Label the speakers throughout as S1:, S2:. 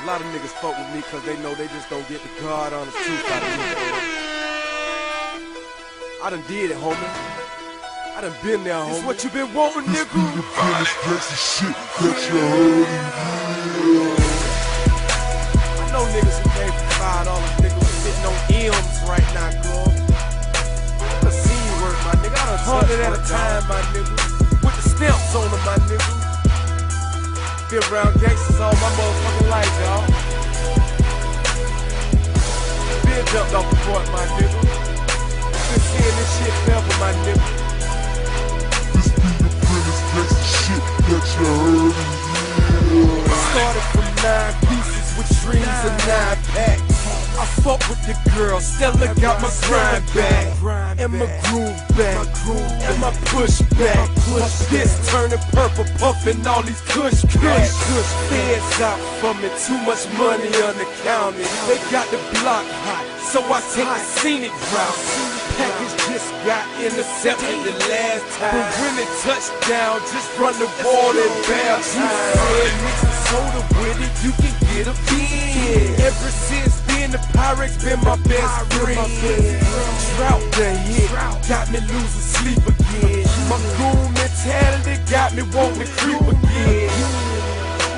S1: A lot of niggas fuck with me cause they know they just don't get the God honest truth out of me. I done did it, homie. I done been there, homie. This what you been wanting, nigga?
S2: That's the shit that you heard.
S1: I know niggas who came for $5, niggas sitting on M's right now, girl. I done seen work, my nigga. I done 100 at a time, my nigga. With the stamps on them, my nigga. Been around gangsters all my motherfucking life, y'all. Been jumped off the court, my nigga. Been seeing this shit forever, my nigga.
S2: This fingerprint that's the shit that you heard.
S1: Started from 9 pieces with dreams and 9 packs. I fuck with the girl, Stella got my grind back, and my groove back, and my push back. My fist turning purple, puffing all these kush cracks. Feds out for me, too much money unaccounted. They got the block hot, so I take the scenic route. Package just got intercepted the last time, but when it touched down, just run the wall and bail time. Mix the soda with it, you can get a beer. Ever since then, the Pyrex been my best friend. Drought the hit, got me losing sleep again. My goon mentality got me wanting to creep again.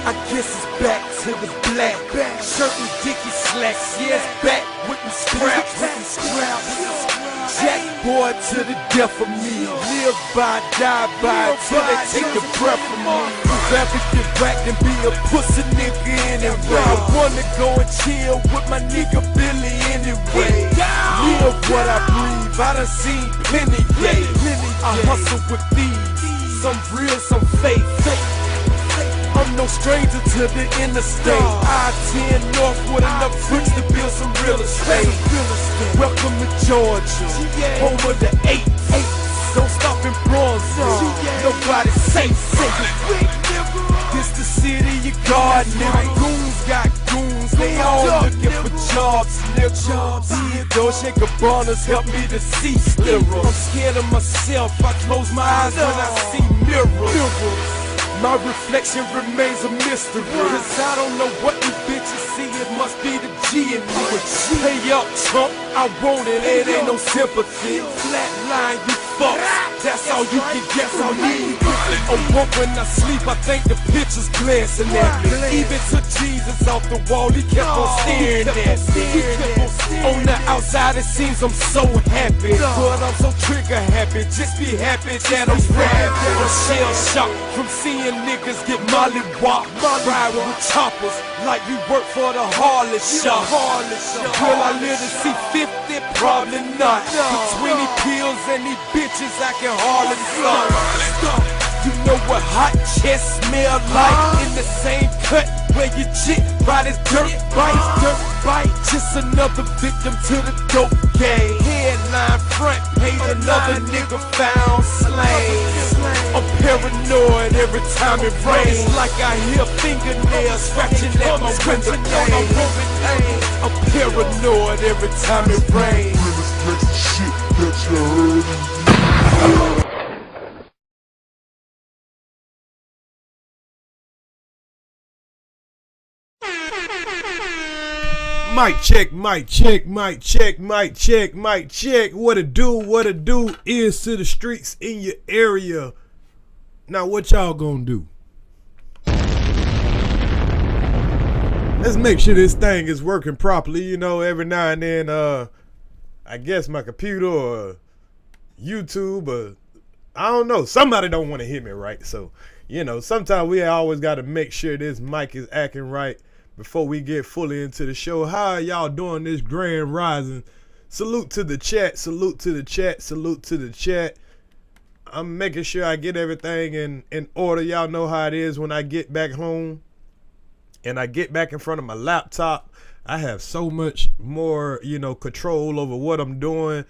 S1: I guess it's back to the black shirt and dicky slacks. Yeah, it's back with them scraps. Jack boy to the death of me. Live by, die by, till they take the breath from me. Rather get back than be a pussy nigga anyway. I wanna go and chill with my nigga Billy anyway. Live what I breathe, I done seen plenty, yeah. I hustle with thieves, some real, some fake. I'm no stranger to the interstate. I-10 north with enough bricks to build some real estate. Welcome to Georgia, home of the 8. Don't stop in Brunswick, nobody safe. This the city you guard, nigga. Goons got goons, they all looking for jobs, nigga. Dolce Gabbana's help me to see clearer. I'm scared of myself, I close my eyes when I see mirrors. My reflection remains a mystery, cause I don't know what these bitches see. It must be the G in me. Hey up, Trump, I want it, it ain't no sympathy. Flatline, you fucks, that's all you can get from me. Awoke when I sleep, I think the picture's glancing at me. Even took Jesus off the wall, he kept on staring at me. On the outside it seems I'm so happy, but I'm so trigger happy. Just be happy that I'm rapping. I'm shell shocked from seeing niggas get molly wop, riding with choppers like we work for the Harley shop. Will I live to see 50? Probably not. For 20 pills and these bitches I can hardly stop. You know what hot chest smell like? In the same cut where your chick ride his dirt bike. Just another victim to the dope game. Headline front page, another nigga found slain. I'm paranoid every time it rains, like I hear fingernails scratching at my window pane. I'm paranoid every time it rains.
S2: That's the shit that you heard.
S3: Mic check, mic check, mic check, mic check, mic check. What it do is to the streets in your area. Now what y'all gonna do? Let's make sure this thing is working properly. You know, every now and then, I guess my computer or YouTube or I don't know, somebody don't want to hear me right. So, you know, sometimes we always got to make sure this mic is acting right before we get fully into the show. How are y'all doing this grand rising? Salute to the chat, salute to the chat, salute to the chat. I'm making sure I get everything in order. Y'all know how it is when I get back home and I get back in front of my laptop. I have so much more, you know, control over what I'm doing.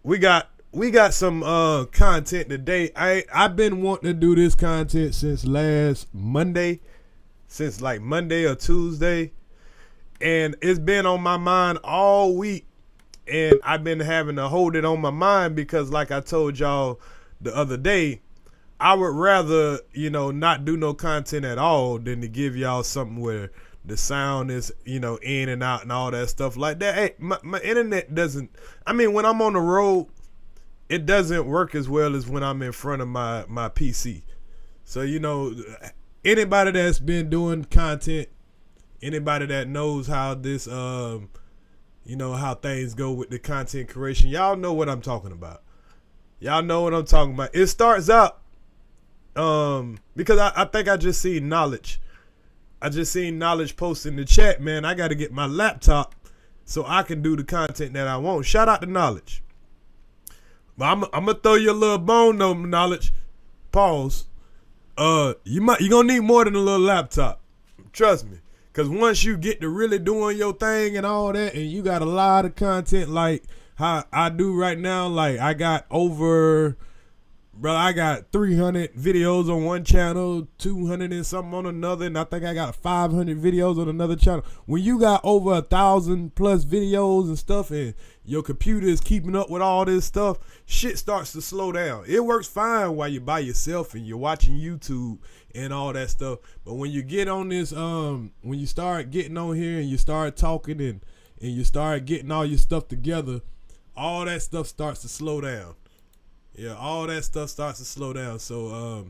S3: We got some content today. I've been wanting to do this content since last Monday. Since like Monday or Tuesday, and it's been on my mind all week, and I've been having to hold it on my mind because like I told y'all the other day, I would rather, not do no content at all than to give y'all something where the sound is, in and out and all that stuff like that. Hey, my internet doesn't, when I'm on the road, it doesn't work as well as when I'm in front of my PC. So, anybody that's been doing content, anybody that knows how this, how things go with the content creation, y'all know what I'm talking about. Y'all know what I'm talking about. It starts out, because I think I just seen Knowledge. I just seen Knowledge post in the chat, man. I got to get my laptop so I can do the content that I want. Shout out to Knowledge. But I'm gonna throw you a little bone though, Knowledge. Pause. You gonna need more than a little laptop. Trust me. Cause once you get to really doing your thing and all that, and you got a lot of content like how I do right now, like I got 300 videos on one channel, 200 and something on another, and I think I got 500 videos on another channel. When you got over 1,000 plus videos and stuff, and your computer is keeping up with all this stuff, shit starts to slow down. It works fine while you're by yourself and you're watching YouTube and all that stuff. But when you get on this, when you start getting on here and you start talking and you start getting all your stuff together, all that stuff starts to slow down. Yeah, all that stuff starts to slow down. So,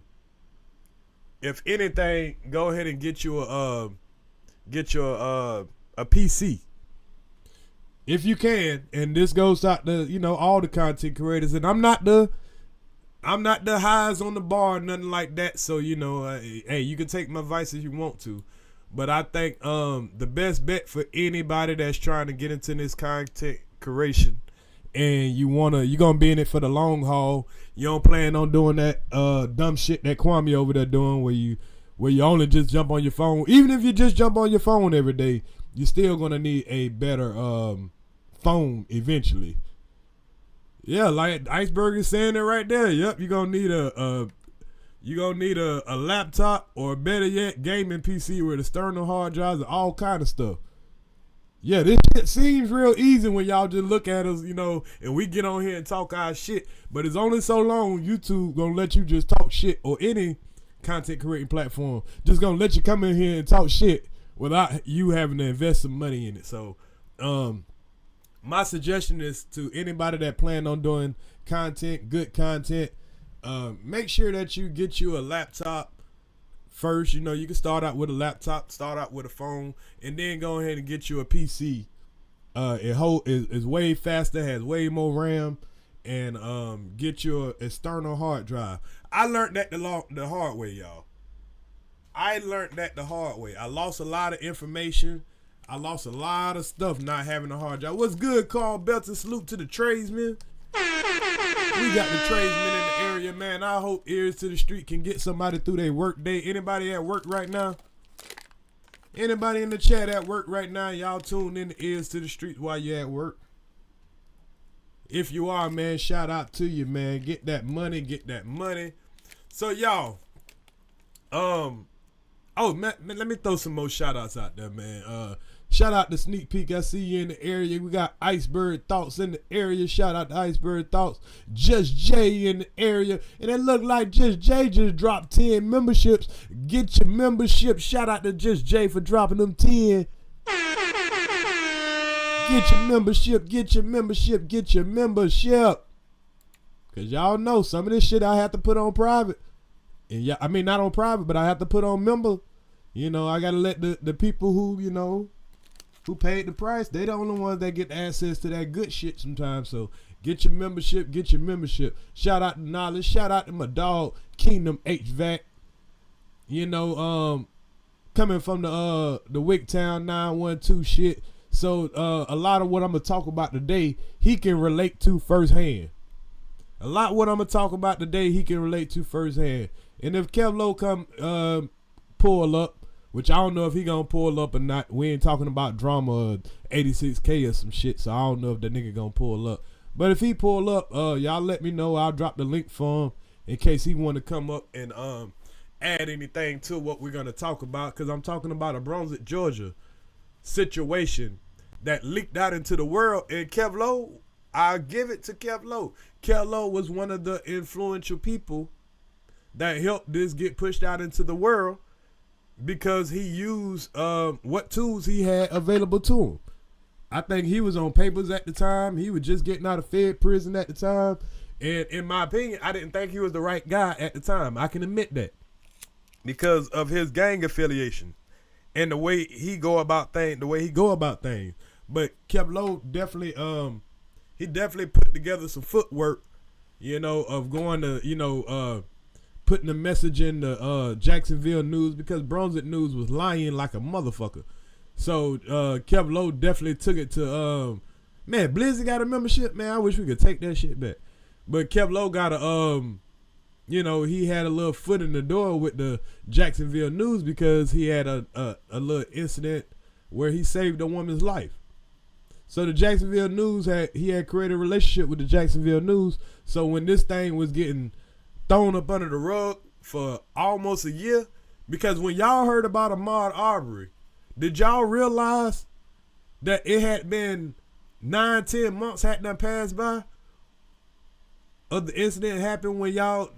S3: if anything, go ahead and get you a PC if you can. And this goes out to all the content creators. And I'm not the highs on the bar, nothing like that. So hey, you can take my advice if you want to, but I think the best bet for anybody that's trying to get into this content creation, and you're gonna be in it for the long haul. You don't plan on doing that dumb shit that Kwame over there doing, where you only just jump on your phone. Even if you just jump on your phone every day, you're still gonna need a better phone eventually. Yeah, like Iceberg is saying it right there. Yep, you're gonna need a laptop, or better yet, gaming PC with external hard drives and all kind of stuff. Yeah, this shit seems real easy when y'all just look at us, and we get on here and talk our shit. But it's only so long YouTube gonna let you just talk shit, or any content creating platform just gonna let you come in here and talk shit without you having to invest some money in it. So, my suggestion is to anybody that plan on doing content, good content, make sure that you get you a laptop first. You can start out with a laptop, start out with a phone, and then go ahead and get you a PC. It's way faster, has way more RAM, and get your external hard drive. I learned that the hard way, y'all. I learned that the hard way. I lost a lot of information. I lost a lot of stuff not having a hard drive. What's good, Carl Belton? Salute to the tradesmen. We got the tradesmen in the area, man. I hope Ears to the Street can get somebody through their work day. Anybody at work right now? Anybody in the chat at work right now? Y'all tune in to Ears to the Street while you're at work. If you are, man, shout out to you, man. Get that money, get that money. So, y'all, man, let me throw some more shout outs out there, man. Shout out to Sneak Peek. I see you in the area. We got Iceberg Thoughts in the area. Shout out to Iceberg Thoughts. Just Jay in the area. And it looked like Just Jay just dropped 10 memberships. Get your membership. Shout out to Just Jay for dropping them 10. Get your membership. Get your membership. Get your membership. Because y'all know some of this shit I have to put on private. And yeah, not on private, but I have to put on member. I got to let the people who paid the price, they the only ones that get access to that good shit sometimes. So get your membership, get your membership. Shout out to Knowledge, shout out to my dog, Kingdom HVAC. Coming from the Wicktown 912 shit. So a lot of what I'm gonna talk about today, he can relate to firsthand. A lot what I'm gonna talk about today, he can relate to firsthand. And if Kevlo come pull up, which I don't know if he gonna pull up or not. We ain't talking about drama or 86K or some shit, so I don't know if the nigga gonna pull up. But if he pull up, y'all let me know. I'll drop the link for him in case he want to come up and add anything to what we're gonna talk about. Cause I'm talking about a Brunswick, Georgia situation that leaked out into the world. And Kevlo, I give it to Kevlo. Kevlo was one of the influential people that helped this get pushed out into the world because he used what tools he had available to him. I think he was on papers at the time. He was just getting out of Fed prison at the time. And in my opinion, I didn't think he was the right guy at the time. I can admit that. Because of his gang affiliation and the way he go about things, But Keplo definitely he definitely put together some footwork, of going to, putting a message in the Jacksonville News, because Brunswick News was lying like a motherfucker. So Keplo definitely took it to man, Blizzy got a membership, man. I wish we could take that shit back. But Keplo got a he had a little foot in the door with the Jacksonville News because he had a little incident where he saved a woman's life. So the Jacksonville News had created a relationship with the Jacksonville News. So when this thing was getting thrown up under the rug for almost a year, because when y'all heard about Ahmaud Arbery, did y'all realize that it had been 9-10 months had done passed by of the incident happened when y'all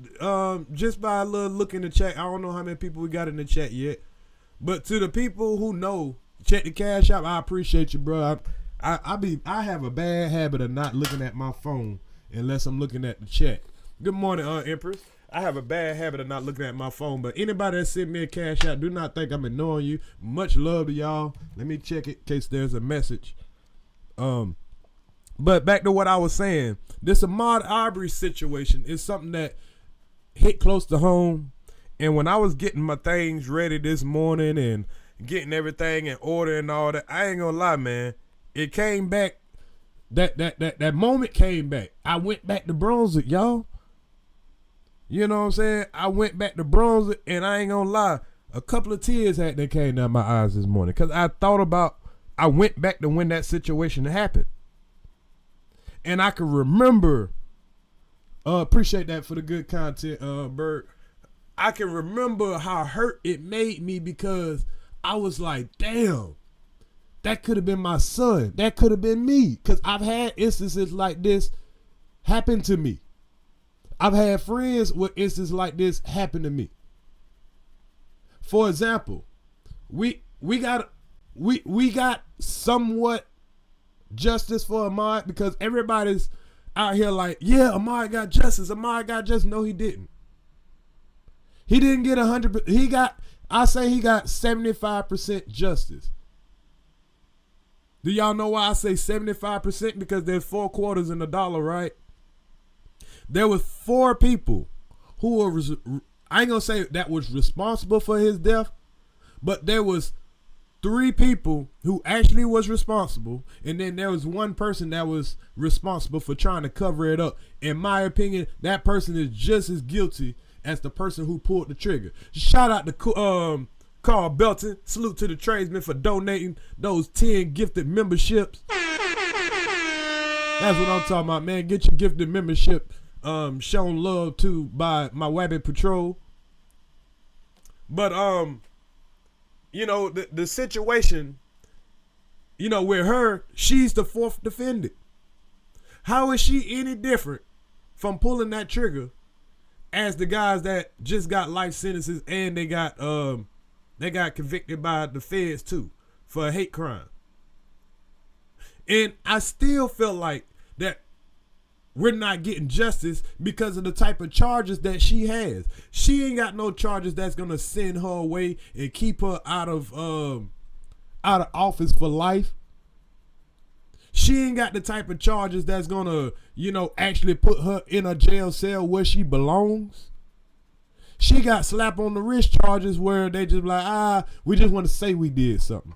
S3: just by a little look in the chat? I don't know how many people we got in the chat yet, but to the people who know, check the cash app. I appreciate you, bro. I have a bad habit of not looking at my phone unless I'm looking at the chat. Good morning, Empress. I have a bad habit of not looking at my phone, but anybody that sent me a cash out, do not think I'm ignoring you. Much love to y'all. Let me check it in case there's a message. But back to what I was saying, this Ahmaud Arbery situation is something that hit close to home. And when I was getting my things ready this morning and getting everything in order and all that, I ain't gonna lie, man. It came back. That moment came back. I went back to Brunswick, y'all. You know what I'm saying? I went back to Brunswick, and I ain't gonna lie, a couple of tears that came down my eyes this morning because I went back to when that situation happened. And I can remember, appreciate that for the good content, Bert. I can remember how hurt it made me because I was like, damn, that could have been my son. That could have been me. Because I've had instances like this happen to me. I've had friends with instances like this happen to me. For example, we got somewhat justice for Ahmaud because everybody's out here like, yeah, Ahmaud got justice. Ahmaud got justice. No, he didn't. He didn't get 100%. I say he got 75% justice. Do y'all know why I say 75%? Because there's 4 quarters in a dollar, right? There was 4 people who were, I ain't gonna say that was responsible for his death, but there was 3 people who actually was responsible, and then there was 1 person that was responsible for trying to cover it up. In my opinion, that person is just as guilty as the person who pulled the trigger. Shout out to Carl Belton. Salute to the tradesman for donating those 10 gifted memberships. That's what I'm talking about, man. Get your gifted membership shown love to by my Wabbit Patrol. But the situation, with her, she's the 4th defendant. How is she any different from pulling that trigger as the guys that just got life sentences and they got convicted by the feds too for a hate crime? And I still feel like that we're not getting justice because of the type of charges that she has. She ain't got no charges that's gonna send her away and keep her out of office for life. She ain't got the type of charges that's gonna, actually put her in a jail cell where she belongs. She got slap on the wrist charges where they just like, we just want to say we did something.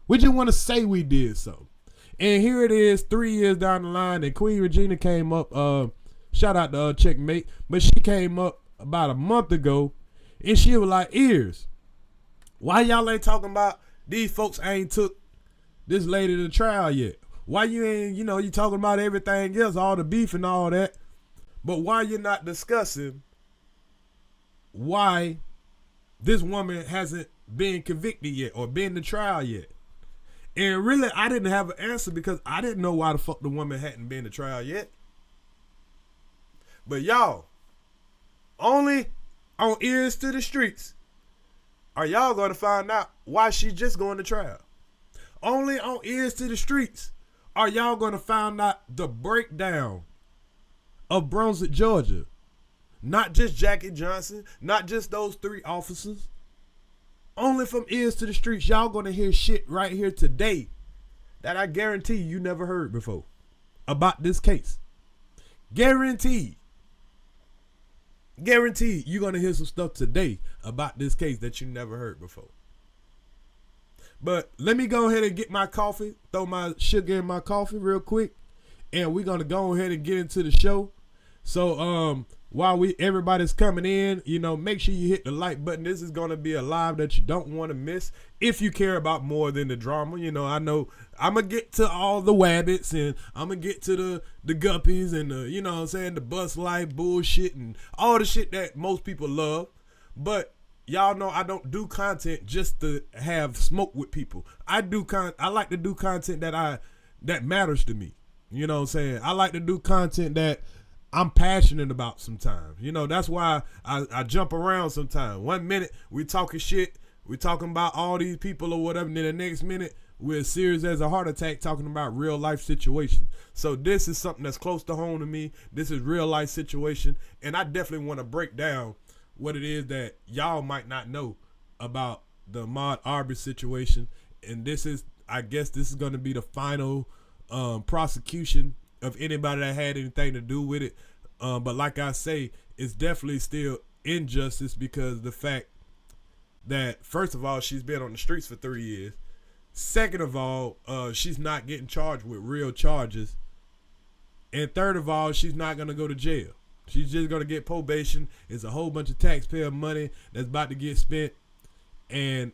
S3: We just want to say we did something. And here it is 3 years down the line, and Queen Regina came up, shout out to Checkmate, but she came up about a month ago, and she was like, Ears, why y'all ain't talking about these folks ain't took this lady to trial yet? Why you ain't, you talking about everything else, all the beef and all that, but why you not discussing why this woman hasn't been convicted yet or been to trial yet? And really, I didn't have an answer because I didn't know why the fuck the woman hadn't been to trial yet. But y'all, Only on Ears to the Streets are y'all going to find out why she just going to trial. Only on Ears to the Streets are y'all going to find out the breakdown of Brunswick, Georgia. Not just Jackie Johnson, not just those 3 officers. Only from Ears to the Streets, y'all going to hear shit right here today that I guarantee you never heard before about this case. Guaranteed. Guaranteed you're going to hear some stuff today about this case that you never heard before. But let me go ahead and get my coffee, throw my sugar in my coffee real quick, and we're going to go ahead and get into the show. So while everybody's coming in, you know, make sure you hit the like button. This is going to be a live that you don't want to miss if you care about more than the drama. You know I'm going to get to all the wabbits, and I'm going to get to the guppies and the, you know what I'm saying, the bus life bullshit and all the shit that most people love. But y'all know I don't do content just to have smoke with people. I like to do content that matters to me. You know what I'm saying? I like to do content that I'm passionate about sometimes. You know, that's why I jump around sometimes. 1 minute we talking shit, we talking about all these people or whatever, and then the next minute we're serious as a heart attack talking about real life situations. So this is something that's close to home to me. This is real life situation, and I definitely want to break down what it is that y'all might not know about the Ahmaud Arbery situation. And I guess this is going to be the final prosecution of anybody that had anything to do with it. But like I say, it's definitely still injustice because the fact that, first of all, she's been on the streets for 3 years. Second of all, she's not getting charged with real charges. And third of all, she's not going to go to jail. She's just going to get probation. It's a whole bunch of taxpayer money that's about to get spent. And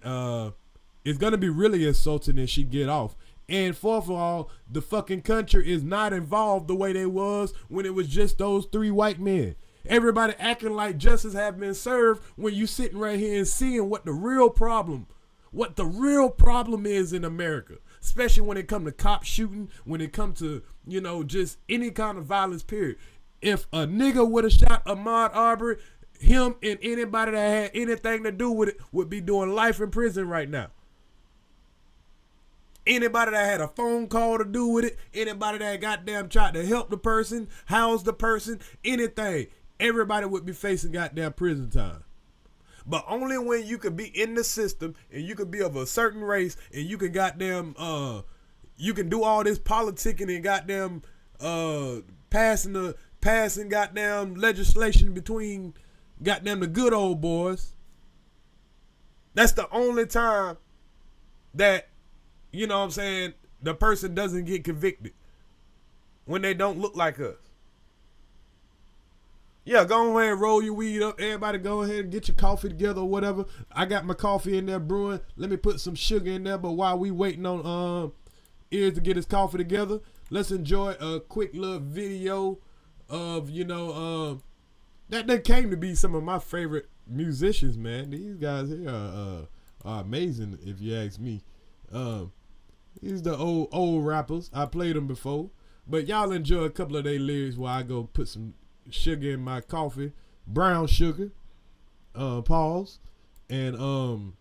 S3: it's going to be really insulting if she get off. And fourth of all, the fucking country is not involved the way they was when it was just those 3 white men. Everybody acting like justice have been served when you sitting right here and seeing what the real problem is in America. Especially when it come to cop shooting, when it come to, you know, just any kind of violence, period. If a nigga would have shot Ahmaud Arbery, him and anybody that had anything to do with it would be doing life in prison right now. Anybody that had a phone call to do with it, anybody that goddamn tried to help the person, house the person, anything, everybody would be facing goddamn prison time. But only when you could be in the system and you could be of a certain race and you can goddamn, you can do all this politicking and goddamn passing goddamn legislation between goddamn the good old boys. That's the only time that, you know what I'm saying, the person doesn't get convicted when they don't look like us. Yeah, go ahead and roll your weed up. Everybody go ahead and get your coffee together or whatever. I got my coffee in there brewing. Let me put some sugar in there. But while we waiting on Ears to get his coffee together, let's enjoy a quick little video of, you know, that came to be some of my favorite musicians, man. These guys here are amazing, if you ask me. These the old rappers. I played them before. But y'all enjoy a couple of their lyrics while I go put some sugar in my coffee. Brown sugar. Pause. And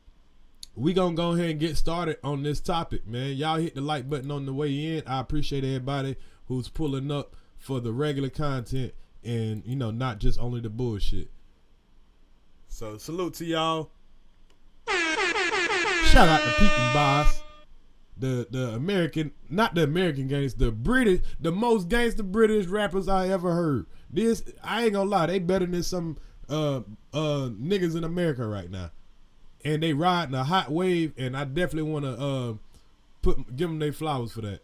S3: we gonna go ahead and get started on this topic, man. Y'all hit the like button on the way in. I appreciate everybody who's pulling up for the regular content and, you know, not just only the bullshit. So salute to y'all. Shout out to Pete and Boss. The American, not the American gangsters, the British, the most gangster British rappers I ever heard. This, I ain't gonna lie, they better than some niggas in America right now. And they riding a hot wave, and I definitely wanna give them their flowers for that.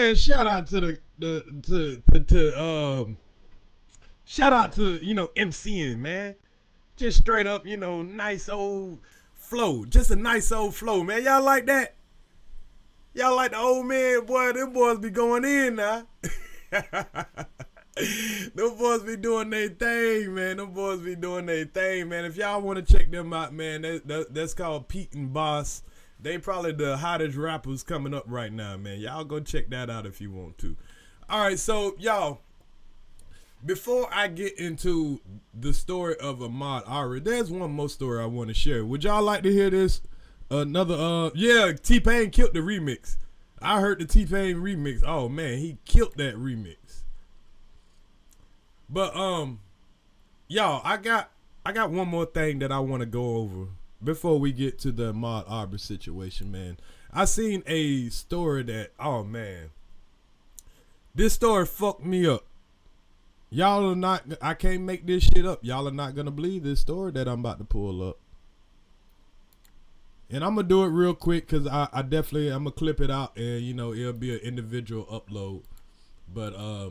S3: man, shout out to shout out to MCing, man. Just straight up, nice old flow. Just a nice old flow, man. Y'all like that? Y'all like the old man, boy? Them boys be going in now. Them boys be doing their thing, man. Them boys be doing their thing, man. If y'all want to check them out, man, that's called Pete and Boss. They probably the hottest rappers coming up right now, man. Y'all go check that out if you want to. All right, so y'all, before I get into the story of Ahmaud Arbery, there's one more story I want to share. Would y'all like to hear this? Another, T-Pain killed the remix. I heard the T-Pain remix. Oh man, he killed that remix. But y'all, I got one more thing that I want to go over before we get to the Ahmaud Arbery situation, man. I seen a story that, oh man, this story fucked me up. Y'all are not, I can't make this shit up. Y'all are not gonna believe this story that I'm about to pull up. And I'm gonna do it real quick because I'm gonna clip it out and it'll be an individual upload. But I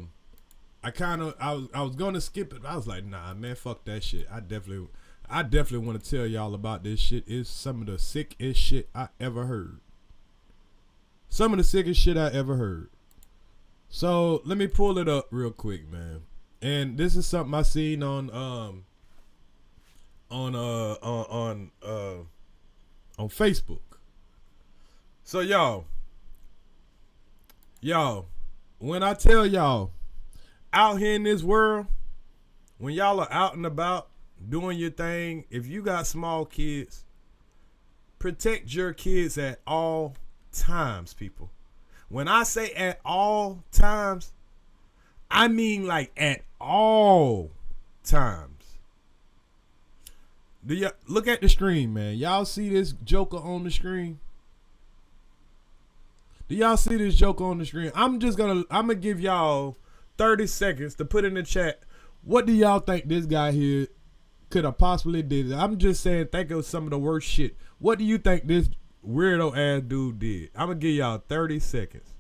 S3: was gonna skip it. I was like, nah, man, fuck that shit. I definitely want to tell y'all about this shit. It's some of the sickest shit I ever heard. Some of the sickest shit I ever heard. So let me pull it up real quick, man. And this is something I seen on Facebook. So y'all, when I tell y'all, out here in this world, when y'all are out and about doing your thing, if you got small kids, protect your kids at all times, people. When I say at all times, I mean like at all times. Do you look at the screen, man? Y'all see this joker on the screen? Do y'all see this joker on the screen? I'm gonna give y'all 30 seconds to put in the chat. What do y'all think this guy here could have possibly did? I'm just saying, think of some of the worst shit. What do you think this weirdo ass dude did? I'm gonna give y'all 30 seconds.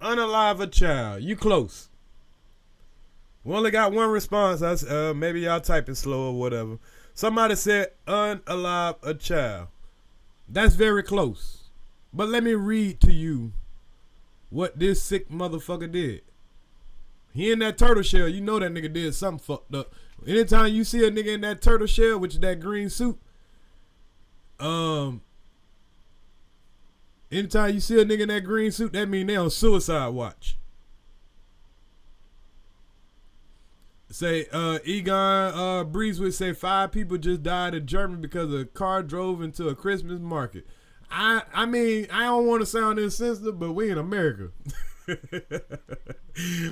S3: Unalive a child. You close. We only got one response. Maybe y'all typing slow or whatever. Somebody said unalive a child. That's very close. But let me read to you what this sick motherfucker did. He in that turtle shell. You know that nigga did something fucked up. Anytime you see a nigga in that turtle shell, which is that green suit, anytime you see a nigga in that green suit, that mean they on suicide watch. Say, Egon Brunswick say 5 people just died in Germany because a car drove into a Christmas market. I mean, I don't want to sound insensitive, but we in America.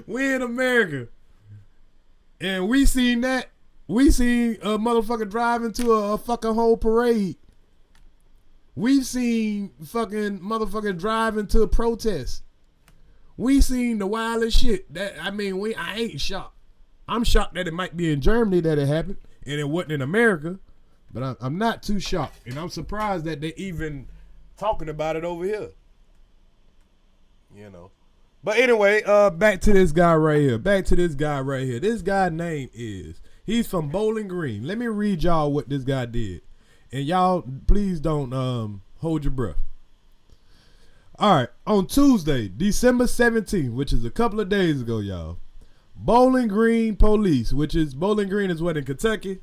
S3: We in America. And we seen that. We seen a motherfucker drive into a fucking whole parade. We've seen fucking motherfucker drive into a protest. We seen the wildest shit. I ain't shocked. I'm shocked that it might be in Germany that it happened and it wasn't in America, but I'm not too shocked, and I'm surprised that they even talking about it over here. But anyway, back to this guy right here. This guy's name he's from Bowling Green. Let me read y'all what this guy did. And y'all, please don't hold your breath. All right, on Tuesday, December 17th, which is a couple of days ago, y'all, Bowling Green police, Bowling Green is what, in Kentucky?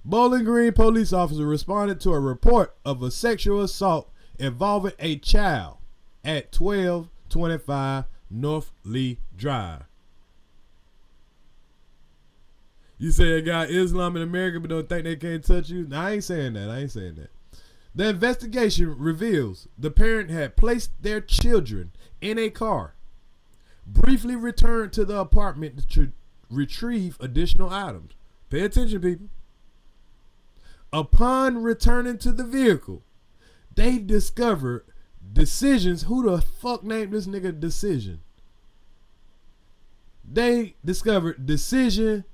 S3: Bowling Green police officer responded to a report of a sexual assault involving a child at 1225 North Lee Drive. You say they got Islam in America but don't think they can't touch you? Nah, I ain't saying that.
S4: The investigation reveals the parent had placed their children in a car, briefly returned to the apartment to retrieve additional items. Pay attention, people. Upon returning to the vehicle, they discovered Decisions. Who the fuck named this nigga Decision? They discovered Decision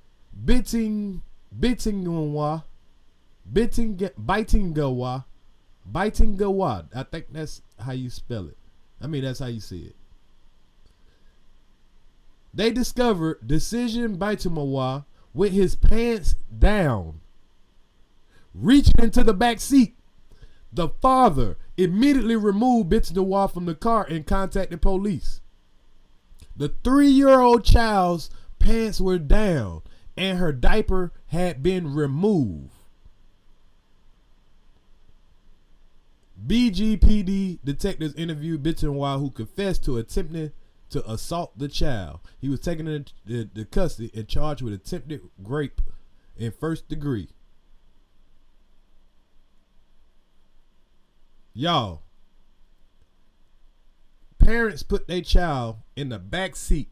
S4: Bitingawa. I think that's how you spell it. I mean, that's how you see it. They discovered Decision Bitingawa with his pants down, reaching into the back seat. The father immediately removed Bitingawa from the car and contacted police. The 3-year-old child's pants were down and her diaper had been removed. BGPD detectives interviewed Bitingawa, who confessed to attempting to assault the child. He was taken into custody and charged with attempted rape in first degree. Y'all, parents put their child in the back seat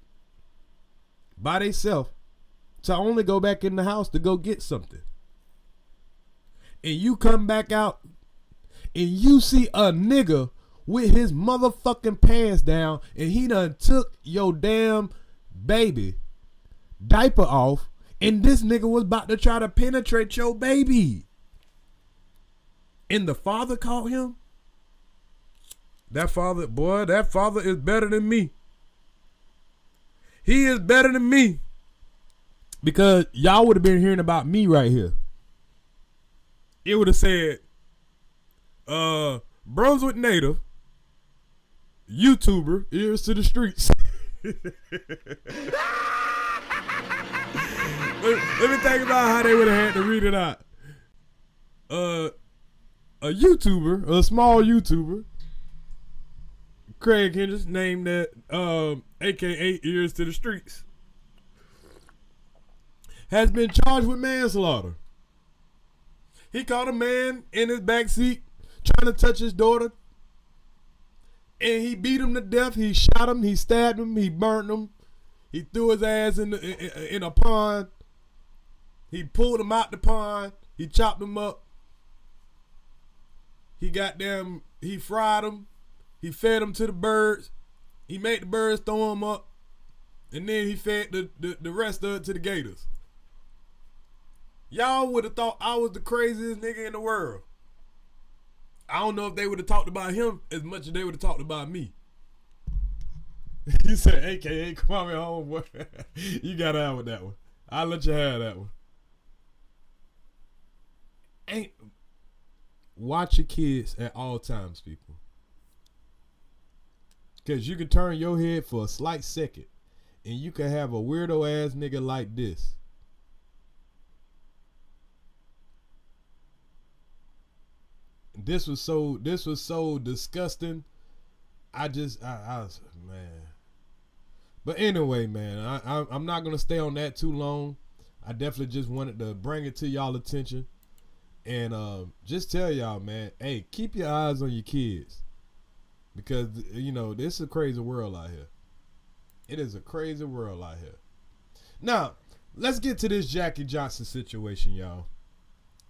S4: by themselves to only go back in the house to go get something. And you come back out and you see a nigga with his motherfucking pants down and he done took your damn baby diaper off and this nigga was about to try to penetrate your baby. And the father caught him? That father is better than me. He is better than me. Because y'all would have been hearing about me right here. It would have said, Brunswick native, YouTuber, ears to the streets. Let me think about how they would have had to read it out. A YouTuber, a small YouTuber, Craig Hendricks, named that, aka Ears to the Streets, has been charged with manslaughter. He caught a man in his backseat trying to touch his daughter, and he beat him to death. He shot him, he stabbed him, he burnt him, he threw his ass in a pond, he pulled him out the pond, he chopped him up, he fried him, he fed him to the birds, he made the birds throw him up, and then he fed the rest of it to the gators. Y'all would have thought I was the craziest nigga in the world. I don't know if they would have talked about him as much as they would have talked about me. You said AKA Kwame Homeboy. You gotta have with that one. I'll let you have that one. Watch your kids at all times, people. Because you can turn your head for a slight second and you can have a weirdo ass nigga like this. This was so disgusting. I was, man. But anyway, man, I'm not gonna stay on that too long. I definitely just wanted to bring it to y'all attention and just tell y'all, man, hey, keep your eyes on your kids because you know this is a crazy world out here. It is a crazy world out here. Now, let's get to this Jackie Johnson situation, y'all.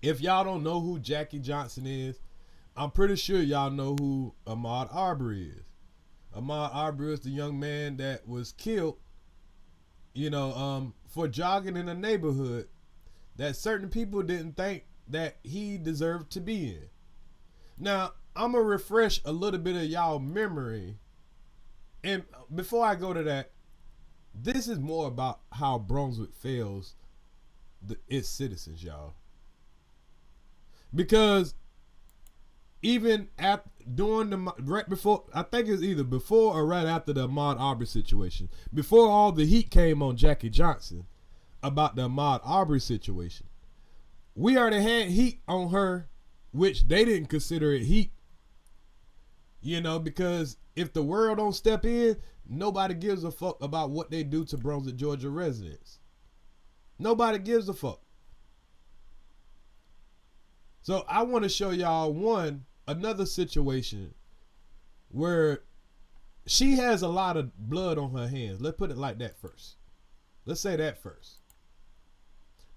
S4: If y'all don't know who Jackie Johnson is, I'm pretty sure y'all know who Ahmaud Arbery is. Ahmaud Arbery is the young man that was killed, you know, for jogging in a neighborhood that certain people didn't think that he deserved to be in. Now, I'm going to refresh a little bit of y'all memory. And before I go to that, this is more about how Brunswick fails its citizens, y'all. Because even right before, I think it's either before or right after the Ahmaud Arbery situation, before all the heat came on Jackie Johnson about the Ahmaud Arbery situation, we already had heat on her, which they didn't consider it heat, you know, because if the world don't step in, nobody gives a fuck about what they do to Brunswick, Georgia residents. Nobody gives a fuck. So I want to show y'all one another situation where she has a lot of blood on her hands. Let's put it like that first. Let's say that first.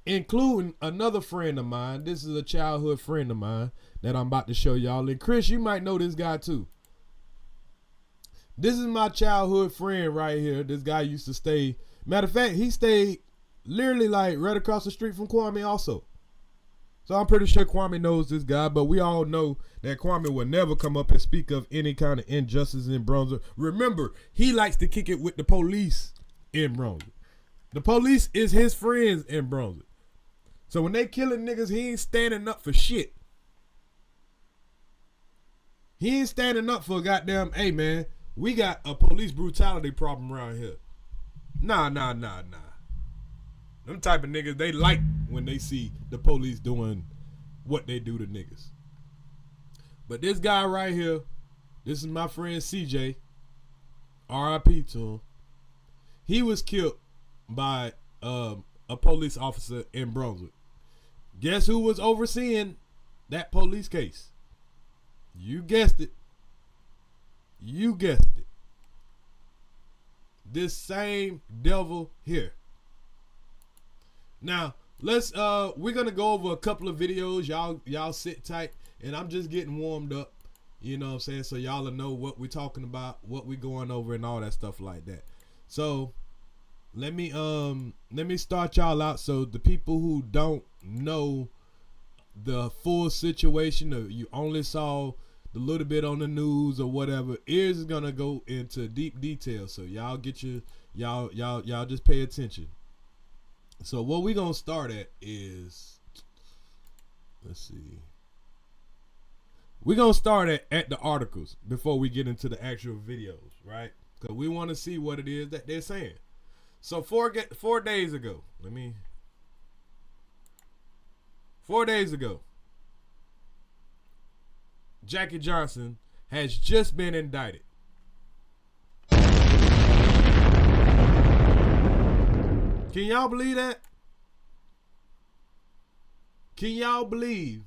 S4: Including another friend of mine. This is a childhood friend of mine that I'm about to show y'all. And Chris, you might know this guy too. This is my childhood friend right here. This guy used to stay. Matter of fact, he stayed literally like right across the street from Kwame also. So I'm pretty sure Kwame knows this guy, but we all know that Kwame will never come up and speak of any kind of injustice in Brunswick. Remember, he likes to kick it with the police in Brunswick. The police is his friends in Brunswick. So when they killing niggas, he ain't standing up for shit. He ain't standing up for goddamn, hey man, we got a police brutality problem around here. Nah. Them type of niggas, they like when they see the police doing what they do to niggas. But this guy right here, this is my friend CJ, RIP to him. He was killed by a police officer in Brunswick. Guess who was overseeing that police case? You guessed it. You guessed it. This same devil here. Now, let's we're gonna go over a couple of videos. Y'all sit tight, and I'm just getting warmed up. You know what I'm saying? So y'all will know what we're talking about, what we're going over, and all that stuff like that. So let me start y'all out so the people who don't know the full situation, or you only saw the little bit on the news or whatever, is gonna go into deep detail. So y'all get your y'all just pay attention. So what we gonna start at is, let's see. We're gonna start at the articles before we get into the actual videos, right? Because we want to see what it is that they're saying. So 4 days ago, 4 days ago, Jackie Johnson has just been indicted. Can y'all believe that? Can y'all believe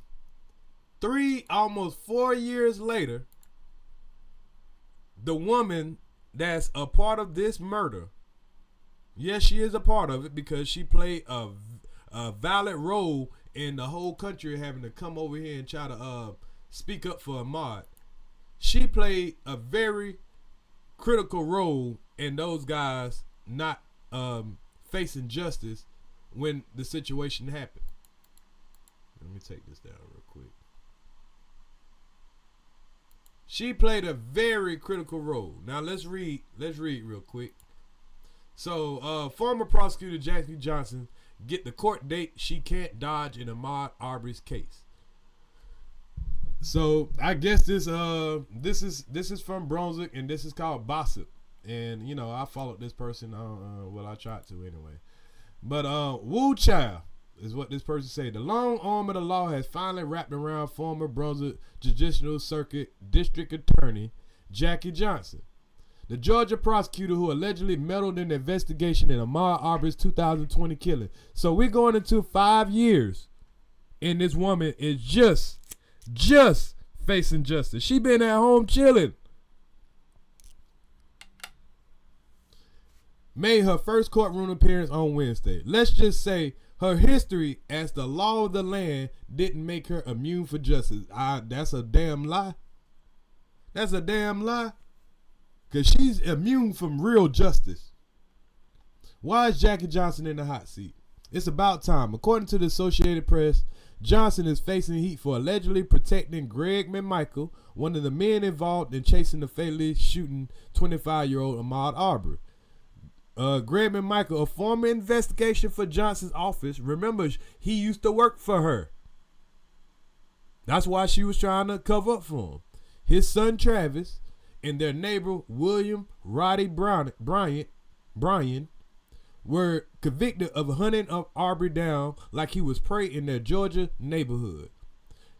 S4: 3, almost 4 years later, the woman that's a part of this murder, yes, she is a part of it because she played a valid role in the whole country having to come over here and try to speak up for Ahmaud. She played a very critical role in those guys not facing justice when the situation happened. Let me take this down real quick. She played a very critical role. Now let's read real quick. So former prosecutor Jackie Johnson get the court date she can't dodge in Ahmaud Arbery's case. So I guess this is from Brunswick, and this is called Gossip. And you know, I followed this person well, I tried to anyway. But Woo Child is what this person said. The long arm of the law has finally wrapped around former Brunswick Judicial Circuit District Attorney Jackie Johnson, the Georgia prosecutor who allegedly meddled in the investigation in Ahmaud Arbery's 2020 killing. So we're going into 5 years, and this woman is just facing justice. She been at home chilling. Made her first courtroom appearance on Wednesday. Let's just say her history as the law of the land didn't make her immune for justice. That's a damn lie. That's a damn lie. Because she's immune from real justice. Why is Jackie Johnson in the hot seat? It's about time. According to the Associated Press, Johnson is facing heat for allegedly protecting Greg McMichael, one of the men involved in chasing the fatally shooting 25-year-old Ahmaud Arbery. Greg McMichael, a former investigation for Johnson's office. Remember, he used to work for her. That's why she was trying to cover up for him. His son Travis and their neighbor William Roddy Bryan were convicted of hunting Arbery down like he was prey in their Georgia neighborhood.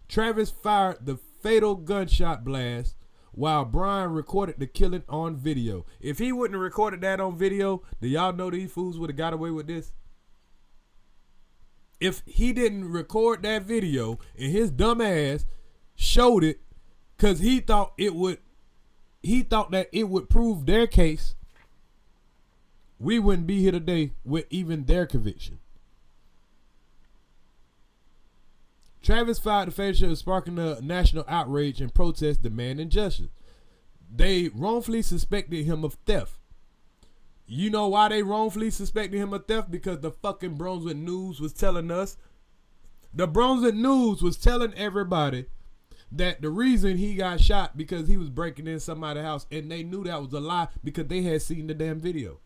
S4: Travis fired the fatal gunshot blast while Brian recorded the killing on video. If he wouldn't have recorded that on video, do y'all know these fools would have got away with this? If he didn't record that video and his dumb ass showed it Because he thought that it would prove their case. We wouldn't be here today with even their conviction. Travis filed the fashion sparking a national outrage and protest demanding justice. They wrongfully suspected him of theft. You know why they wrongfully suspected him of theft? Because the fucking Brunswick News was telling us. The Brunswick News was telling everybody that the reason he got shot because he was breaking in somebody's house, and they knew that was a lie because they had seen the damn video.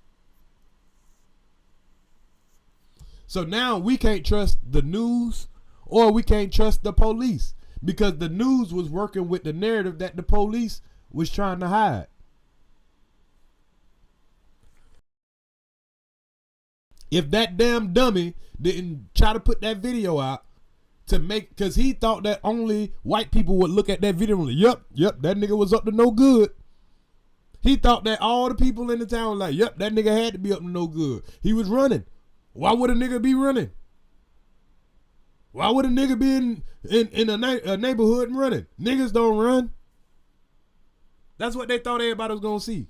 S4: So now we can't trust the news or we can't trust the police because the news was working with the narrative that the police was trying to hide. If that damn dummy didn't try to put that video out to make, because he thought that only white people would look at that video and like, yep, that nigga was up to no good. He thought that all the people in the town were like, yep, that nigga had to be up to no good. He was running. Why would a nigga be running? Why would a nigga be in a neighborhood and running? Niggas don't run. That's what they thought everybody was going to see.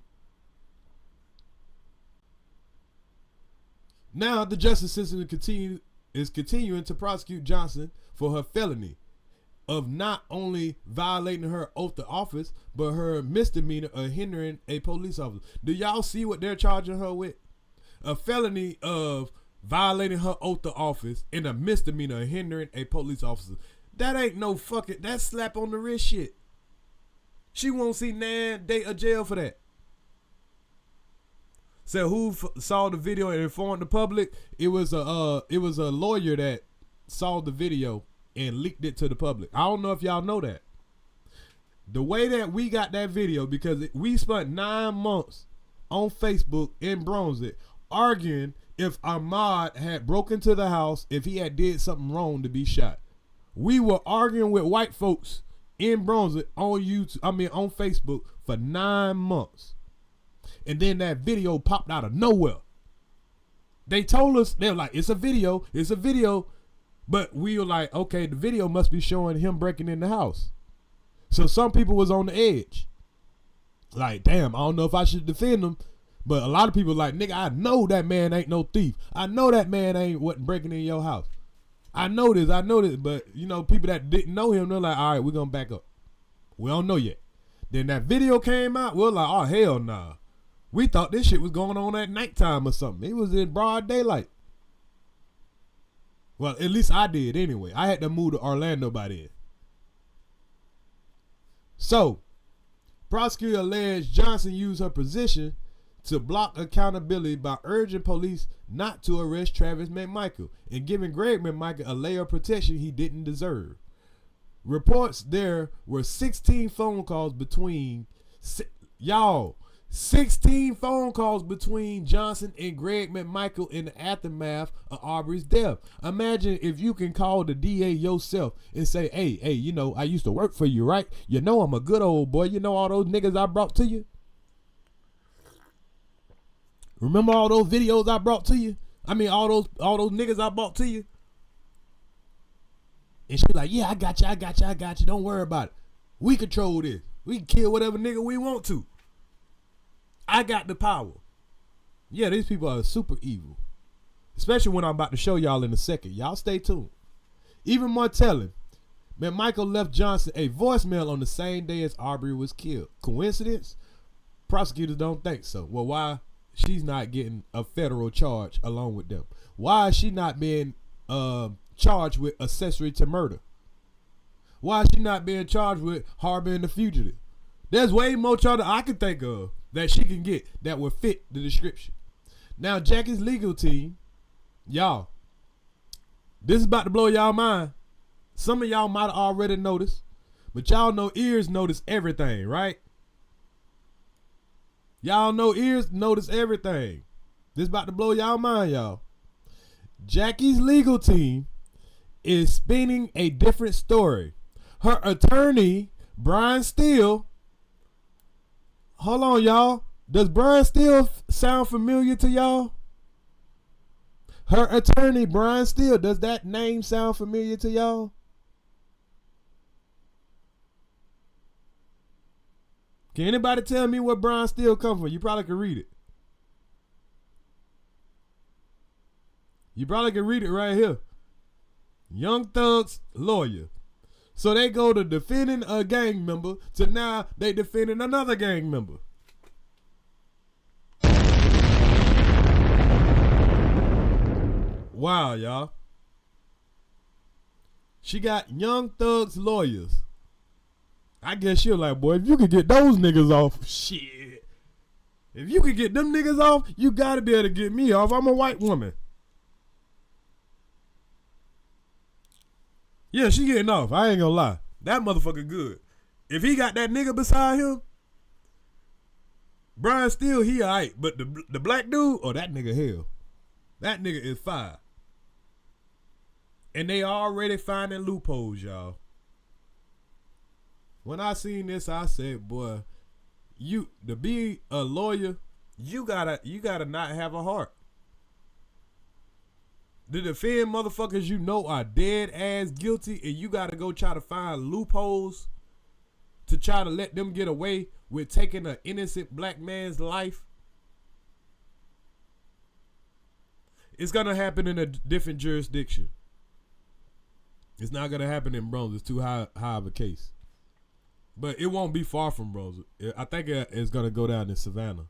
S4: Now the justice system is continuing to prosecute Johnson for her felony of not only violating her oath of office, but her misdemeanor of hindering a police officer. Do y'all see what they're charging her with? A felony of violating her oath of office and a misdemeanor of hindering a police officer. That ain't no fucking, that's slap on the wrist shit. She won't see nan day of jail for that. So who saw the video and informed the public? It was a lawyer that saw the video and leaked it to the public. I don't know if y'all know that. The way that we got that video, because we spent 9 months on Facebook in Brunswick arguing if Ahmaud had broken into the house, if he had did something wrong to be shot. We were arguing with white folks in Brunswick on on Facebook for 9 months. And then that video popped out of nowhere. They told us, they were like, it's a video. But we were like, okay, the video must be showing him breaking in the house. So some people was on the edge. Like, damn, I don't know if I should defend him. But a lot of people like, nigga, I know that man ain't no thief. I know that man wasn't breaking in your house. I know this. But, people that didn't know him, they're like, all right, we're going to back up. We don't know yet. Then that video came out. We're like, oh, hell nah. We thought this shit was going on at nighttime or something. It was in broad daylight. Well, at least I did anyway. I had to move to Orlando by then. So, prosecutor alleged Johnson used her position to block accountability by urging police not to arrest Travis McMichael and giving Greg McMichael a layer of protection he didn't deserve. Reports there were 16 phone calls between 16 phone calls between Johnson and Greg McMichael in the aftermath of Arbery's death. Imagine if you can call the DA yourself and say, hey, I used to work for you, right? I'm a good old boy. All those niggas I brought to you? Remember all those videos I brought to you? All those niggas I brought to you? And she like, yeah, I got you. Don't worry about it. We control this. We can kill whatever nigga we want to. I got the power. Yeah, these people are super evil. Especially when I'm about to show y'all in a second. Y'all stay tuned. Even more telling, McMichael left Johnson a voicemail on the same day as Arbery was killed. Coincidence? Prosecutors don't think so. Well, why she's not getting a federal charge along with them? Why is she not being charged with accessory to murder? Why is she not being charged with harboring the fugitive? There's way more charges I can think of that she can get that would fit the description. Now, Jackie's legal team, y'all, this is about to blow y'all mind. Some of y'all might have already noticed, but y'all know ears notice everything, right? Y'all know ears notice everything. This is about to blow y'all mind, y'all. Jackie's legal team is spinning a different story. Her attorney, Brian Steele, hold on, y'all. Does Brian Steele sound familiar to y'all? Her attorney, Brian Steele, does that name sound familiar to y'all? Can anybody tell me where Brian Steele come from? You probably could read it. You probably can read it right here. Young Thug's lawyer. So they go to defending a gang member to now they defending another gang member. Wow, y'all. She got Young Thug's lawyers. I guess she'll like, boy, if you could get those niggas off, shit. If you could get them niggas off, you gotta be able to get me off. I'm a white woman. Yeah, she getting off. I ain't gonna lie. That motherfucker good. If he got that nigga beside him, Brian Steele, he alright. But the black dude, oh, that nigga hell. That nigga is fire. And they already finding loopholes, y'all. When I seen this, I said, boy, you to be a lawyer, you gotta not have a heart. To defend motherfuckers you know are dead ass guilty, and you gotta go try to find loopholes to try to let them get away with taking an innocent black man's life. It's gonna happen in a different jurisdiction. It's not gonna happen in Brunswick. It's too high of a case. But it won't be far from Brunswick. I think it's gonna go down in Savannah.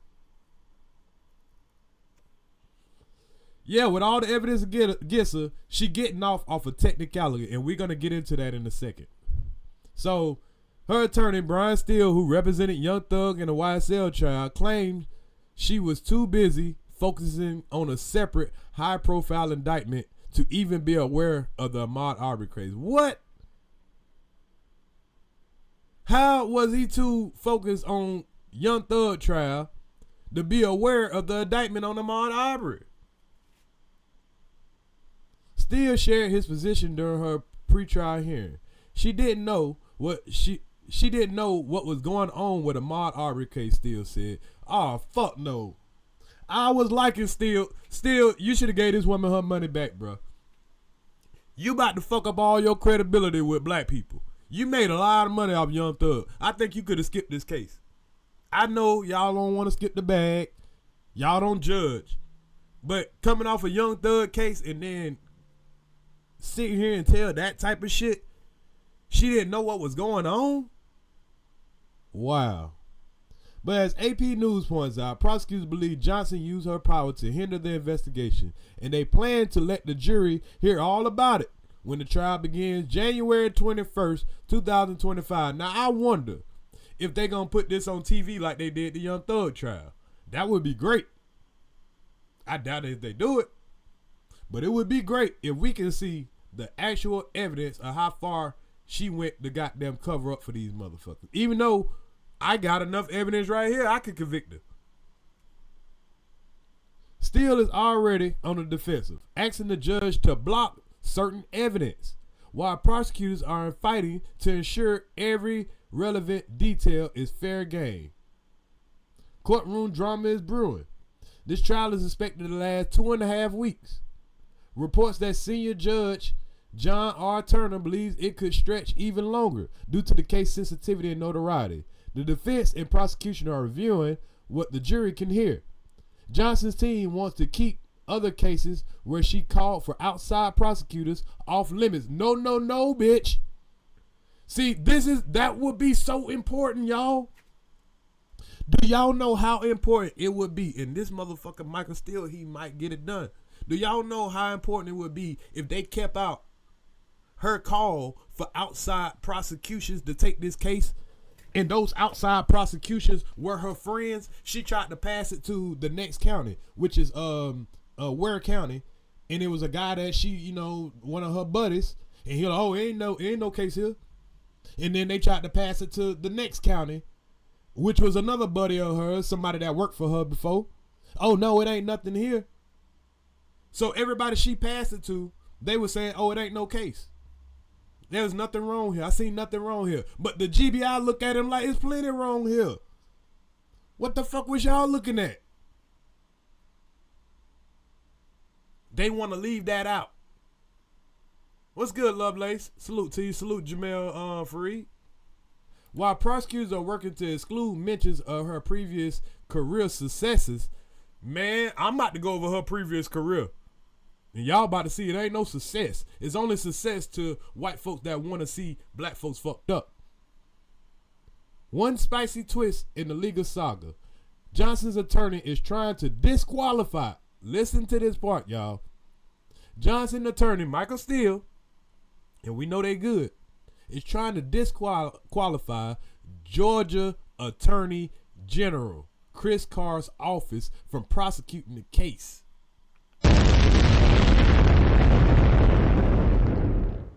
S4: Yeah, with all the evidence against her, she getting off a technicality, and we're gonna get into that in a second. So, her attorney Brian Steele, who represented Young Thug in the YSL trial, claimed she was too busy focusing on a separate, high-profile indictment to even be aware of the Ahmaud Arbery case. What? How was he too focused on Young Thug trial to be aware of the indictment on Ahmaud Arbery? Steele shared his position during her pretrial hearing. She didn't know what was going on with the Ahmaud Arbery case. Steele said, "Oh fuck no." I was liking Steele. Steele, you should have gave this woman her money back, bro. You about to fuck up all your credibility with black people. You made a lot of money off Young Thug. I think you could have skipped this case. I know y'all don't want to skip the bag. Y'all don't judge. But coming off a Young Thug case and then sit here and tell that type of shit, she didn't know what was going on? Wow. But as AP News points out, prosecutors believe Johnson used her power to hinder the investigation, and they plan to let the jury hear all about it when the trial begins January 21st, 2025. Now, I wonder if they're going to put this on TV like they did the Young Thug trial. That would be great. I doubt if they do it, but it would be great if we can see the actual evidence of how far she went to goddamn cover up for these motherfuckers. Even though I got enough evidence right here, I could convict her. Steele is already on the defensive, asking the judge to block certain evidence, while prosecutors are fighting to ensure every relevant detail is fair game. Courtroom drama is brewing. This trial is expected to last 2.5 weeks. Reports that senior judge John R. Turner believes it could stretch even longer due to the case sensitivity and notoriety. The defense and prosecution are reviewing what the jury can hear. Johnson's team wants to keep other cases where she called for outside prosecutors off limits. No, bitch. See, that would be so important, y'all. Do y'all know how important it would be? And this motherfucker Michael Steele, he might get it done. Do y'all know how important it would be if they kept out her call for outside prosecutions to take this case? And those outside prosecutions were her friends. She tried to pass it to the next county, which is Ware County, and it was a guy that she, one of her buddies, and he like, oh, ain't no case here. And then they tried to pass it to the next county, which was another buddy of hers, somebody that worked for her before. Oh no, it ain't nothing here. So everybody she passed it to, they were saying, oh, it ain't no case. There's nothing wrong here. I seen nothing wrong here. But the GBI look at him like it's plenty wrong here. What the fuck was y'all looking at? They want to leave that out. What's good, Lovelace? Salute to you. Salute Jamel Fareed. While prosecutors are working to exclude mentions of her previous career successes, man, I'm about to go over her previous career. And y'all about to see it ain't no success. It's only success to white folks that want to see black folks fucked up. One spicy twist in the legal saga. Johnson's attorney is trying to disqualify. Listen to this part, y'all. Johnson attorney Michael Steele, and we know they good, is trying to disqualify Georgia Attorney General Chris Carr's office from prosecuting the case.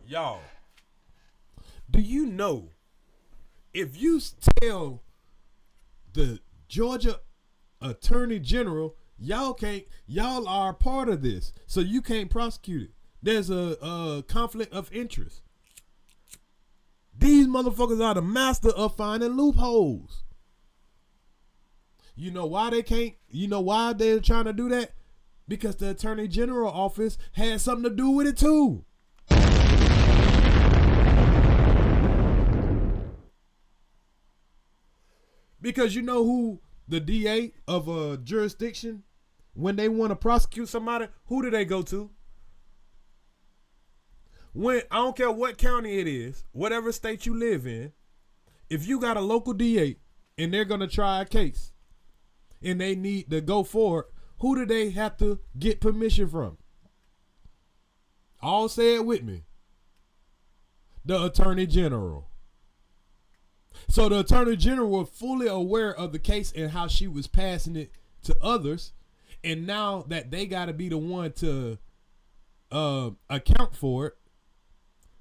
S4: Y'all, do you know if you tell the Georgia Attorney General y'all are a part of this, so you can't prosecute it, there's a conflict of interest. These motherfuckers are the master of finding loopholes. You know why they can't? You know why they're trying to do that? Because the Attorney General office had something to do with it too. Because you know who the DA of a jurisdiction, when they want to prosecute somebody, who do they go to? When I don't care what county it is, whatever state you live in, if you got a local DA and they're gonna try a case and they need to go forward, who do they have to get permission from? All say it with me. The Attorney General. So the Attorney General was fully aware of the case and how she was passing it to others, and now that they got to be the one to account for it,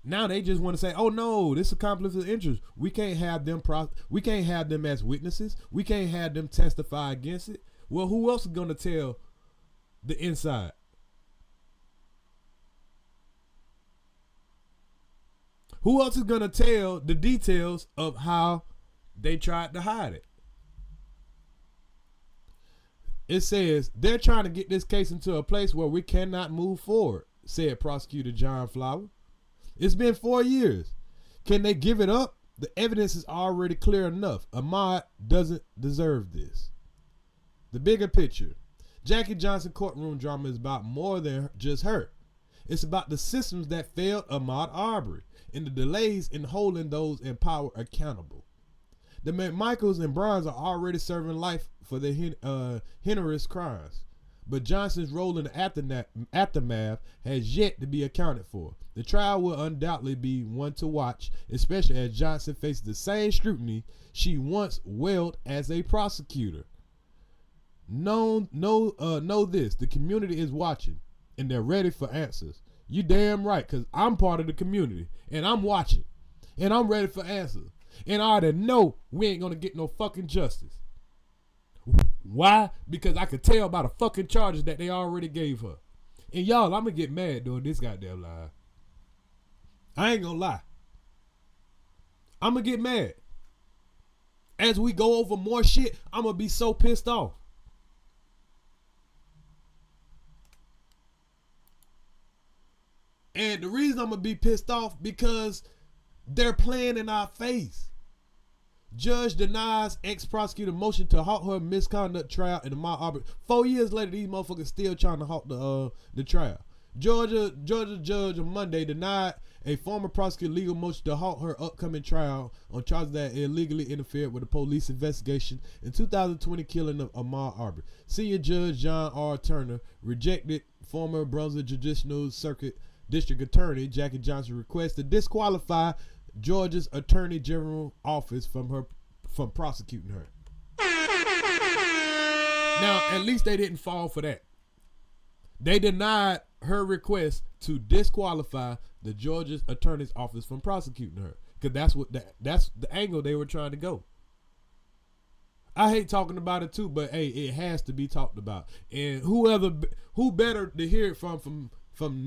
S4: now they just want to say, "Oh no, this is a conflict of interest. We can't have them. We can't have them as witnesses. We can't have them testify against it." Well, who else is gonna tell the inside? Who else is gonna tell the details of how they tried to hide it? It says they're trying to get this case into a place where we cannot move forward, said Prosecutor John Flower. It's been 4 years. Can they give it up? The evidence is already clear enough. Ahmaud doesn't deserve this. The bigger picture. Jackie Johnson courtroom drama is about more than just her. It's about the systems that failed Ahmaud Arbery and the delays in holding those in power accountable. The McMichaels and Browns are already serving life for their heinous crimes, but Johnson's role in the aftermath has yet to be accounted for. The trial will undoubtedly be one to watch, especially as Johnson faces the same scrutiny she once wields as a prosecutor. Know this, the community is watching, and they're ready for answers. You damn right, because I'm part of the community, and I'm watching, and I'm ready for answers. And I already know we ain't going to get no fucking justice. Why? Because I could tell by the fucking charges that they already gave her. And y'all, I'm going to get mad doing this goddamn live. I ain't going to lie. I'm going to get mad. As we go over more shit, I'm going to be so pissed off. And the reason I'm going to be pissed off because they're playing in our face. Judge denies ex-prosecutor motion to halt her misconduct trial in Ahmaud Arbery. 4 years later, these motherfuckers still trying to halt the trial. Georgia judge on Monday denied a former prosecutor legal motion to halt her upcoming trial on charges that illegally interfered with the police investigation in 2020 killing of Ahmaud Arbery. Senior Judge John R. Turner rejected former Brunswick Judicial Circuit District Attorney Jackie Johnson's request to disqualify Georgia's Attorney General office from prosecuting her. Now, at least they didn't fall for that. They denied her request to disqualify the Georgia's Attorney's office from prosecuting her, because that's the angle they were trying to go. I hate talking about it too, but hey, it has to be talked about. And who better to hear it from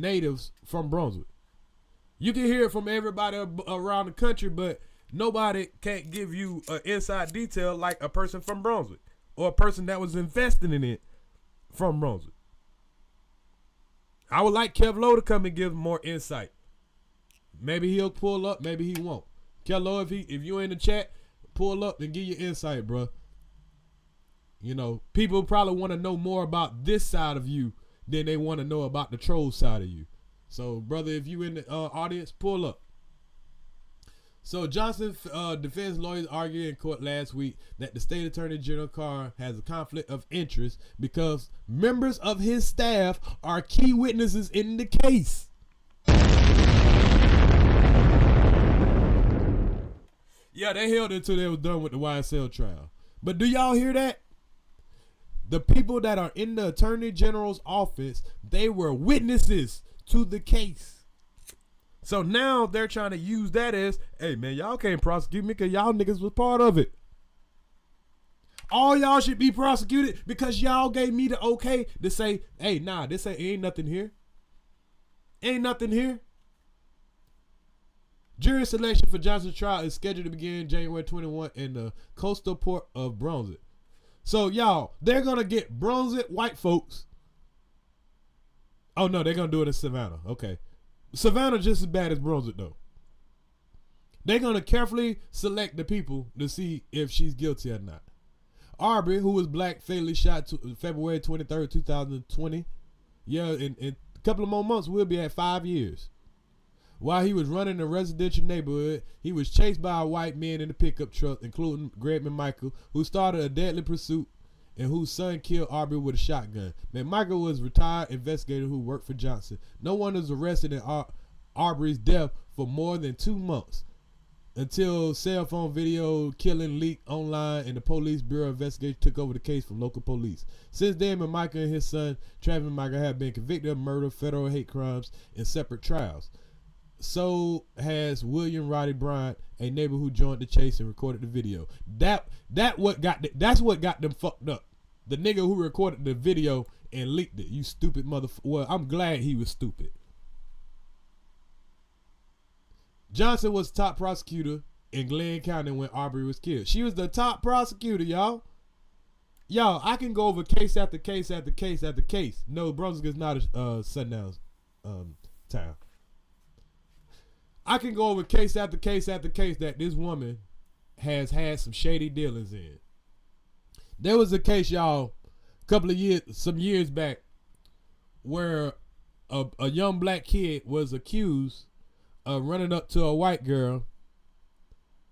S4: natives from Brunswick? You can hear it from everybody around the country, but nobody can't give you an inside detail like a person from Brunswick or a person that was investing in it from Brunswick. I would like Kev Lowe to come and give more insight. Maybe he'll pull up, maybe he won't. Kev Lowe, if you in the chat, pull up and give you insight, bro. You know, people probably want to know more about this side of you than they want to know about the troll side of you. So, brother, if you in the audience, pull up. So, Johnson defense lawyers argued in court last week that the state attorney general Carr has a conflict of interest because members of his staff are key witnesses in the case. Yeah, they held it until they was done with the YSL trial. But do y'all hear that? The people that are in the attorney general's office, they were witnesses to the case. So now they're trying to use that as, hey man, y'all can't prosecute me because y'all niggas was part of it. All y'all should be prosecuted because y'all gave me the okay to say, hey, nah, this ain't nothing here. Ain't nothing here. Jury selection for Johnson's trial is scheduled to begin January 21 in the coastal port of Brunswick. So, y'all, they're going to get Brunswick white folks. Oh, no, they're going to do it in Savannah. Okay. Savannah just as bad as Brunswick, though. They're going to carefully select the people to see if she's guilty or not. Arbery, who was black, fatally shot February 23rd, 2020. Yeah, in a couple of more months, we'll be at 5 years. While he was running a residential neighborhood, he was chased by a white man in a pickup truck, including Greg McMichael, who started a deadly pursuit and whose son killed Arbery with a shotgun. McMichael was a retired investigator who worked for Johnson. No one was arrested in Arbery's death for more than 2 months until cell phone video killing leaked online and the police bureau investigation took over the case from local police. Since then, McMichael and his son, Travis McMichael, have been convicted of murder, federal hate crimes, and separate trials. So has William Roddy Bryant, a neighbor who joined the chase and recorded the video. That's what got them fucked up. The nigga who recorded the video and leaked it. You stupid motherfucker. Well, I'm glad he was stupid. Johnson was top prosecutor in Glenn County when Arbery was killed. She was the top prosecutor, y'all. Y'all, I can go over case after case after case after case. No, Brunswick is not a sundown town. I can go over case after case after case that this woman has had some shady dealings in. There was a case, y'all, some years back, where a young black kid was accused of running up to a white girl,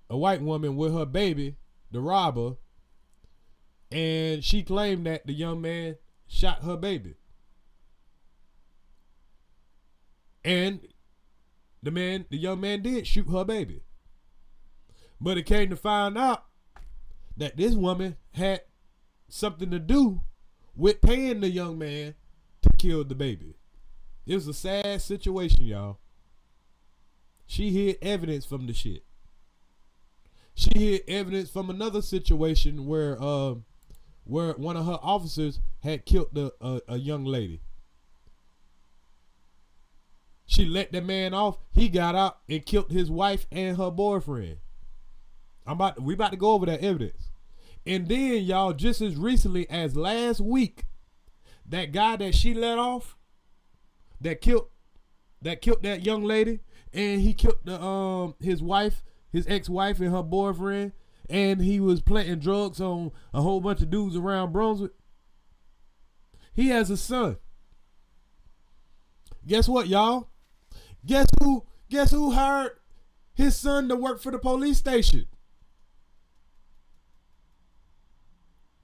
S4: a white woman with her baby, the robber, and she claimed that the young man shot her baby. And the young man did shoot her baby. But it came to find out that this woman had something to do with paying the young man to kill the baby. It was a sad situation, y'all. She hid evidence from the shit. She hid evidence from another situation where one of her officers had killed a young lady. She let the man off. He got out and killed his wife and her boyfriend. We about to go over that evidence. And then, y'all, just as recently as last week, that guy that she let off, that killed that young lady, and he killed his wife, his ex-wife and her boyfriend, and he was planting drugs on a whole bunch of dudes around Brunswick. He has a son. Guess what, y'all? Guess who hired his son to work for the police station?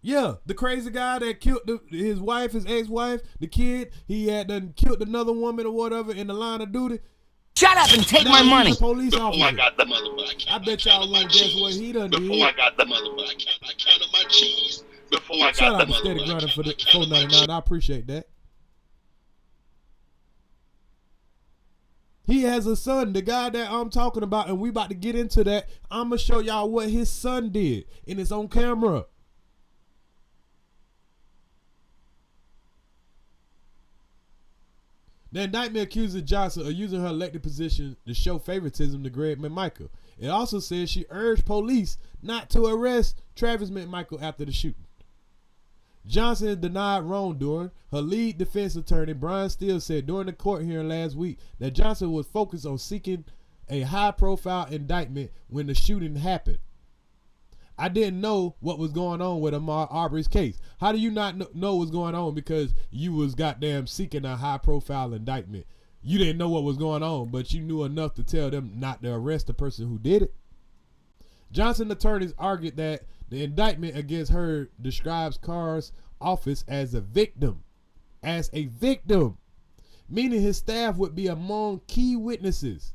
S4: Yeah, the crazy guy that killed his wife, his ex-wife, the kid. He had done killed another woman or whatever in the line of duty.
S5: Shut up and take my money.
S4: Police
S6: Before
S4: officer.
S6: I got the motherfucker,
S4: I bet y'all won't guess what he done did.
S6: Before I got the motherfucker, I counted my cheese. Before I
S4: Shout
S6: got
S4: out
S6: the
S4: to Steady
S6: motherfucker,
S4: Grinding for the
S6: I counted my
S4: $4.99. I appreciate that. He has a son, the guy that I'm talking about, and we about to get into that. I'm going to show y'all what his son did, and it's on camera. The indictment accuses Johnson of using her elected position to show favoritism to Greg McMichael. It also says she urged police not to arrest Travis McMichael after the shooting. Johnson denied wrongdoing. Her lead defense attorney, Brian Steele, said during the court hearing last week that Johnson was focused on seeking a high-profile indictment when the shooting happened. I didn't know what was going on with Ahmaud Arbery's case. How do you not know what's going on because you was goddamn seeking a high-profile indictment? You didn't know what was going on, but you knew enough to tell them not to arrest the person who did it. Johnson attorneys argued that the indictment against her describes Carr's office as a victim, meaning his staff would be among key witnesses.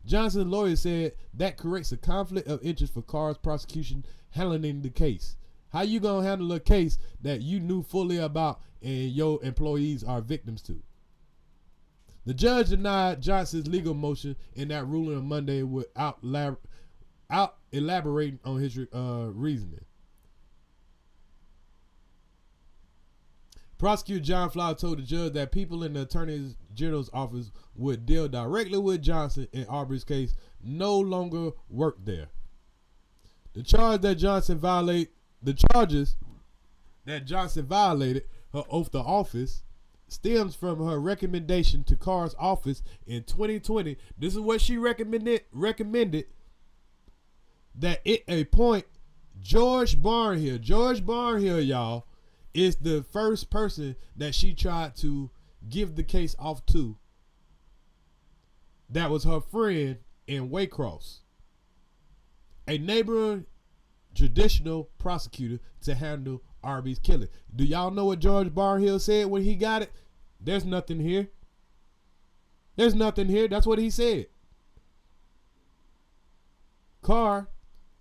S4: Johnson's lawyer said that creates a conflict of interest for Carr's prosecution handling the case. How you gonna handle a case that you knew fully about and your employees are victims to? The judge denied Johnson's legal motion in that ruling on Monday without elaborating on his reasoning. Prosecutor John Flower told the judge that people in the Attorney General's office would deal directly with Johnson in Arbery's case no longer work there. The charges that Johnson violated her oath of office stems from her recommendation to Carr's office in 2020. This is what she recommended that it appoint George Barnhill. George Barnhill, y'all, is the first person that she tried to give the case off to. That was her friend in Waycross, a neighboring traditional prosecutor to handle Arbery's killing. Do y'all know what George Barnhill said when he got it? There's nothing here. There's nothing here. That's what he said. Carr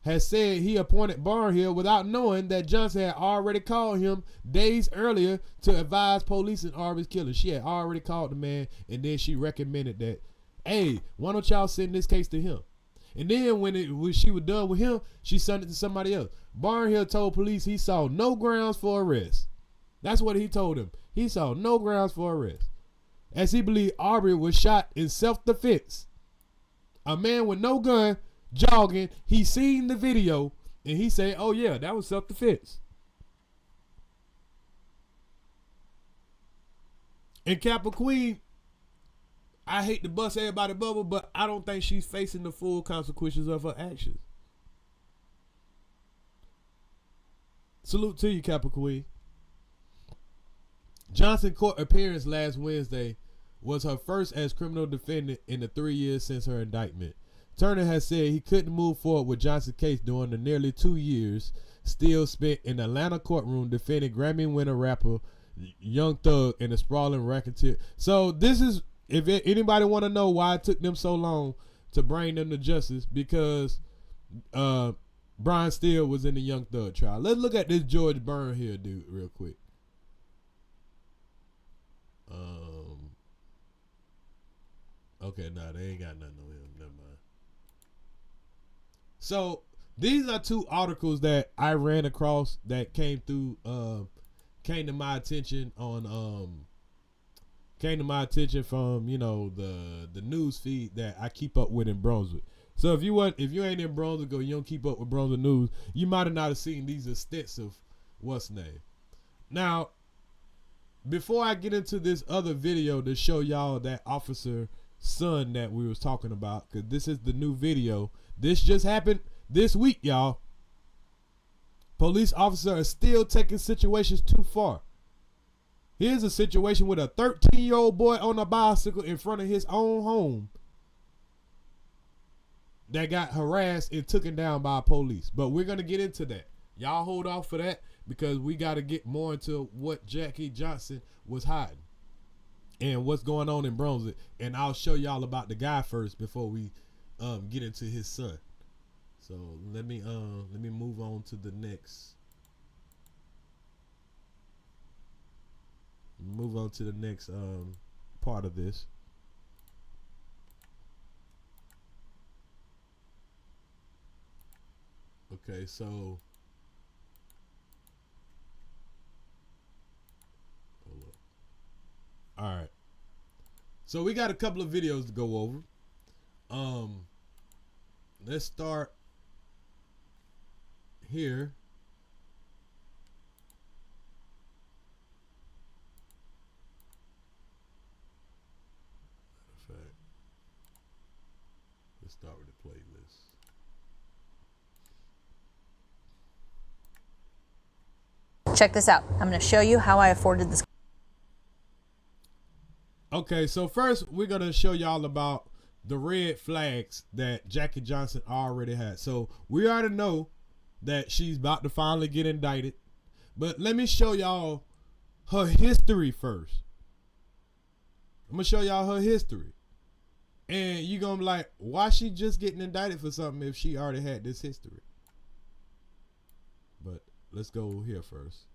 S4: has said he appointed Barnhill without knowing that Johnson had already called him days earlier to advise police in Arbery's killing. She had already called the man, and then she recommended that, hey, why don't y'all send this case to him? And then when she was done with him, she sent it to somebody else. Barnhill told police he saw no grounds for arrest. That's what he told him. He saw no grounds for arrest, as he believed Arbery was shot in self-defense. A man with no gun jogging, he seen the video, and he said, oh yeah, that was self-defense. And Kappa Queen, I hate to bust everybody bubble, but I don't think she's facing the full consequences of her actions. Salute to you, Kappa Queen. Johnson court appearance last Wednesday was her first as criminal defendant in the 3 years since her indictment. Turner has said he couldn't move forward with Johnson's case during the nearly 2 years still spent in the Atlanta courtroom defending Grammy winner rapper Young Thug and the sprawling racketeer. So this is, if anybody want to know why it took them so long to bring them to justice, because Brian Steele was in the Young Thug trial. Let's look at this George Barnhill dude real quick. Okay, nah, they ain't got nothing on him. Never mind. So these are two articles that I ran across that came to my attention on came to my attention from, you know, the news feed that I keep up with in Brunswick. So if you ain't in Brunswick or you don't keep up with Brunswick news, you might have not have seen these extensive what's name. Now, before I get into this other video to show y'all that officer son that we was talking about, because this is the new video. This just happened this week, y'all. Police officer is still taking situations too far. Here's a situation with a 13-year-old boy on a bicycle in front of his own home that got harassed and taken down by police. But we're going to get into that. Y'all hold off for that, because we got to get more into what Jackie Johnson was hiding and what's going on in Brunswick. And I'll show y'all about the guy first before we get into his son. So let me move on to the next. Move on to the next part of this. Okay, so hold up. All right. So we got a couple of videos to go over. Let's start here. Matter of fact, let's start with the playlist.
S7: Check this out. I'm going to show you how I afforded this.
S4: Okay, so first we're going to show y'all about the red flags that Jackie Johnson already had. So we already know that she's about to finally get indicted. But let me show y'all her history first. I'm going to show y'all her history. And you're going to be like, why she just getting indicted for something if she already had this history? But let's go here first.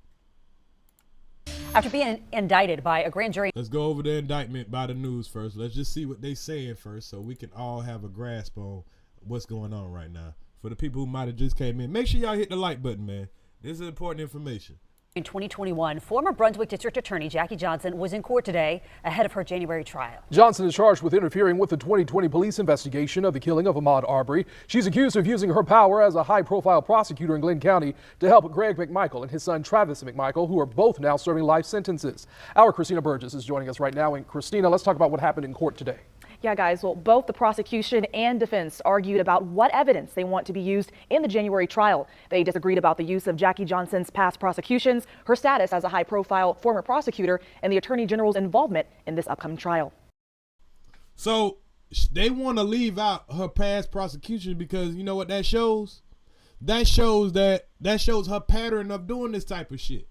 S8: After being indicted by a grand jury.
S4: Let's go over the indictment by the news first. Let's just see what they saying first so we can all have a grasp on what's going on right now. For the people who might have just came in, make sure y'all hit the like button, man. This is important information.
S8: In 2021, former Brunswick District Attorney Jackie Johnson was in court today ahead of her January trial.
S9: Johnson is charged with interfering with the 2020 police investigation of the killing of Ahmaud Arbery. She's accused of using her power as a high-profile prosecutor in Glenn County to help Greg McMichael and his son Travis McMichael, who are both now serving life sentences. Our Christina Burgess is joining us right now. And Christina, let's talk about what happened in court today.
S10: Yeah, guys, well, both the prosecution and defense argued about what evidence they want to be used in the January trial. They disagreed about the use of Jackie Johnson's past prosecutions, her status as a high-profile former prosecutor, and the Attorney General's involvement in this upcoming trial.
S4: So they want to leave out her past prosecution because you know what that shows? That shows her pattern of doing this type of shit.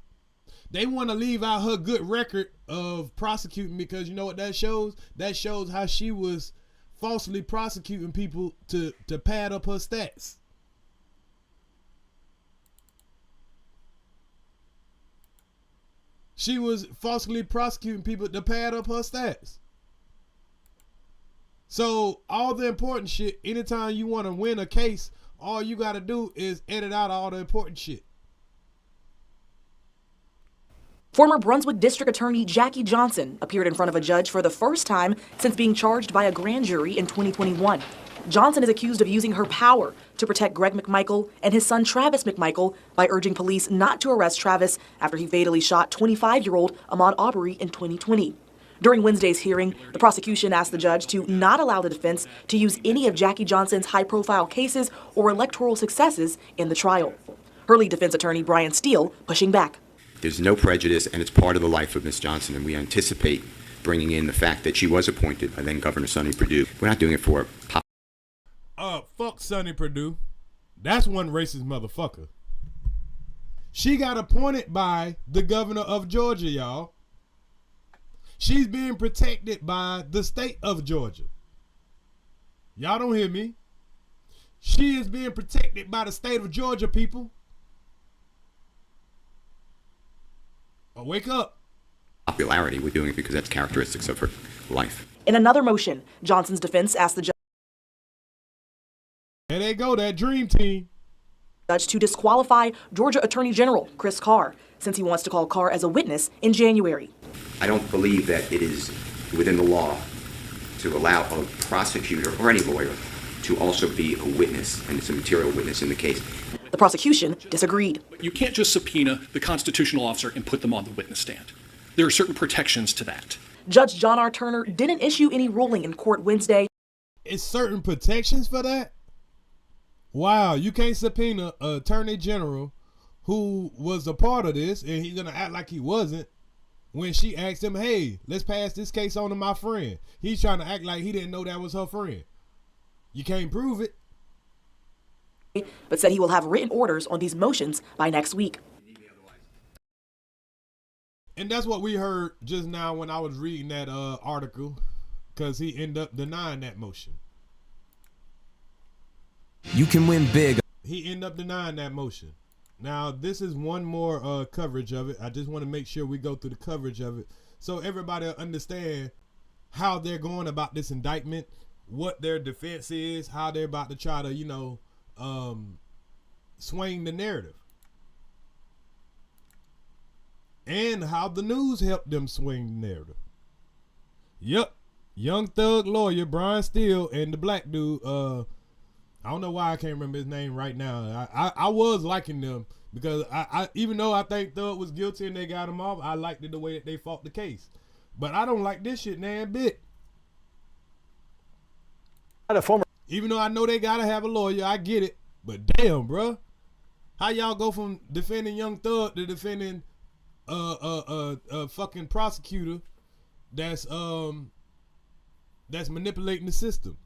S4: They want to leave out her good record of prosecuting because you know what that shows? That shows how she was falsely prosecuting people to pad up her stats. She was falsely prosecuting people to pad up her stats. So all the important shit, anytime you want to win a case, all you got to do is edit out all the important shit.
S10: Former Brunswick District Attorney Jackie Johnson appeared in front of a judge for the first time since being charged by a grand jury in 2021. Johnson is accused of using her power to protect Greg McMichael and his son Travis McMichael by urging police not to arrest Travis after he fatally shot 25-year-old Ahmaud Arbery in 2020. During Wednesday's hearing, the prosecution asked the judge to not allow the defense to use any of Jackie Johnson's high-profile cases or electoral successes in the trial. Her lead defense attorney, Brian Steele, pushing back.
S11: There's no prejudice, and it's part of the life of Ms. Johnson, and we anticipate bringing in the fact that she was appointed by then Governor Sonny Perdue. We're not doing it for pop.
S4: Fuck Sonny Perdue. That's one racist motherfucker. She got appointed by the governor of Georgia, y'all. She's being protected by the state of Georgia. Y'all don't hear me. She is being protected by the state of Georgia, people. Wake up.
S11: Popularity, we're doing it because that's characteristics of her life.
S10: In another motion, Johnson's defense asked the
S4: There they go, that dream team.
S10: judge to disqualify Georgia Attorney General Chris Carr, since he wants to call Carr as a witness in January.
S11: I don't believe that it is within the law to allow a prosecutor or any lawyer to also be a witness, and it's a material witness in the case.
S10: The prosecution disagreed.
S12: You can't just subpoena the constitutional officer and put them on the witness stand. There are certain protections to that.
S10: Judge John R. Turner didn't issue any ruling in court Wednesday.
S4: It's certain protections for that? Wow, you can't subpoena an attorney general who was a part of this and he's going to act like he wasn't when she asked him, hey, let's pass this case on to my friend. He's trying to act like he didn't know that was her friend. You can't prove it.
S10: But said he will have written orders on these motions by next week.
S4: And that's what we heard just now when I was reading that article, because he ended up denying that motion.
S5: You can win big.
S4: He ended up denying that motion. Now, this is one more coverage of it. I just want to make sure we go through the coverage of it so everybody will understand how they're going about this indictment, what their defense is, how they're about to try to, swing the narrative. And how the news helped them swing the narrative. Yep. Young Thug lawyer Brian Steele and the black dude, I don't know why I can't remember his name right now. I was liking them because I even though I think Thug was guilty and they got him off, I liked the way that they fought the case. But I don't like this shit damn bit. Even though I know they gotta have a lawyer, I get it. But damn, bruh. How y'all go from defending Young Thug to defending a fucking prosecutor that's manipulating the system?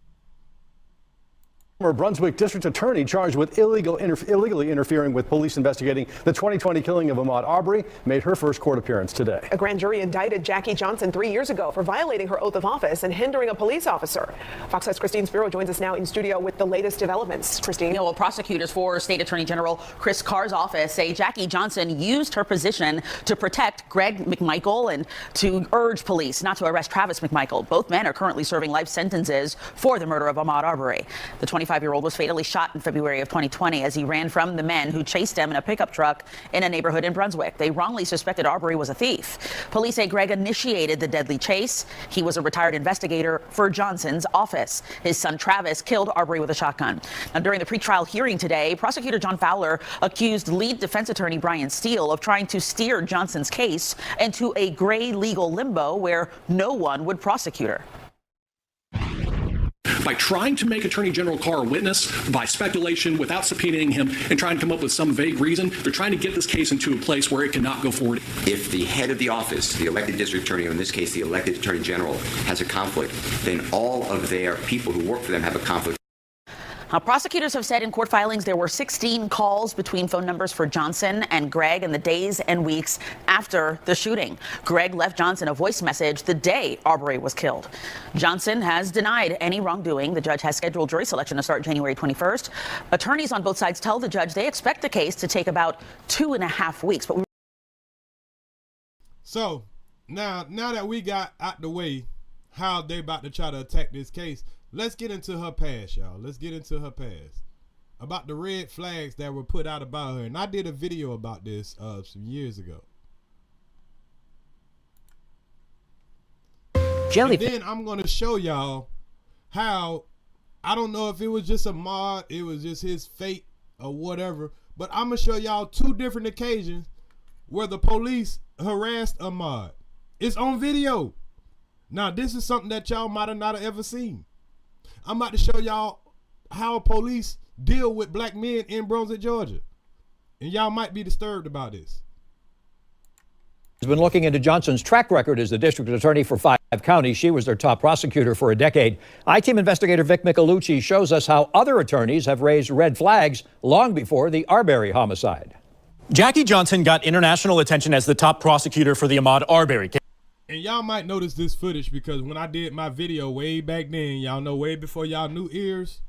S13: Former Brunswick district attorney charged with illegally interfering with police investigating the 2020 killing of Ahmaud Arbery made her first court appearance today.
S14: A grand jury indicted Jackie Johnson 3 years ago for violating her oath of office and hindering a police officer. Fox 5's Christine Spiro joins us now in studio with the latest developments. Christine.
S15: Well, prosecutors for State Attorney General Chris Carr's office say Jackie Johnson used her position to protect Greg McMichael and to urge police not to arrest Travis McMichael. Both men are currently serving life sentences for the murder of Ahmaud Arbery. The 25-year-old was fatally shot in February of 2020 as he ran from the men who chased him in a pickup truck in a neighborhood in Brunswick. They wrongly suspected Arbery was a thief. Police say Greg initiated the deadly chase. He was a retired investigator for Johnson's office. His son Travis killed Arbery with a shotgun. Now, during the pretrial hearing today, prosecutor John Fowler accused lead defense attorney Brian Steele of trying to steer Johnson's case into a gray legal limbo where no one would prosecute her.
S12: By trying to make Attorney General Carr a witness by speculation without subpoenaing him and trying to come up with some vague reason, they're trying to get this case into a place where it cannot go forward.
S11: If the head of the office, the elected district attorney, or in this case the elected attorney general, has a conflict, then all of their people who work for them have a conflict.
S15: Now, prosecutors have said in court filings there were 16 calls between phone numbers for Johnson and Greg in the days and weeks after the shooting. Greg left Johnson a voice message the day Arbery was killed. Johnson has denied any wrongdoing. The judge has scheduled jury selection to start January 21st. Attorneys on both sides tell the judge they expect the case to take about 2.5 weeks. But
S4: so now that we got out the way how they about to try to attack this case, let's get into her past, y'all. Let's get into her past. About the red flags that were put out about her. And I did a video about this some years ago. And then I'm going to show y'all how, I don't know if it was just Ahmaud, it was just his fate or whatever, but I'm going to show y'all 2 different occasions where the police harassed Ahmaud. It's on video. Now, this is something that y'all might have not ever seen. I'm about to show y'all how police deal with black men in Brunswick, Georgia. And y'all might be disturbed about this.
S16: Has been looking into Johnson's track record as the district attorney for 5 counties. She was their top prosecutor for a decade. I-Team investigator Vic Michelucci shows us how other attorneys have raised red flags long before the Arbery homicide.
S17: Jackie Johnson got international attention as the top prosecutor for the Ahmaud Arbery case.
S4: And y'all might notice this footage because when I did my video way back then, y'all know way before y'all knew ears.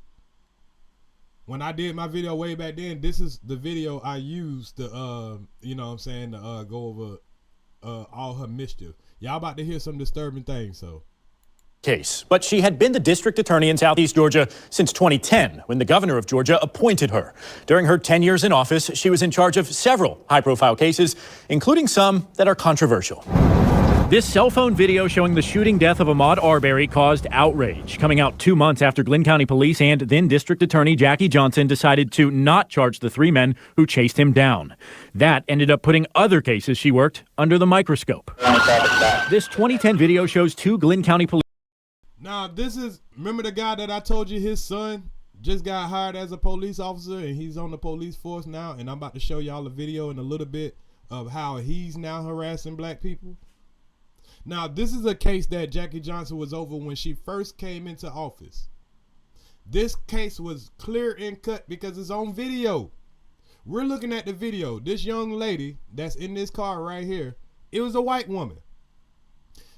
S4: When I did my video way back then, this is the video I used to, you know what I'm saying, to go over all her mischief. Y'all about to hear some disturbing things, so.
S17: Case. But she had been the district attorney in Southeast Georgia since 2010, when the governor of Georgia appointed her. During her 10 years in office, she was in charge of several high-profile cases, including some that are controversial. This cell phone video showing the shooting death of Ahmaud Arbery caused outrage, coming out 2 months after Glynn County Police and then District Attorney Jackie Johnson decided to not charge the 3 men who chased him down. That ended up putting other cases she worked under the microscope. This 2010 video shows 2 Glynn County police.
S4: Now, this is, remember the guy that I told you his son just got hired as a police officer and he's on the police force now? And I'm about to show y'all a video in a little bit of how he's now harassing black people. Now, this is a case that Jackie Johnson was over when she first came into office. This case was clear and cut because it's on video. We're looking at the video. This young lady that's in this car right here, it was a white woman.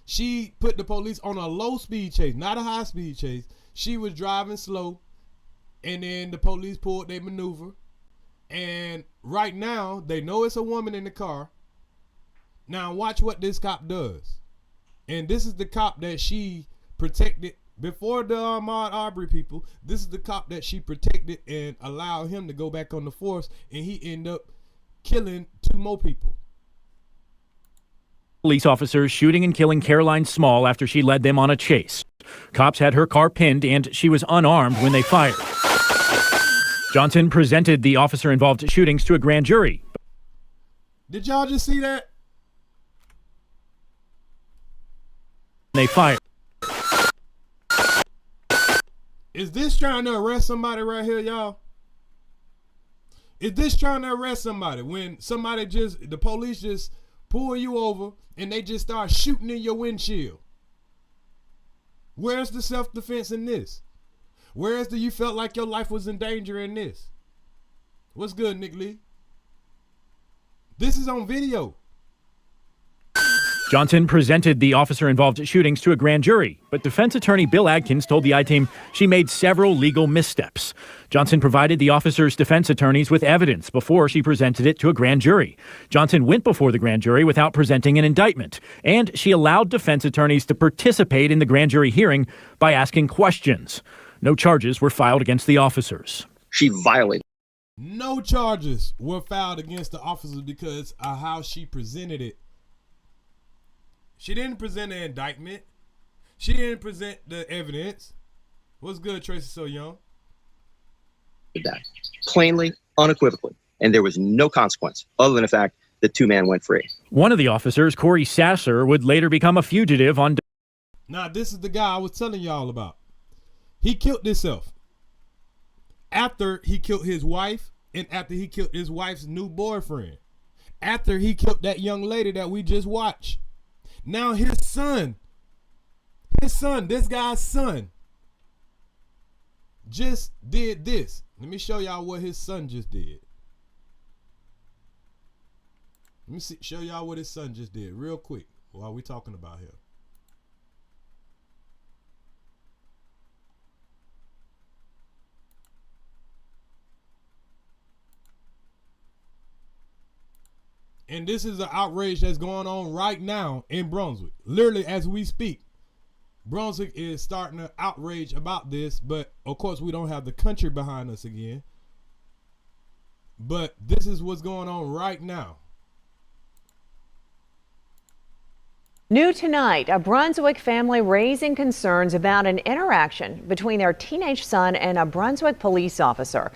S4: She put the police on a low speed chase, not a high speed chase. She was driving slow, and then the police pulled their maneuver. And right now, they know it's a woman in the car. Now, watch what this cop does. And this is the cop that she protected before the Ahmaud Arbery people. This is the cop that she protected and allowed him to go back on the force, and he ended up killing 2 more people.
S17: Police officers shooting and killing Caroline Small after she led them on a chase. Cops had her car pinned and she was unarmed when they fired. Johnson presented the officer-involved shootings to a grand jury.
S4: Did y'all just see that?
S17: They fired.
S4: Is this trying to arrest somebody right here, y'all? Is this trying to arrest somebody when the police just pull you over and they just start shooting in your windshield? Where's the self-defense in this? Where's the you felt like your life was in danger in this? What's good, Nick Lee? This is on video.
S17: Johnson presented the officer-involved shootings to a grand jury, but defense attorney Bill Adkins told the I-Team she made several legal missteps. Johnson provided the officer's defense attorneys with evidence before she presented it to a grand jury. Johnson went before the grand jury without presenting an indictment, and she allowed defense attorneys to participate in the grand jury hearing by asking questions. No charges were filed against the officers.
S18: She violated.
S4: No charges were filed against the officers because of how she presented it. She didn't present an indictment. She didn't present the evidence. What's good, Tracy So Young?
S18: That plainly, unequivocally, and there was no consequence other than the fact that two men went free.
S17: One of the officers, Corey Sasser, would later become a fugitive on.
S4: Now, this is the guy I was telling y'all about. He killed himself after he killed his wife and after he killed his wife's new boyfriend. After he killed that young lady that we just watched. Now his son, this guy's son, just did this. Let me show y'all what his son just did. Let me show y'all what his son just did real quick while we talking about him. And this is an outrage that's going on right now in Brunswick. Literally as we speak. Brunswick is starting to outrage about this, but of course we don't have the country behind us again. But this is what's going on right now.
S19: New tonight, a Brunswick family raising concerns about an interaction between their teenage son and a Brunswick police officer.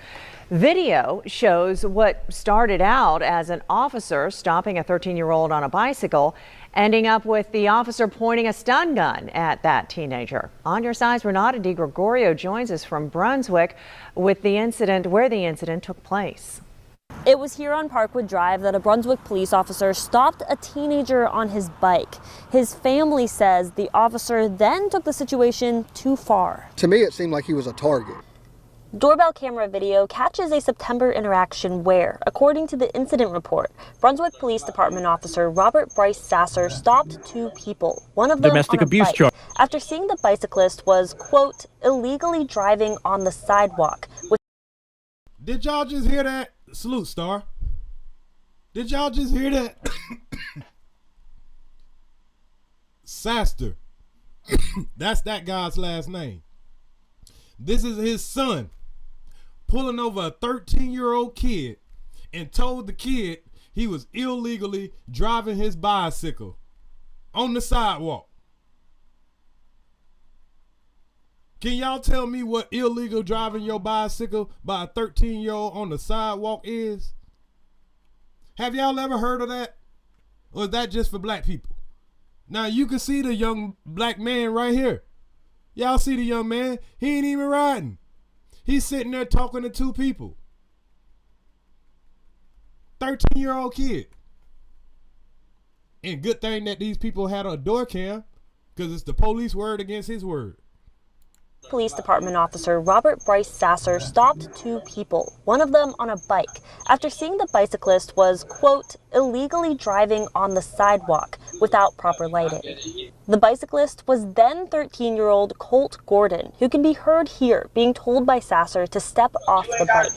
S19: Video shows what started out as an officer stopping a 13-year-old on a bicycle, ending up with the officer pointing a stun gun at that teenager. On your side's Renata DiGregorio joins us from Brunswick with the incident, where the incident took place.
S20: It was here on Parkwood Drive that a Brunswick police officer stopped a teenager on his bike. His family says the officer then took the situation too far.
S21: To me, it seemed like he was a target.
S20: Doorbell camera video catches a September interaction where, according to the incident report, Brunswick Police Department officer Robert Bryce Sasser stopped two people, one of them
S17: domestic
S20: on a
S17: abuse
S20: bike,
S17: charge,
S20: after seeing the bicyclist was, quote, illegally driving on the sidewalk.
S4: Did y'all just hear that? Salute, Star. Did y'all just hear that? Sasser. That's that guy's last name. This is his son pulling over a 13-year-old kid and told the kid he was illegally driving his bicycle on the sidewalk. Can y'all tell me what illegal driving your bicycle by a 13-year-old on the sidewalk is? Have y'all ever heard of that? Or is that just for black people? Now you can see the young black man right here. Y'all see the young man? He ain't even riding. He's sitting there talking to two people. 13-year-old kid. And good thing that these people had a door cam, because it's the police word against his word.
S20: Police Department officer Robert Bryce Sasser stopped two people, one of them on a bike, after seeing the bicyclist was, quote, illegally driving on the sidewalk without proper lighting. The bicyclist was then 13-year-old Colt Gordon, who can be heard here being told by Sasser to step off the bike.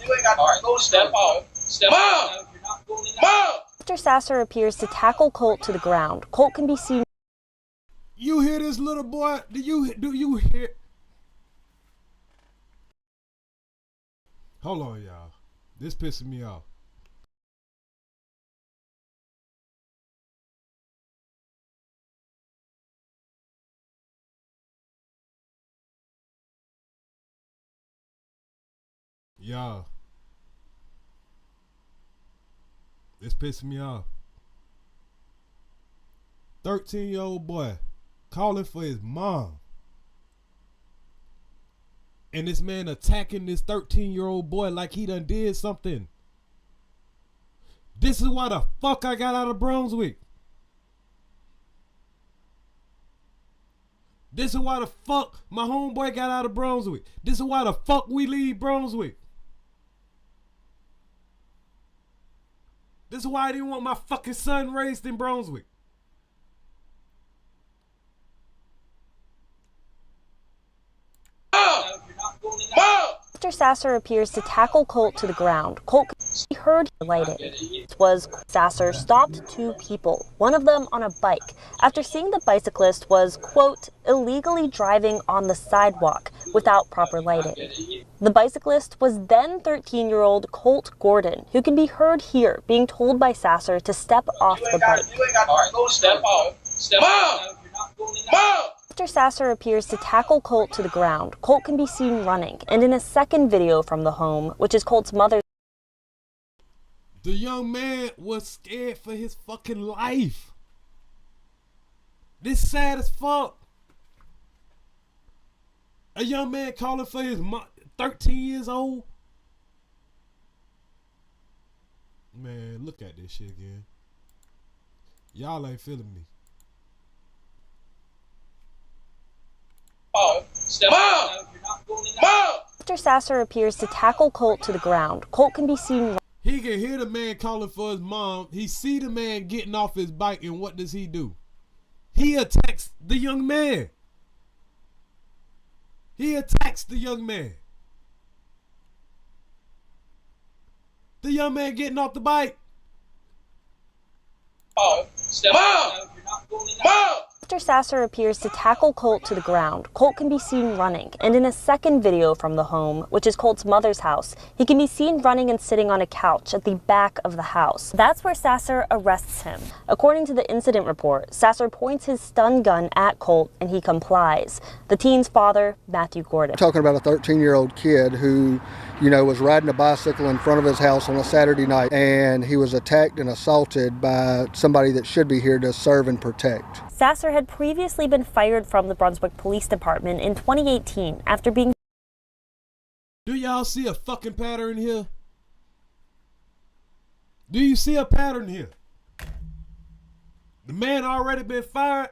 S6: Step off. Step off. Mom!
S20: After Sasser appears to tackle Colt to the ground, Colt can be seen.
S4: You hear this little boy? Do you hear? Hold on, y'all. This pissing me off. Y'all. This pissing me off. 13-year-old boy calling for his mom. And this man attacking this 13-year-old boy like he done did something. This is why the fuck I got out of Brunswick. This is why the fuck my homeboy got out of Brunswick. This is why the fuck we leave Brunswick. This is why I didn't want my fucking son raised in Brunswick.
S20: After Sasser appears to tackle Colt to the ground, Colt heard lighting. It was Sasser stopped two people, one of them on a bike, after seeing the bicyclist was, quote, illegally driving on the sidewalk without proper lighting. The bicyclist was then 13-year-old Colt Gordon, who can be heard here being told by Sasser to step off the bike.
S6: Step off. Step off.
S20: After Sasser appears to tackle Colt to the ground, Colt can be seen running, and in a second video from the home, which is Colt's mother's.
S4: The young man was scared for his fucking life. This sad as fuck. A young man calling for his mom, 13 years old. Man, look at this shit again. Y'all ain't feeling me.
S20: After Sasser appears to tackle Colt to the ground, Colt can be seen.
S4: He can hear the man calling for his mom. He see the man getting off his bike, and what does he do? He attacks the young man. He attacks the young man. The young man getting off the bike.
S20: After Sasser appears to tackle Colt to the ground, Colt can be seen running, and in a second video from the home, which is Colt's mother's house, he can be seen running and sitting on a couch at the back of the house. That's where Sasser arrests him. According to the incident report, Sasser points his stun gun at Colt, and he complies. The teen's father, Matthew Gordon.
S21: I'm talking about a 13-year-old kid who, was riding a bicycle in front of his house on a Saturday night, and he was attacked and assaulted by somebody that should be here to serve and protect.
S20: Sasser had previously been fired from the Brunswick Police Department in 2018 after being.
S4: Do y'all see a fucking pattern here? Do you see a pattern here? The man already been fired.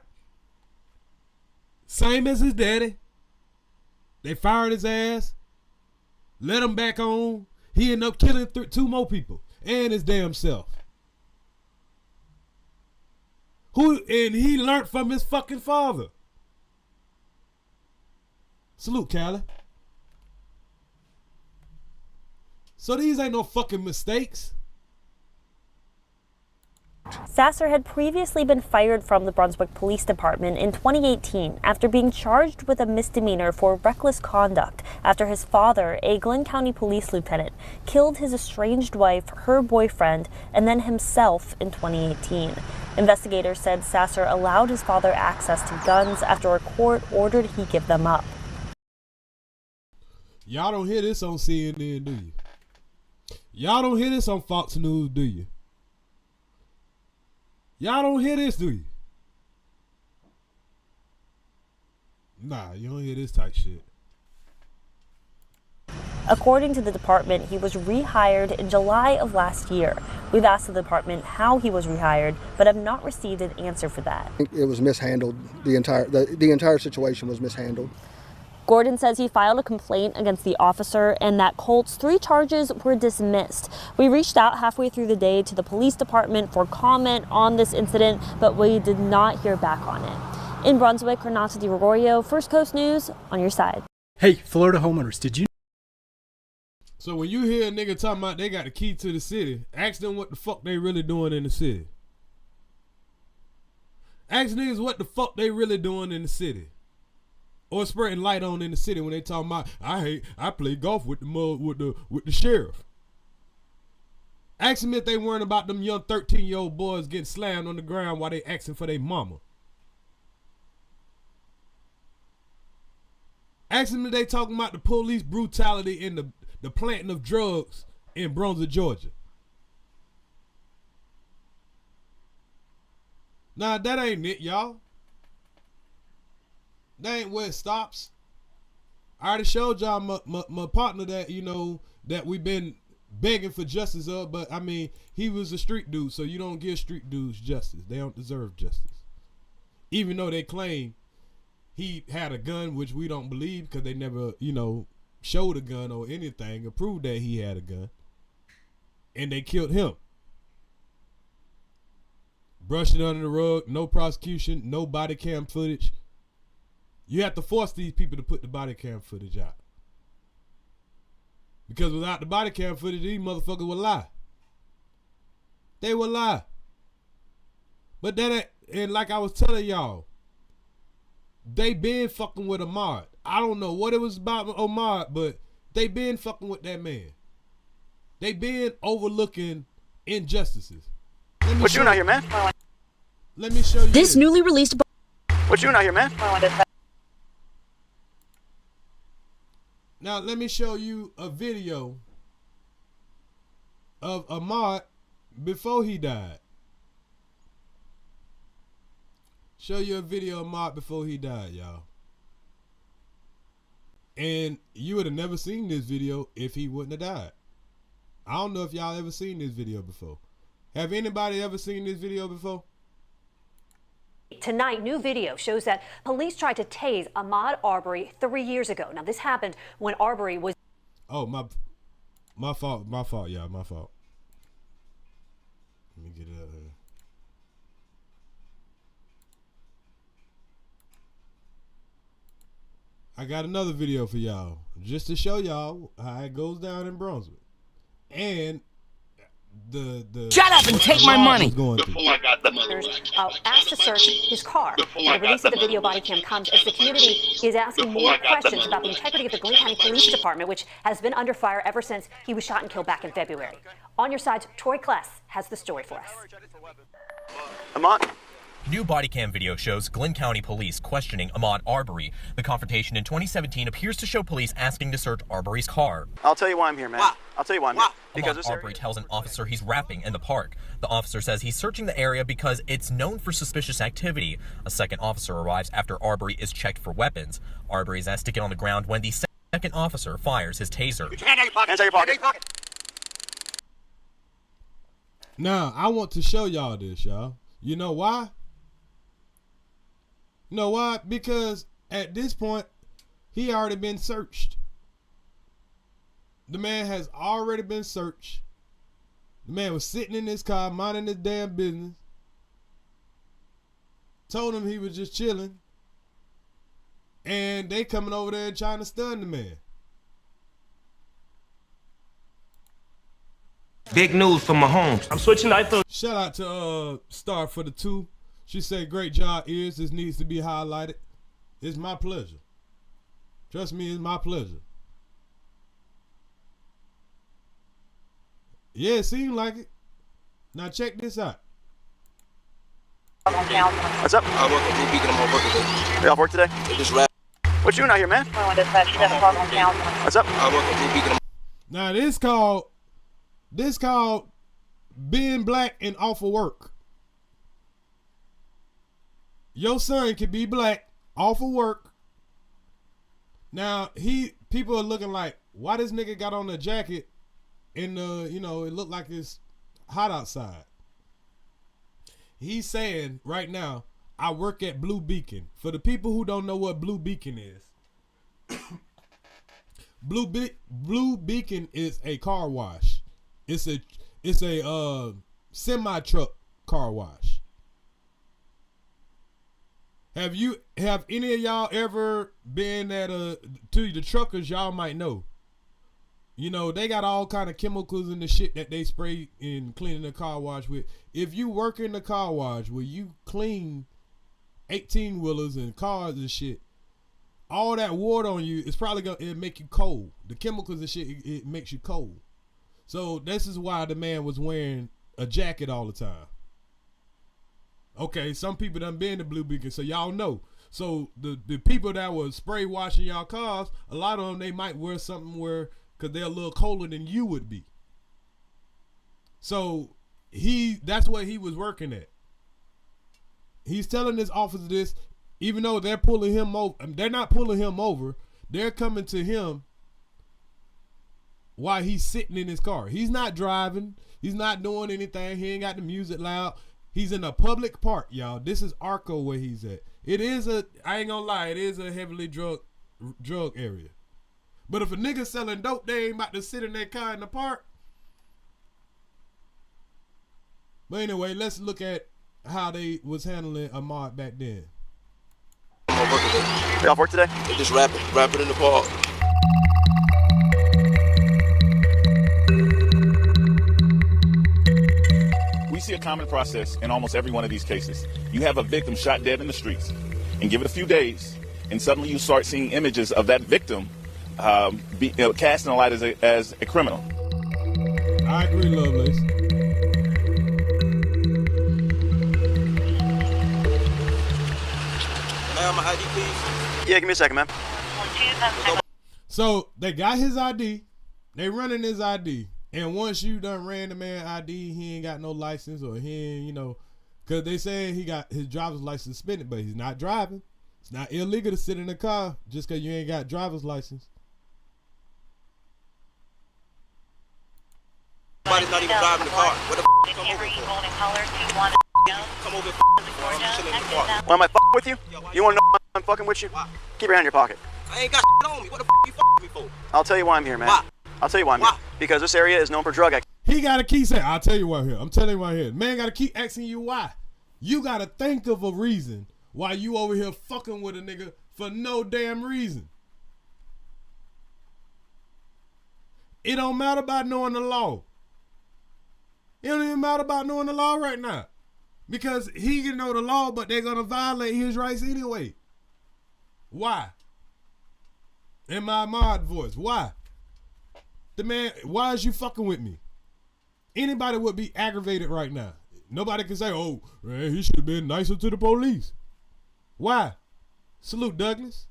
S4: Same as his daddy. They fired his ass. Let him back on. He ended up killing two more people and his damn self. And he learned from his fucking father. Salute, Callie. So these ain't no fucking mistakes.
S20: Sasser had previously been fired from the Brunswick Police Department in 2018 after being charged with a misdemeanor for reckless conduct after his father, a Glenn County police lieutenant, killed his estranged wife, her boyfriend, and then himself in 2018. Investigators said Sasser allowed his father access to guns after a court ordered he give them up.
S4: Y'all don't hear this on CNN, do you? Y'all don't hear this on Fox News, do you? Y'all don't hear this, do you? Nah, you don't hear this type shit.
S20: According to the department, he was rehired in July of last year. We've asked the department how he was rehired, but have not received an answer for that.
S21: It was mishandled. The entire situation was mishandled.
S20: Gordon says he filed a complaint against the officer and that Colt's 3 charges were dismissed. We reached out halfway through the day to the police department for comment on this incident, but we did not hear back on it. In Brunswick, Renata DiGregorio, First Coast News, on your side.
S1: Hey, Florida homeowners, did you?
S4: So when you hear a nigga talking about they got the key to the city, ask them what the fuck they really doing in the city. Ask niggas what the fuck they really doing in the city. Or spreading light on in the city when they talking about I play golf with the sheriff. Ask them if they worrying about them young 13-year-old boys getting slammed on the ground while they asking for their mama. Ask them if they talking about the police brutality and the planting of drugs in Brunswick, Georgia. Nah, that ain't it, y'all. That ain't where it stops. I already showed y'all my partner that, that we've been begging for justice of, but I mean, he was a street dude, so you don't give street dudes justice. They don't deserve justice. Even though they claim he had a gun, which we don't believe because they never, showed a gun or anything or proved that he had a gun. And they killed him. Brushed it under the rug, no prosecution, no body cam footage. You have to force these people to put the body cam footage out. Because without the body cam footage, these motherfuckers would lie. They would lie. But and like I was telling y'all, they been fucking with Ahmaud. I don't know what it was about Ahmaud, but they been fucking with that man. They been overlooking injustices.
S2: What you doing out here, man?
S4: Let me show you
S2: This newly released. What you doing out here, man?
S4: Now let me show you a video of Ahmaud before he died. Show you a video of Ahmaud before he died, y'all. And you would have never seen this video if he wouldn't have died. I don't know if y'all ever seen this video before. Have anybody ever seen this video before?
S8: Tonight, new video shows that police tried to tase Ahmaud Arbery 3 years ago. Now, this happened when Arbery was...
S4: Oh, my fault, y'all, my fault. Let me get it up here. I got another video for y'all, just to show y'all how it goes down in Brunswick. And the
S5: Shut up and take my money.
S6: Before I got the money,
S8: asked to search his car. The release of the video body cam comes as the community is asking more questions about the integrity of the Glynn County Police Department, which has been under fire ever since he was shot and killed back in February. On your side, Troy Kless has the story for us.
S2: Ahmaud.
S22: New body cam video shows Glynn County police questioning Ahmaud Arbery. The confrontation in 2017 appears to show police asking to search Arbery's car.
S2: I'll tell you why I'm here, man. I'll tell you why I'm here. Because
S22: Ahmaud Arbery tells an officer he's rapping in the park. The officer says he's searching the area because it's known for suspicious activity. A second officer arrives after Arbery is checked for weapons. Arbery is asked to get on the ground when the second officer fires his taser.
S2: Hands out your pocket.
S4: Now, I want to show y'all this, y'all. You know why? You know why? Because at this point, he already been searched. The man has already been searched. The man was sitting in his car, minding his damn business. Told him he was just chilling. And they coming over there and trying to stun the man.
S23: Big news for Mahomes. I'm switching to iPhone.
S4: Shout out to Star for the 2. She said, great job, Ears. This needs to be highlighted. It's my pleasure. Trust me, it's my pleasure. Yeah, it seemed like it. Now check this out.
S2: What's up?
S23: I work at Blue Beacon. I'm on work today.
S2: You off work today?
S23: Just rap.
S2: What you doing out here, man? What's up?
S23: I work at Blue Beacon.
S4: Now this called being black and off of work. Your son can be black, off of work. Now people are looking like, why this nigga got on a jacket and it looked like it's hot outside. He's saying right now, I work at Blue Beacon. For the people who don't know what Blue Beacon is, Blue Beacon is a car wash. It's a semi truck car wash. Have any of y'all ever been at to the truckers? Y'all might know. They got all kind of chemicals in the shit that they spray in cleaning the car wash with. If you work in the car wash where you clean 18-wheelers and cars and shit, all that water on you is probably it'll make you cold. The chemicals and shit, it makes you cold. So this is why the man was wearing a jacket all the time. Okay, some people done been to Blue Beacon, so y'all know. So the people that was spray washing y'all cars, a lot of them, they might wear something because they're a little colder than you would be. So that's what he was working at. He's telling this officer this, even though they're pulling him over. They're not pulling him over. They're coming to him while he's sitting in his car. He's not driving. He's not doing anything. He ain't got the music loud. He's in a public park, y'all. This is Arco where he's at. It is I ain't gonna lie, it is a heavily drug area. But if a nigga selling dope, they ain't about to sit in their car in the park. But anyway, let's look at how they was handling Ahmaud back then.
S23: They off work today? They just rapping in the park.
S3: We see a common process in almost every one of these cases. You have a victim shot dead in the streets, and give it a few days, and suddenly you start seeing images of that victim casting a light as a criminal.
S4: I agree, Lovelace.
S23: My ID, please.
S22: Yeah, give me a second, man.
S4: So they got his ID. They running his ID. And once you done ran the man ID, he ain't got no license, or he ain't, because they saying he got his driver's license suspended, but he's not driving. It's not illegal to sit in a car just because you ain't got driver's license.
S23: Somebody's not even driving the car. What the f*** come over for? Come over
S22: Why am I fucking with you? You want to know why I'm fucking with you?
S23: Why?
S22: Keep your hand in your pocket.
S23: I ain't got shit on me. What the f*** you fucking me for?
S22: I'll tell you why I'm here, man.
S23: Why?
S22: I'll tell you why I'm here. Because this area is known for drug activity.
S4: He got to keep saying, I'll tell you why I'm here. I'm telling you why I'm here. Man got to keep asking you why. You got to think of a reason why you over here fucking with a nigga for no damn reason. It don't matter about knowing the law. It don't even matter about knowing the law right now. Because he can know the law, but they're going to violate his rights anyway. Why? In my Ahmaud voice, why? The man, why is you fucking with me? Anybody would be aggravated right now. Nobody can say, oh, man, he should have been nicer to the police. Why? Salute Douglas.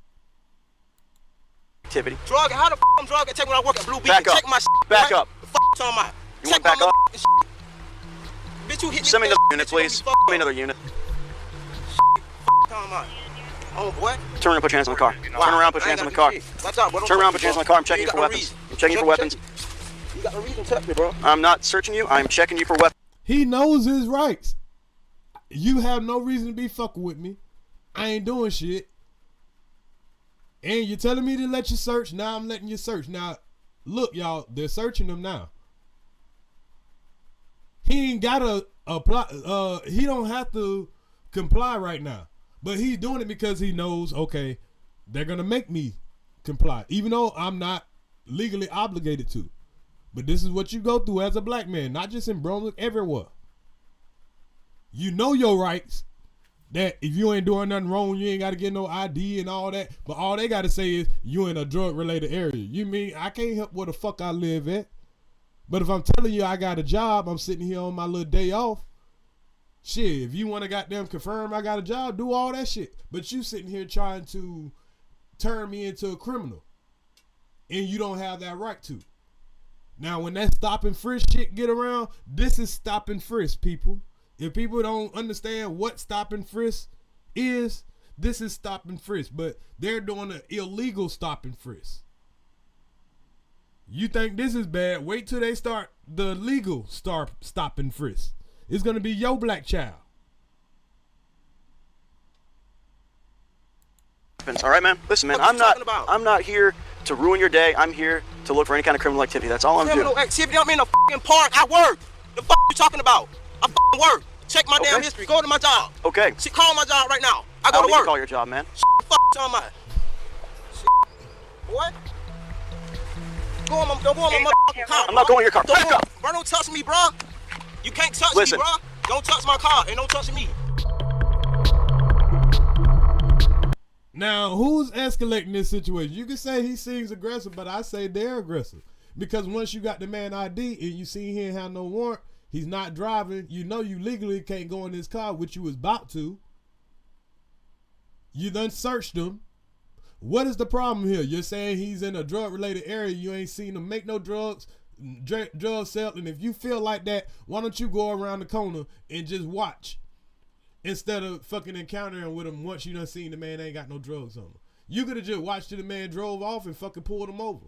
S22: Activity.
S23: Drug, how the f*** I'm drug take when I work at Blue Beacon?
S22: Back up.
S23: Check my shit.
S22: Back
S23: right?
S22: up.
S23: The f*** you talking about?
S22: You
S23: Check
S22: want back
S23: my
S22: up?
S23: shit. Bitch, you hit me.
S22: Send me
S23: with
S22: another
S23: that
S22: unit,
S23: shit, you
S22: please.
S23: gonna
S22: Send me another unit.
S23: Talking about? Oh, boy.
S22: Turn around and put your hands on the car. Turn around and put your hands on the car. Turn around and put your hands on the car. I'm checking you for weapons. I'm checking you for weapons.
S23: You got no reason to touch me, bro.
S22: I'm not searching you. I'm checking you for weapons.
S4: He knows his rights. You have no reason to be fucking with me. I ain't doing shit. And you're telling me to let you search. Now I'm letting you search. Now, look, y'all, they're searching him now. He ain't gotta apply. He don't have to comply right now. But he's doing it because he knows, okay, they're gonna make me comply, even though I'm not legally obligated to. But this is what you go through as a black man, not just in Brunswick, everywhere. You know your rights. That if you ain't doing nothing wrong, you ain't got to get no ID and all that. But all they got to say is you in a drug-related area. You mean I can't help where the fuck I live at? But if I'm telling you I got a job, I'm sitting here on my little day off. Shit, if you want to goddamn confirm I got a job, do all that shit. But you sitting here trying to turn me into a criminal. And you don't have that right to. Now, when that stop and frisk shit get around, this is stop and frisk, people. If people don't understand what stop and frisk is, this is stop and frisk. But they're doing an illegal stop and frisk. You think this is bad? Wait till they start the legal stop and frisk. It's going to be your black child.
S22: All right, man. Listen, man, I'm not here to ruin your day. I'm here to look for any kind of criminal activity. That's all I'm doing.
S23: Criminal activity? I'm in a f***ing park. I work. The f*** you talking about? I f***ing work. Check my damn history. Go to my job.
S22: Okay.
S23: See, call my job right now. I go
S22: don't
S23: to
S22: need
S23: work.
S22: to call your job, man.
S23: The f*** you talking about? What? Go on my motherfucking car.
S22: I'm not going in your car. Back up.
S23: Bro, don't touch me, bro. You can't touch
S22: Listen.
S23: me, bro. Don't touch my car and don't touch me.
S4: Now, who's escalating this situation? You can say he seems aggressive, but I say they're aggressive. Because once you got the man ID and you see he ain't have no warrant, he's not driving, you know you legally can't go in his car, which you was about to. You done searched him. What is the problem here? You're saying he's in a drug-related area. You ain't seen him make no drugs, drug sell. And if you feel like that, why don't you go around the corner and just watch? Instead of fucking encountering with him once you done seen the man ain't got no drugs on him. You could have just watched till the man drove off and fucking pulled him over.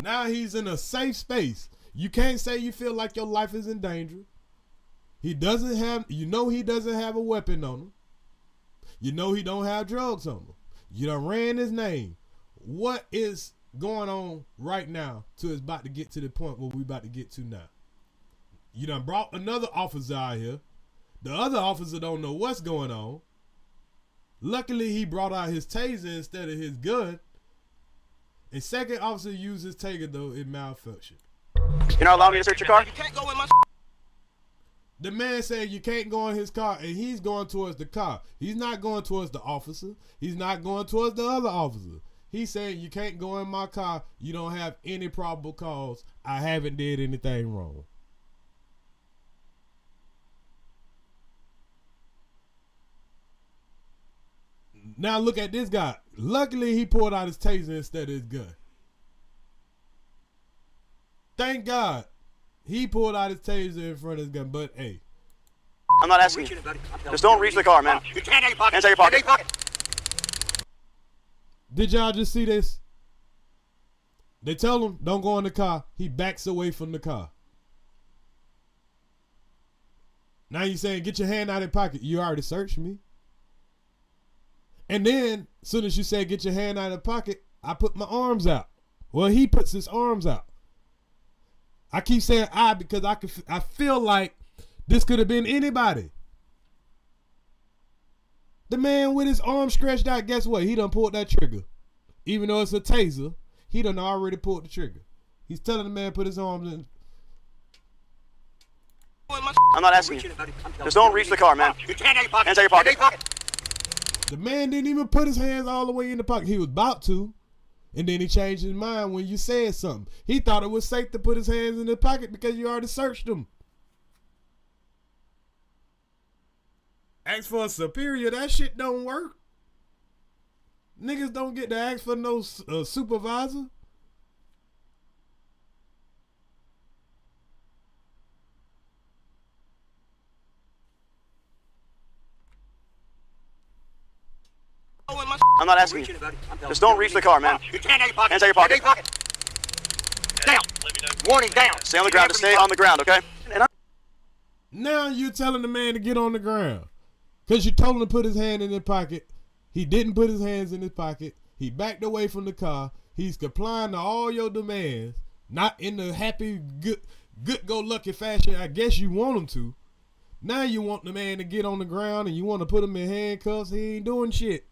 S4: Now he's in a safe space. You can't say you feel like your life is in danger. He doesn't have, he doesn't have a weapon on him. You know he don't have drugs on him. You done ran his name. What is going on right now till it's about to get to the point where we about to get to now? You done brought another officer out here. The other officer don't know what's going on. Luckily, he brought out his taser instead of his gun. And second officer used his taser, though it malfunctioned.
S23: You're not allowing me to search your car? You can't go in my
S4: The man said you can't go in his car, and he's going towards the car. He's not going towards the officer. He's not going towards the other officer. He's saying you can't go in my car. You don't have any probable cause. I haven't did anything wrong. Now look at this guy. Luckily, he pulled out his taser instead of his gun. Thank God. He pulled out his taser in front of his gun, but hey.
S23: I'm not asking you. Just don't reach the car, man. Hands out your pocket.
S4: Did y'all just see this? They tell him, don't go in the car. He backs away from the car. Now you saying, get your hand out of your pocket. You already searched me. And then, as soon as you say, get your hand out of the pocket, I put my arms out. Well, he puts his arms out. I keep saying I because I feel like this could have been anybody. The man with his arm stretched out, guess what? He done pulled that trigger. Even though it's a taser, he done already pulled the trigger. He's telling the man put his arms in.
S23: I'm not asking you. Just don't reach the car, man. Hands out your pocket.
S4: The man didn't even put his hands all the way in the pocket. He was about to. And then he changed his mind when you said something. He thought it was safe to put his hands in the pocket because you already searched him. Ask for a superior, that shit don't work. Niggas don't get to ask for no supervisor.
S23: I'm not asking you. Just don't reach the car, man. Hands out your pocket. Down. Warning, down. Stay on the ground. Just stay on the ground, okay?
S4: Now you're telling the man to get on the ground. Because you told him to put his hand in his pocket. He didn't put his hands in his pocket. He backed away from the car. He's complying to all your demands. Not in the happy, good-go-lucky fashion I guess you want him to. Now you want the man to get on the ground and you want to put him in handcuffs. He ain't doing shit.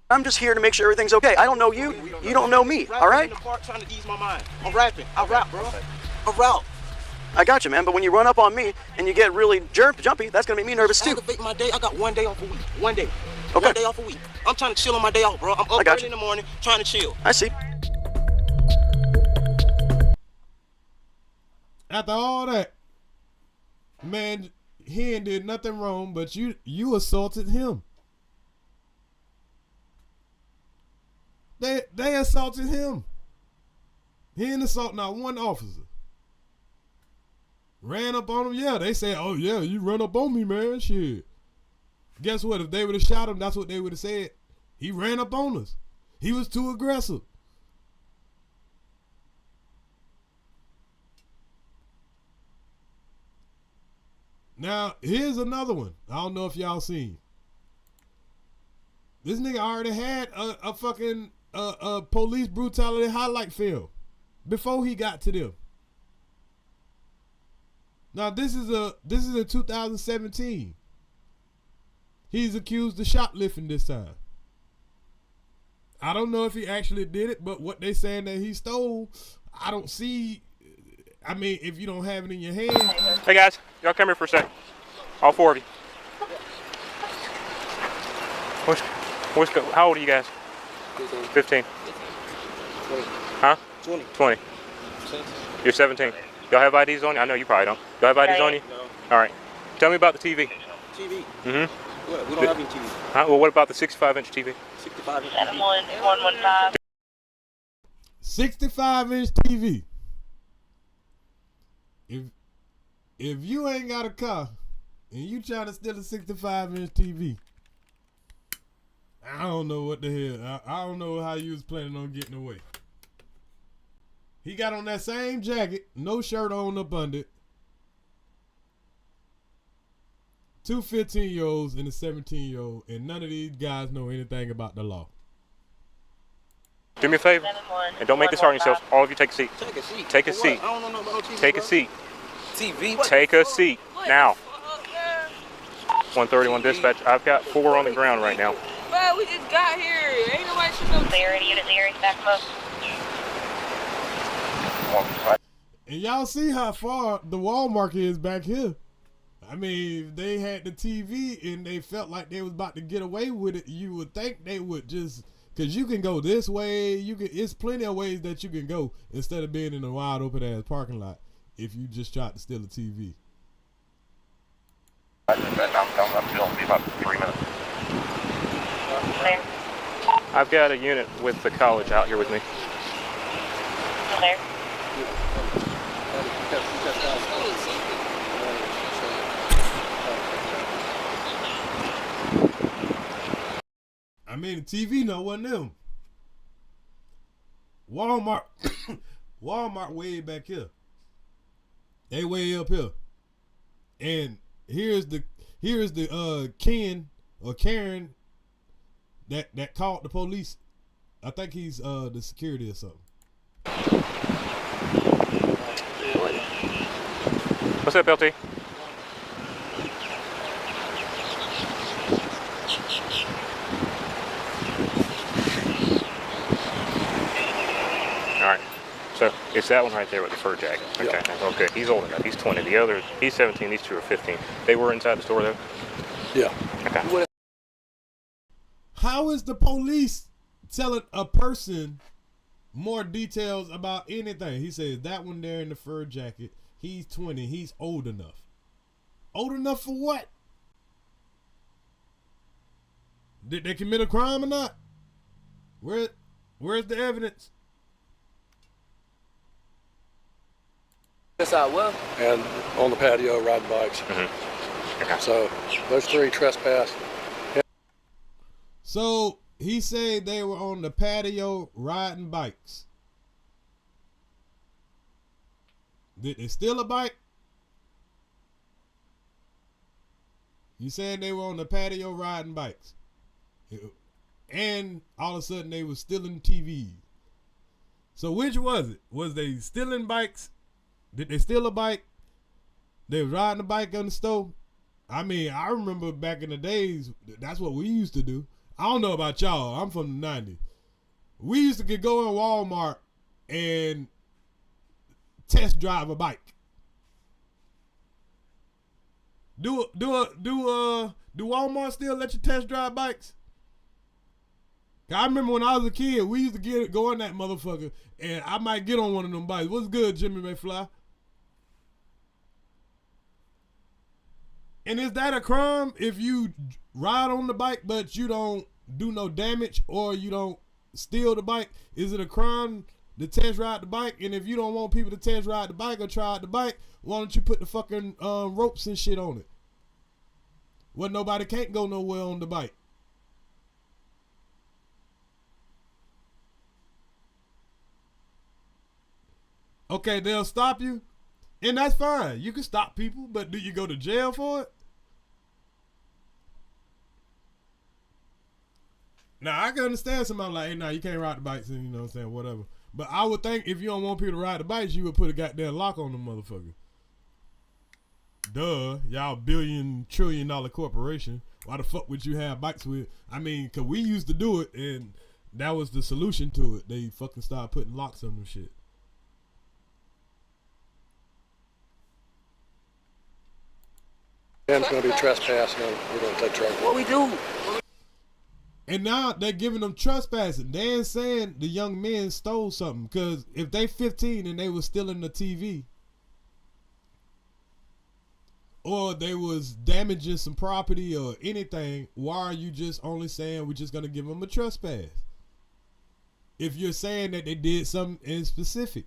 S23: I'm just here to make sure everything's okay. I don't know you. You don't know me, all right? Trying to ease my mind. I'm rapping. I rap, bro. I rap. I got you, man. But when you run up on me and you get really jumpy, that's gonna make me nervous too. Activate my day. I got 1 day off a week. 1 day. Okay. 1 day off a week. I'm trying to chill on my day off, bro. I'm up early in the morning trying to chill. I see.
S4: After all that, man, he ain't did nothing wrong, but you assaulted him. They assaulted him. He ain't assault not one officer. Ran up on him. Yeah, they say, oh yeah, you run up on me, man. Shit. Guess what? If they would have shot him, that's what they would have said. He ran up on us. He was too aggressive. Now, here's another one. I don't know if y'all seen. This nigga already had a fucking police brutality highlight film before he got to them. Now this is a 2017. He's accused of shoplifting this time. I don't know if he actually did it, but what they saying that he stole, I don't see. I mean, if you don't have it in your hand.
S7: Hey guys, y'all come here for a sec. All four of you. How old are you guys? 15.
S23: 20.
S7: Huh?
S23: 20.
S7: 20. You're 17. Y'all have IDs on you? I know you probably don't. Y'all have IDs on you?
S23: No. All right. Tell me about the TV. TV? Mm-hmm. What? We don't have any TV. Huh? Well, what about the 65-inch TV? 65-inch TV.
S2: 115.
S4: 65-inch TV. If you ain't got a car And you trying to steal a 65-inch TV. I don't know what the hell. I don't know how you was planning on getting away. He got on that same jacket, no shirt on up under it. 2 15-year-olds and a 17-year-old, and none of these guys know anything about the law.
S7: Do me a favor, and don't make this hard on yourself. All of you take a seat.
S6: Take a seat.
S7: Take a
S6: For
S7: seat.
S6: what? I don't know about TV,
S7: Take a
S6: bro.
S7: seat.
S6: TV?
S7: Take a seat. Now. 131 dispatch. I've got 4 on the ground right now.
S9: But we just got here. Ain't nobody should know.
S2: Clarity, unit 0, back up.
S4: And y'all see how far the Walmart is back here. I mean, if they had the TV and they felt like they was about to get away with it, you would think they would just, because you can go this way, it's plenty of ways that you can go instead of being in a wide open ass parking lot if you just tried to steal a TV.
S7: I've got a unit with the college out here with me.
S2: There.
S4: I mean, the TV no wasn't them. Walmart, Walmart way back here. They way up here. And here's the Ken or Karen that called the police. I think he's the security or something.
S7: What's up, LT? Alright, so it's that one right there with the fur jacket. Okay,
S10: Yeah.
S7: Okay, he's old enough. He's 20. The other, he's 17. These two are 15. They were inside the store, though?
S10: Yeah.
S7: Okay.
S4: How is the police telling a person more details about anything? He says that one there in the fur jacket, he's 20. He's old enough. Old enough for what? Did they commit a crime or not? Where's the evidence?
S10: Yes, I will. And on the patio riding bikes. So those 3 trespass.
S4: So he said they were on the patio riding bikes. Did they steal a bike? You said they were on the patio riding bikes. And all of a sudden they were stealing TVs. So which was it? Was they stealing bikes? Did they steal a bike? They was riding a bike on the stove? I mean, I remember back in the days, that's what we used to do. I don't know about y'all. I'm from the 90s. We used to go in Walmart and test drive a bike. Do Walmart still let you test drive bikes? I remember when I was a kid, we used to go in that motherfucker, and I might get on one of them bikes. What's good, Jimmy McFly? And is that a crime if you ride on the bike but you don't do no damage or you don't steal the bike? Is it a crime to test ride the bike? And if you don't want people to test ride the bike or try out the bike, why don't you put the fucking ropes and shit on it? Well, nobody can't go nowhere on the bike. Okay, they'll stop you, and that's fine. You can stop people, but do you go to jail for it? Now, I can understand somebody like, hey, nah, you can't ride the bikes, and you know what I'm saying, whatever. But I would think if you don't want people to ride the bikes, you would put a goddamn lock on the motherfucker. Duh, y'all billion-trillion-dollar corporation. Why the fuck would you have bikes with? I mean, because we used to do it, and that was the solution to it. They fucking started putting locks on them shit.
S10: Dan's going to be trespassing, and we're going to take trouble.
S9: What we do?
S4: And now they're giving them trespassing. They're saying the young men stole something. Because if they 15 and they was stealing the TV, or they was damaging some property or anything, why are you just only saying we're just going to give them a trespass? If you're saying that they did something in specific.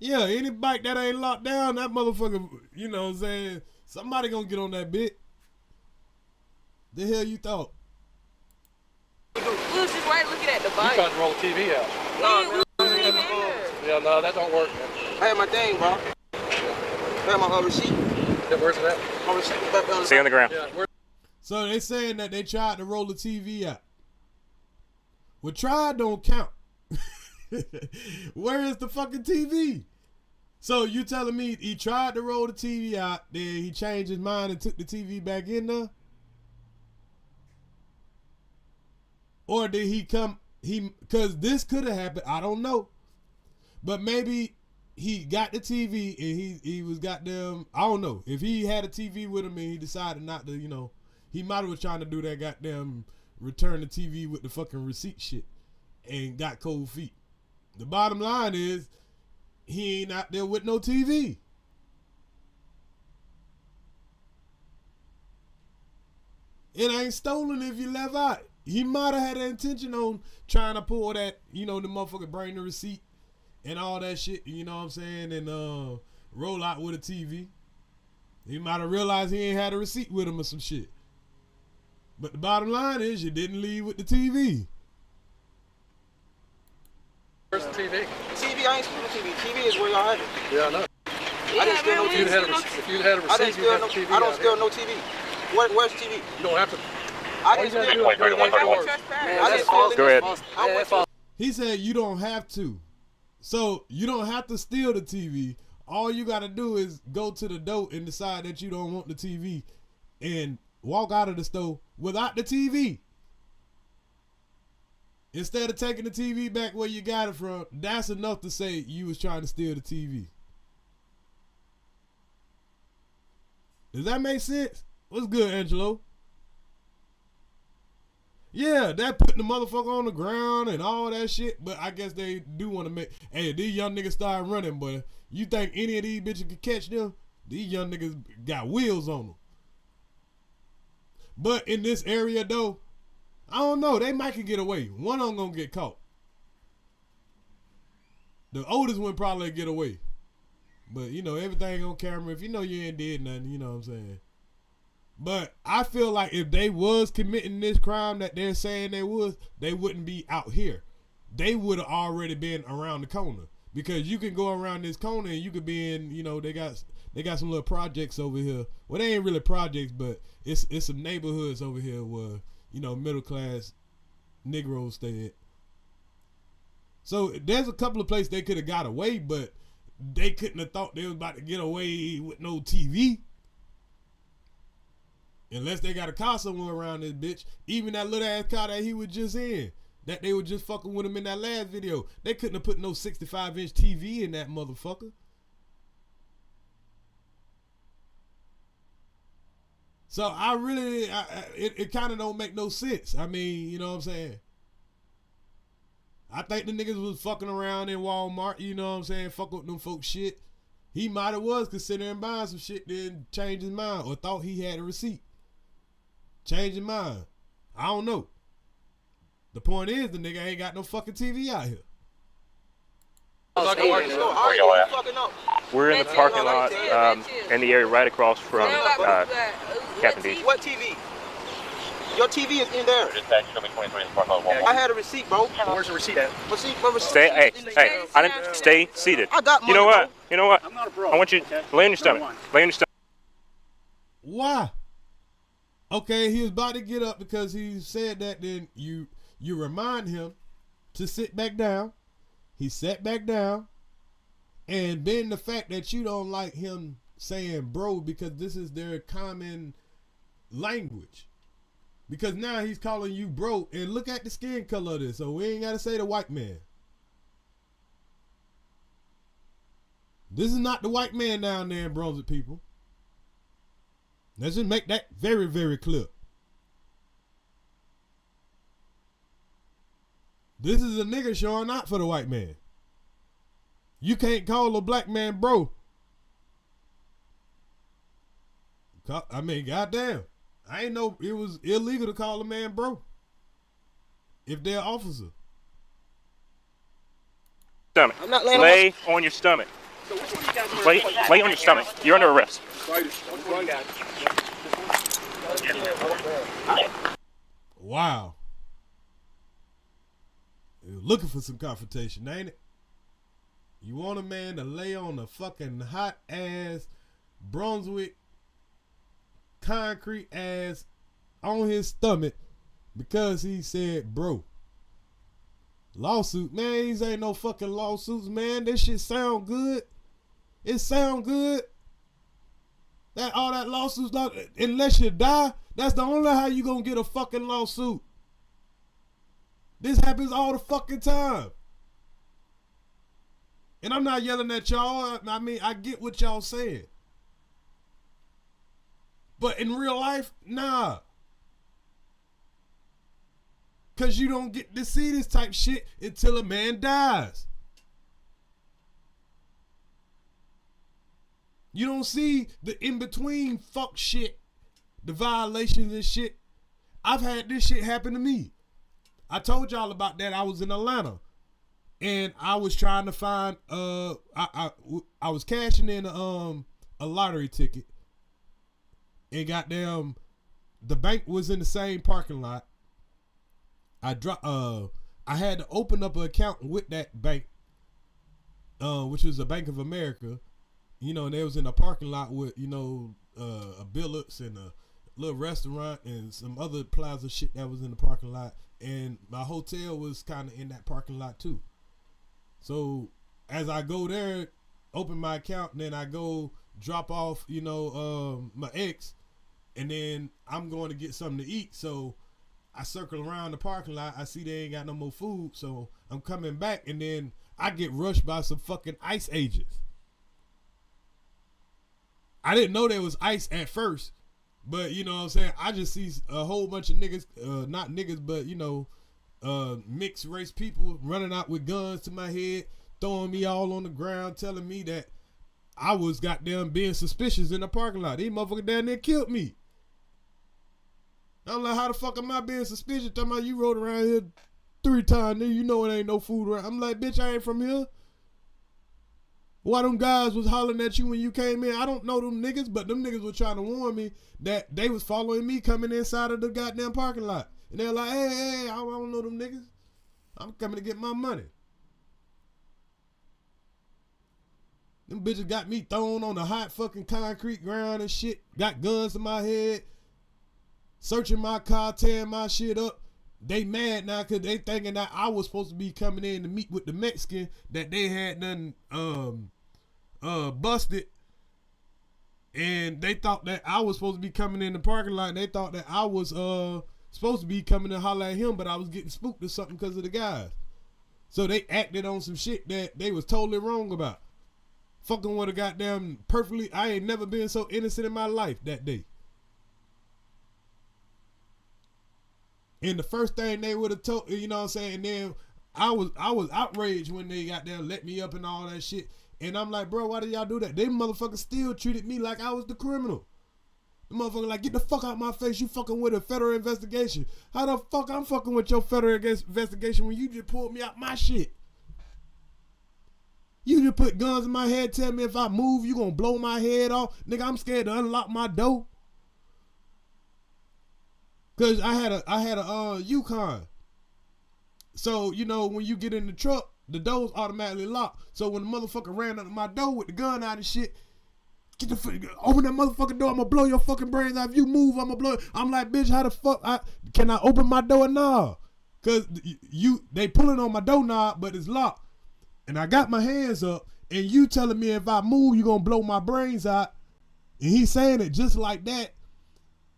S4: Yeah, any bike that ain't locked down, that motherfucker, you know what I'm saying? Somebody gonna get on that bit. The hell you thought?
S9: We was just right looking at the bike.
S10: You tried to roll the TV out. Yeah, no, that don't work, man.
S23: I had my thing, bro. I had my receipt.
S10: Yeah, where's it at?
S23: My receipt was back on
S7: Stay on the ground.
S10: Yeah,
S4: So they saying that they tried to roll the TV out. Well, try don't count. Where is the fucking TV? So you telling me he tried to roll the TV out, then he changed his mind and took the TV back in there? Or did he come, because this could have happened, I don't know. But maybe he got the TV and he was goddamn, I don't know. If he had a TV with him and he decided not to, you know, he might have was trying to do that goddamn return the TV with the fucking receipt shit and got cold feet. The bottom line is, he ain't out there with no TV. It ain't stolen if you left out. He might have had an intention on trying to pull that, you know, the motherfucker bring the receipt and all that shit, you know what I'm saying, and roll out with a TV. He might have realized he ain't had a receipt with him or some shit. But the bottom line is, you didn't leave with the TV.
S10: Where's the TV?
S23: TV, I ain't stealing TV. TV is where y'all had it.
S10: Yeah, I know.
S23: I didn't steal no TV.
S10: If you'd had a receipt, you'd have the TV.
S23: I don't steal no TV. Where's the TV?
S10: You don't have to.
S23: I didn't steal no TV.
S7: Go ahead.
S4: He said you don't have to. So you don't have to steal the TV. All you got to do is go to the door and decide that you don't want the TV and walk out of the store without the TV. Instead of taking the TV back where you got it from, that's enough to say you was trying to steal the TV. Does that make sense? What's good, Angelo? Yeah, that putting the motherfucker on the ground and all that shit, but I guess they do want to make, hey, these young niggas start running, but you think any of these bitches could catch them? These young niggas got wheels on them. But in this area though, I don't know, they might can get away. One of them gonna get caught. The oldest one probably get away. But you know, everything on camera, if you know you ain't did nothing, you know what I'm saying. But I feel like if they was committing this crime that they're saying they was, they wouldn't be out here. They would have already been around the corner. Because you can go around this corner and you could be in, you know, they got some little projects over here. Well, they ain't really projects, but it's some neighborhoods over here where, you know, middle class Negroes stay at. So there's a couple of places they could have got away, but they couldn't have thought they was about to get away with no TV. Unless they got a car somewhere around this bitch. Even that little ass car that he was just in, that they were just fucking with him in that last video. They couldn't have put no 65-inch TV in that motherfucker. So I really, it kind of don't make no sense. I mean, you know what I'm saying? I think the niggas was fucking around in Walmart, you know what I'm saying? Fuck with them folks shit. He might have was considering buying some shit, then changed his mind or thought he had a receipt. Change your mind. I don't know. The point is, the nigga ain't got no fucking TV out here.
S7: We're in the parking lot in the area right across from Captain D.
S23: What TV? Your TV is in there. I had a receipt, bro.
S10: Where's the receipt at?
S7: Stay, stay seated.
S23: I got money,
S7: You know what?
S23: bro.
S7: You know what?
S23: I'm not a bro.
S7: I want you to lay on your stomach. Lay on your stomach.
S4: Why? Okay, he was about to get up because he said that. Then you remind him to sit back down. He sat back down, and then the fact that you don't like him saying bro because this is their common language. Because now he's calling you bro, and look at the skin color of this. So we ain't gotta say the white man. This is not the white man down there in Brunswick, people. Let's just make that very, very clear. This is a nigga showing out for the white man. You can't call a black man bro. I mean, goddamn. I ain't know it was illegal to call a man bro if they're an officer.
S7: Stomach.
S23: I'm not laying
S7: Lay on your stomach. Lay on your stomach. You're under arrest.
S4: Wow. You're looking for some confrontation, ain't it? You want a man to lay on a fucking hot ass Brunswick concrete ass on his stomach because he said, bro. Lawsuit, man, these ain't no fucking lawsuits, man. This shit sound good. It sound good. That all that lawsuits, unless you die, that's the only how you gonna get a fucking lawsuit. This happens all the fucking time. And I'm not yelling at y'all. I mean, I get what y'all saying. But in real life, nah. Because you don't get to see this type shit until a man dies. You don't see the in-between fuck shit, the violations and shit. I've had this shit happen to me. I told y'all about that. I was in Atlanta. And I was trying to find, I was cashing in a lottery ticket. And goddamn, the bank was in the same parking lot. I had to open up an account with that bank, which was a Bank of America. You know, and they was in a parking lot with, you know, a Billups and a little restaurant and some other plaza shit that was in the parking lot. And my hotel was kind of in that parking lot too. So as I go there, open my account, and then I go drop off, you know, my ex, and then I'm going to get something to eat. So I circle around the parking lot. I see they ain't got no more food. So I'm coming back, and then I get rushed by some fucking ICE agents. I didn't know there was ICE at first, but you know what I'm saying? I just see a whole bunch of niggas, not niggas, but you know, mixed race people running out with guns to my head, throwing me all on the ground, telling me that I was goddamn being suspicious in the parking lot. These motherfuckers down there killed me. I'm like, how the fuck am I being suspicious? Talking about you rode around here 3 times, nigga. You know it ain't no food around. I'm like, bitch, I ain't from here. Why them guys was hollering at you when you came in? I don't know them niggas, but them niggas were trying to warn me that they was following me coming inside of the goddamn parking lot. And they're like, hey, I don't know them niggas. I'm coming to get my money. Them bitches got me thrown on the hot fucking concrete ground and shit. Got guns to my head. Searching my car, tearing my shit up. They mad now because they thinking that I was supposed to be coming in to meet with the Mexican that they had done busted. And they thought that I was supposed to be coming in the parking lot. And they thought that I was supposed to be coming to holler at him, but I was getting spooked or something because of the guys. So they acted on some shit that they was totally wrong about. Fucking with a goddamn perfectly, I ain't never been so innocent in my life that day. And the first thing they would have told, you know what I'm saying, and then I was outraged when they got there, let me up and all that shit. And I'm like, bro, why did y'all do that? They motherfuckers still treated me like I was the criminal. The motherfucker like, get the fuck out my face. You fucking with a federal investigation. How the fuck I'm fucking with your federal investigation when you just pulled me out my shit? You just put guns in my head, tell me if I move, you gonna blow my head off. Nigga, I'm scared to unlock my door. Cause I had a Yukon. So, you know, when you get in the truck, the door's automatically locked. So when the motherfucker ran up to my door with the gun out and shit, open that motherfucking door, I'm gonna blow your fucking brains out. If you move, I'm gonna blow it. I'm like, bitch, how the fuck can I open my door knob? Cause they pulling on my door knob, but it's locked. And I got my hands up, and you telling me if I move, you gonna blow my brains out. And he's saying it just like that.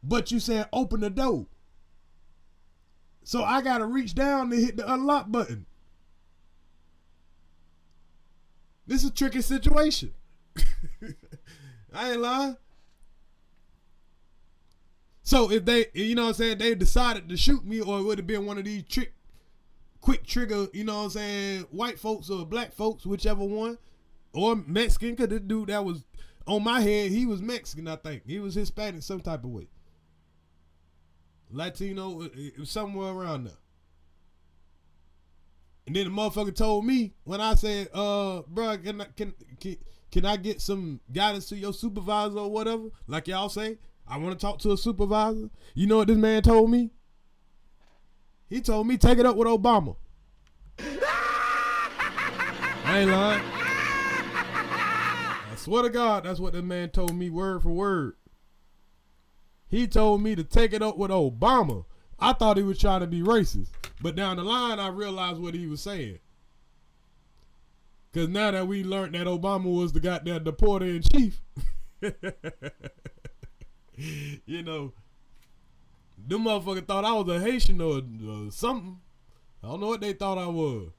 S4: But you saying open the door. So I gotta reach down to hit the unlock button. This is a tricky situation. I ain't lying. So if they, you know what I'm saying, they decided to shoot me, or it would have been one of these quick trigger, you know what I'm saying, white folks or black folks, whichever one, or Mexican, because this dude that was on my head, he was Mexican, I think. He was Hispanic some type of way. Latino, somewhere around there. And then the motherfucker told me when I said, bro, can I get some guidance to your supervisor or whatever? Like y'all say, I want to talk to a supervisor. You know what this man told me? He told me take it up with Obama. I ain't lying. I swear to God, that's what this man told me word for word. He told me to take it up with Obama. I thought he was trying to be racist. But down the line, I realized what he was saying. Because now that we learned that Obama was the goddamn deporter in chief, you know, them motherfuckers thought I was a Haitian or something. I don't know what they thought I was.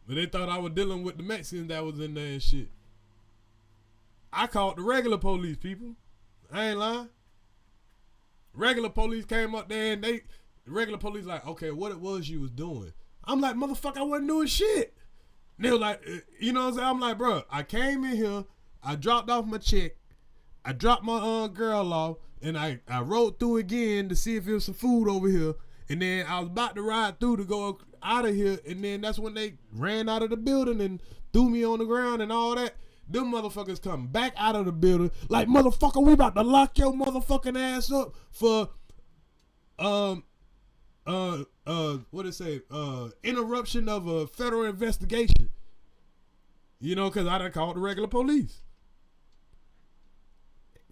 S4: But they thought I was dealing with the Mexicans that was in there and shit. I called the regular police, people. I ain't lying. Regular police came up there and the regular police like, okay, what it was you was doing. I'm like, motherfucker, I wasn't doing shit. And they were like, you know what I'm saying? I'm like, bro, I came in here, I dropped off my check, I dropped my girl off, and I rode through again to see if there was some food over here. And then I was about to ride through to go out of here, and then that's when they ran out of the building and threw me on the ground and all that. Them motherfuckers come back out of the building like, motherfucker, we about to lock your motherfucking ass up for what it say? Interruption of a federal investigation. You know, because I done called the regular police.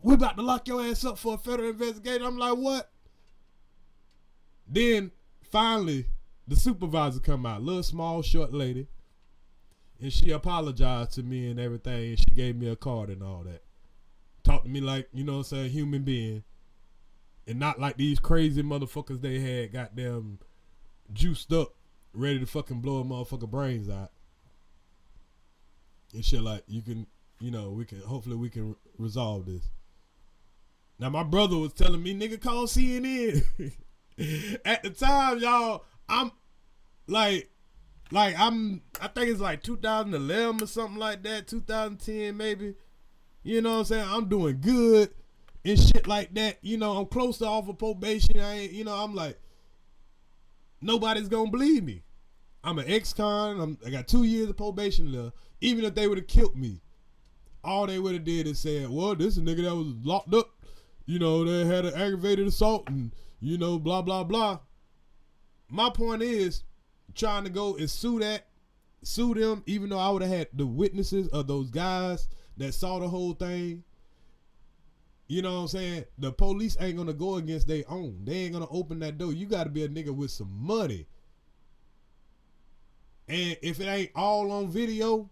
S4: We about to lock your ass up for a federal investigation. I'm like, what? Then finally, the supervisor come out, little small short lady, and she apologized to me and everything, and she gave me a card and all that. Talked to me like, you know what I'm saying, human being. And not like these crazy motherfuckers they had goddamn juiced up, ready to fucking blow a motherfucker brains out. And shit like, you can, you know, hopefully we can resolve this. Now my brother was telling me, nigga, call CNN. At the time, y'all, I think it's like 2011 or something like that, 2010 maybe. You know what I'm saying? I'm doing good and shit like that. You know, I'm close to off of probation. I'm like, nobody's gonna believe me. I'm an ex-con. I got 2 years of probation left. Even if they would have killed me, all they would have did is said, well, this is a nigga that was locked up. You know, they had an aggravated assault and, you know, blah, blah, blah. My point is trying to go and sue them, even though I would have had the witnesses of those guys that saw the whole thing. You know what I'm saying? The police ain't going to go against their own. They ain't going to open that door. You got to be a nigga with some money. And if it ain't all on video,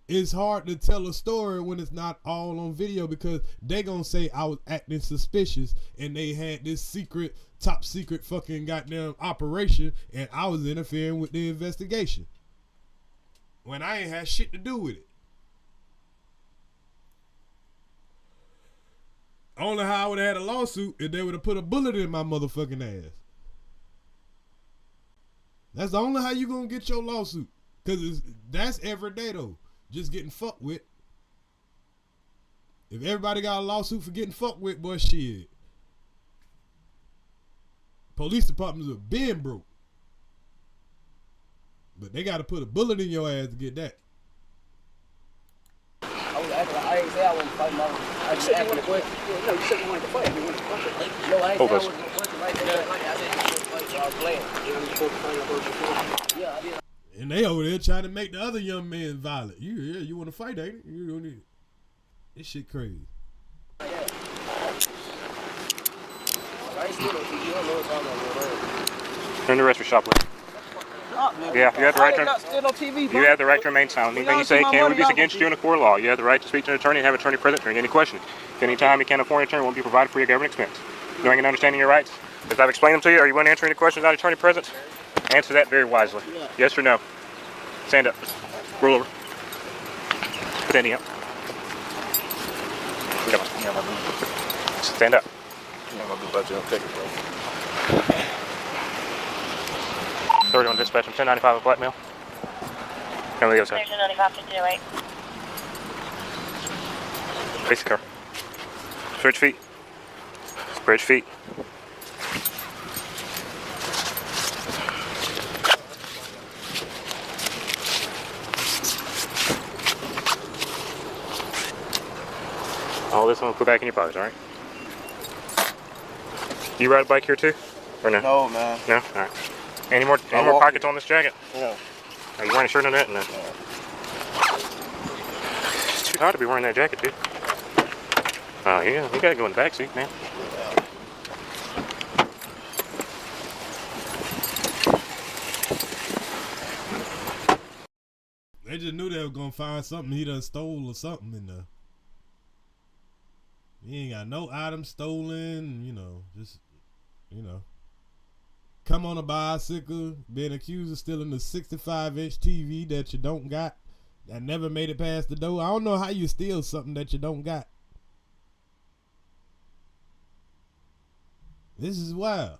S4: it's hard to tell a story when it's not all on video, because they gonna say I was acting suspicious and they had this secret, top secret fucking goddamn operation and I was interfering with the investigation when I ain't had shit to do with it. Only how I would have had a lawsuit if they would have put a bullet in my motherfucking ass. That's the only how you gonna get your lawsuit, because that's every day though. Just getting fucked with. If everybody got a lawsuit for getting fucked with, boy, shit. Police departments have been broke. But they got to put a bullet in your ass to get that.
S12: I ain't say I wasn't fighting. I just asked the question. No, you said you wanted to fight. You wanted to fight. No, I ain't say I wasn't fighting like that. I said you wanted to fight, so I was playing. Yeah, I did.
S4: And they over there trying to make the other young man violent. You want to fight, ain't it? You don't need it. This shit crazy.
S7: Turn the rest of your shop with. Yeah, you have the right to. You have the right to remain silent. Anything you say can be used against you in a court of law. You have the right to speak to an attorney and have an attorney present during any questioning. If any time you can't afford an attorney, won't be provided for your government expense. Knowing and understanding your rights, as I've explained them to you, are you willing to answer any questions without attorney present? Answer that very wisely. Yes or no. Stand up. Roll over. Standing up. Come on. Stand up. 30 on dispatch. I'm 1095 with blackmail. Come on the other side.
S2: 1095, 1508.
S7: Face the car. Switch feet. Bridge feet. this one, put back in your pocket, all right? You ride a bike here too, or no?
S11: No, man.
S7: No. All right. Any more pockets on this jacket?
S11: No.
S7: Are you wearing a shirt on that? No. It's too hot to be wearing that jacket, dude. Oh yeah, you gotta go in the back seat, man.
S4: They just knew they were gonna find something he done stole or something in there. He ain't got no items stolen, just, come on a bicycle, being accused of stealing the 65-inch TV that you don't got, that never made it past the door. I don't know how you steal something that you don't got. This is wild.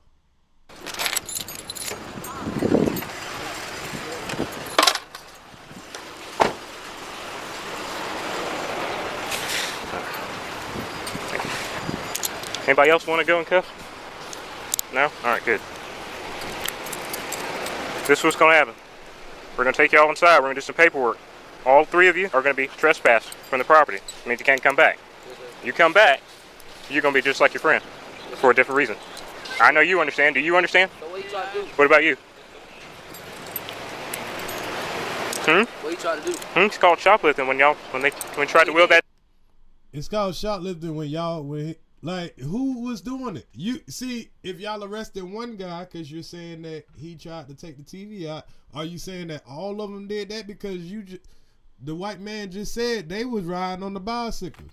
S7: Anybody else want to go in cuffs? No? Alright, good. This is what's going to happen. We're going to take you all inside. We're going to do some paperwork. All three of you are going to be trespassed from the property. It means you can't come back. You come back, you're going to be just like your friend for a different reason. I know you understand. Do you understand?
S12: So what you trying to do?
S7: What about you?
S12: What you trying to do?
S7: It's called shoplifting when you tried to wheel that.
S4: It's called shoplifting when who was doing it? You see, if y'all arrested one guy because you're saying that he tried to take the TV out, are you saying that all of them did that because the white man just said they was riding on the bicycle?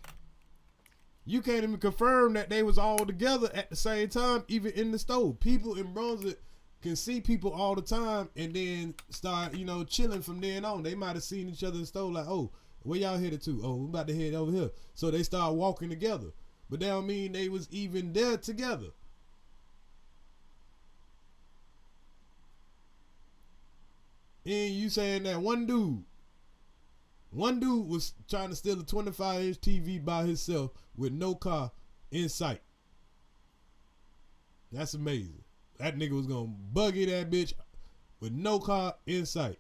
S4: You can't even confirm that they was all together at the same time, even in the store. People in Brunswick can see people all the time and then start, chilling from then on. They might have seen each other in the store like, oh, where y'all headed to? Oh, we're about to head over here. So they start walking together. But that don't mean they was even there together. And you saying that one dude was trying to steal a 25-inch TV by himself with no car in sight. That's amazing. That nigga was gonna buggy that bitch with no car in sight.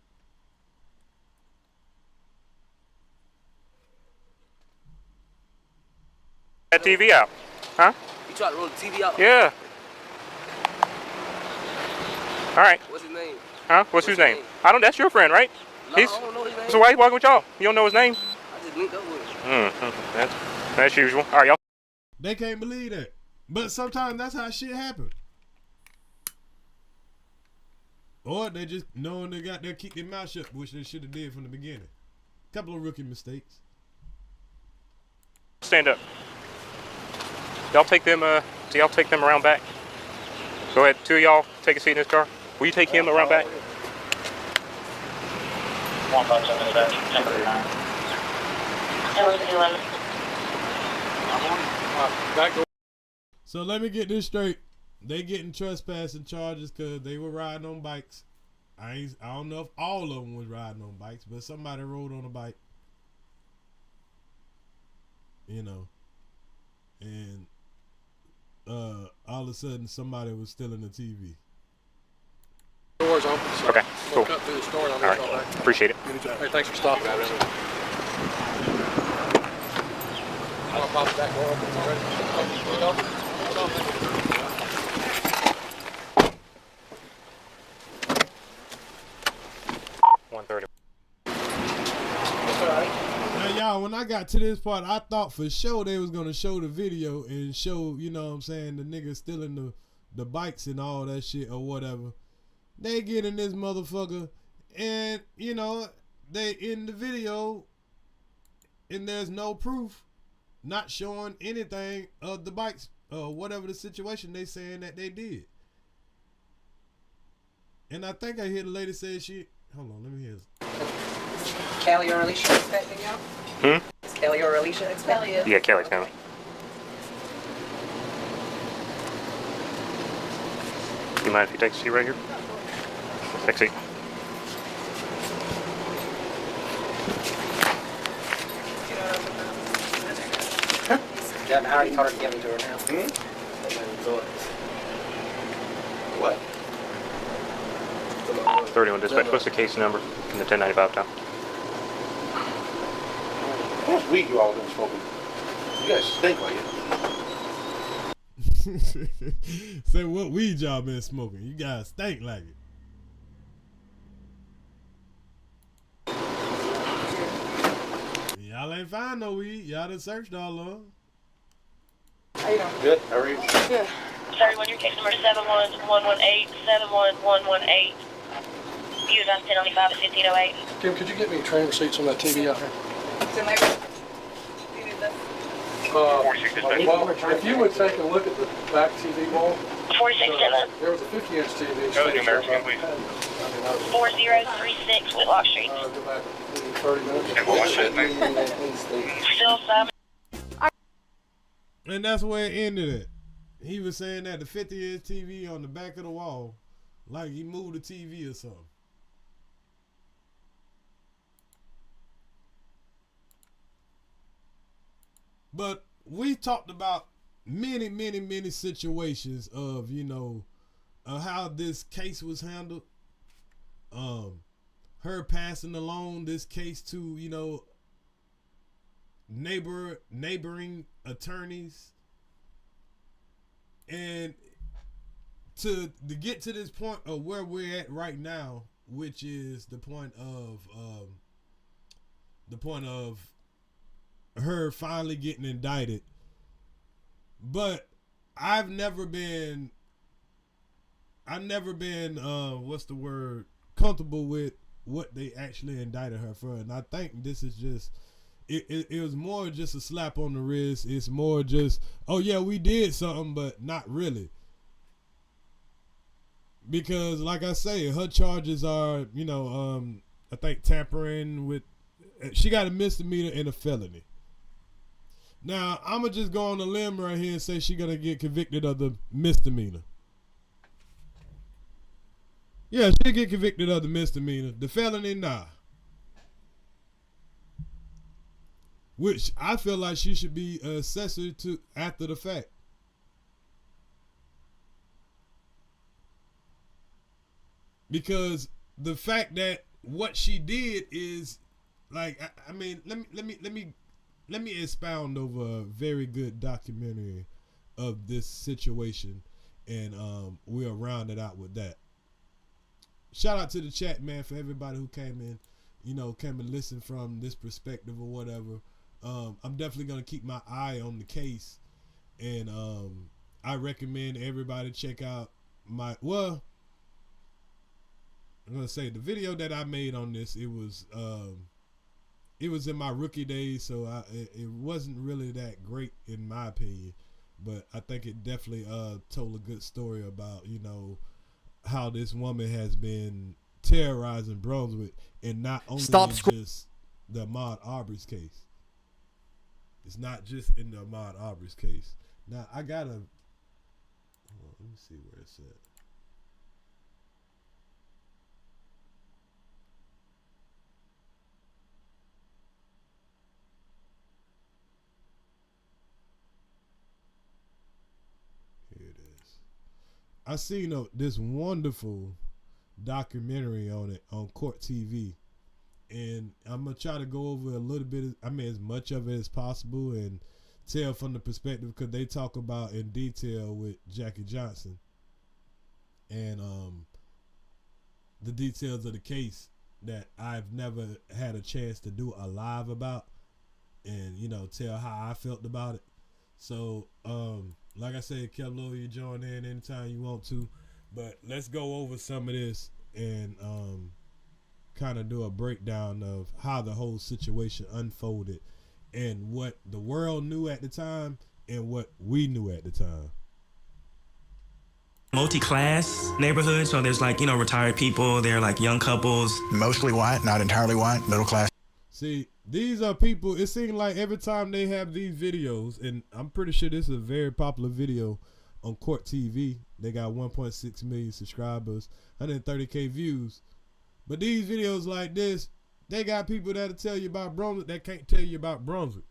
S7: That TV out, huh?
S12: You tried to roll the TV out?
S7: Yeah. All right.
S12: What's his name?
S7: Huh? What's his name? That's your friend, right?
S12: No, I don't know his name.
S7: So why he walking with y'all? You don't know his name?
S12: I just linked up with him.
S7: That's usual. All right, y'all.
S4: They can't believe that. But sometimes that's how shit happens. Or they just knowing they got there, keep their mouth shut, which they should have did from the beginning. Couple of rookie mistakes.
S7: Stand up. Y'all take them. Y'all take them around back. Go ahead. Two of y'all take a seat in this car. Will you take him around back?
S2: 157 back. 1039.
S4: So let me get this straight. They getting trespassing charges because they were riding on bikes. I don't know if all of them was riding on bikes, but somebody rode on a bike. And all of a sudden somebody was stealing the TV.
S10: Doors open. So
S7: okay, cool.
S10: Cut through the store and I'll
S7: all right,
S10: back.
S7: Appreciate it.
S10: Hey, thanks for stopping. I'll pop the back door open already.
S7: 130.
S4: Now, y'all, when I got to this part, I thought for sure they was gonna show the video and show, the niggas stealing the bikes and all that shit or whatever. They get in this motherfucker and, they in the video and there's no proof, not showing anything of the bikes or whatever the situation they saying that they did. And I think I hear the lady say hold on, let me hear this.
S13: Kelly or Alicia expecting y'all? Is Kelly or Alicia expecting you?
S7: Yeah, Kelly's coming. You mind if you take a seat right here? Take a seat.
S13: Yeah, I already caught her together to her now.
S11: What?
S7: 31 dispatch. What's the case number in the 1095 time?
S11: How much weed you all been smoking?
S10: You guys stink like it.
S4: Say what weed y'all been smoking? You guys stink like it. Y'all ain't find no weed. Y'all done searched all of them.
S9: How you doing?
S10: Good. How are you?
S9: Good.
S2: 31, your case number 71118, 71118. Views on 1095 at 1508.
S10: Kim, could you get me train receipts on that TV out here? Well, if you would take a look at the back TV wall.
S2: 4610.
S10: There was a 50-inch TV.
S7: Go to the American, please.
S2: 4036 Whitlock Street.
S10: Go back 30 minutes.
S7: And what was that name?
S2: Still Simon.
S4: And that's where it ended at. He was saying that the 50-inch TV on the back of the wall, like he moved the TV or something. But we talked about many situations of, you know, how this case was handled. Her passing along this case to, you know, neighboring attorneys. And to get to this point of where we're at right now, which is the point of her finally getting indicted. But I've never been what's the word, comfortable with what they actually indicted her for. And I think this is just it was more just a slap on the wrist. It's more just, oh yeah, we did something, but not really. Because like I say, her charges are, you know, I think tampering with, she got a misdemeanor and a felony. Now, I'm going to just go on a limb right here and say she's going to get convicted of the misdemeanor. Yeah, she'll get convicted of the misdemeanor. The felony, nah. Which I feel like she should be accessory to after the fact. Because the fact that what she did is, like, I mean, let me expound over a very good documentary of this situation, and we'll round it out with that. Shout out to the chat, man, for everybody who came in, you know, came and listened from this perspective or whatever. I'm definitely gonna keep my eye on the case, and I recommend everybody check out my, well, I'm gonna say the video that I made on this. It was in my rookie days, so it wasn't really that great in my opinion, but I think it definitely told a good story about, you know, how this woman has been terrorizing Brunswick, and not only just the Ahmaud Arbery's case. It's not just in the Ahmaud Arbery's case. Now I gotta, hold on, let me see where it's at. I seen this wonderful documentary on it on Court TV, and I'm gonna try to go over a little bit, as much of it as possible, and tell from the perspective, because they talk about in detail with Jackie Johnson and the details of the case that I've never had a chance to do a live about, and, you know, tell how I felt about it. So like I said, Kevlo, you join in anytime you want to, but let's go over some of this and kind of do a breakdown of how the whole situation unfolded and what the world knew at the time and what we knew at the time.
S14: Multi-class neighborhood, so there's, like, you know, retired people, they're like young couples, mostly white, not entirely white, middle class.
S4: See, these are people, it seems like every time they have these videos, and I'm pretty sure this is a very popular video on Court TV. They got 1.6 million subscribers, 130K views. But these videos like this, they got people that'll tell you about Brunswick that can't tell you about Brunswick.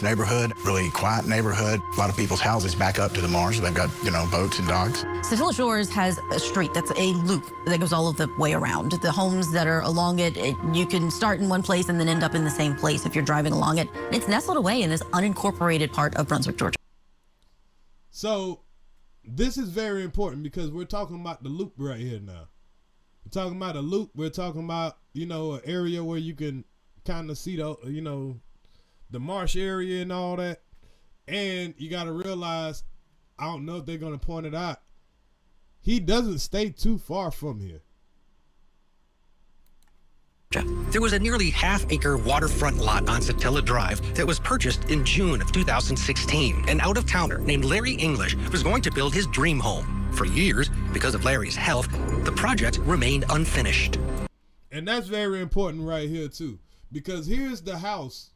S14: neighborhood, really quiet neighborhood. A lot of people's houses back up to the marsh. They've got, boats and docks.
S15: Satilla Shores has a street that's a loop that goes all of the way around. The homes that are along it, you can start in one place and then end up in the same place if you're driving along it. It's nestled away in this unincorporated part of Brunswick, Georgia.
S4: So this is very important because we're talking about the loop right here now. We're talking about a loop. We're talking about, an area where you can kind of see the, the marsh area and all that. And you got to realize, I don't know if they're going to point it out, he doesn't stay too far from here.
S16: There was a nearly half-acre waterfront lot on Satilla Drive that was purchased in June of 2016. An out-of-towner named Larry English was going to build his dream home. For years, because of Larry's health, the project remained unfinished.
S4: And that's very important right here, too. Because here's the house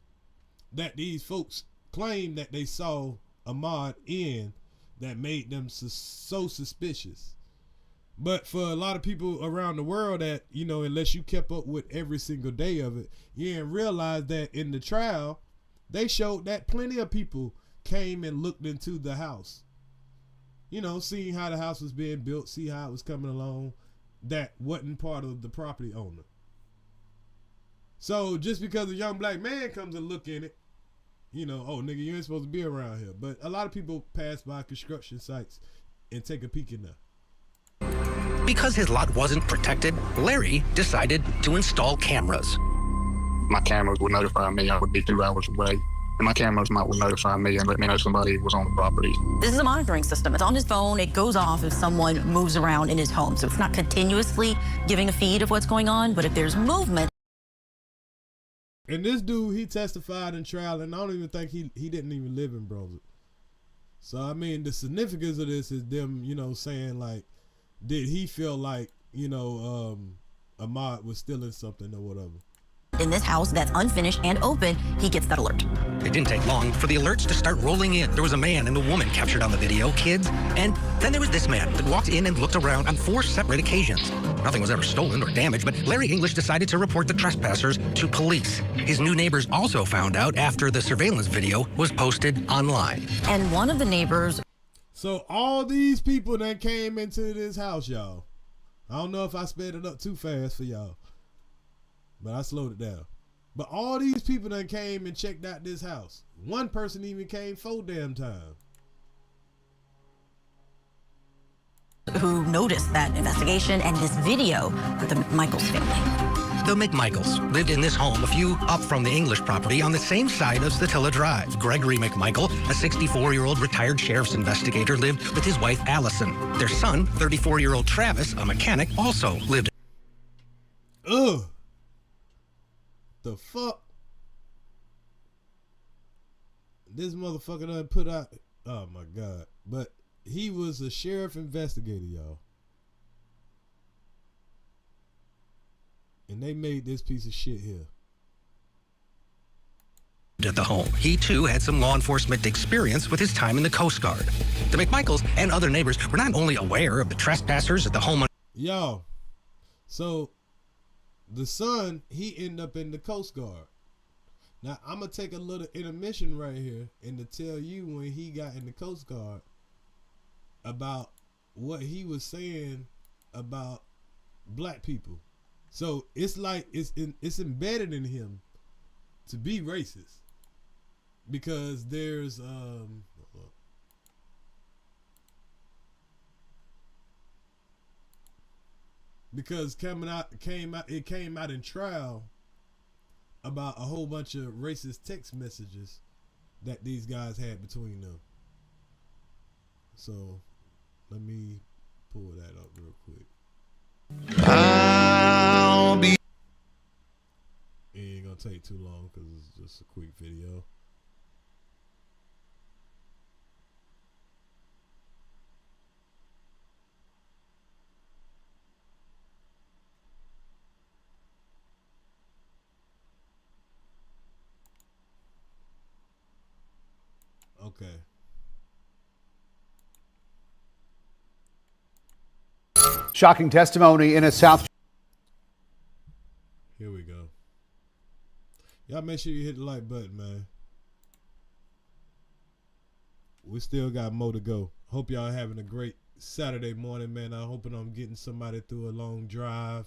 S4: that these folks claim that they saw Ahmaud in that made them so suspicious. But for a lot of people around the world that, unless you kept up with every single day of it, you didn't realize that in the trial, they showed that plenty of people came and looked into the house. Seeing how the house was being built, see how it was coming along, that wasn't part of the property owner. So just because a young black man comes and look in it, oh, nigga, you ain't supposed to be around here. But a lot of people pass by construction sites and take a peek in there.
S16: Because his lot wasn't protected, Larry decided to install cameras.
S7: My cameras would notify me I would be 2 hours away. And my cameras would notify me and let me know somebody was on the property.
S15: This is a monitoring system. It's on his phone. It goes off if someone moves around in his home. So it's not continuously giving a feed of what's going on, but if there's movement.
S4: And this dude, he testified in trial, and I don't even think he didn't even live in Brunswick. So, I mean, the significance of this is them, saying, like, did he feel like, Ahmaud was stealing something or whatever.
S15: In this house that's unfinished and open, he gets that alert.
S16: It didn't take long for the alerts to start rolling in. There was a man and a woman captured on the video, kids, and then there was this man that walked in and looked around on 4 separate occasions. Nothing was ever stolen or damaged, but Larry English decided to report the trespassers to police. His new neighbors also found out after the surveillance video was posted online.
S15: And one of the neighbors...
S4: So all these people that came into this house, y'all, I don't know if I sped it up too fast for y'all, but I slowed it down. But all these people that came and checked out this house. One person even came 4 damn times.
S15: Who noticed that investigation and this video of the McMichaels family.
S16: The McMichaels lived in this home a few up from the English property on the same side of Satilla Drive. Gregory McMichael, a 64-year-old retired sheriff's investigator, lived with his wife Allison. Their son, 34-year-old Travis, a mechanic, also lived.
S4: Ugh. The fuck? This motherfucker done put out, oh my God. But he was a sheriff investigator, y'all. And they made this piece of shit here.
S16: At the home. He too had some law enforcement experience with his time in the Coast Guard. The McMichaels and other neighbors were not only aware of the trespassers at the home.
S4: Y'all, so the son, he ended up in the Coast Guard. Now, I'm going to take a little intermission right here and to tell you when he got in the Coast Guard about what he was saying about black people. So it's like it's embedded in him to be racist because there's because it came out in trial about a whole bunch of racist text messages that these guys had between them. So let me pull that up real quick. It ain't gonna take too long because it's just a quick video. Okay.
S18: Shocking testimony in a South.
S4: Here we go. Y'all make sure you hit the like button, man. We still got more to go. Hope y'all having a great Saturday morning, man. I'm hoping I'm getting somebody through a long drive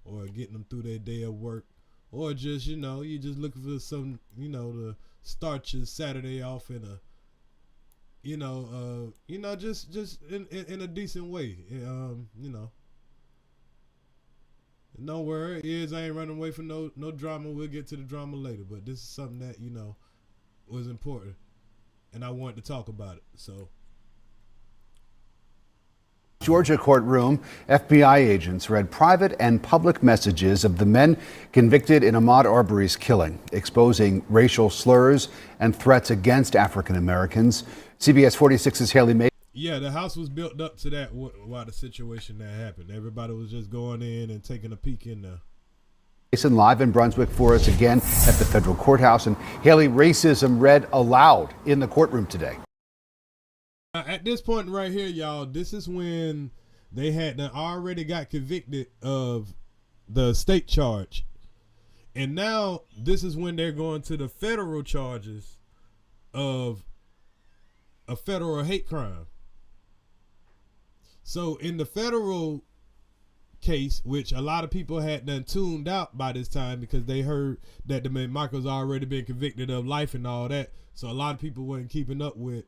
S4: or getting them through their day of work. Or just, you know, you just looking for some, you know, to start your Saturday off in a, just in a decent way. No worry, I ain't running away from no drama. We'll get to the drama later. But this is something that, was important. And I wanted to talk about it, so.
S18: Georgia courtroom, FBI agents read private and public messages of the men convicted in Ahmaud Arbery's killing, exposing racial slurs and threats against African Americans. CBS 46's Haley May.
S4: Yeah, the house was built up to that while the situation that happened. Everybody was just going in and taking a peek in there.
S18: Jason live in Brunswick for us again at the federal courthouse. And Haley, racism read aloud in the courtroom today.
S4: At this point right here, y'all, this is when they had already got convicted of the state charge. And now this is when they're going to the federal charges of a federal hate crime. So in the federal case, which a lot of people had done tuned out by this time because they heard that the McMichael's already been convicted of life and all that. So a lot of people weren't keeping up with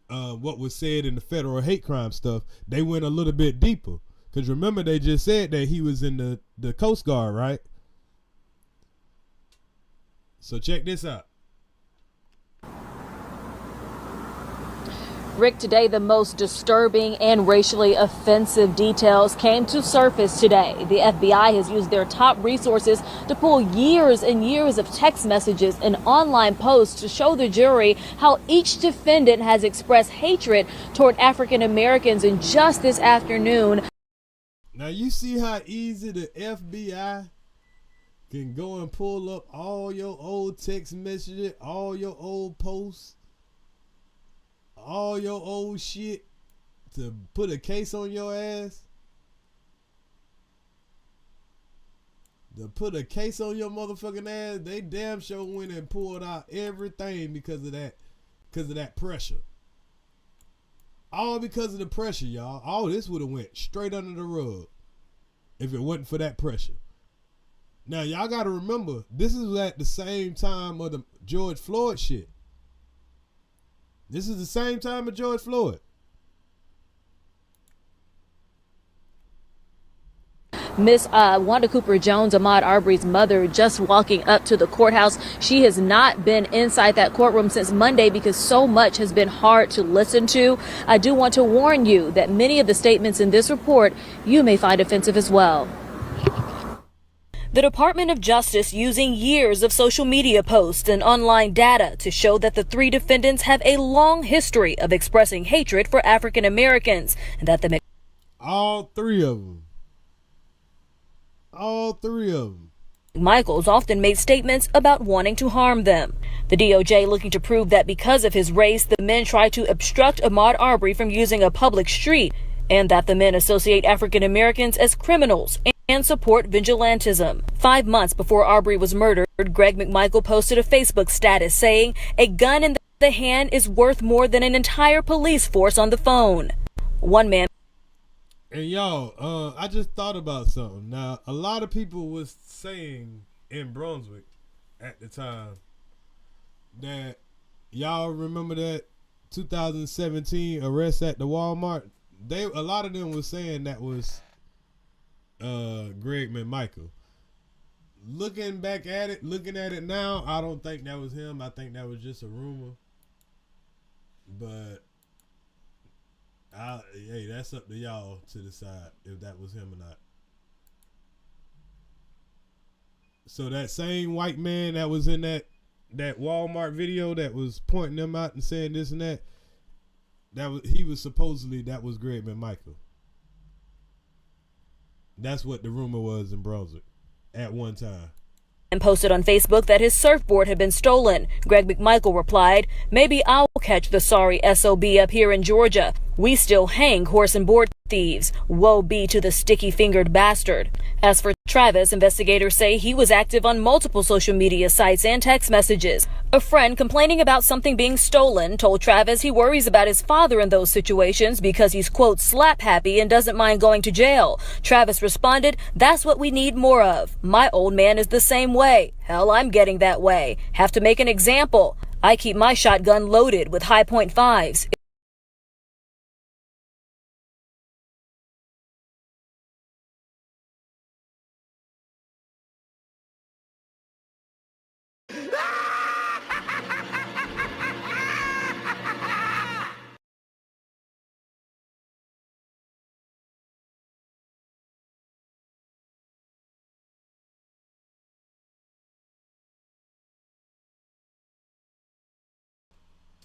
S4: what was said in the federal hate crime stuff. They went a little bit deeper. Because remember, they just said that he was in the Coast Guard, right? So check this out.
S17: Rick, today the most disturbing and racially offensive details came to surface today. The FBI has used their top resources to pull years and years of text messages and online posts to show the jury how each defendant has expressed hatred toward African Americans. And just this afternoon.
S4: Now you see how easy the FBI can go and pull up all your old text messages, all your old posts, all your old shit to put a case on your ass? To put a case on your motherfucking ass? They damn sure went and pulled out everything because of that pressure. All because of the pressure, y'all. All this would have went straight under the rug if it wasn't for that pressure. Now y'all gotta remember, this is at the same time of the George Floyd shit. This is the same time of George Floyd.
S17: Miss Wanda Cooper Jones, Ahmaud Arbery's mother, just walking up to the courthouse. She has not been inside that courtroom since Monday because so much has been hard to listen to. I do want to warn you that many of the statements in this report you may find offensive as well. The Department of Justice using years of social media posts and online data to show that the three defendants have a long history of expressing hatred for African Americans, and that the
S4: all three of them.
S17: McMichael's often made statements about wanting to harm them. The DOJ looking to prove that because of his race, the men tried to obstruct Ahmaud Arbery from using a public street, and that the men associate African Americans as criminals and support vigilantism. 5 months before Arbery was murdered, Greg McMichael posted a Facebook status saying, "A gun in the hand is worth more than an entire police force on the phone." One man.
S4: And y'all, I just thought about something. Now, a lot of people was saying in Brunswick at the time that y'all remember that 2017 arrest at the Walmart? A lot of them was saying that was Greg McMichael. Looking at it now, I don't think that was him. I think that was just a rumor. But hey, that's up to y'all to decide if that was him or not. So that same white man that was in that Walmart video that was pointing them out and saying this and that, that was Greg McMichael. That's what the rumor was in Brunswick at one time.
S17: And posted on Facebook that his surfboard had been stolen. Greg McMichael replied, "Maybe I'll catch the sorry SOB up here in Georgia." We still hang horse and board thieves. Woe be to the sticky-fingered bastard. As for Travis, investigators say he was active on multiple social media sites and text messages. A friend complaining about something being stolen told Travis he worries about his father in those situations because he's, quote, slap happy and doesn't mind going to jail. Travis responded, "That's what we need more of. My old man is the same way. Hell, I'm getting that way. Have to make an example. I keep my shotgun loaded with high .5s.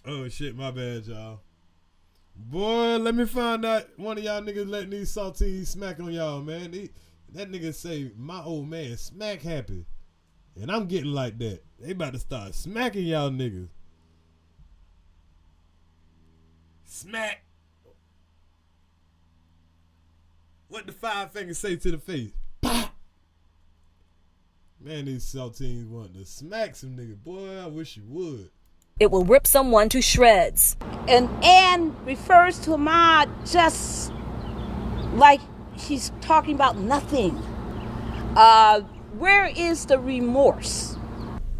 S4: Oh shit, my bad, y'all. Boy, let me find out one of y'all niggas letting these saltines smack on y'all, man. That nigga say my old man smack happy. And I'm getting like that. They about to start smacking y'all niggas. Smack. What the 5 fingers say to the face? Pop. Man, these saltines want to smack some nigga. Boy, I wish you would.
S17: It will rip someone to shreds.
S19: And Anne refers to Ahmaud just like she's talking about nothing. Where is the remorse?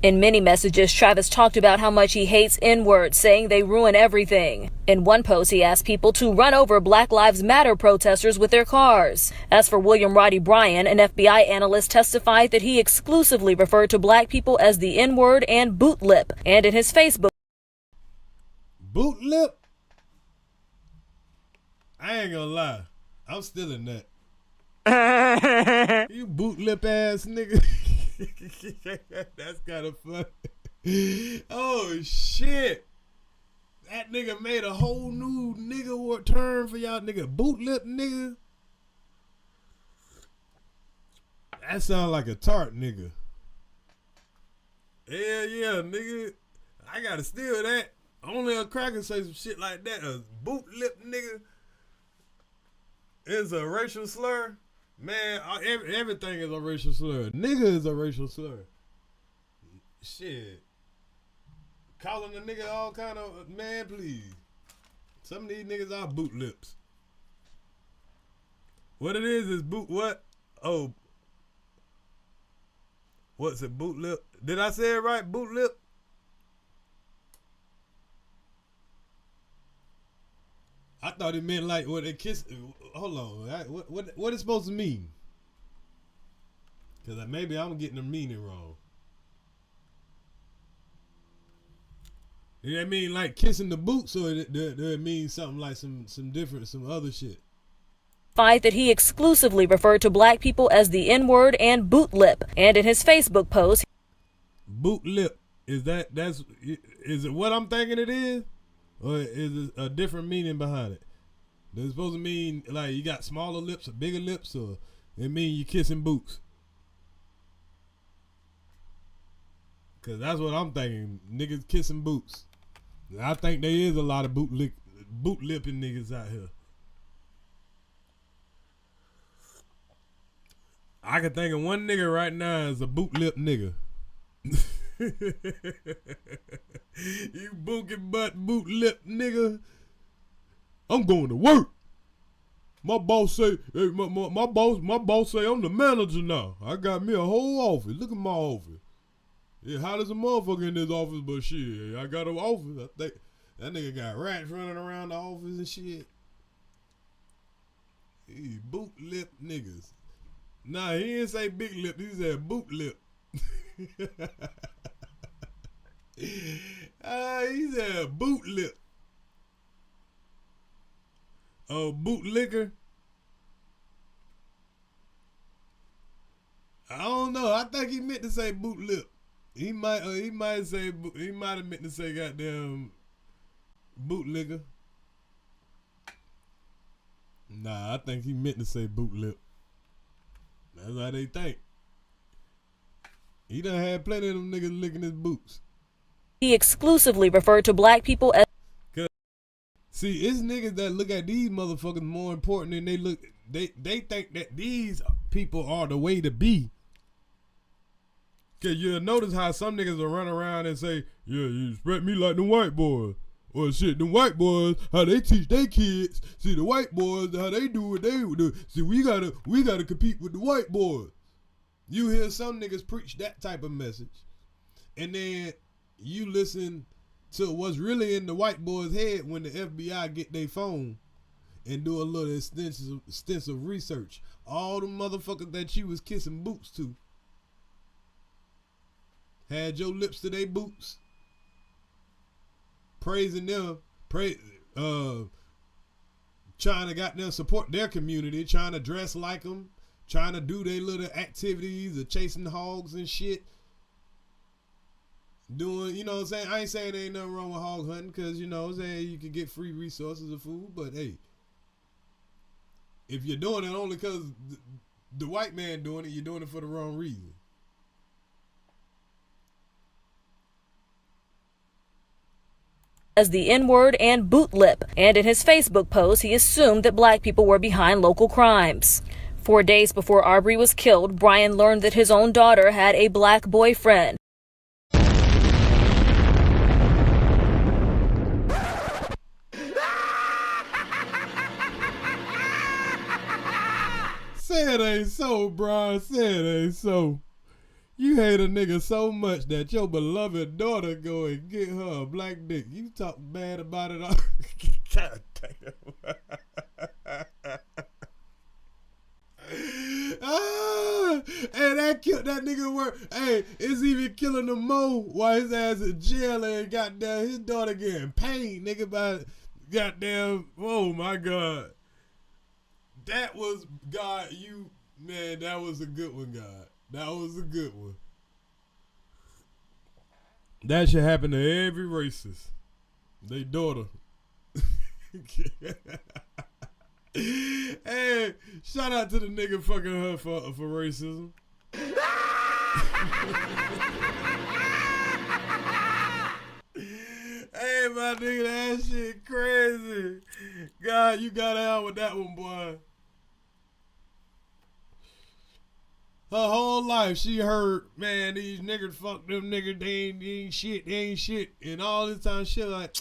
S17: In many messages, Travis talked about how much he hates N-words, saying they ruin everything. In one post, he asked people to run over Black Lives Matter protesters with their cars. As for William Roddy Bryan, an FBI analyst testified that he exclusively referred to black people as the N-word and boot lip. And in his Facebook...
S4: Boot lip? I ain't gonna lie. I'm still in that. You boot lip ass nigga. That's kind of funny. Oh shit. That nigga made a whole new nigga term for y'all nigga. Boot lip nigga. That sound like a tart nigga. Hell yeah, nigga. I gotta steal that. Only a cracker say some shit like that. A boot lip nigga is a racial slur. Man, everything is a racial slur. Nigga is a racial slur. Shit. Calling a nigga all kind of, man, please. Some of these niggas are boot lips. What it is boot what? Oh. What's it, boot lip? Did I say it right? Boot lip? I thought it meant like what it kiss. Hold on, what it's supposed to mean? Cause maybe I'm getting the meaning wrong. Does that mean like kissing the boots, or does it mean something like some different, some other shit?
S17: That he exclusively referred to black people as the N-word and boot lip. And in his Facebook post,
S4: boot lip, is it what I'm thinking it is? Or is it a different meaning behind it? Does it supposed to mean like you got smaller lips or bigger lips, or it mean you kissing boots? Cause that's what I'm thinking. Niggas kissing boots. I think there is a lot of boot lipping niggas out here. I can think of one nigga right now as a boot lip nigga. You boogie butt boot lip nigga. I'm going to work. My boss say, hey, my boss say I'm the manager now. I got me a whole office. Look at my office. Yeah, how does a motherfucker in this office? But shit, I got an office. I think that nigga got rats running around the office and shit. He boot lip niggas. Nah, he didn't say big lip. He said boot lip. He said boot lip. Oh, boot liquor. I don't know. I think he meant to say boot lip. He might have meant to say goddamn boot liquor. Nah, I think he meant to say boot lip. That's how they think. He done had plenty of them niggas licking his boots.
S17: He exclusively referred to black people as...
S4: See, it's niggas that look at these motherfuckers more important than they think that these people are the way to be. Cause you'll notice how some niggas will run around and say, yeah, you respect me like the white boys. Or shit, the white boys, how they teach their kids. See, the white boys, how they do what they do. See, we gotta compete with the white boys. You hear some niggas preach that type of message. And then you listen to what's really in the white boy's head when the FBI get their phone and do a little extensive research. All the motherfuckers that you was kissing boots to had your lips to their boots, praising them, trying to goddamn support their community, trying to dress like them, trying to do their little activities of chasing hogs and shit. Doing, you know what I'm saying? I ain't saying there ain't nothing wrong with hog hunting, because, you know what I'm saying, you can get free resources of food, but hey, if you're doing it only because the white man doing it, you're doing it for the wrong reason.
S17: As the N-word and boot lip, and in his Facebook post, he assumed that black people were behind local crimes. 4 days before Arbery was killed, Brian learned that his own daughter had a black boyfriend.
S4: Say it ain't so, Brian. Say it ain't so. You hate a nigga so much that your beloved daughter go and get her a black dick. You talk bad about it all. God damn. And that killed that nigga work. Hey, it's even killing him more while his ass in jail and goddamn his daughter getting paid, nigga, by goddamn, oh my God. That was, God, man, that was a good one, God. That was a good one. That should happen to every racist. They daughter. Hey, shout out to the nigga fucking her for racism. Hey, my nigga, that shit crazy. God, you got out with that one, boy. Her whole life, she heard, man, these niggas, fuck them niggas, they ain't shit. And all this time, shit like,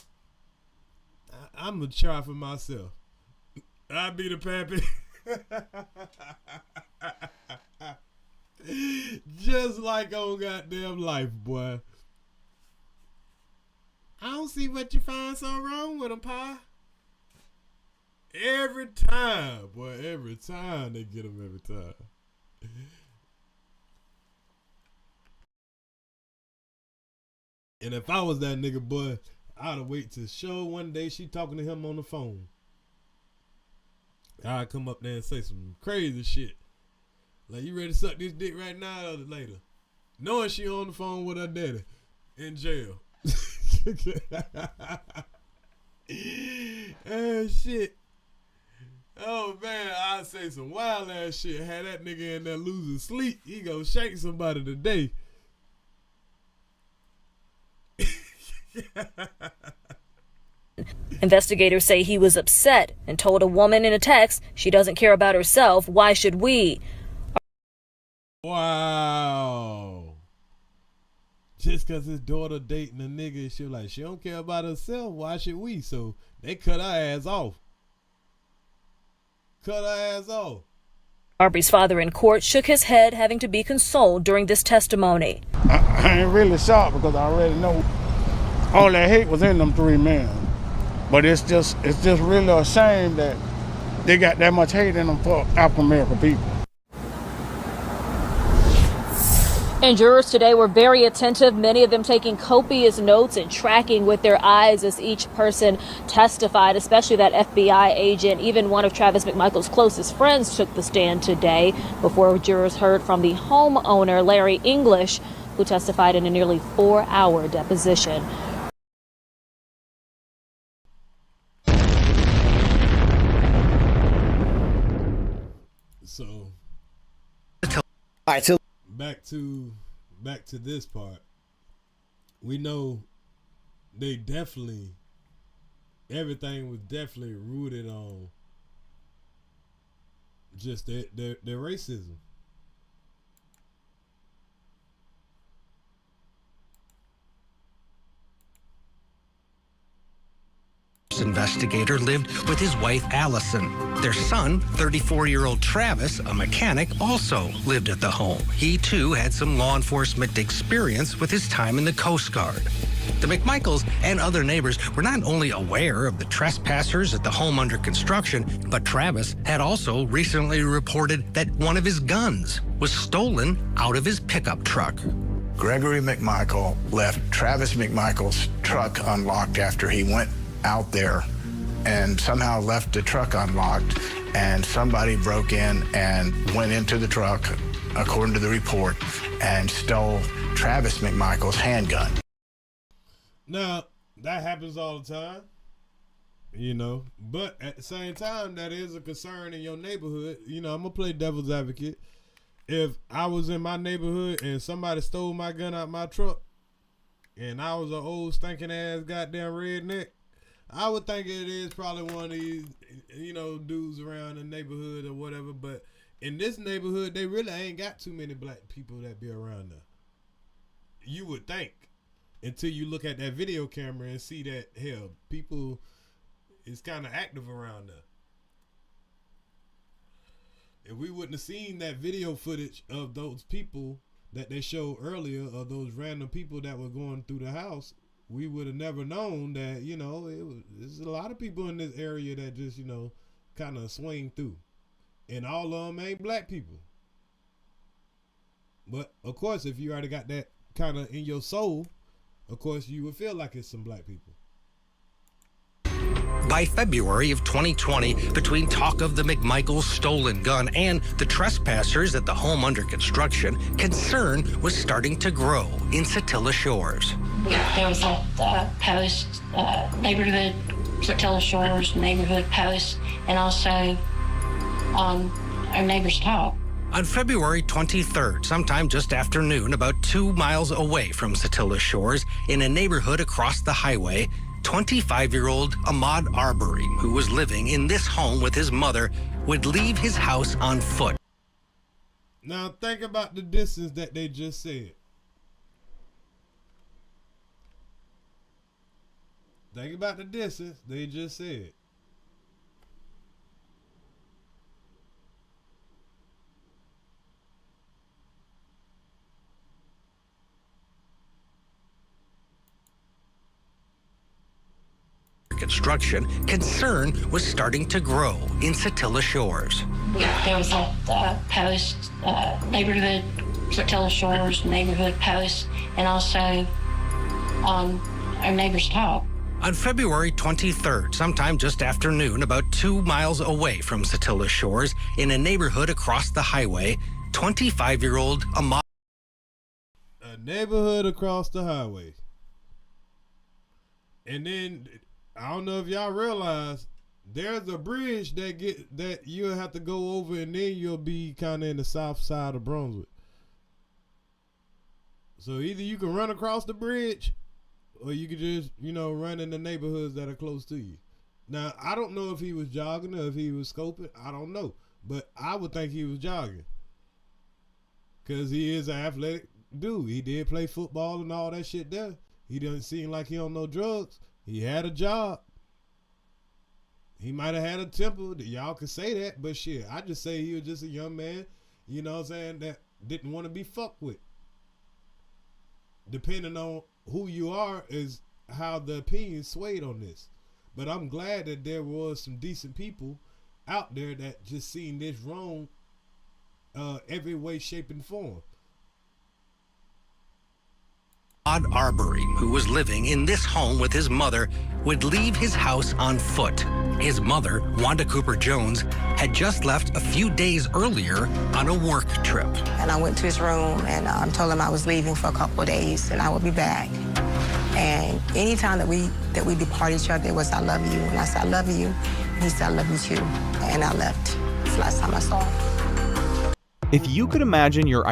S4: I'm gonna try for myself. I'll be the pappy. Just like on goddamn life, boy. I don't see what you find so wrong with them, Pa. Every time, boy, every time they get them every time. And if I was that nigga, boy, I'd have wait to show one day she talking to him on the phone. I'd come up there and say some crazy shit. Like, you ready to suck this dick right now or later? Knowing she on the phone with her daddy in jail. And shit. Oh man, I'd say some wild ass shit. Had that nigga in there losing sleep, he gonna shake somebody today.
S17: Investigators say he was upset and told a woman in a text she doesn't care about herself. Why should we?
S4: Wow. Just because his daughter dating a nigga, she like, she don't care about herself. Why should we? So they cut her ass off. Cut her ass off.
S17: Arbery's father in court shook his head, having to be consoled during this testimony.
S1: I ain't really shocked because I already know all that hate was in them three men. But it's just really a shame that they got that much hate in them for African American people.
S17: And jurors today were very attentive, many of them taking copious notes and tracking with their eyes as each person testified, especially that FBI agent. Even one of Travis McMichael's closest friends took the stand today before jurors heard from the homeowner, Larry English, who testified in a nearly 4-hour deposition.
S4: So,
S12: all right, so
S4: back to this part. We know they definitely everything was definitely rooted on just their racism.
S16: Investigator lived with his wife Allison. Their son, 34-year-old Travis, a mechanic, also lived at the home. He too had some law enforcement experience with his time in the Coast Guard. The McMichaels and other neighbors were not only aware of the trespassers at the home under construction, but Travis had also recently reported that one of his guns was stolen out of his pickup truck.
S5: Gregory McMichael left Travis McMichael's truck unlocked after he went out there and somehow left the truck unlocked, and somebody broke in and went into the truck, according to the report, and stole Travis McMichael's handgun.
S4: Now, that happens all the time, you know, but at the same time, that is a concern in your neighborhood. You know, I'm gonna play devil's advocate. If I was in my neighborhood and somebody stole my gun out my truck and I was an old stinking ass goddamn redneck, I would think it is probably one of these, you know, dudes around the neighborhood or whatever. But in this neighborhood, they really ain't got too many black people that be around there. You would think, until you look at that video camera and see that, hell, people is kind of active around there. If we wouldn't have seen that video footage of those people that they showed earlier, of those random people that were going through the house, we would have never known that, you know, there's a lot of people in this area that just, you know, kind of swing through. And all of them ain't black people. But, of course, if you already got that kind of in your soul, of course, you would feel like it's some black people.
S16: By February of 2020, between talk of the McMichael's stolen gun and the trespassers at the home under construction, concern was starting to grow in Satilla Shores.
S20: There was a post, neighborhood, Satilla Shores neighborhood post, and also on our neighbors talk.
S16: On February 23rd, sometime just after noon, about 2 miles away from Satilla Shores, in a neighborhood across the highway, 25-year-old Ahmaud Arbery, who was living in this home with his mother, would leave his house on foot.
S4: Now think about the distance that they just said. Think about the distance they just said.
S16: Construction, concern was starting to grow in Satilla Shores.
S20: There was a post, neighborhood, Satilla Shores neighborhood post, and also on our neighbors talk.
S16: On February 23rd, sometime just after noon, about 2 miles away from Satilla Shores, in a neighborhood across the highway, 25-year-old Ahmaud.
S4: A neighborhood across the highway. And then, I don't know if y'all realize, there's a bridge that you'll have to go over, and then you'll be kind of in the south side of Brunswick. So either you can run across the bridge, or you could just, you know, run in the neighborhoods that are close to you. Now, I don't know if he was jogging or if he was scoping. I don't know. But I would think he was jogging. Because he is an athletic dude. He did play football and all that shit there. He doesn't seem like he don't know drugs. He had a job. He might have had a temper. Y'all can say that. But shit, I just say he was just a young man, you know what I'm saying, that didn't want to be fucked with. Depending on who you are is how the opinion swayed on this. But I'm glad that there was some decent people out there that just seen this wrong every way, shape, and form.
S16: Ahmaud Arbery, who was living in this home with his mother, would leave his house on foot. His mother, Wanda Cooper Jones, had just left a few days earlier on a work trip.
S21: And I went to his room and told him I was leaving for a couple of days and I would be back. And anytime that we depart each other, it was, I love you. And I said, I love you. And he said, I love you too. And I left. It's the last time I saw him.
S24: If you could imagine your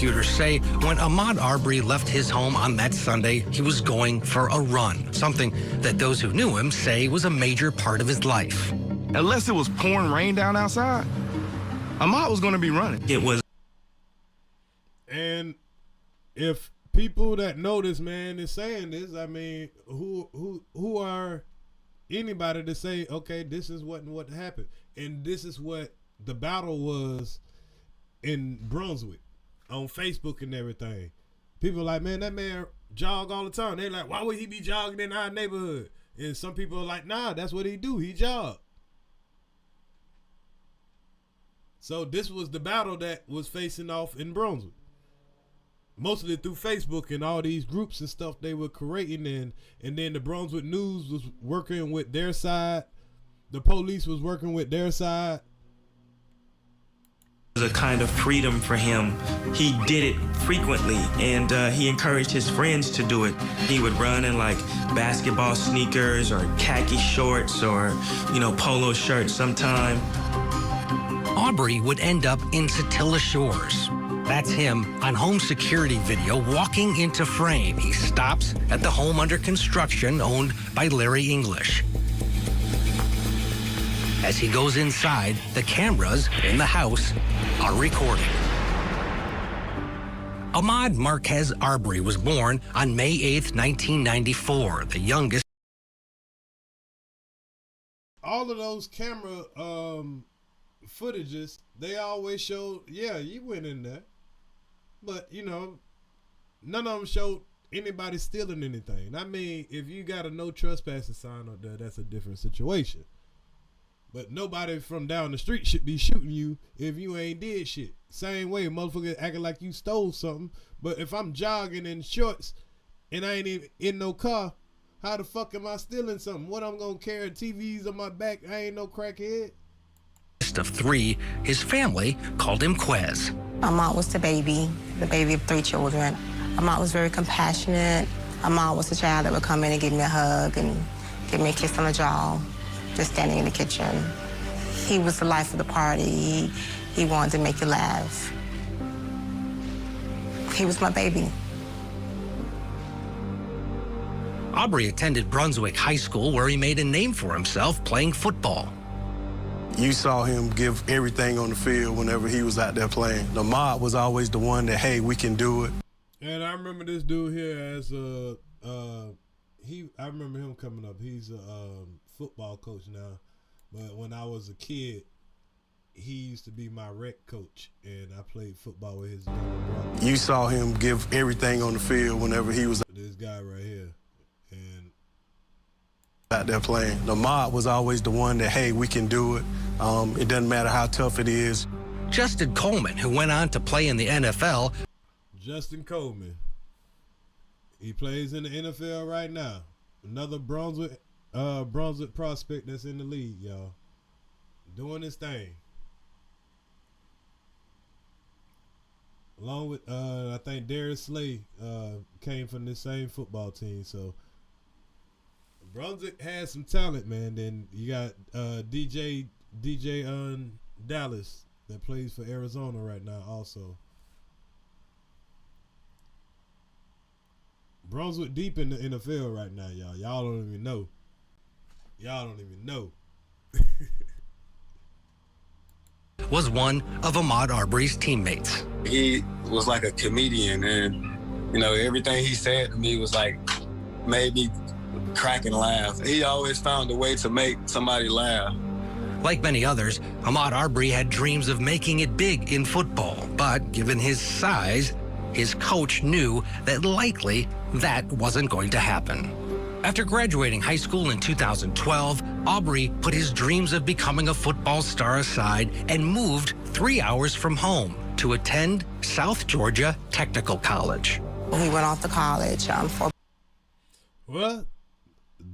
S16: prosecutors say when Ahmaud Arbery left his home on that Sunday, he was going for a run, something that those who knew him say was a major part of his life.
S3: Unless it was pouring rain down outside, Ahmaud was going to be running.
S16: It was.
S4: And if people that know this man is saying this, I mean, who are anybody to say, okay, this is what happened, and this is what the battle was in Brunswick on Facebook and everything. People are like, man, that man jog all the time. They're like, why would he be jogging in our neighborhood? And some people are like, nah, that's what he do. He jog. So this was the battle that was facing off in Brunswick. Mostly through Facebook and all these groups and stuff they were creating, and then the Brunswick News was working with their side. The police was working with their side.
S14: It was a kind of freedom for him. He did it frequently, and he encouraged his friends to do it. He would run in like basketball sneakers or khaki shorts or, polo shirts sometime.
S16: Arbery would end up in Satilla Shores. That's him on home security video walking into frame. He stops at the home under construction owned by Larry English. As he goes inside, the cameras in the house are recording. Ahmaud Marquez Arbery was born on May 8th, 1994, the youngest.
S4: All of those camera footages, they always showed, yeah, you went in there. But, none of them showed anybody stealing anything. I mean, if you got a no trespassing sign up there, that's a different situation. But nobody from down the street should be shooting you if you ain't did shit. Same way, motherfucker acting like you stole something. But if I'm jogging in shorts and I ain't even in no car, how the fuck am I stealing something? What, I'm gonna carry TVs on my back? I ain't no crackhead.
S16: Of three, his family called him Quez.
S21: Ahmaud was the baby of 3 children. Ahmaud was very compassionate. Ahmaud was the child that would come in and give me a hug and give me a kiss on the jaw, just standing in the kitchen. He was the life of the party. He wanted to make you laugh. He was my baby.
S16: Arbery attended Brunswick High School, where he made a name for himself playing football.
S3: You saw him give everything on the field whenever he was out there playing. Ahmaud was always the one that, hey, we can do it.
S4: And I remember this dude here as I remember him coming up. He's a football coach now, but when I was a kid, he used to be my rec coach, and I played football with his younger brother.
S3: You saw him give everything on the field whenever he was
S4: this guy right here, and
S3: out there playing. Ahmaud was always the one that, hey, we can do it. It doesn't matter how tough it is.
S16: Justin Coleman, who went on to play in the NFL.
S4: Justin Coleman. He plays in the NFL right now. Another Brunswick prospect that's in the league, y'all. Doing his thing. Along with, I think Darius Slay came from the same football team, so Brunswick has some talent, man. Then you got DJ Dallas that plays for Arizona right now also. Brunswick deep in the NFL right now, y'all. Y'all don't even know. Y'all don't even know.
S16: Was one of Ahmaud Arbery's teammates.
S6: He was like a comedian, and everything he said to me was like made me crack and laugh. He always found a way to make somebody laugh.
S16: Like many others, Ahmaud Arbery had dreams of making it big in football, but given his size, his coach knew that likely that wasn't going to happen. After graduating high school in 2012, Arbery put his dreams of becoming a football star aside and moved 3 hours from home to attend South Georgia Technical College.
S21: He went off to college for.
S4: Well,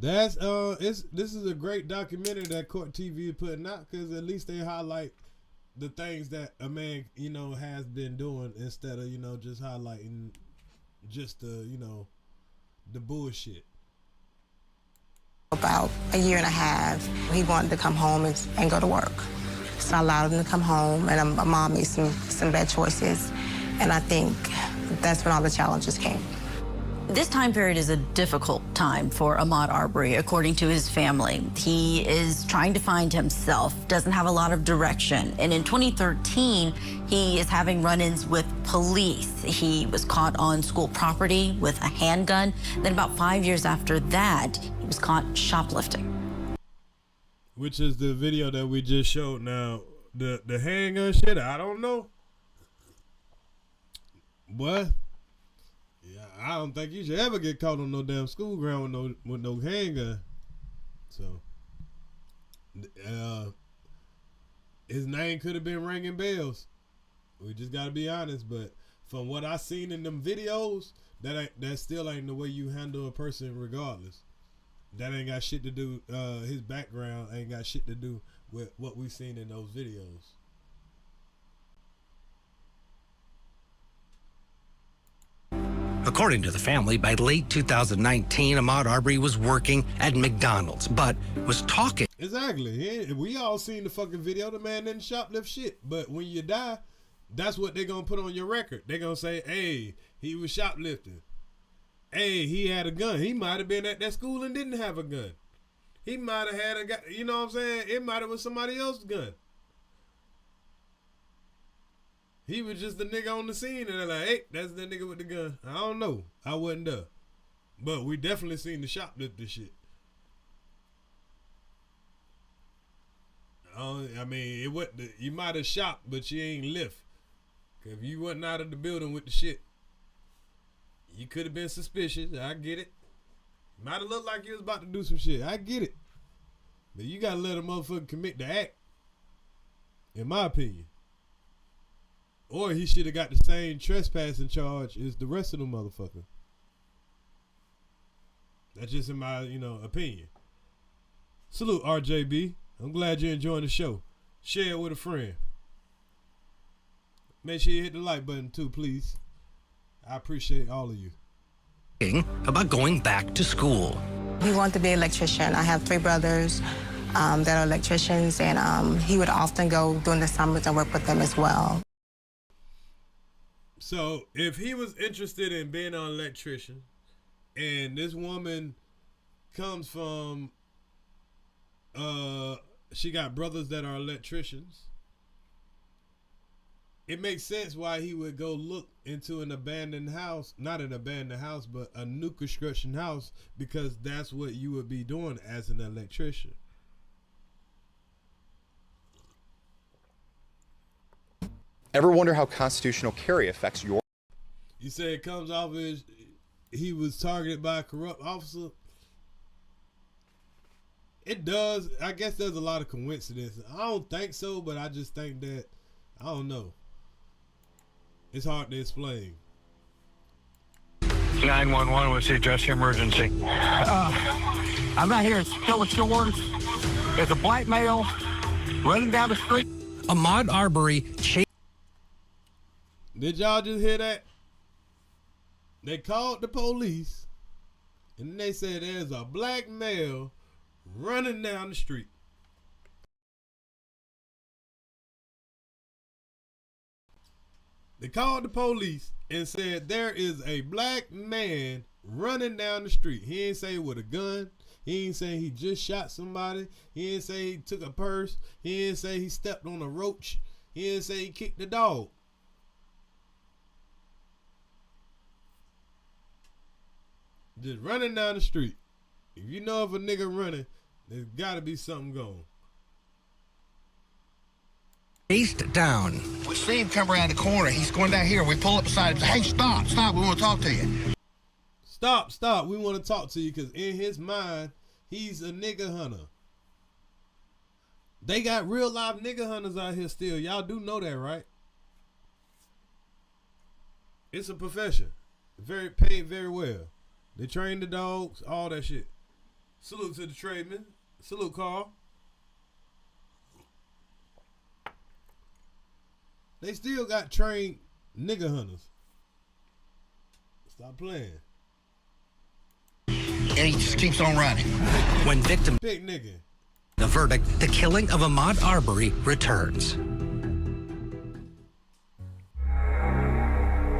S4: that's this is a great documentary that Court TV is putting out, because at least they highlight the things that a man has been doing instead of just highlighting just the the bullshit.
S21: About a year and a half, he wanted to come home and go to work. So I allowed him to come home, and my mom made some bad choices. And I think that's when all the challenges came.
S15: This time period is a difficult time for Ahmaud Arbery, according to his family. He is trying to find himself, doesn't have a lot of direction. And in 2013, he is having run-ins with police. He was caught on school property with a handgun. Then about 5 years after that, he was caught shoplifting.
S4: Which is the video that we just showed. Now, the handgun shit, I don't know. What? I don't think you should ever get caught on no damn school ground with no handgun. So, his name could have been ringing bells. We just gotta be honest. But from what I seen in them videos, that still ain't the way you handle a person, regardless. That ain't got shit to do. His background ain't got shit to do with what we seen in those videos.
S16: According to the family, by late 2019, Ahmaud Arbery was working at McDonald's, but was talking.
S4: Exactly. We all seen the fucking video. The man didn't shoplift shit. But when you die, that's what they're going to put on your record. They're going to say, hey, he was shoplifting. Hey, he had a gun. He might have been at that school and didn't have a gun. He might have had a gun. You know what I'm saying? It might have been somebody else's gun. He was just the nigga on the scene, and they're like, hey, that's the nigga with the gun. I don't know. I wasn't there. But we definitely seen the shoplifter shit. I mean, it wasn't, you might have shot, but you ain't lift. If you wasn't out of the building with the shit, you could have been suspicious. I get it. Might have looked like you was about to do some shit. I get it. But you gotta let a motherfucker commit the act, in my opinion. Or he should have got the same trespassing charge as the rest of them motherfuckers. That's just in my, opinion. Salute, RJB. I'm glad you're enjoying the show. Share it with a friend. Make sure you hit the like button too, please. I appreciate all of you.
S16: About going back to school.
S21: He wanted to be an electrician. I have 3 brothers that are electricians, and he would often go during the summers and work with them as well.
S4: So if he was interested in being an electrician, and this woman comes from, she got brothers that are electricians, it makes sense why he would go look into an abandoned house, not an abandoned house, but a new construction house, because that's what you would be doing as an electrician.
S8: Ever wonder how constitutional carry affects your...
S4: You say it comes off as he was targeted by a corrupt officer. It does. I guess there's a lot of coincidences. I don't think so, but I just think that, I don't know. It's hard to explain.
S13: 911, what's the address emergency? I'm not here. It's still shores. There's a black male running down the street.
S16: Ahmaud Arbery chased.
S4: Did y'all just hear that? They called the police, and they said there's a black male running down the street. They called the police and said there is a black man running down the street. He ain't say with a gun. He ain't say he just shot somebody. He ain't say he took a purse. He ain't say he stepped on a roach. He ain't say he kicked the dog. Just running down the street. If you know of a nigga running, there's gotta be something going.
S16: Chased down.
S13: We see him come around the corner. He's going down here. We pull up beside him. Hey, stop. We want to talk to you.
S4: Stop. We want to talk to you, because in his mind, he's a nigga hunter. They got real live nigga hunters out here still. Y'all do know that, right? It's a profession. Very paid very well. They train the dogs, all that shit. Salute to the tradesmen. Salute, Carl. They still got trained nigga hunters. Stop playing.
S13: And he just keeps on running.
S16: When victim
S4: big nigga.
S16: The verdict, the killing of Ahmaud Arbery returns.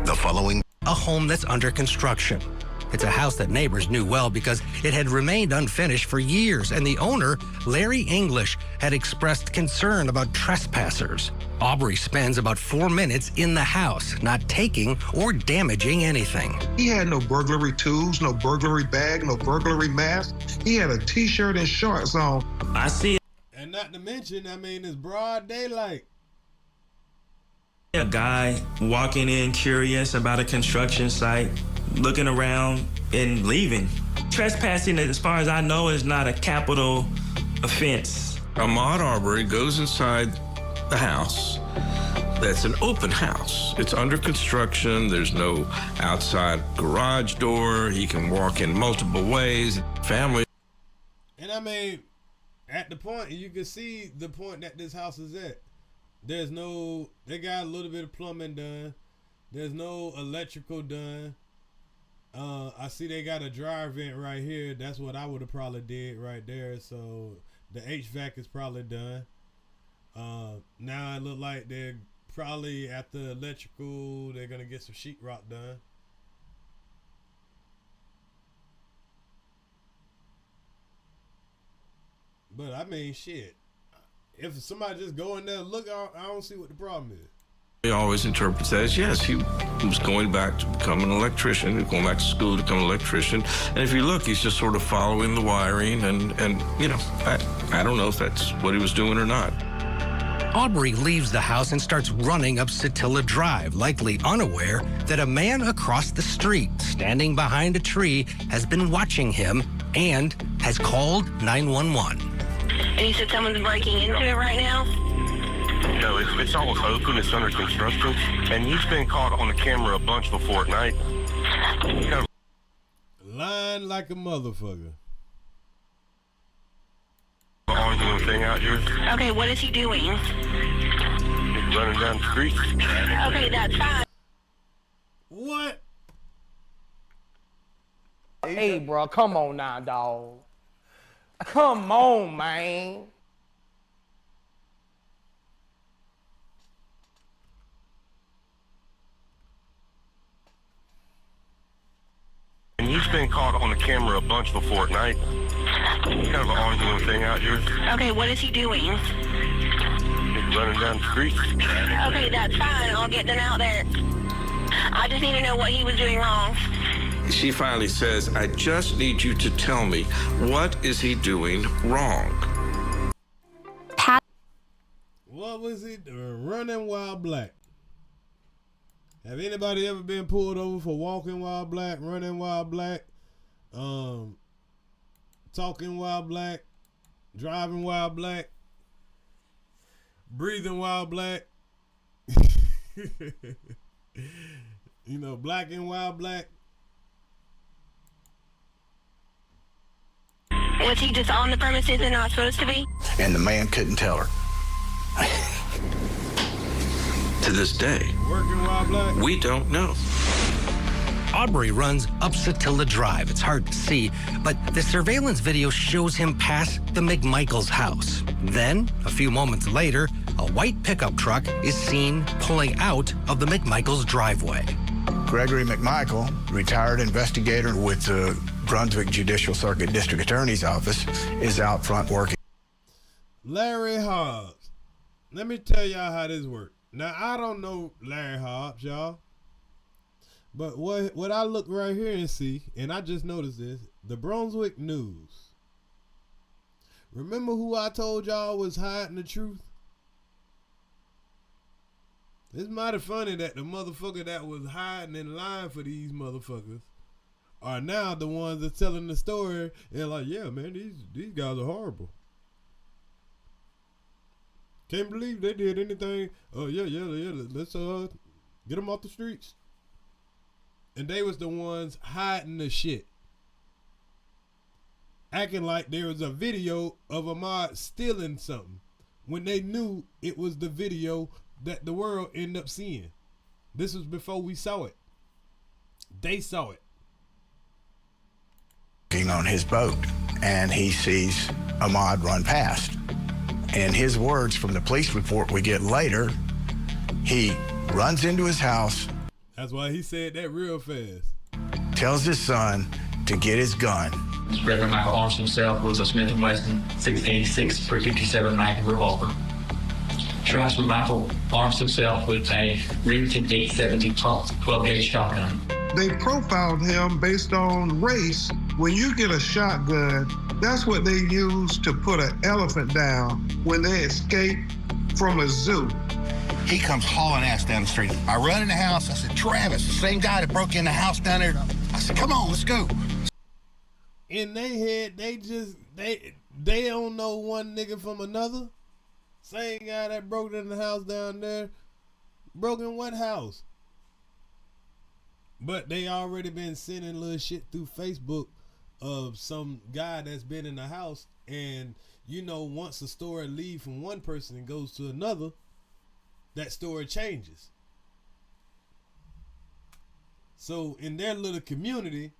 S9: The following:
S16: a home that's under construction. It's a house that neighbors knew well because it had remained unfinished for years, and the owner, Larry English, had expressed concern about trespassers. Arbery spends about 4 minutes in the house, not taking or damaging anything.
S11: He had no burglary tools, no burglary bag, no burglary mask. He had a t-shirt and shorts on.
S14: I see.
S4: And not to mention, I mean, it's broad daylight.
S14: A guy walking in curious about a construction site, looking around and leaving. Trespassing, as far as I know, is not a capital offense.
S22: Ahmaud Arbery goes inside the house. That's an open house. It's under construction. There's no outside garage door. He can walk in multiple ways. Family.
S4: And I mean, at the point, you can see the point that this house is at. There's no, they got a little bit of plumbing done. There's no electrical done. I see they got a dryer vent right here. That's what I would have probably did right there. So the HVAC is probably done. Now it look like they're probably at the electrical. They're gonna get some sheetrock done. But I mean, shit. If somebody just go in there and look, I don't see what the problem is.
S22: He always interprets that as, yes, he was going back to become an electrician. He was going back to school to become an electrician. And if you look, he's just sort of following the wiring. And you know, I don't know if that's what he was doing or not.
S16: Arbery leaves the house and starts running up Satilla Drive, likely unaware that a man across the street, standing behind a tree, has been watching him and has called 911.
S2: And you said someone's breaking into it right now?
S23: No, it's almost open. It's under construction. And he's been caught on the camera a bunch before at night.
S4: Lying like a motherfucker.
S23: Ongoing thing out here.
S2: Okay, what is he doing?
S23: He's running down the street.
S2: Okay, that's fine.
S4: What?
S12: Hey, bro, come on now, dog. Come on, man.
S23: And he's been caught on the camera a bunch before at night. Kind of an ongoing thing out here.
S2: Okay, what is he doing?
S23: He's running down the street.
S2: Okay, that's fine. I'll get them out there. I just need to know what he was doing wrong.
S22: She finally says, I just need you to tell me, what is he doing wrong?
S4: What was he doing? Running while black. Have anybody ever been pulled over for walking while black, running while black, talking while black, driving while black, breathing while black? You know, blacking while black.
S2: Was he just on the premises and not supposed to be?
S5: And the man couldn't tell her.
S22: To this day,
S4: Working while black.
S22: we don't know.
S16: Arbery runs up Satilla Drive. It's hard to see, but the surveillance video shows him pass the McMichael's house. Then, a few moments later, a white pickup truck is seen pulling out of the McMichael's driveway.
S5: Gregory McMichael, retired investigator with the Brunswick Judicial Circuit District Attorney's Office, is out front working.
S4: Larry Hobbs. Let me tell y'all how this works. Now, I don't know Larry Hobbs, y'all. But what I look right here and see, and I just noticed this, the Brunswick News. Remember who I told y'all was hiding the truth? It's mighty funny that the motherfucker that was hiding in line for these motherfuckers are now the ones that's telling the story. And like, yeah, man, these guys are horrible. Can't believe they did anything. Oh, yeah, let's get them off the streets. And they was the ones hiding the shit. Acting like there was a video of Ahmaud stealing something when they knew it was the video that the world ended up seeing. This was before we saw it. They saw it.
S5: On his boat, and he sees Ahmaud run past. In his words from the police report we get later, he runs into his house.
S4: That's why he said that real fast.
S5: Tells his son to get his gun.
S7: Reverend Michael arms himself with a Smith & Wesson 686 .57 Magnum revolver. Travis McMichael arms himself with a Remington 870 12-gauge shotgun.
S11: They profiled him based on race. When you get a shotgun, that's what they use to put an elephant down when they escape from a zoo.
S9: He comes hauling ass down the street. I run in the house. I said, Travis, the same guy that broke in the house down there. I said, come on, let's go.
S4: In their head, they don't know one nigga from another. Same guy that broke in the house down there. Broke in what house? But they already been sending little shit through Facebook of some guy that's been in the house. And, you know, once a story leaves from one person and goes to another, that story changes. So in their little community,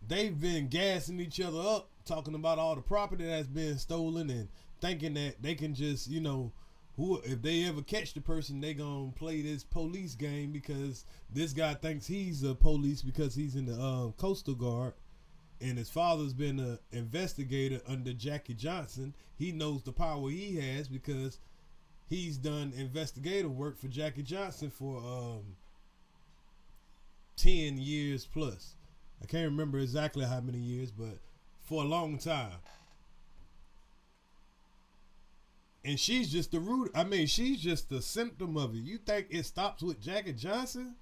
S4: they've been gassing each other up, talking about all the property that's been stolen and thinking that they can just, you know, if they ever catch the person, they gonna play this police game because this guy thinks he's a police because he's in the Coastal Guard and his father's been an investigator under Jackie Johnson. He knows the power he has because he's done investigative work for Jackie Johnson for 10 years plus. I can't remember exactly how many years, but for a long time. And she's just the root. I mean, she's just the symptom of it. You think it stops with Jackie Johnson?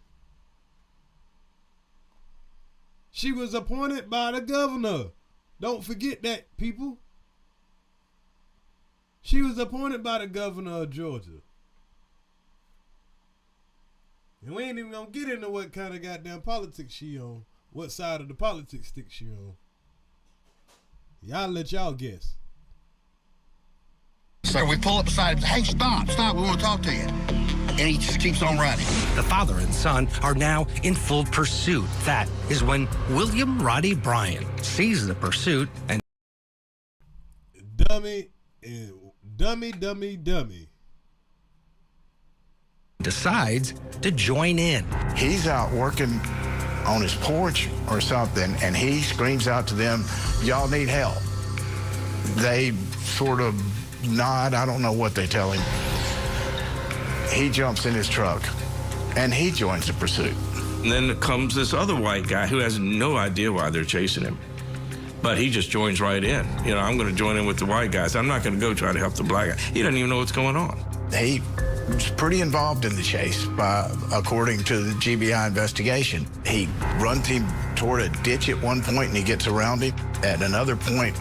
S4: She was appointed by the governor. Don't forget that, people. She was appointed by the governor of Georgia. And we ain't even gonna get into what kind of goddamn politics she on. What side of the politics stick she on. Y'all let y'all guess.
S9: So we pull up beside him. Hey, stop, we want to talk to you. And he just keeps on running.
S16: The father and son are now in full pursuit. That is when William Roddy Bryan sees the pursuit and
S4: dummy
S16: decides to join in.
S5: He's out working on his porch or something, and he screams out to them, y'all need help. They sort of nod. I don't know what they tell him. He jumps in his truck, and he joins the pursuit.
S22: And then comes this other white guy who has no idea why they're chasing him. But he just joins right in. You know, I'm going to join in with the white guys. I'm not going to go try to help the black guy. He doesn't even know what's going on.
S5: He was pretty involved in the chase, according to the GBI investigation. He runs him toward a ditch at one point, and he gets around him. At another point,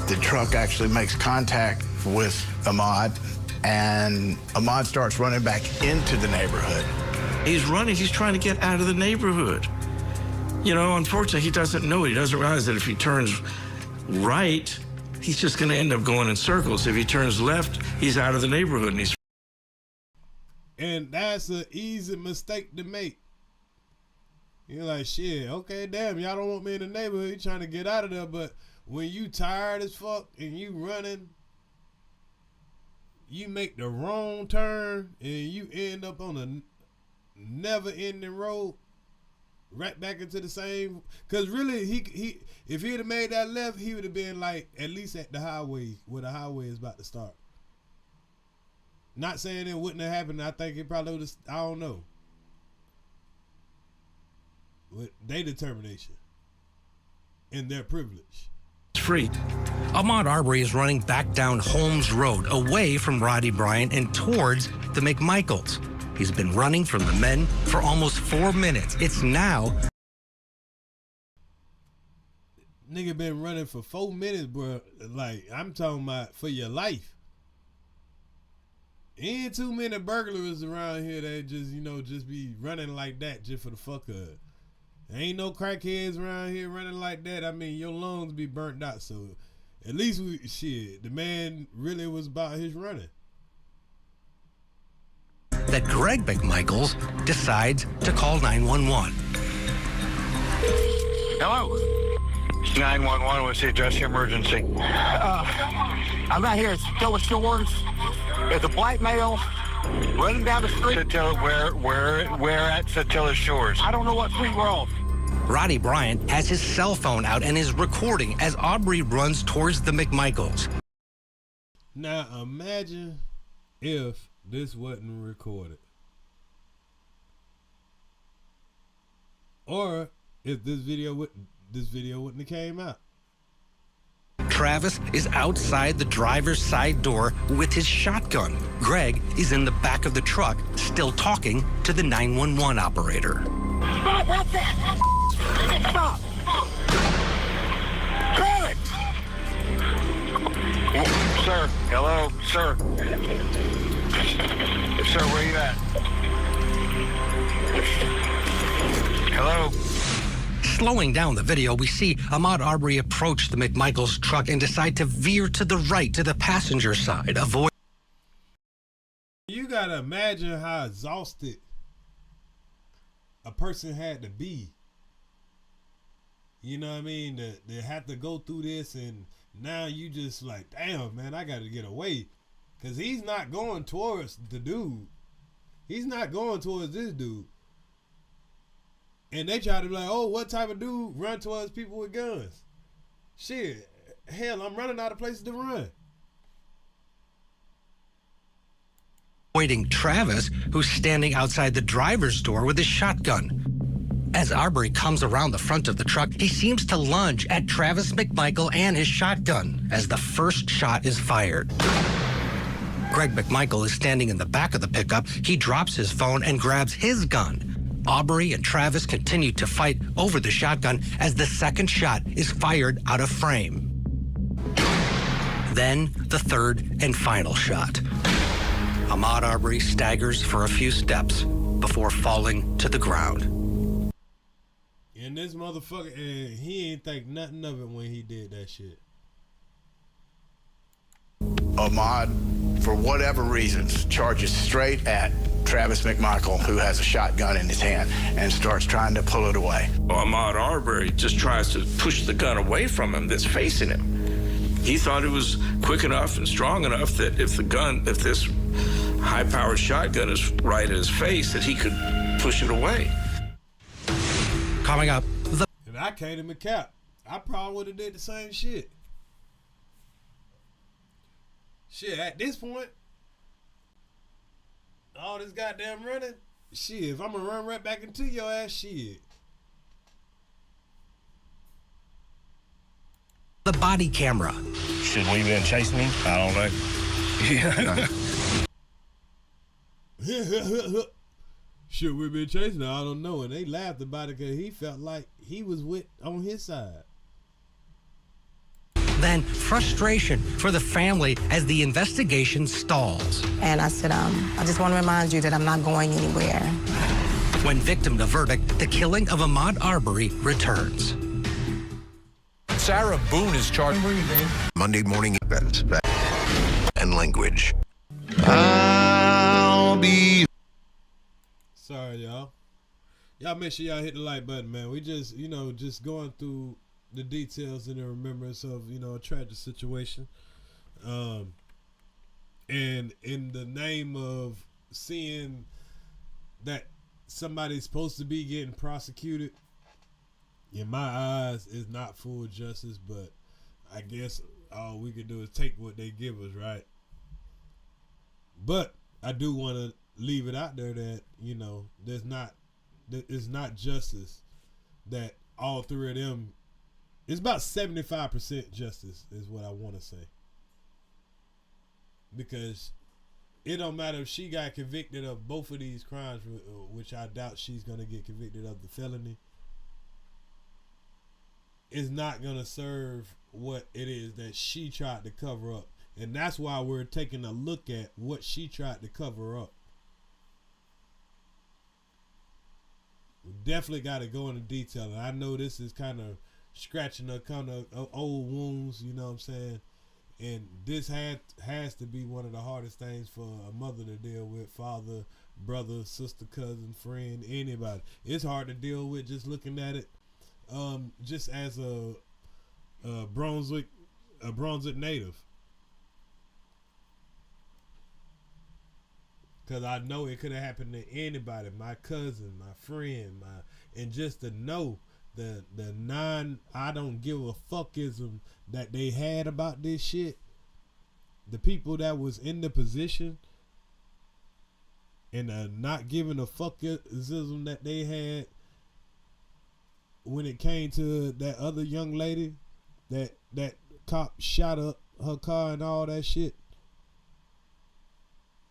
S5: the truck actually makes contact with Ahmaud, and Ahmaud starts running back into the neighborhood.
S22: He's running. He's trying to get out of the neighborhood. You know, unfortunately, he doesn't know it. He doesn't realize that if he turns right, he's just going to end up going in circles. If he turns left, he's out of the neighborhood.
S4: And that's an easy mistake to make. You're like, shit, okay, damn, y'all don't want me in the neighborhood. You're trying to get out of there, but when you tired as fuck and you running, you make the wrong turn and you end up on a never-ending road, right back into the same. Because really, he if he'd have made that left, he would have been like at least at the highway where the highway is about to start. Not saying it wouldn't have happened. I think it probably would have. I don't know. With their determination and their privilege.
S16: It's free. Ahmaud Arbery is running back down Holmes Road, away from Roddy Bryan and towards the McMichaels. He's been running from the men for almost 4 minutes. It's now.
S4: Nigga been running for 4 minutes, bro. Like, I'm talking about for your life. Ain't too many burglars around here that just, you know, just be running like that just for the fuck of it. Ain't no crackheads around here running like that. I mean, your lungs be burnt out. So at least the man really was about his running.
S16: That Greg McMichaels decides to call 911.
S13: Hello. 911, what's the address your emergency? I'm out here at Stella Shores. There's a black male Running down the street. Where at Satilla Shores? I don't know what street we're on.
S16: Roddy Bryant has his cell phone out and is recording as Arbery runs towards the McMichaels.
S4: Now imagine if this wasn't recorded. Or if this video wouldn't have came out.
S16: Travis is outside the driver's side door with his shotgun. Greg is in the back of the truck, still talking to the 911 operator.
S13: Stop! What's that? Stop! Greg! Sir, hello, sir. Sir, where you at? Hello?
S16: Slowing down the video, we see Ahmaud Arbery approach the McMichael's truck and decide to veer to the right to the passenger side, avoid.
S4: You gotta imagine how exhausted a person had to be. You know what I mean? They have to go through this, and now you just like, damn, man, I gotta get away. Because he's not going towards the dude. He's not going towards this dude. And they try to be like, oh, what type of dude run towards people with guns? Shit, hell, I'm running out of places to run.
S16: Avoiding Travis, who's standing outside the driver's door with his shotgun. As Arbery comes around the front of the truck, he seems to lunge at Travis McMichael and his shotgun as the first shot is fired. Greg McMichael is standing in the back of the pickup. He drops his phone and grabs his gun. Arbery and Travis continue to fight over the shotgun as the second shot is fired out of frame. Then the third and final shot. Ahmaud Arbery staggers for a few steps before falling to the ground.
S4: And this motherfucker, he ain't think nothing of it when he did that shit.
S5: Ahmaud, for whatever reasons, charges straight at Travis McMichael, who has a shotgun in his hand, and starts trying to pull it away.
S22: Ahmaud Arbery just tries to push the gun away from him that's facing him. He thought it was quick enough and strong enough that if this high-powered shotgun is right at his face, that he could push it away.
S16: Coming up,
S4: and I can't even cap. I probably would have did the same shit. Shit, at this point, all this goddamn running, shit, if I'm gonna run right back into your ass, shit.
S16: the body camera.
S23: Should we been chasing him? I don't know.
S4: Should we been chasing him? I don't know. And they laughed about it because he felt like he was on his side.
S16: Then frustration for the family as the investigation stalls.
S21: And I said, I just want to remind you that I'm not going anywhere.
S16: When victim to verdict, the killing of Ahmaud Arbery returns.
S1: Sarah Boone is charged. Monday morning events and language. I'll be.
S4: Sorry, y'all. Y'all make sure y'all hit the like button, man. We just, just going through the details in the remembrance of, a tragic situation. And in the name of seeing that somebody's supposed to be getting prosecuted, in my eyes, is not full justice, but I guess all we can do is take what they give us, right? But I do want to leave it out there that, it's not justice that all three of them. It's about 75% justice is what I want to say. Because it don't matter if she got convicted of both of these crimes, which I doubt she's going to get convicted of the felony. It's not going to serve what it is that she tried to cover up. And that's why we're taking a look at what she tried to cover up. We definitely got to go into detail. And I know this is kind of scratching a kind of old wounds, you know what I'm saying? And this has to be one of the hardest things for a mother to deal with. Father, brother, sister, cousin, friend, anybody. It's hard to deal with just looking at it just as a Brunswick native. Cause I know it could have happened to anybody, my cousin, my friend, and just to know the I don't give a fuckism that they had about this shit. The people that was in the position and not giving a fuckism that they had when it came to that other young lady that cop shot up her car and all that shit.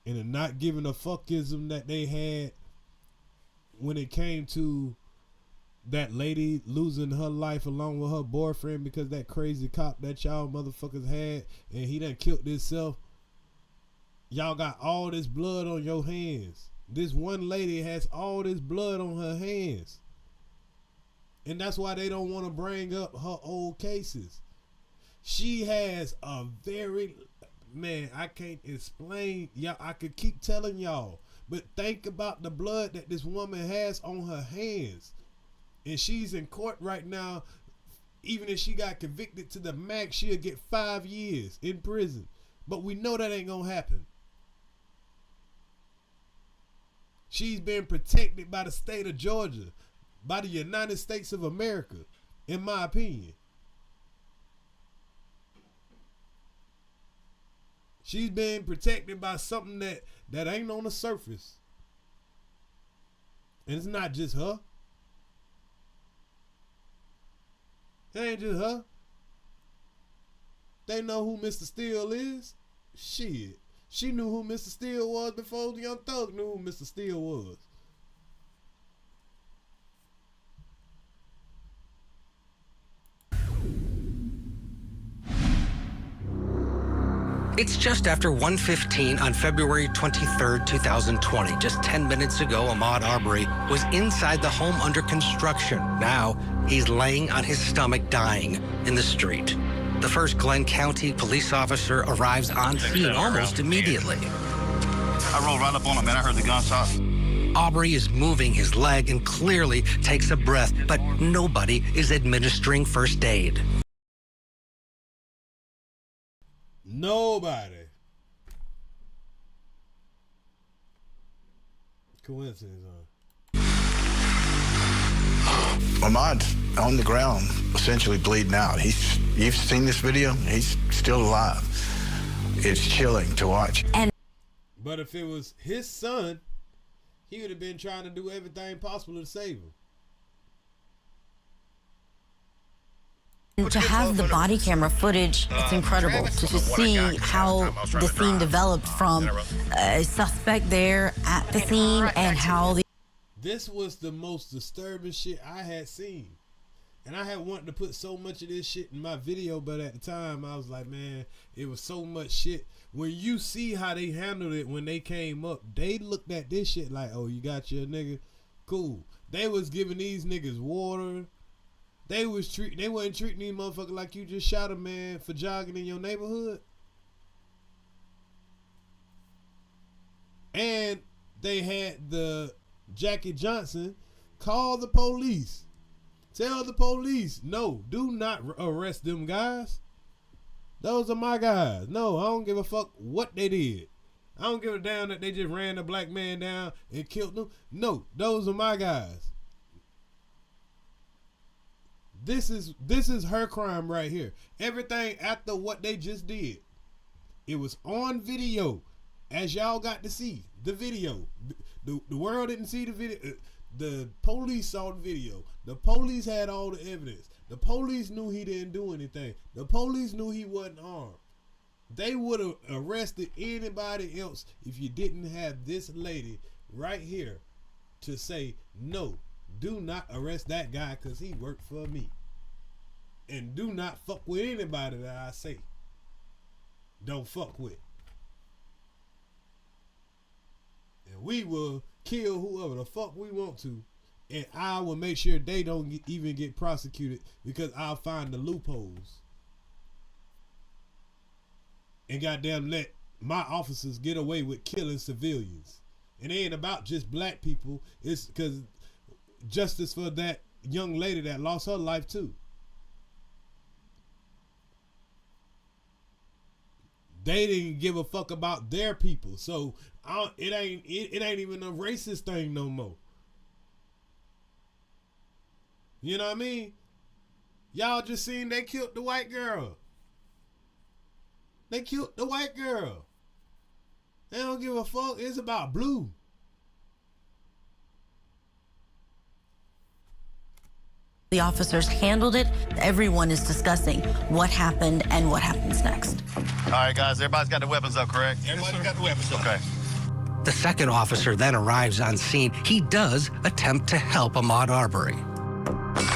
S4: And not giving a fuckism that they had when it came to that lady losing her life along with her boyfriend because that crazy cop that y'all motherfuckers had and he done killed himself. Y'all got all this blood on your hands. This one lady has all this blood on her hands. And that's why they don't want to bring up her old cases. She has a very... Man, I can't explain. Y'all, I could keep telling y'all, but think about the blood that this woman has on her hands, and she's in court right now. Even if she got convicted to the max, she'll get 5 years in prison. But we know that ain't gonna happen. She's been protected by the state of Georgia, by the United States of America, in my opinion. She's being protected by something that ain't on the surface. And it's not just her. It ain't just her. They know who Mr. Steele is. Shit. She knew who Mr. Steele was before the Young Thug knew who Mr. Steele was.
S16: It's just after 1:15 on February 23rd, 2020. Just 10 minutes ago, Ahmaud Arbery was inside the home under construction. Now, he's laying on his stomach dying in the street. The first Glenn County police officer arrives on scene almost immediately.
S9: I rolled right up on him, man. I heard the gunshot.
S16: Arbery is moving his leg and clearly takes a breath, but nobody is administering first aid.
S4: Nobody. Coincidence, huh?
S5: Ahmaud's on the ground, essentially bleeding out. You've seen this video. He's still alive. It's chilling to watch.
S4: But if it was his son, he would have been trying to do everything possible to save him.
S15: To have the body camera footage, it's incredible to see how the scene developed from a suspect there at the scene and how the...
S4: This was the most disturbing shit I had seen. And I had wanted to put so much of this shit in my video, but at the time I was like, man, it was so much shit. When you see how they handled it when they came up, they looked at this shit like, oh, you got your nigga? Cool. They was giving these niggas water. They wasn't treating these motherfuckers like you just shot a man for jogging in your neighborhood. And they had the Jackie Johnson call the police. Tell the police, no, do not arrest them guys. Those are my guys. No, I don't give a fuck what they did. I don't give a damn that they just ran a black man down and killed them. No, those are my guys. This is her crime right here. Everything after what they just did, it was on video, as y'all got to see the video. The world didn't see the video. The police saw the video. The police had all the evidence. The police knew he didn't do anything. The police knew he wasn't armed. They would have arrested anybody else if you didn't have this lady right here to say, no, do not arrest that guy because he worked for me. And do not fuck with anybody that I say don't fuck with. And we will kill whoever the fuck we want to. And I will make sure they don't even get prosecuted because I'll find the loopholes. And goddamn let my officers get away with killing civilians. And it ain't about just black people. It's because justice for that young lady that lost her life too. they didn't give a fuck about their people. So it ain't even a racist thing no more. You know what I mean? Y'all just seen they killed the white girl. They killed the white girl. They don't give a fuck. It's about blue.
S15: The officers handled it. Everyone is discussing what happened and what happens next.
S10: All right, guys, everybody's got their weapons up, correct?
S9: Everybody's got the weapons up.
S10: Okay.
S16: The second officer then arrives on scene. He does attempt to help Ahmaud Arbery.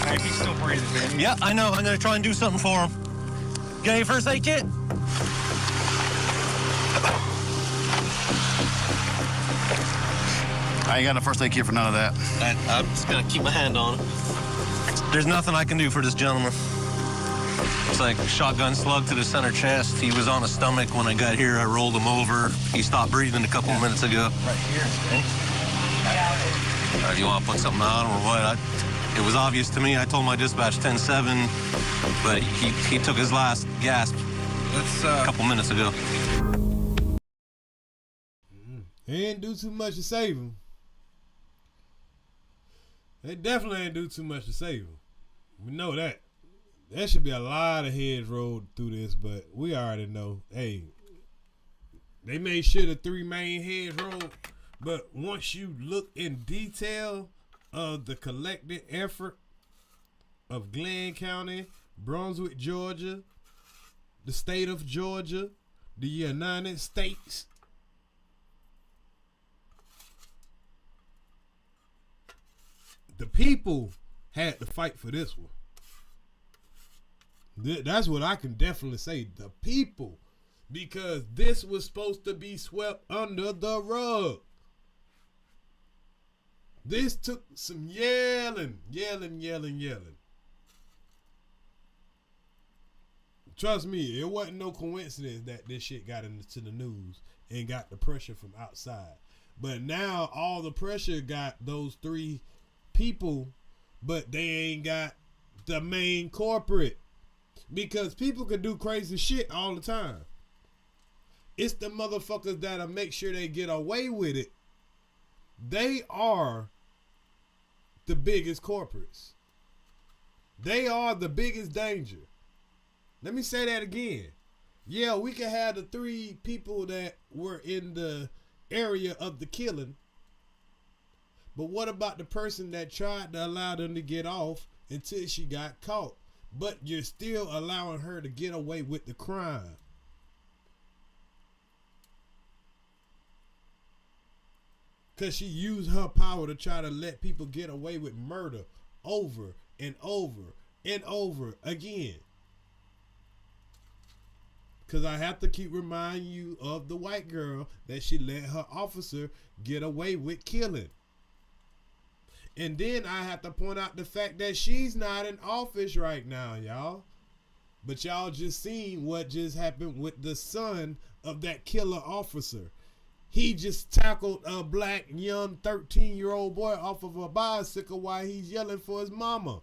S9: Hey, he's still breathing, man.
S10: Yeah, I know. I'm going to try and do something for him. Got any first aid kit? I ain't got no first aid kit for none of that. I'm just going to keep my hand on him. There's nothing I can do for this gentleman. It's like a shotgun slug to the center chest. He was on his stomach when I got here. I rolled him over. He stopped breathing a couple of minutes ago.
S9: Right here.
S10: Do you want to put something on him or what? It was obvious to me. I told my dispatch 10-7, but he took his last gasp a couple minutes ago.
S4: They didn't do too much to save him. They definitely ain't do too much to save him. We know that. There should be a lot of heads rolled through this, but we already know. Hey, they made sure the 3 main heads rolled, but once you look in detail of the collective effort of Glenn County, Brunswick, Georgia, the state of Georgia, the United States, the people had to fight for this one. That's what I can definitely say. The people. Because this was supposed to be swept under the rug. This took some yelling. Trust me, it wasn't no coincidence that this shit got into the news and got the pressure from outside. But now all the pressure got those 3 people, but they ain't got the main corporate. Because people can do crazy shit all the time. It's the motherfuckers that'll make sure they get away with it. They are the biggest corporates. They are the biggest danger. Let me say that again. Yeah, we can have the 3 people that were in the area of the killing. But what about the person that tried to allow them to get off until she got caught? But you're still allowing her to get away with the crime. Because she used her power to try to let people get away with murder over and over and over again. Because I have to keep reminding you of the white girl that she let her officer get away with killing. And then I have to point out the fact that she's not in office right now, y'all. But y'all just seen what just happened with the son of that killer officer. He just tackled a black young 13-year-old boy off of a bicycle while he's yelling for his mama.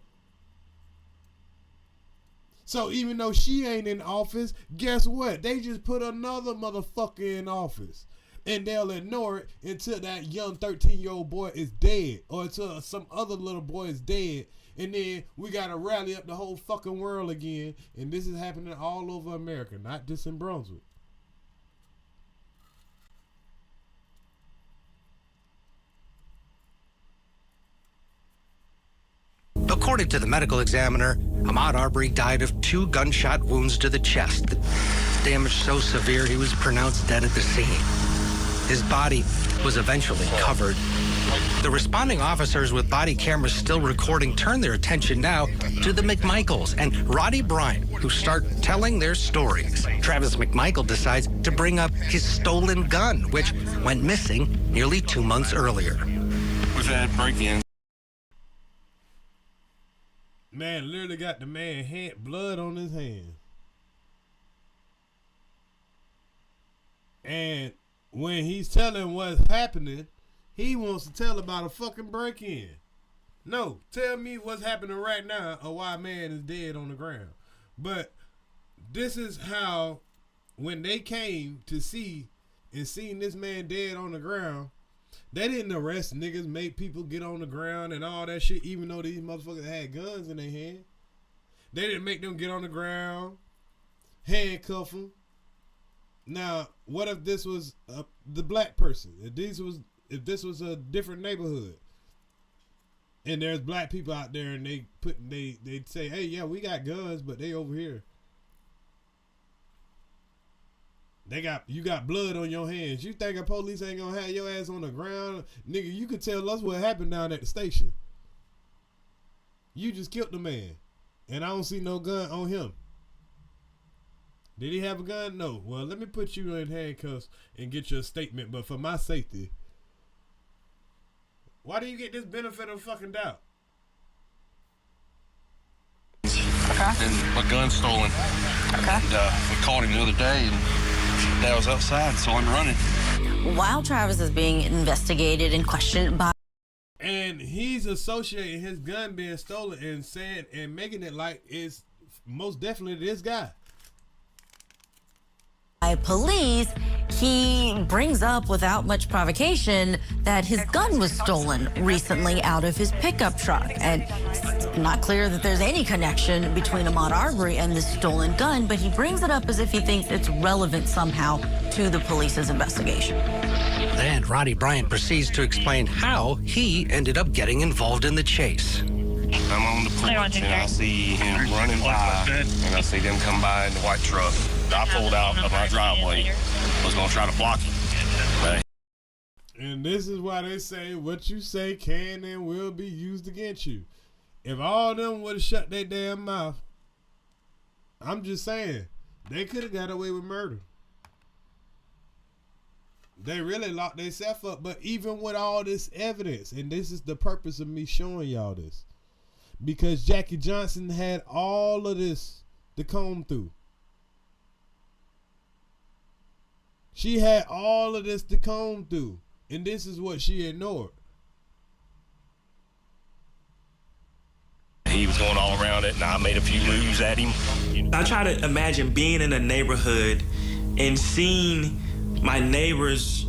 S4: So even though she ain't in office, guess what? They just put another motherfucker in office. And they'll ignore it until that young 13-year-old boy is dead. Or until some other little boy is dead. And then we got to rally up the whole fucking world again. And this is happening all over America, not just in Brunswick.
S16: According to the medical examiner, Ahmaud Arbery died of 2 gunshot wounds to the chest. The damage so severe he was pronounced dead at the scene. His body was eventually covered. The responding officers with body cameras still recording turn their attention now to the McMichaels and Roddy Bryant, who start telling their stories. Travis McMichael decides to bring up his stolen gun, which went missing nearly 2 months earlier.
S22: We've had break-ins.
S4: Man, literally got the man blood on his hand. And when he's telling what's happening, he wants to tell about a fucking break-in. No, tell me what's happening right now or why a man is dead on the ground. But this is how when they came to see and seen this man dead on the ground, they didn't arrest niggas, make people get on the ground and all that shit, even though these motherfuckers had guns in their hand. They didn't make them get on the ground, handcuff them. Now, what if this was the black person? If this was a different neighborhood, and there's black people out there, and they'd say, "Hey, yeah, we got guns, but they over here. You got blood on your hands. You think the police ain't gonna have your ass on the ground, nigga? You could tell us what happened down at the station. You just killed the man, and I don't see no gun on him." Did he have a gun? No. Well, let me put you in handcuffs and get your statement, but for my safety. Why do you get this benefit of fucking doubt?
S10: Okay. And my gun's stolen. Okay. And we caught him the other day, and Dad was outside, so I'm running.
S15: While Travis is being investigated and questioned by...
S4: And he's associating his gun being stolen and saying and making it like it's most definitely this guy.
S15: Police, he brings up without much provocation that his gun was stolen recently out of his pickup truck. And it's not clear that there's any connection between Ahmaud Arbery and this stolen gun, but he brings it up as if he thinks it's relevant somehow to the police's investigation.
S16: Then Roddy Bryant proceeds to explain how he ended up getting involved in the chase.
S23: I'm on the porch and I see him running by, and I see them come by in the white truck. I pulled out of my driveway, was gonna try to block him. But
S4: and this is why they say what you say can and will be used against you. If all of them would have shut their damn mouth, I'm just saying, they could have got away with murder. They really locked themselves up. But even with all this evidence, and this is the purpose of me showing y'all this, because Jackie Johnson had all of this to comb through. She had all of this to comb through, and this is what she ignored.
S23: he was going all around it, and I made a few moves at him.
S14: I try to imagine being in a neighborhood and seeing my neighbors,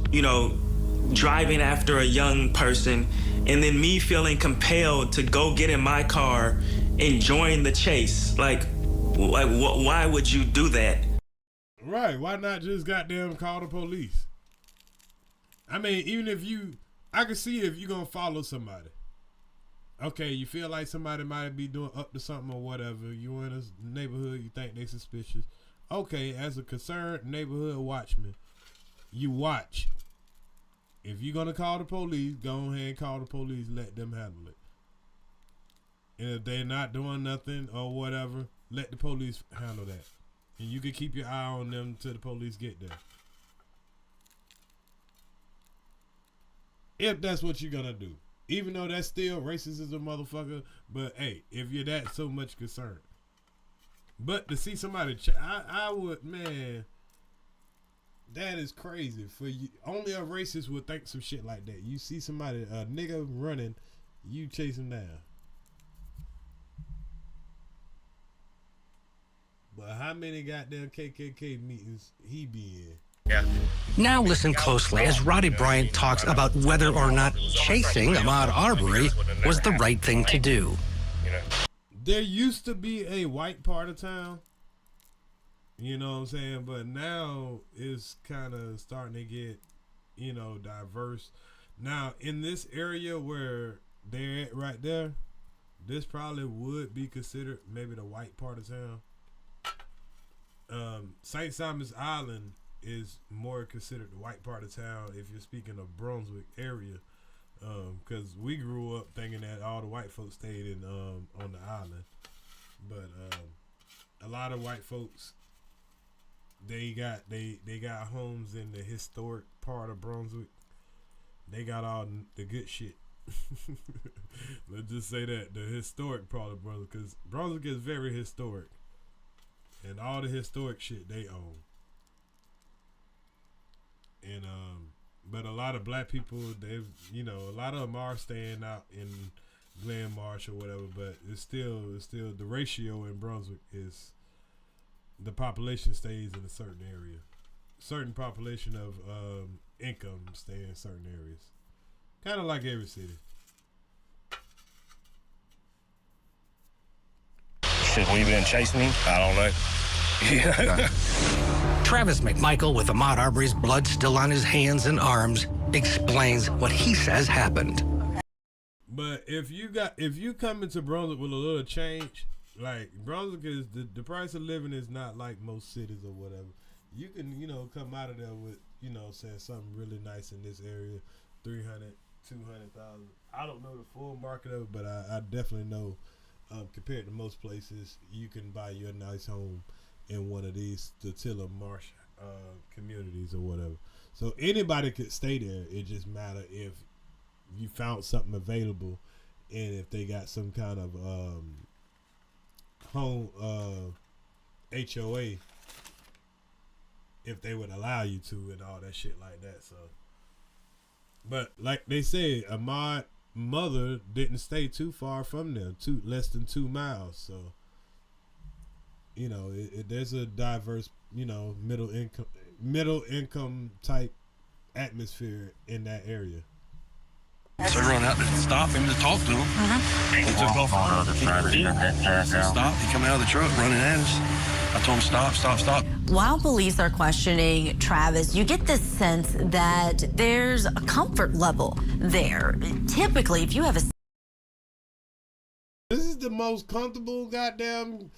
S14: driving after a young person, and then me feeling compelled to go get in my car and join the chase. Like why would you do that?
S4: Right, why not just goddamn call the police? I mean, even if I can see if you're gonna follow somebody. Okay, you feel like somebody might be doing up to something or whatever. You in a neighborhood, you think they suspicious. Okay, as a concerned neighborhood watchman, you watch. If you're gonna call the police, go ahead and call the police, let them handle it. And if they're not doing nothing or whatever, let the police handle that. And you can keep your eye on them till the police get there. If that's what you're gonna do. Even though that's still racist as a motherfucker, but hey, if you're that so much concerned. But to see somebody, I would, man, that is crazy. For you, only a racist would think some shit like that. You see somebody, a nigga running, you chase him down. But how many goddamn KKK meetings he be in?
S23: Yeah.
S16: Now listen closely as Roddy Bryant talks about whether or not chasing Ahmaud Arbery was the right thing to do.
S4: There used to be a white part of town, you know what I'm saying, but now it's kind of starting to get, diverse. Now in this area where they're at right there, this probably would be considered maybe the white part of town. St. Simon's Island is more considered the white part of town if you're speaking of Brunswick area, because we grew up thinking that all the white folks stayed in on the island, but a lot of white folks they got homes in the historic part of Brunswick. They got all the good shit. Let's just say that the historic part of Brunswick, because Brunswick is very historic, and all the historic shit they own. And but a lot of black people, they've a lot of them are staying out in Glen Marsh or whatever, but it's still the ratio in Brunswick is the population stays in a certain area. Certain population of income stay in certain areas. Kind of like every city.
S23: Should we been chasing him? I don't know. Yeah.
S16: Travis McMichael, with Ahmaud Arbery's blood still on his hands and arms, explains what he says happened.
S4: But if you come into Brunswick with a little change, like Brunswick is the price of living is not like most cities or whatever. You can, come out of there with, saying something really nice in this area, 300, 200,000. I don't know the full market of it, but I definitely know compared to most places, you can buy you a nice home in one of these Totilla Marsh communities or whatever. So anybody could stay there. It just matter if you found something available and if they got some kind of home HOA, if they would allow you to and all that shit like that. So, but like they said, Ahmaud mother didn't stay too far from them, less than 2 miles. So, there's a diverse, middle income type atmosphere in that area.
S10: So we run out to stop him to talk to him. He took off. Stop. He come out of the truck running at us. I told him stop.
S15: While police are questioning Travis, you get this sense that there's a comfort level there. Typically, if you have a...
S4: This is the most comfortable goddamn...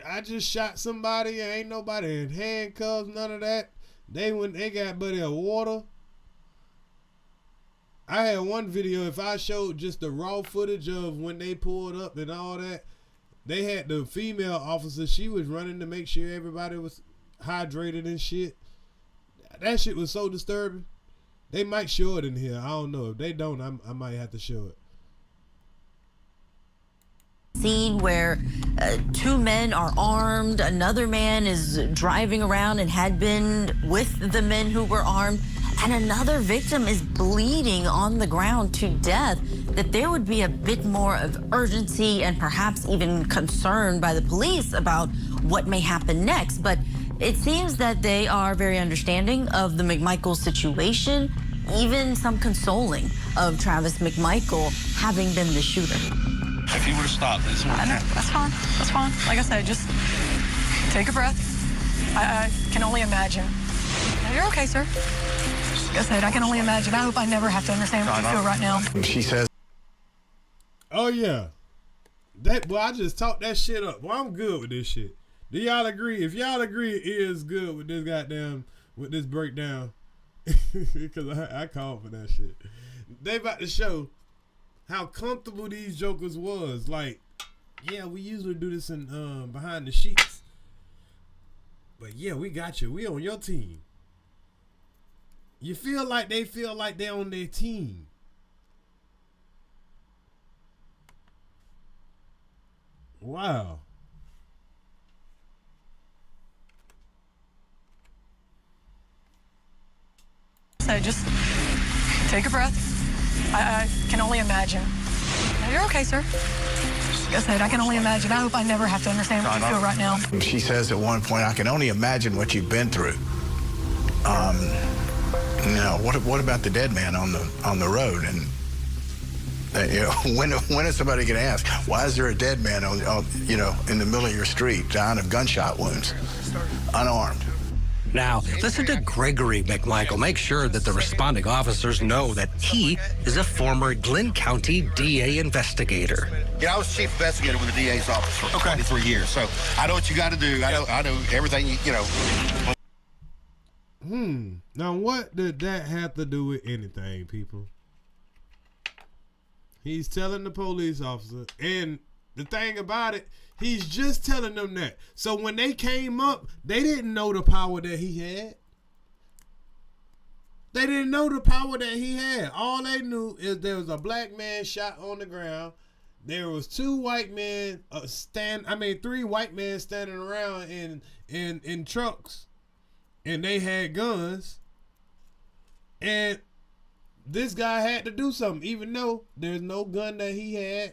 S4: I just shot somebody and ain't nobody in handcuffs, none of that. They got buddy of water. I had one video, if I showed just the raw footage of when they pulled up and all that, they had the female officer, she was running to make sure everybody was hydrated and shit. That shit was so disturbing. They might show it in here. I don't know. If they don't, I might have to show it.
S15: Scene where 2 men are armed, another man is driving around and had been with the men who were armed, and another victim is bleeding on the ground to death, that there would be a bit more of urgency and perhaps even concern by the police about what may happen next. But it seems that they are very understanding of the McMichael situation, even some consoling of Travis McMichael having been the shooter.
S10: If he would have stopped, this wouldn't happen.
S17: That's fine. Like I said, just take a breath. I can only imagine. You're okay, sir. Like I said, I can only imagine. I hope I never have to understand what you feel right now.
S5: She says,
S4: oh yeah, I just talked that shit up. Well, I'm good with this shit. Do y'all agree? If y'all agree it is good with this breakdown, because I called for that shit. They about to show how comfortable these jokers was. Like, yeah, we usually do this in behind the sheets, but yeah, we got you. We on your team. You feel like they on their team. Wow.
S17: So just take a breath. I can only imagine. You're okay, sir. Like I said, I can only imagine. I hope I never have to understand what you feel right now.
S5: She says at one point, I can only imagine what you've been through. What about the dead man on the road? And when is somebody going to ask, why is there a dead man in the middle of your street dying of gunshot wounds, unarmed?
S16: Now, listen to Gregory McMichael. Make sure that the responding officers know that he is a former Glynn County DA investigator.
S9: Yeah, I was chief investigator with the DA's office for 23 years, so I know what you got to do. I know everything,
S4: Now, what did that have to do with anything, people? He's telling the police officer, and the thing about it, he's just telling them that. So when they came up, they didn't know the power that he had. They didn't know the power that he had. All they knew is there was a black man shot on the ground. There was 3 white men standing around in trucks, and they had guns. And this guy had to do something, even though there's no gun that he had.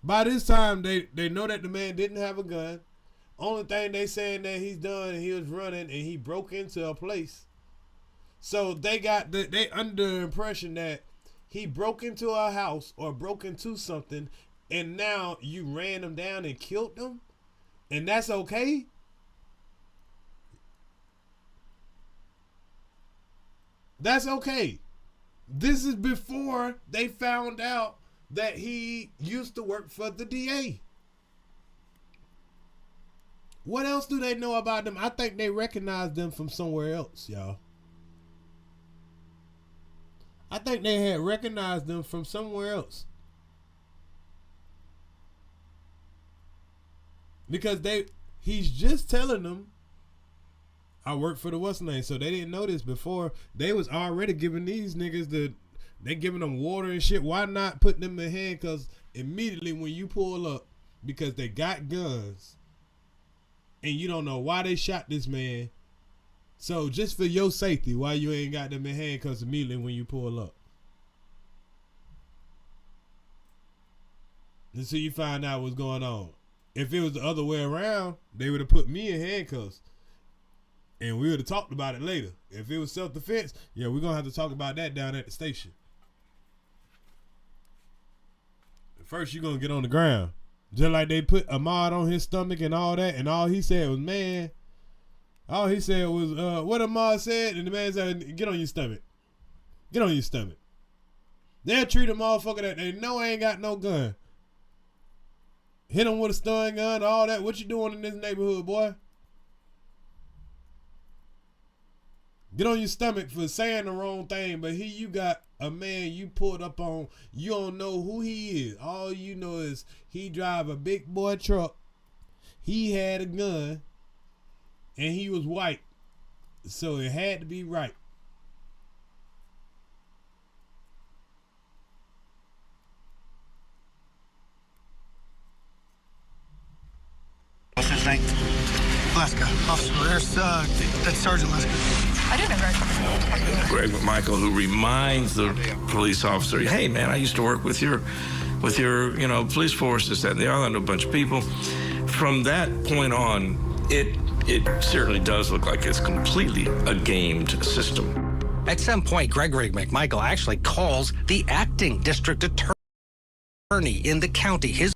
S4: By this time, they know that the man didn't have a gun. Only thing they saying that he's done, he was running and he broke into a place. So they under the impression that he broke into a house or broke into something, and now you ran him down and killed him, and that's okay. That's okay. This is before they found out that he used to work for the DA. What else do they know about them? I think they recognize them from somewhere else, y'all. I think they had recognized them from somewhere else. Because he's just telling them, I work for the what's name. So they didn't know this before. They was already giving these niggas they giving them water and shit. Why not put them in handcuffs immediately when you pull up? Because they got guns. And you don't know why they shot this man. So just for your safety, why you ain't got them in handcuffs immediately when you pull up? Until you find out what's going on. If it was the other way around, they would have put me in handcuffs. And we would have talked about it later. If it was self-defense, yeah, we're going to have to talk about that down at the station. First, you're going to get on the ground. Just like they put Ahmaud on his stomach and all that. And all he said was, man. All he said was, what Ahmaud said. And the man said, get on your stomach. Get on your stomach. They'll treat a motherfucker that they know ain't got no gun. Hit him with a stun gun, all that. What you doing in this neighborhood, boy? Get on your stomach for saying the wrong thing, but here you got a man you pulled up on. You don't know who he is. All you know is he drive a big boy truck. He had a gun, and he was white, so it had to be right.
S18: What's his name? Leska. Officer, that's Sergeant Leska.
S17: I didn't know
S22: Greg McMichael, who reminds the police officer, hey man, I used to work with your police force, this, that, and the other, I know a bunch of people. From that point on, it certainly does look like it's completely a gamed system.
S16: At some point, Gregory McMichael actually calls the acting district attorney in the county.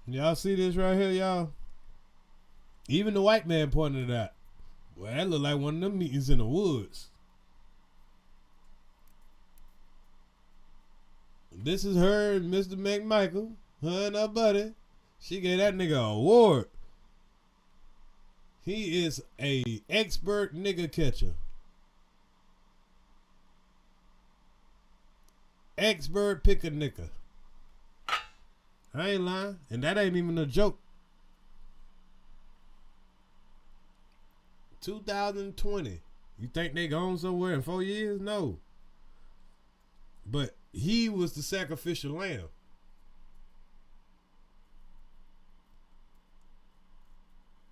S4: Y'all see this right here, y'all? Even the white man pointed it out. Well, that look like one of them meetings in the woods. This is her and Mr. McMichael, her and her buddy. She gave that nigga an award. He is a expert nigga catcher. Expert pick a nigga. I ain't lying. And that ain't even a joke. 2020. You think they gone somewhere in 4 years? No. But he was the sacrificial lamb.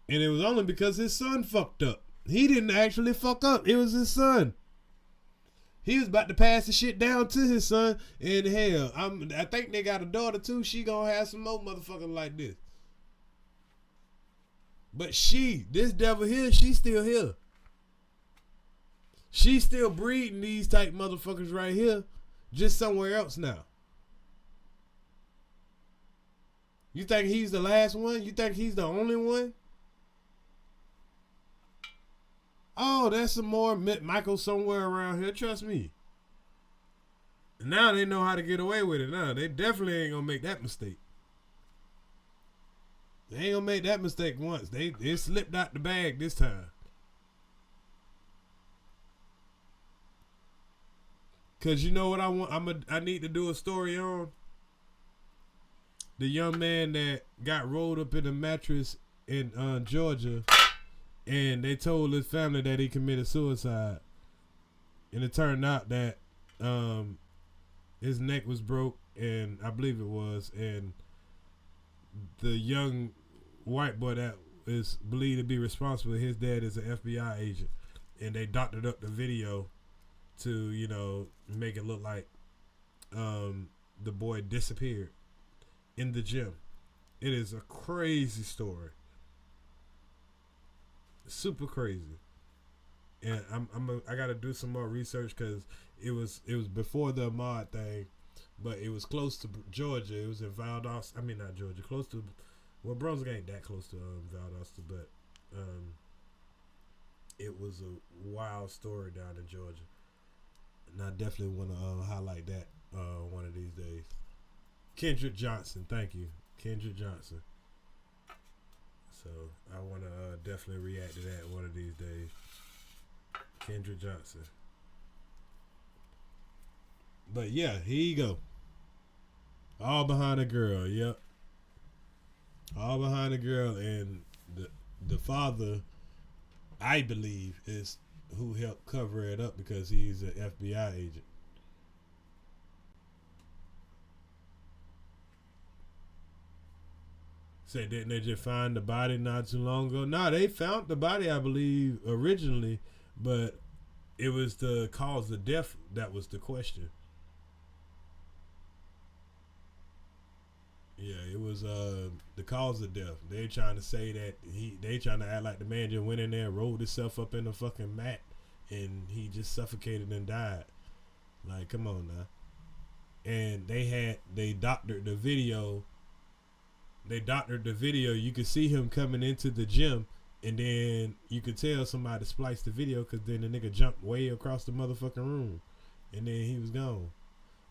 S4: And it was only because his son fucked up. He didn't actually fuck up. It was his son. He was about to pass the shit down to his son. And hell, I think they got a daughter too. She gonna have some more motherfuckers like this. But this devil here, she's still here. She's still breeding these type motherfuckers right here. Just somewhere else now. You think he's the last one? You think he's the only one? Oh, there's some more McMichael somewhere around here. Trust me. Now they know how to get away with it. Now they definitely ain't gonna make that mistake. They ain't gonna make that mistake once. They slipped out the bag this time. Cause you know what I want? I need to do a story on the young man that got rolled up in a mattress in Georgia. And they told his family that he committed suicide. And it turned out that his neck was broke, and I believe it was. And the young white boy that is believed to be responsible, his dad is an FBI agent. And they doctored up the video to, make it look like the boy disappeared in the gym. It is a crazy story. super crazy. And I got to do some more research because it was before the Ahmaud thing, but it was close to Georgia. It was in Valdosta. I mean, not Georgia. Close to, well, Brunswick ain't that close to Valdosta, but it was a wild story down in Georgia. And I definitely want to highlight that one of these days. Kendrick Johnson, thank you. Kendrick Johnson. So I want to definitely react to that one of these days. Kendrick Johnson. But yeah, here you go. All behind a girl, yep. All behind a girl, and the father, I believe, is who helped cover it up because he's an FBI agent. Say, didn't they just find the body not too long ago? No, they found the body, I believe, originally, but it was the cause of death that was the question. Yeah, it was the cause of death. They trying to say that they trying to act like the man just went in there and rolled himself up in the fucking mat and he just suffocated and died. Like, come on now. And they doctored the video. You could see him coming into the gym, and then you could tell somebody spliced the video because then the nigga jumped way across the motherfucking room, and then he was gone.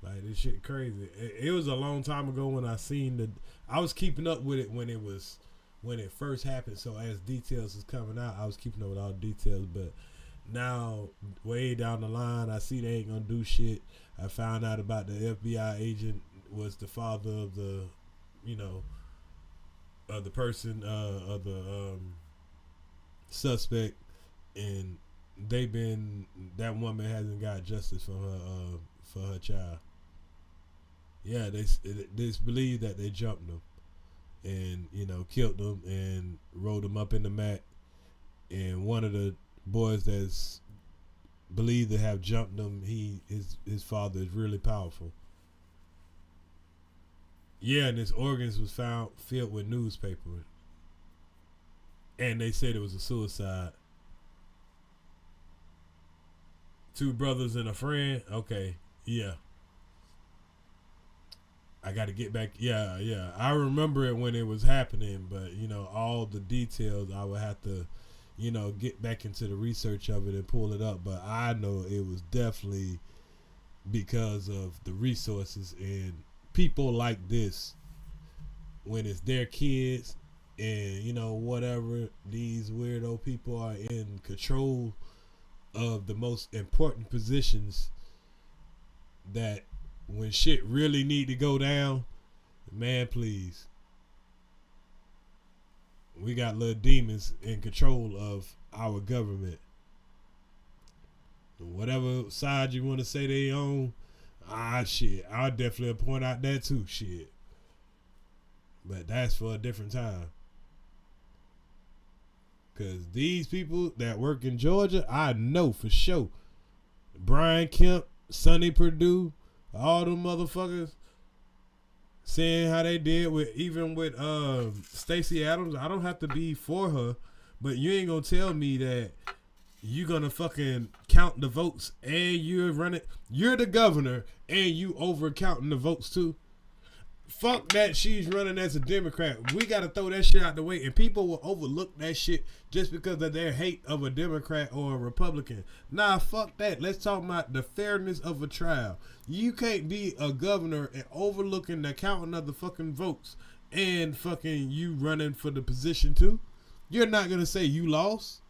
S4: Like, this shit crazy. It was a long time ago when I seen I was keeping up with it when it first happened. So as details is coming out, I was keeping up with all the details. But now, way down the line, I see they ain't gonna do shit. I found out about the FBI agent was the father of the, of the person, of the suspect, and that woman hasn't got justice for her child. Yeah, they believe that they jumped him and killed him and rolled him up in the mat. And one of the boys that's believed to have jumped him, his father is really powerful. Yeah, and his organs was found filled with newspaper, and they said it was a suicide. 2 brothers and a friend. Okay, yeah. I got to get back. Yeah. I remember it when it was happening, but all the details I would have to, get back into the research of it and pull it up. But I know it was definitely because of the resources and people like this. When it's their kids and whatever, these weirdo people are in control of the most important positions, that when shit really need to go down, man, please, we got little demons in control of our government. Whatever side you want to say they own, shit, I'll definitely point out that too, shit. But that's for a different time. Because these people that work in Georgia, I know for sure. Brian Kemp, Sonny Perdue, all them motherfuckers, saying how they did with Stacey Adams. I don't have to be for her, but you ain't gonna tell me that you gonna fucking count the votes and you're the governor and you over counting the votes too. Fuck that she's running as a Democrat. We gotta throw that shit out the way, and people will overlook that shit just because of their hate of a Democrat or a Republican. Nah, fuck that. Let's talk about the fairness of a trial. You can't be a governor and overlooking the counting of the fucking votes and fucking you running for the position too. You're not gonna say you lost.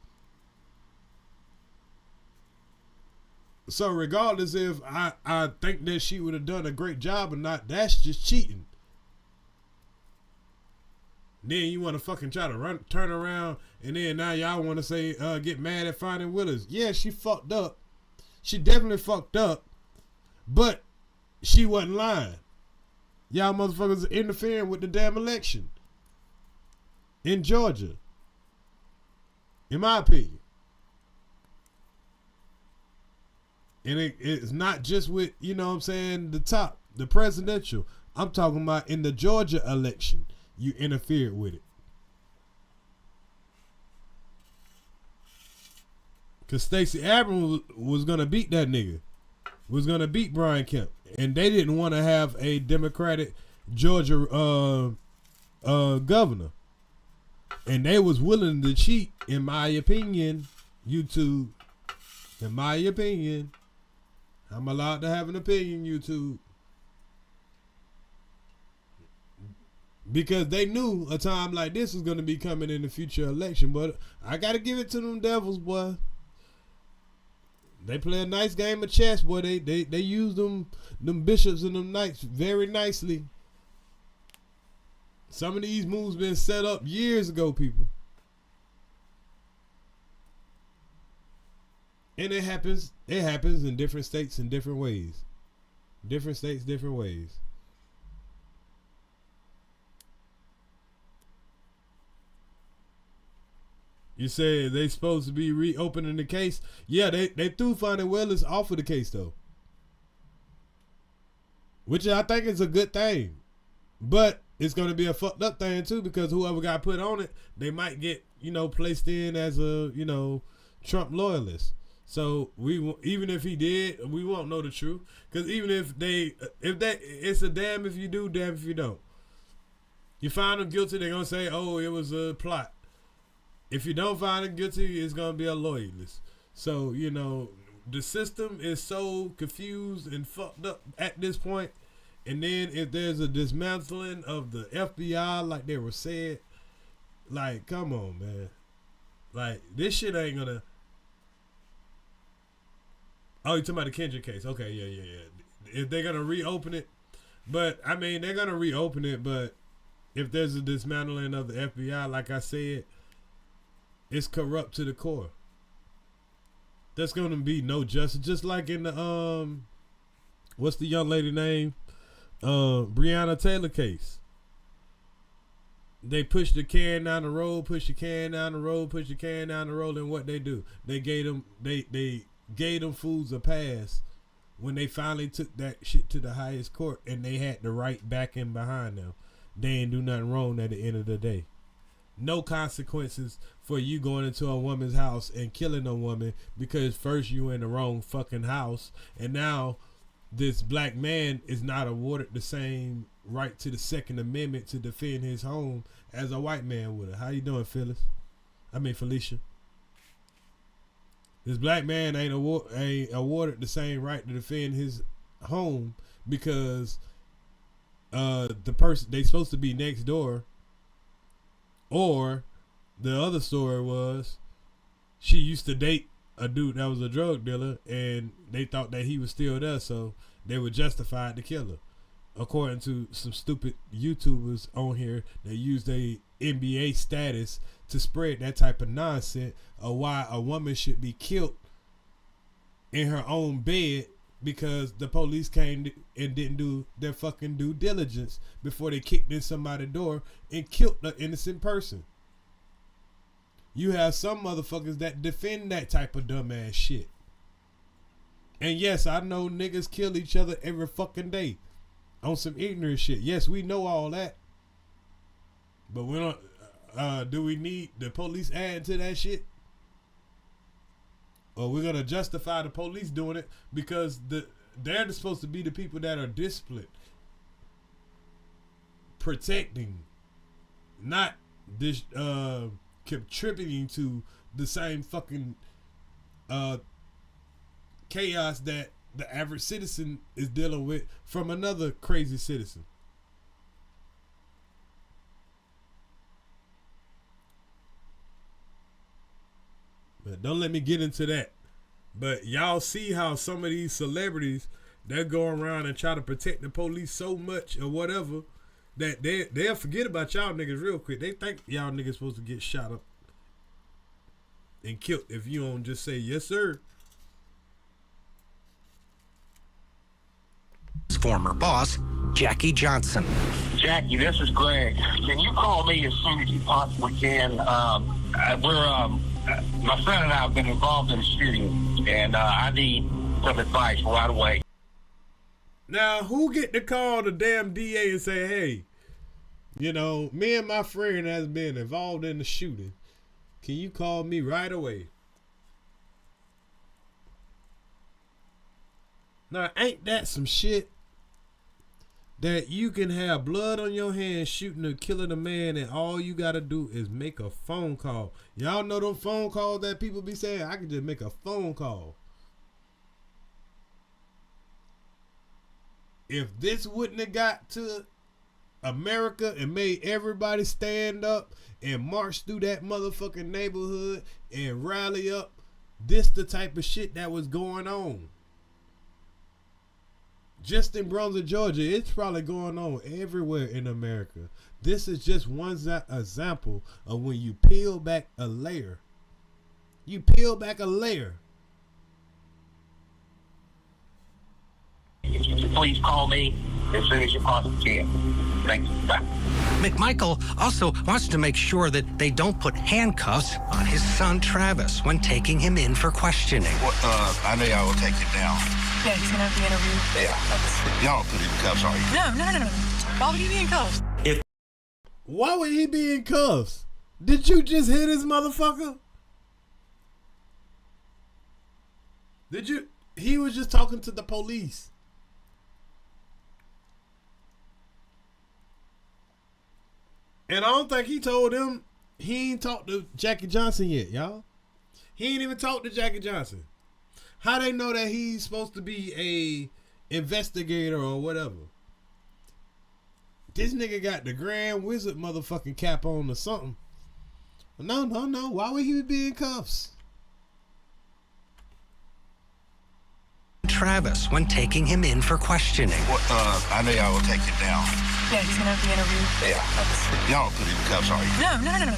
S4: So regardless if I think that she would have done a great job or not, that's just cheating. Then you want to fucking try to turn around, and then now y'all want to say get mad at Finding Willis. Yeah, she fucked up. She definitely fucked up, but she wasn't lying. Y'all motherfuckers are interfering with the damn election in Georgia, in my opinion. And it's not just with, the presidential. I'm talking about in the Georgia election. You interfered with it. Cause Stacey Abrams was gonna beat that nigga. Was gonna beat Brian Kemp. And they didn't want to have a Democratic Georgia governor. And they was willing to cheat, in my opinion, YouTube. In my opinion. I'm allowed to have an opinion, YouTube. Because they knew a time like this was going to be coming in the future election. But I got to give it to them devils, boy. They play a nice game of chess, boy. They use them bishops and them knights very nicely. Some of these moves been set up years ago, people. And it happens in different states in different ways. Different states, different ways. You said they supposed to be reopening the case. Yeah, they threw Finding Wellers off of the case though. Which I think is a good thing. But it's going to be a fucked up thing too, because whoever got put on it, they might get, placed in as a, Trump loyalist. So even if he did, we won't know the truth. Because even if it's a damn if you do, damn if you don't. You find them guilty, they're going to say, oh, it was a plot. If you don't find him guilty, it's going to be a loyalist. So, the system is so confused and fucked up at this point. And then if there's a dismantling of the FBI, like they were said, like, come on, man. Like, this shit ain't going to... Oh, you're talking about the Kendrick case. Okay, yeah. If they're going to reopen it. But, I mean, they're going to reopen it, but if there's a dismantling of the FBI, like I said, it's corrupt to the core. There's gonna be no justice. Just like in the what's the young lady name? Breonna Taylor case. They pushed the can down the road, push the can down the road, push the can down the road, and what they do? They gave them fools a pass when they finally took that shit to the highest court, and they had the right backing behind them. They ain't do nothing wrong at the end of the day. No consequences for you going into a woman's house and killing a woman because first you in the wrong fucking house, and now this black man is not awarded the same right to the Second Amendment to defend his home as a white man would. How you doing, Phyllis? Felicia. This black man ain't awarded the same right to defend his home because the person they supposed to be next door. Or the other story was she used to date a dude that was a drug dealer, and they thought that he was still there, so they were justified to kill her. According to some stupid YouTubers on here that use their NBA status to spread that type of nonsense of why a woman should be killed in her own bed because the police came and didn't do their fucking due diligence before they kicked in somebody's door and killed the innocent person. You have some motherfuckers that defend that type of dumbass shit. And yes, I know niggas kill each other every fucking day on some ignorant shit. Yes, we know all that. But we don't, do we need the police adding to that shit? Or we're gonna justify the police doing it because they're supposed to be the people that are disciplined, protecting, not contributing to the same fucking chaos that the average citizen is dealing with from another crazy citizen. But don't let me get into that. But y'all see how some of these celebrities, they're going around and try to protect the police so much or whatever that they'll forget about y'all niggas real quick. They think y'all niggas supposed to get shot up and killed if you don't just say yes sir.
S16: His former boss, Jackie Johnson.
S23: Jackie, this is Greg. Can you call me as soon as you possibly can? My friend and I have been involved in a shooting, and I need some advice right away.
S4: Now, who get to call the damn DA and say, hey, me and my friend has been involved in the shooting. Can you call me right away? Now, ain't that some shit? That you can have blood on your hands shooting or killing a man, and all you gotta do is make a phone call. Y'all know them phone calls that people be saying, I can just make a phone call. If this wouldn't have got to America and made everybody stand up and march through that motherfucking neighborhood and rally up, this the type of shit that was going on. Just in Brunswick, Georgia, it's probably going on everywhere in America. This is just one example of when you peel back a layer. You peel back a layer.
S13: Please call me as soon as you possibly can. Thank you. Bye.
S16: McMichael also wants to make sure that they don't put handcuffs on his son Travis when taking him in for questioning.
S9: I know y'all will take it down.
S17: Yeah, he's gonna have the interview.
S9: Yeah. Y'all put him in cuffs, are you?
S17: No. Why would he be in cuffs?
S4: Why would he be in cuffs? Did you just hit this motherfucker? Did you? He was just talking to the police. And I don't think he told him he ain't talked to Jackie Johnson yet, y'all. He ain't even talked to Jackie Johnson. How they know that he's supposed to be a investigator or whatever? This nigga got the Grand Wizard motherfucking cap on or something. No. Why would he be in cuffs?
S16: Travis when taking him in for questioning.
S9: I know y'all will take it down.
S17: Yeah, he's gonna have the interview.
S9: Yeah. Y'all put him in cuffs, are you?
S17: No.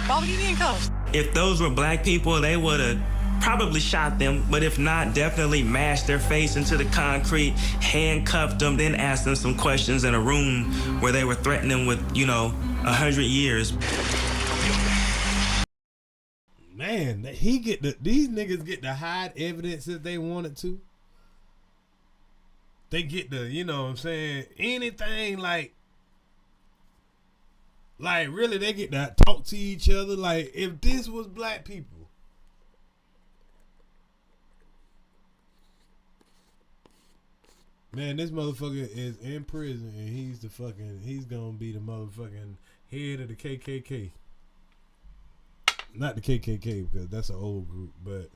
S17: Why would he be in cuffs?
S14: If those were black people, they would have probably shot them, but if not, definitely mashed their face into the concrete, handcuffed them, then asked them some questions in a room where they were threatening with, 100 years.
S4: Man, these niggas get to hide evidence if they wanted to. They get to, you know what I'm saying, anything like really they get to talk to each other. Like, if this was black people, man, this motherfucker is in prison and he's gonna be the motherfucking head of the KKK. Not the KKK because that's an old group, but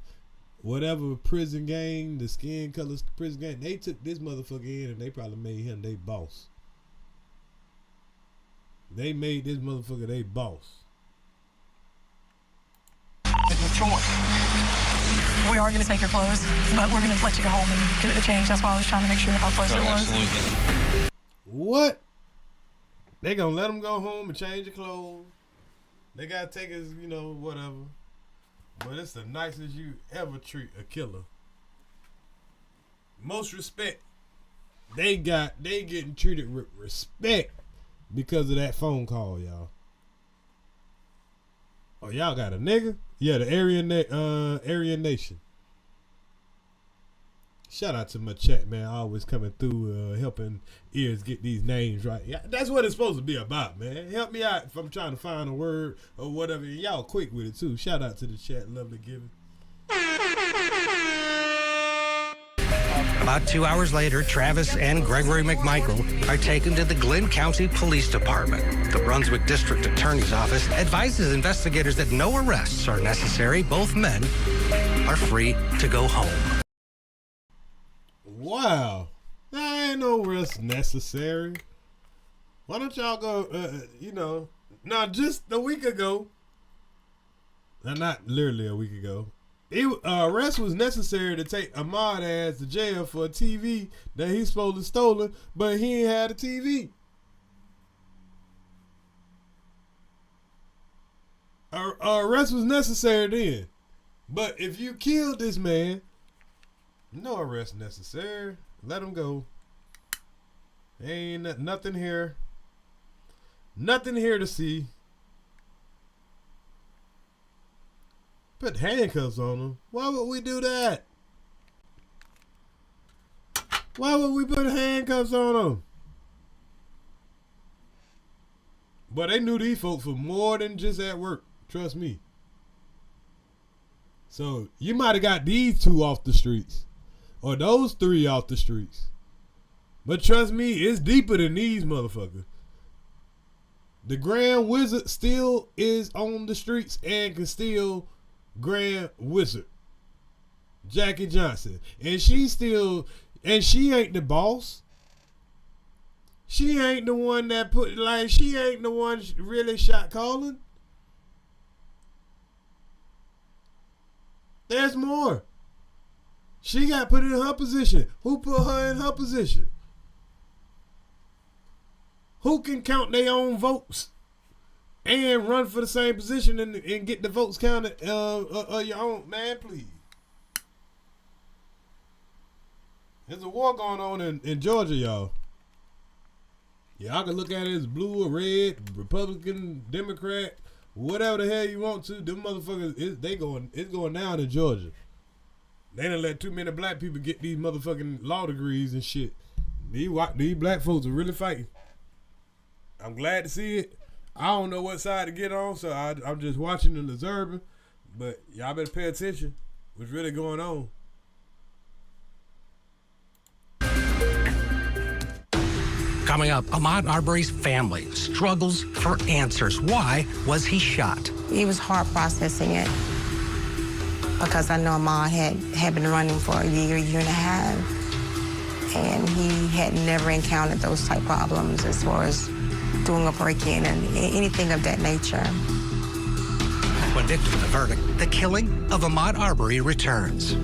S4: whatever prison gang, the skin colors prison gang, they took this motherfucker in and they probably made him their boss. They made this motherfucker their boss.
S17: It's a choice. We are going to take your clothes, but we're going to let you go home and get it changed. That's why I was trying to make sure how close it was.
S4: Absolutely. What? They gonna let him go home and change the clothes. They gotta take his, whatever. But it's the nicest you ever treat a killer. Most respect. They getting treated with respect because of that phone call, y'all. Oh, y'all got a nigga? Yeah, the Aryan Nation. Shout out to my chat, man. Always coming through, helping ears get these names right. Yeah, that's what it's supposed to be about, man. Help me out if I'm trying to find a word or whatever. Y'all quick with it, too. Shout out to the chat. Lovely giving.
S16: About 2 hours later, Travis and Gregory McMichael are taken to the Glynn County Police Department. The Brunswick District Attorney's Office advises investigators that no arrests are necessary. Both men are free to go home.
S4: Wow. There ain't no arrest necessary. Why don't y'all go, now just a week ago, not literally a week ago, arrest was necessary to take Ahmaud ass to jail for a TV that he's supposed to stolen, but he ain't had a TV. Arrest was necessary then. But if you killed this man, no arrest necessary. Let him go. Ain't nothing here. Nothing here to see. Put handcuffs on him. Why would we do that? Why would we put handcuffs on him? But they knew these folks were more than just at work. Trust me. So you might have got these two off the streets. or those 3 off the streets. But trust me, it's deeper than these motherfuckers. The Grand Wizard still is on the streets and can still Grand Wizard. Jackie Johnson. And she ain't the boss. She ain't the one that she ain't the one really shot calling. There's more. She got put in her position. Who put her in her position? Who can count their own votes and run for the same position and get the votes counted your own? Man, please. There's a war going on in Georgia, y'all. Y'all can look at it as blue or red, Republican, Democrat, whatever the hell you want to. Them motherfuckers, it's going down in Georgia. They done let too many black people get these motherfucking law degrees and shit. These black folks are really fighting. I'm glad to see it. I don't know what side to get on, so I'm just watching and observing. But y'all better pay attention. What's really going on?
S16: Coming up, Ahmaud Arbery's family struggles for answers. Why was he shot?
S21: It was hard processing it because I know Ahmaud had been running for a year and a half, and he had never encountered those type problems as far as doing a break-in and anything of that nature.
S16: When victim of the verdict, the killing of Ahmaud Arbery returns.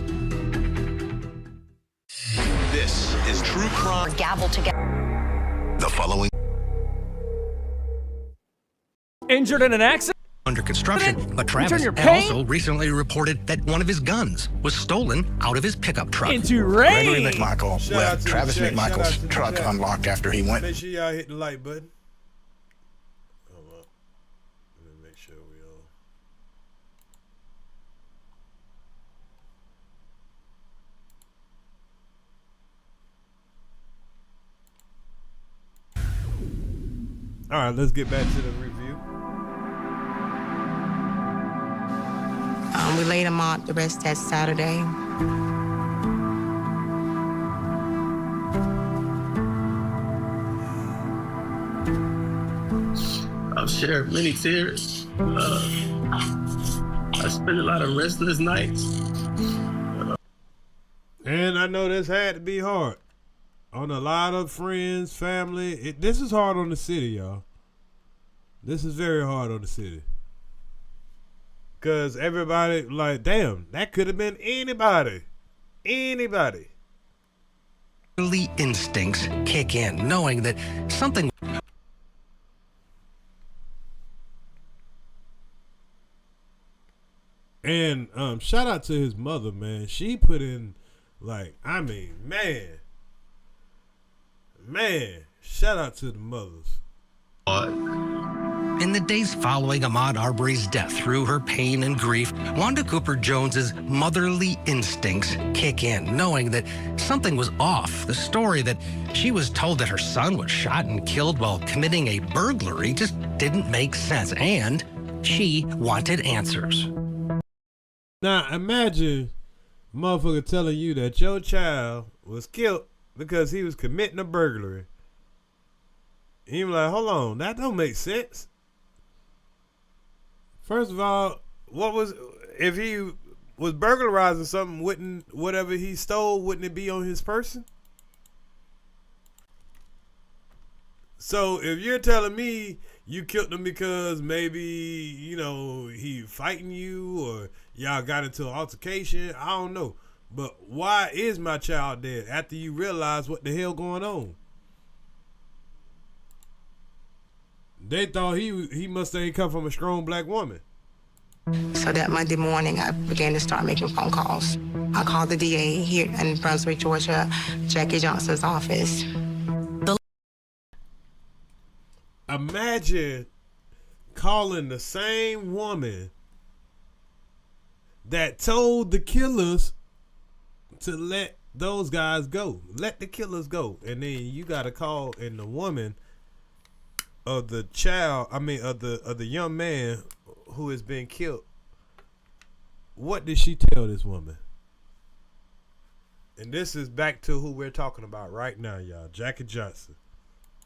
S1: This is True Crime.
S21: Gavel together.
S1: The following.
S3: Injured in an accident?
S16: Under construction, but Travis also recently reported that one of his guns was stolen out of his pickup truck.
S3: Into rain.
S5: Gregory McMichael left Travis McMichael's truck unlocked after he went.
S4: Make sure y'all hit the like button. Hold up. Let me make sure we all. All right, let's get back to the review.
S21: We laid him out the rest that Saturday.
S23: I've shared many tears. I spent a lot of restless nights.
S4: And I know this had to be hard on a lot of friends, family. This is hard on the city, y'all. This is very hard on the city. Because everybody, like, damn, that could have been anybody. Anybody.
S16: Early instincts kick in, knowing that something.
S4: And shout out to his mother, man. She put in, like, I mean, man, shout out to the mothers.
S16: In the days following Ahmaud Arbery's death, through her pain and grief, Wanda Cooper Jones's motherly instincts kick in, knowing that something was off. The story that she was told that her son was shot and killed while committing a burglary just didn't make sense, and she wanted answers.
S4: Now imagine a motherfucker telling you that your child was killed because he was committing a burglary. And you like, hold on, that don't make sense. First of all, if he was burglarizing something, whatever he stole, wouldn't it be on his person? So if you're telling me you killed him because maybe, you know, he fighting you or y'all got into an altercation, I don't know. But why is my child dead after you realize what the hell going on? They thought he must have come from a strong black woman.
S21: So that Monday morning, I began to start making phone calls. I called the DA here in Brunswick, Georgia, Jackie Johnson's office.
S4: Imagine calling the same woman that told the killers to let those guys go. Let the killers go. And then you got to call in the woman of the child, of the young man who has been killed. What did she tell this woman? And this is back to who we're talking about right now, y'all. Jackie Johnson.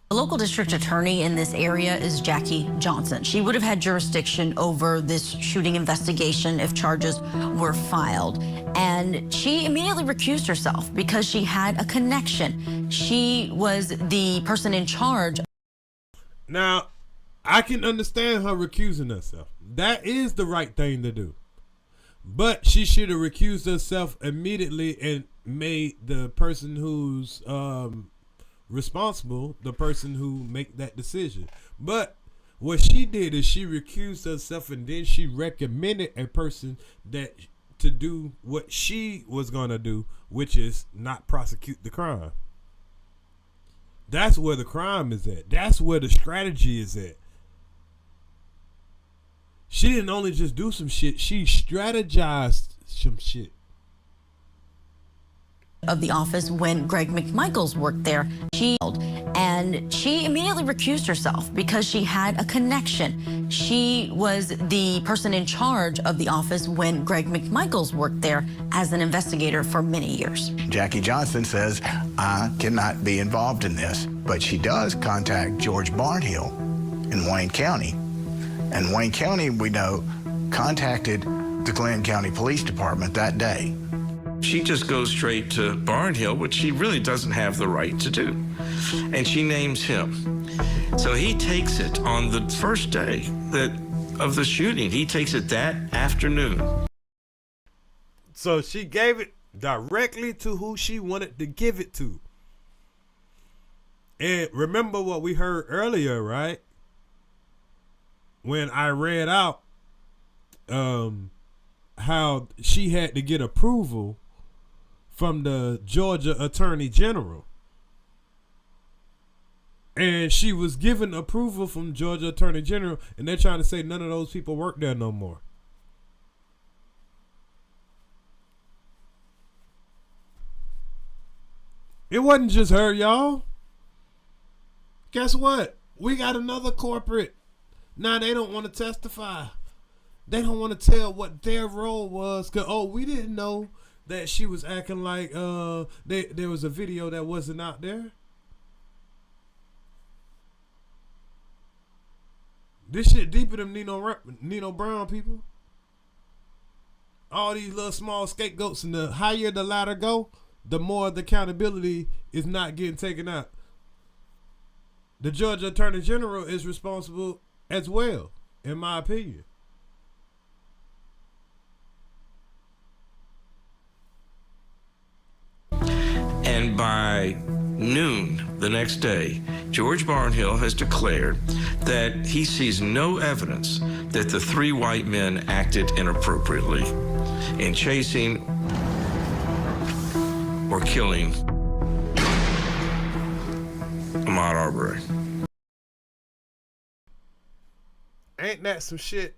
S15: The local district attorney in this area is Jackie Johnson. She would have had jurisdiction over this shooting investigation if charges were filed. And she immediately recused herself because she had a connection. She was the person in charge.
S4: Now, I can understand her recusing herself. That is the right thing to do. But she should have recused herself immediately and made the person who's responsible the person who make that decision. But what she did is she recused herself, and then she recommended a person that to do what she was gonna do, which is not prosecute the crime. That's where the crime is at. That's where the strategy is at. She didn't only just do some shit, she strategized some shit.
S15: Of the office when Greg McMichaels worked there. She immediately recused herself because she had a connection. She was the person in charge of the office when Greg McMichaels worked there as an investigator for many years.
S5: Jackie Johnson says, I cannot be involved in this, but she does contact George Barnhill in Wayne County. And Wayne County, we know, contacted the Glenn County Police Department that day.
S22: She just goes straight to Barnhill, which she really doesn't have the right to do. And she names him. So he takes it on the first day of the shooting. He takes it that afternoon.
S4: So she gave it directly to who she wanted to give it to. And remember what we heard earlier, right? When I read out how she had to get approval from the Georgia Attorney General. And she was given approval from Georgia Attorney General, and they're trying to say none of those people work there no more. It wasn't just her, y'all. Guess what? We got another corporate. Now they don't want to testify. They don't want to tell what their role was. Cause we didn't know that she was acting like there was a video that wasn't out there. This shit deeper than Nino Brown, people. All these little small scapegoats, and the higher the ladder go, the more the accountability is not getting taken out. The Georgia Attorney General is responsible as well, in my opinion.
S22: And by noon the next day, George Barnhill has declared that he sees no evidence that the three white men acted inappropriately in chasing or killing Ahmaud Arbery.
S4: Ain't that some shit?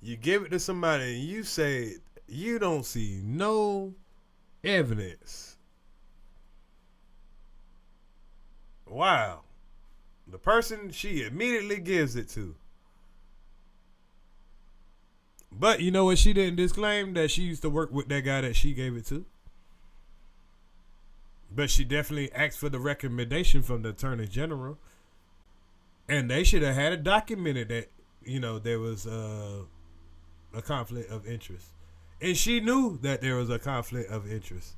S4: You give it to somebody and you say you don't see no evidence. Wow. The person she immediately gives it to. But you know what she didn't disclaim? That she used to work with that guy that she gave it to. But she definitely asked for the recommendation from the Attorney General. And they should have had it documented that, you know, there was a conflict of interest. And she knew that there was a conflict of interest.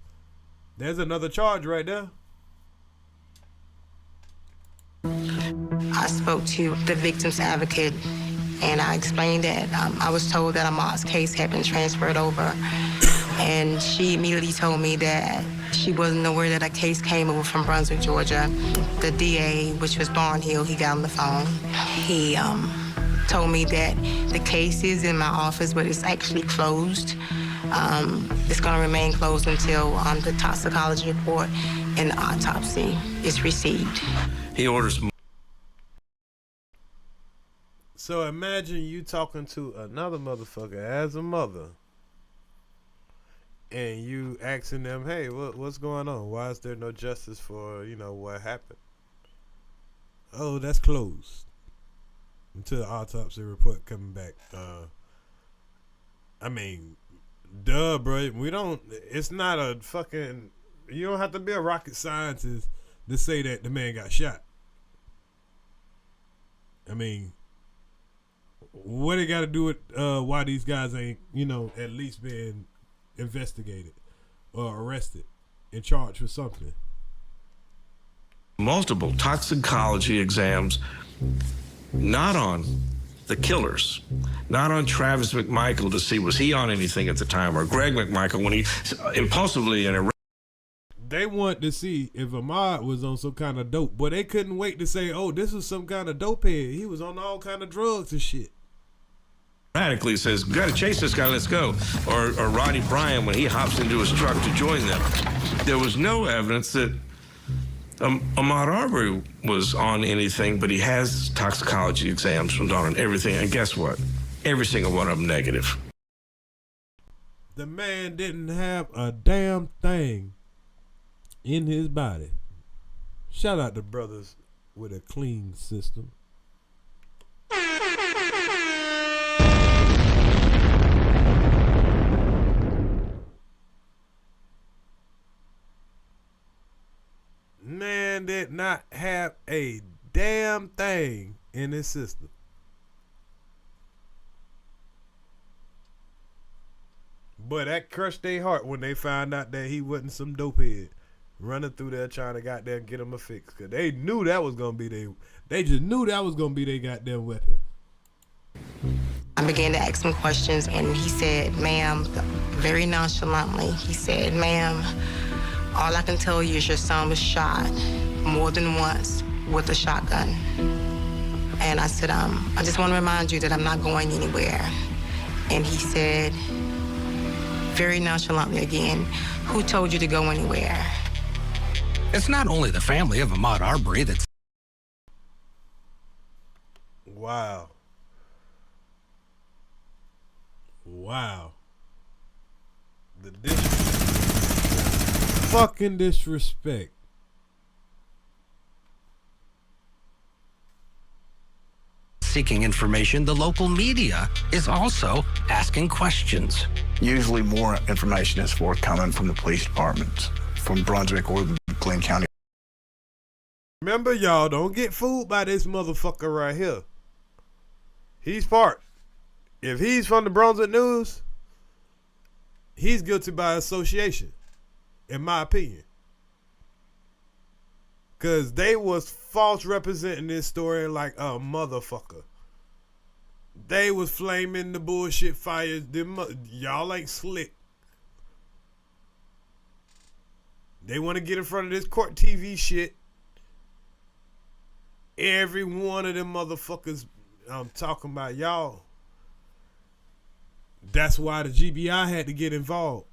S4: There's another charge right there.
S21: I spoke to the victim's advocate, and I explained that I was told that Ahmaud's case had been transferred over. And she immediately told me that she wasn't aware that a case came over from Brunswick, Georgia. The DA, which was Barnhill, he got on the phone. He told me that the case is in my office, but it's actually closed. It's going to remain closed until the toxicology report and the autopsy is received.
S22: He orders.
S4: So imagine you talking to another motherfucker as a mother, and you asking them, hey, what's going on? Why is there no justice for, you know, what happened? Oh, that's closed until the autopsy report coming back. I mean, duh. Duh, bro. We don't. It's not a fucking. You don't have to be a rocket scientist to say that the man got shot. I mean, what it got to do with why these guys ain't, at least being investigated or arrested and charged with something?
S22: Multiple toxicology exams, not on the killers, not on Travis McMichael to see was he on anything at the time, or Greg McMichael when he impulsively and
S4: they want to see if Ahmaud was on some kind of dope, but they couldn't wait to say, oh, this was some kind of dope head. He was on all kind of drugs and shit.
S22: radically says, we got to chase this guy, let's go. Or Roddy Bryan when he hops into his truck to join them. There was no evidence that Ahmaud Arbery was on anything, but he has toxicology exams from done on everything, and guess what? Every single one of them negative.
S4: The man didn't have a damn thing in his body. Shout out to brothers with a clean system. Man did not have a damn thing in his system. But that crushed their heart when they found out that he wasn't some dopehead running through there trying to goddamn get him a fix. Cause they knew that was gonna be they just knew that was gonna be their goddamn weapon.
S21: I began to ask him questions, and he said, ma'am, very nonchalantly, he said, ma'am, all I can tell you is your son was shot more than once with a shotgun. And I said, I just want to remind you that I'm not going anywhere. And he said, very nonchalantly again, who told you to go anywhere?
S16: It's not only the family of Ahmaud Arbery that's...
S4: Wow. Wow. The fucking disrespect.
S16: Seeking information, the local media is also asking questions.
S5: Usually more information is forthcoming from the police departments, from Brunswick or the Glenn County.
S4: Remember, y'all, don't get fooled by this motherfucker right here. He's part. If he's from the Brunswick News, he's guilty by association, in my opinion. Because they was false representing this story like a motherfucker. They was flaming the bullshit fires. Y'all ain't slick. They want to get in front of this court TV shit. Every one of them motherfuckers I'm talking about, y'all. That's why the GBI had to get involved.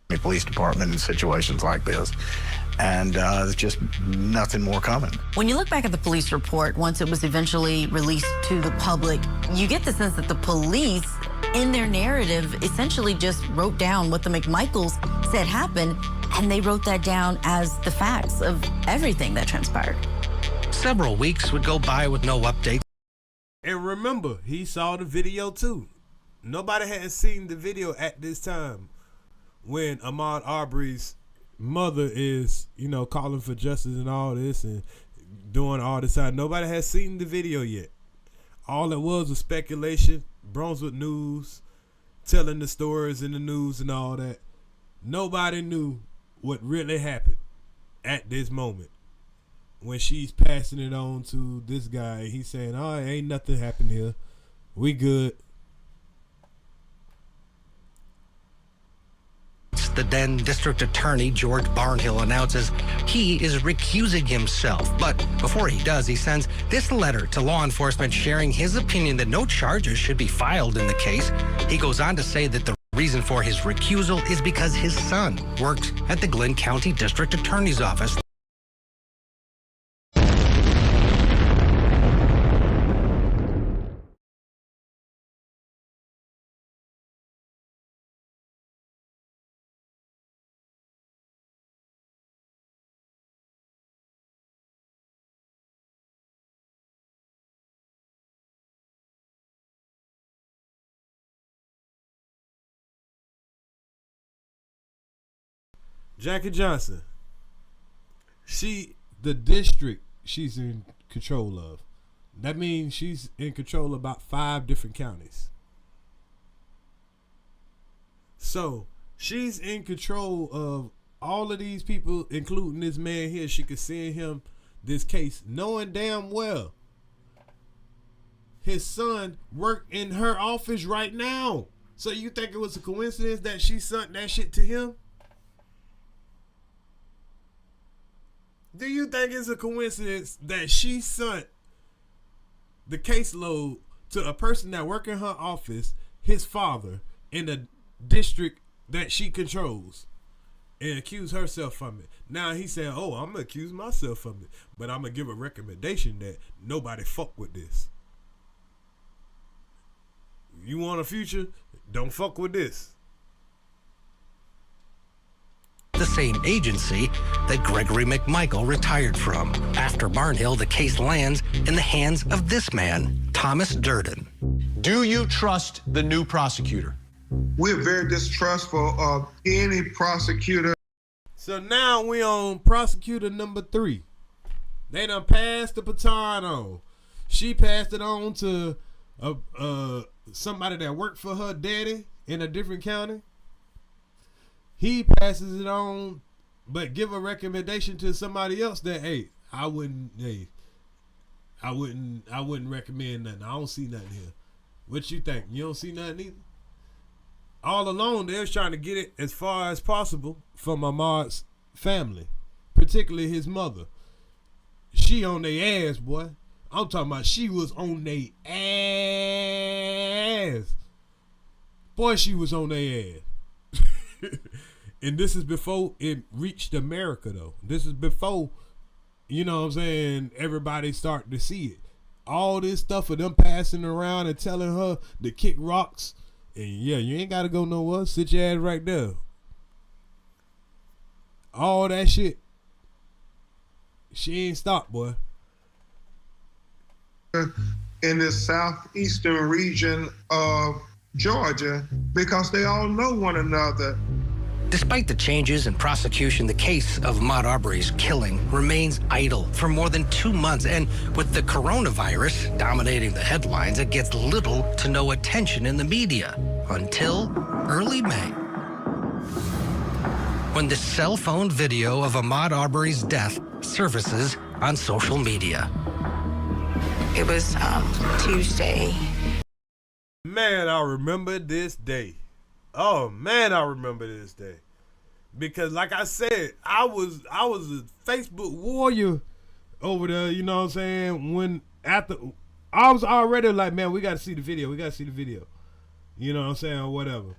S5: The police department in situations like this, and there's just nothing more coming.
S15: When you look back at the police report, once it was eventually released to the public, you get the sense that the police, in their narrative, essentially just wrote down what the McMichaels said happened, and they wrote that down as the facts of everything that transpired.
S16: Several weeks would go by with no updates.
S4: And remember, he saw the video too. Nobody had seen the video at this time when Ahmaud Arbery's mother is, calling for justice and all this and doing all this. Nobody has seen the video yet. All it was speculation. Brunswick News telling the stories in the news and all that. Nobody knew what really happened at this moment. When she's passing it on to this guy, he's saying, oh, ain't nothing happened here. We good.
S16: The then district attorney, George Barnhill, announces he is recusing himself. But before he does, he sends this letter to law enforcement sharing his opinion that no charges should be filed in the case. He goes on to say that the reason for his recusal is because his son worked at the Glenn County District Attorney's Office.
S4: Jackie Johnson. The district she's in control of. That means she's in control of about 5 different counties. So she's in control of all of these people, including this man here. She could send him this case, knowing damn well his son worked in her office right now. So you think it was a coincidence that she sent that shit to him? Do you think it's a coincidence that she sent the caseload to a person that worked in her office, his father, in the district that she controls, and accuse herself from it? Now he said, oh, I'm going to accuse myself from it, but I'm going to give a recommendation that nobody fuck with this. You want a future? Don't fuck with this.
S16: The same agency that Gregory McMichael retired from. After Barnhill, the case lands in the hands of this man, Thomas Durden.
S1: Do you trust the new prosecutor?
S11: We're very distrustful of any prosecutor.
S4: So now we on prosecutor number 3. They done passed the baton on. She passed it on to somebody that worked for her daddy in a different county. He passes it on, but give a recommendation to somebody else that, hey, I wouldn't recommend nothing. I don't see nothing here. What you think? You don't see nothing either? All along, they was trying to get it as far as possible from Ahmaud's family, particularly his mother. She on their ass, boy. I'm talking about she was on their ass. Boy, she was on their ass. And this is before it reached America, though. This is before, you know what I'm saying, everybody started to see it. All this stuff of them passing around and telling her to kick rocks. And yeah, you ain't got to go nowhere. Sit your ass right there. All that shit. She ain't stopped, boy.
S11: In this southeastern region of Georgia, because they all know one another.
S16: Despite the changes in prosecution, the case of Ahmaud Arbery's killing remains idle for more than 2 months. And with the coronavirus dominating the headlines, it gets little to no attention in the media until early May, when the cell phone video of Ahmaud Arbery's death surfaces on social media.
S21: It was Tuesday.
S4: Man, I remember this day. Oh man, I remember this day. Because like I said, I was a Facebook warrior over there, you know what I'm saying? When after I was already like, man, we gotta see the video. You know what I'm saying, or whatever.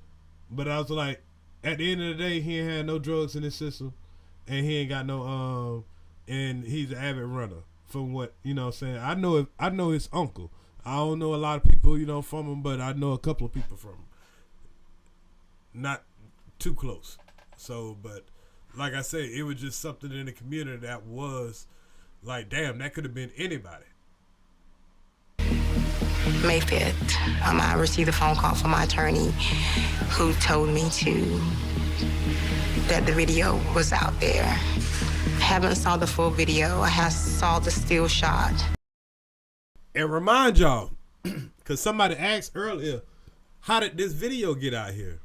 S4: But I was like, at the end of the day, he ain't had no drugs in his system, and he ain't got no and he's an avid runner. From what, you know what I'm saying? I know his uncle. I don't know a lot of people, you know, from him, but I know a couple of people from him. Not too close. So, but like I say, it was just something in the community that was like, damn, that could have been anybody.
S21: May 5th, I received a phone call from my attorney who told me that the video was out there. I haven't saw the full video. I have saw the still shot.
S4: And remind y'all, because somebody asked earlier, how did this video get out here?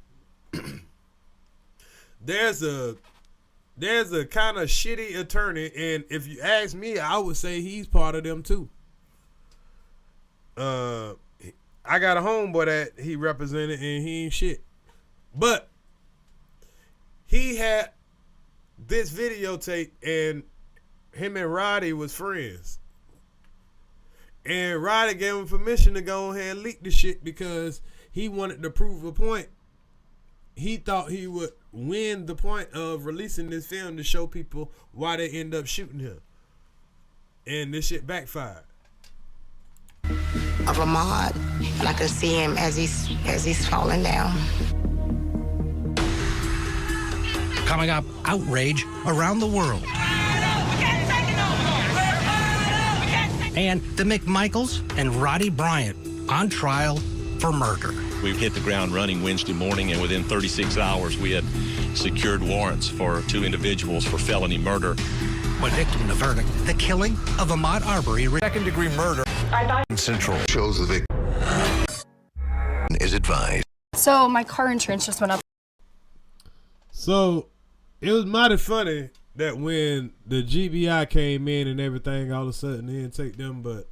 S4: There's a kind of shitty attorney, and if you ask me, I would say he's part of them too. I got a homeboy that he represented, and he ain't shit. But he had this videotape, and him and Roddy was friends. And Roddy gave him permission to go ahead and leak the shit because he wanted to prove a point. He thought he would win the point of releasing this film to show people why they end up shooting him. And this shit backfired.
S21: Of Ahmaud, and I can see him as he's falling down.
S16: Coming up, outrage around the world. And the McMichaels and Roddy Bryant on trial for murder.
S6: We hit the ground running Wednesday morning, and within 36 hours, we had secured warrants for 2 individuals for felony murder.
S16: What victim the verdict? The killing of Ahmaud Arbery.
S19: Second-degree murder.
S20: Central shows the victim is advised.
S17: So my car insurance just went up.
S4: So it was mighty funny that when the GBI came in and everything, all of a sudden it didn't take them but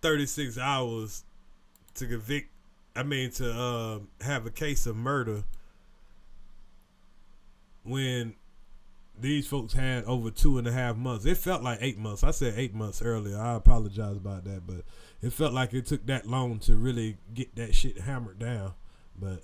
S4: 36 hours to convict. To have a case of murder, when these folks had over 2.5 months. It felt like 8 months. I said 8 months earlier. I apologize about that, but it felt like it took that long to really get that shit hammered down. But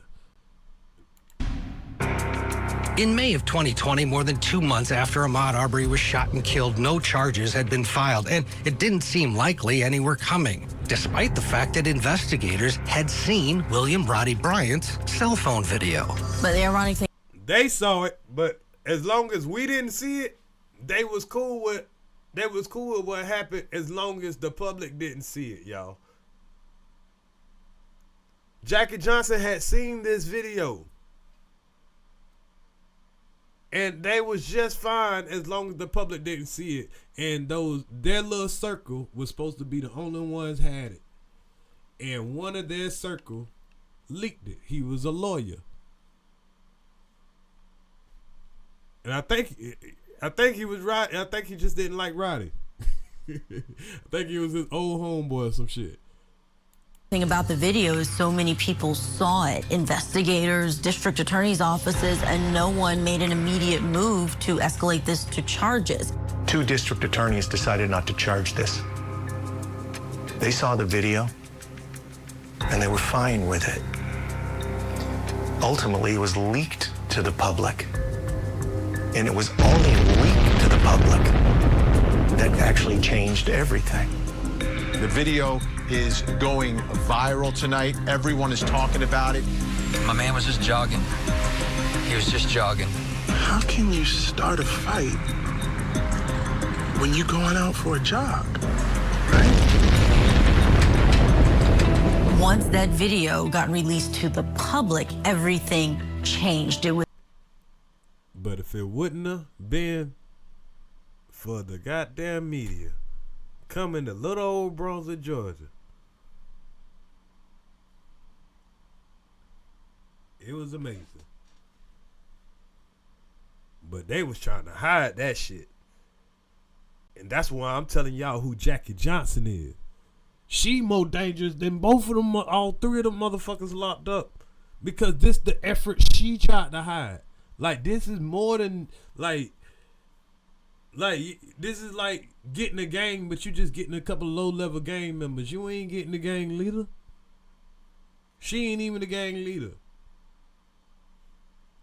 S16: in May of 2020, more than 2 months after Ahmaud Arbery was shot and killed, no charges had been filed, and it didn't seem likely any were coming, despite the fact that investigators had seen William Roddy Bryant's cell phone video.
S15: But the ironic thing,
S4: they saw it, but as long as we didn't see it, they was cool with what happened as long as the public didn't see it, y'all. Jackie Johnson had seen this video, and they was just fine as long as the public didn't see it. And their little circle was supposed to be the only ones had it. And one of their circle leaked it. He was a lawyer. And I think he was right. I think he just didn't like Roddy. I think he was his old homeboy or some shit.
S15: thing about the video is so many people saw it. Investigators, district attorneys' offices, and no one made an immediate move to escalate this to charges.
S24: 2 district attorneys decided not to charge this. They saw the video and they were fine with it. Ultimately, it was leaked to the public. And it was only leaked to the public that actually changed everything.
S1: The video is going viral tonight. Everyone is talking about it.
S25: My man was just jogging. He was just jogging.
S26: How can you start a fight when you're going out for a jog, right?
S15: Once that video got released to the public, everything changed. It was.
S4: But if it wouldn't have been for the goddamn media coming to little old Brunswick, Georgia, it was amazing. But they was trying to hide that shit. And that's why I'm telling y'all who Jackie Johnson is. She more dangerous than both of them, all 3 of them motherfuckers locked up. Because this the effort she tried to hide. Like, this is more than, like, this is like getting a gang, but you just getting a couple of low-level gang members. You ain't getting the gang leader. She ain't even the gang leader.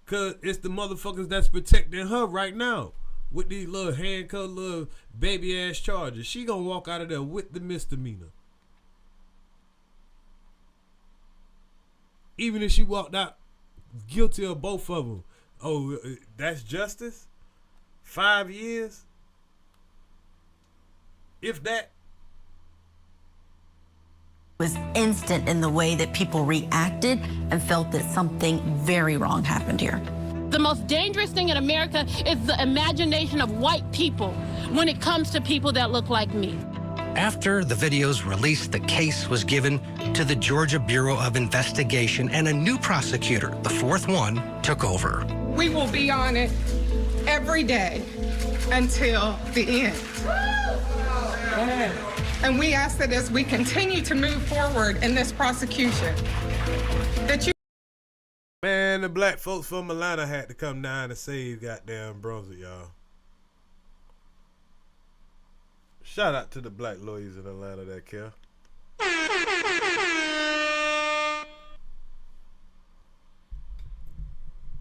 S4: Because it's the motherfuckers that's protecting her right now. With these little handcuffed, little baby-ass charges. She gonna walk out of there with the misdemeanor. Even if she walked out guilty of both of them. Oh, that's justice? 5 years? If that.
S15: Was instant in the way that people reacted and felt that something very wrong happened here.
S27: The most dangerous thing in America is the imagination of white people when it comes to people that look like me.
S16: After the videos released, the case was given to the Georgia Bureau of Investigation, and a new prosecutor, the 4th one, took over.
S28: We will be on it every day until the end. And we ask that as we continue to move forward in this prosecution, that you.
S4: Man, the black folks from Atlanta had to come down and save goddamn Brunswick, y'all. Shout out to the black lawyers in Atlanta that care.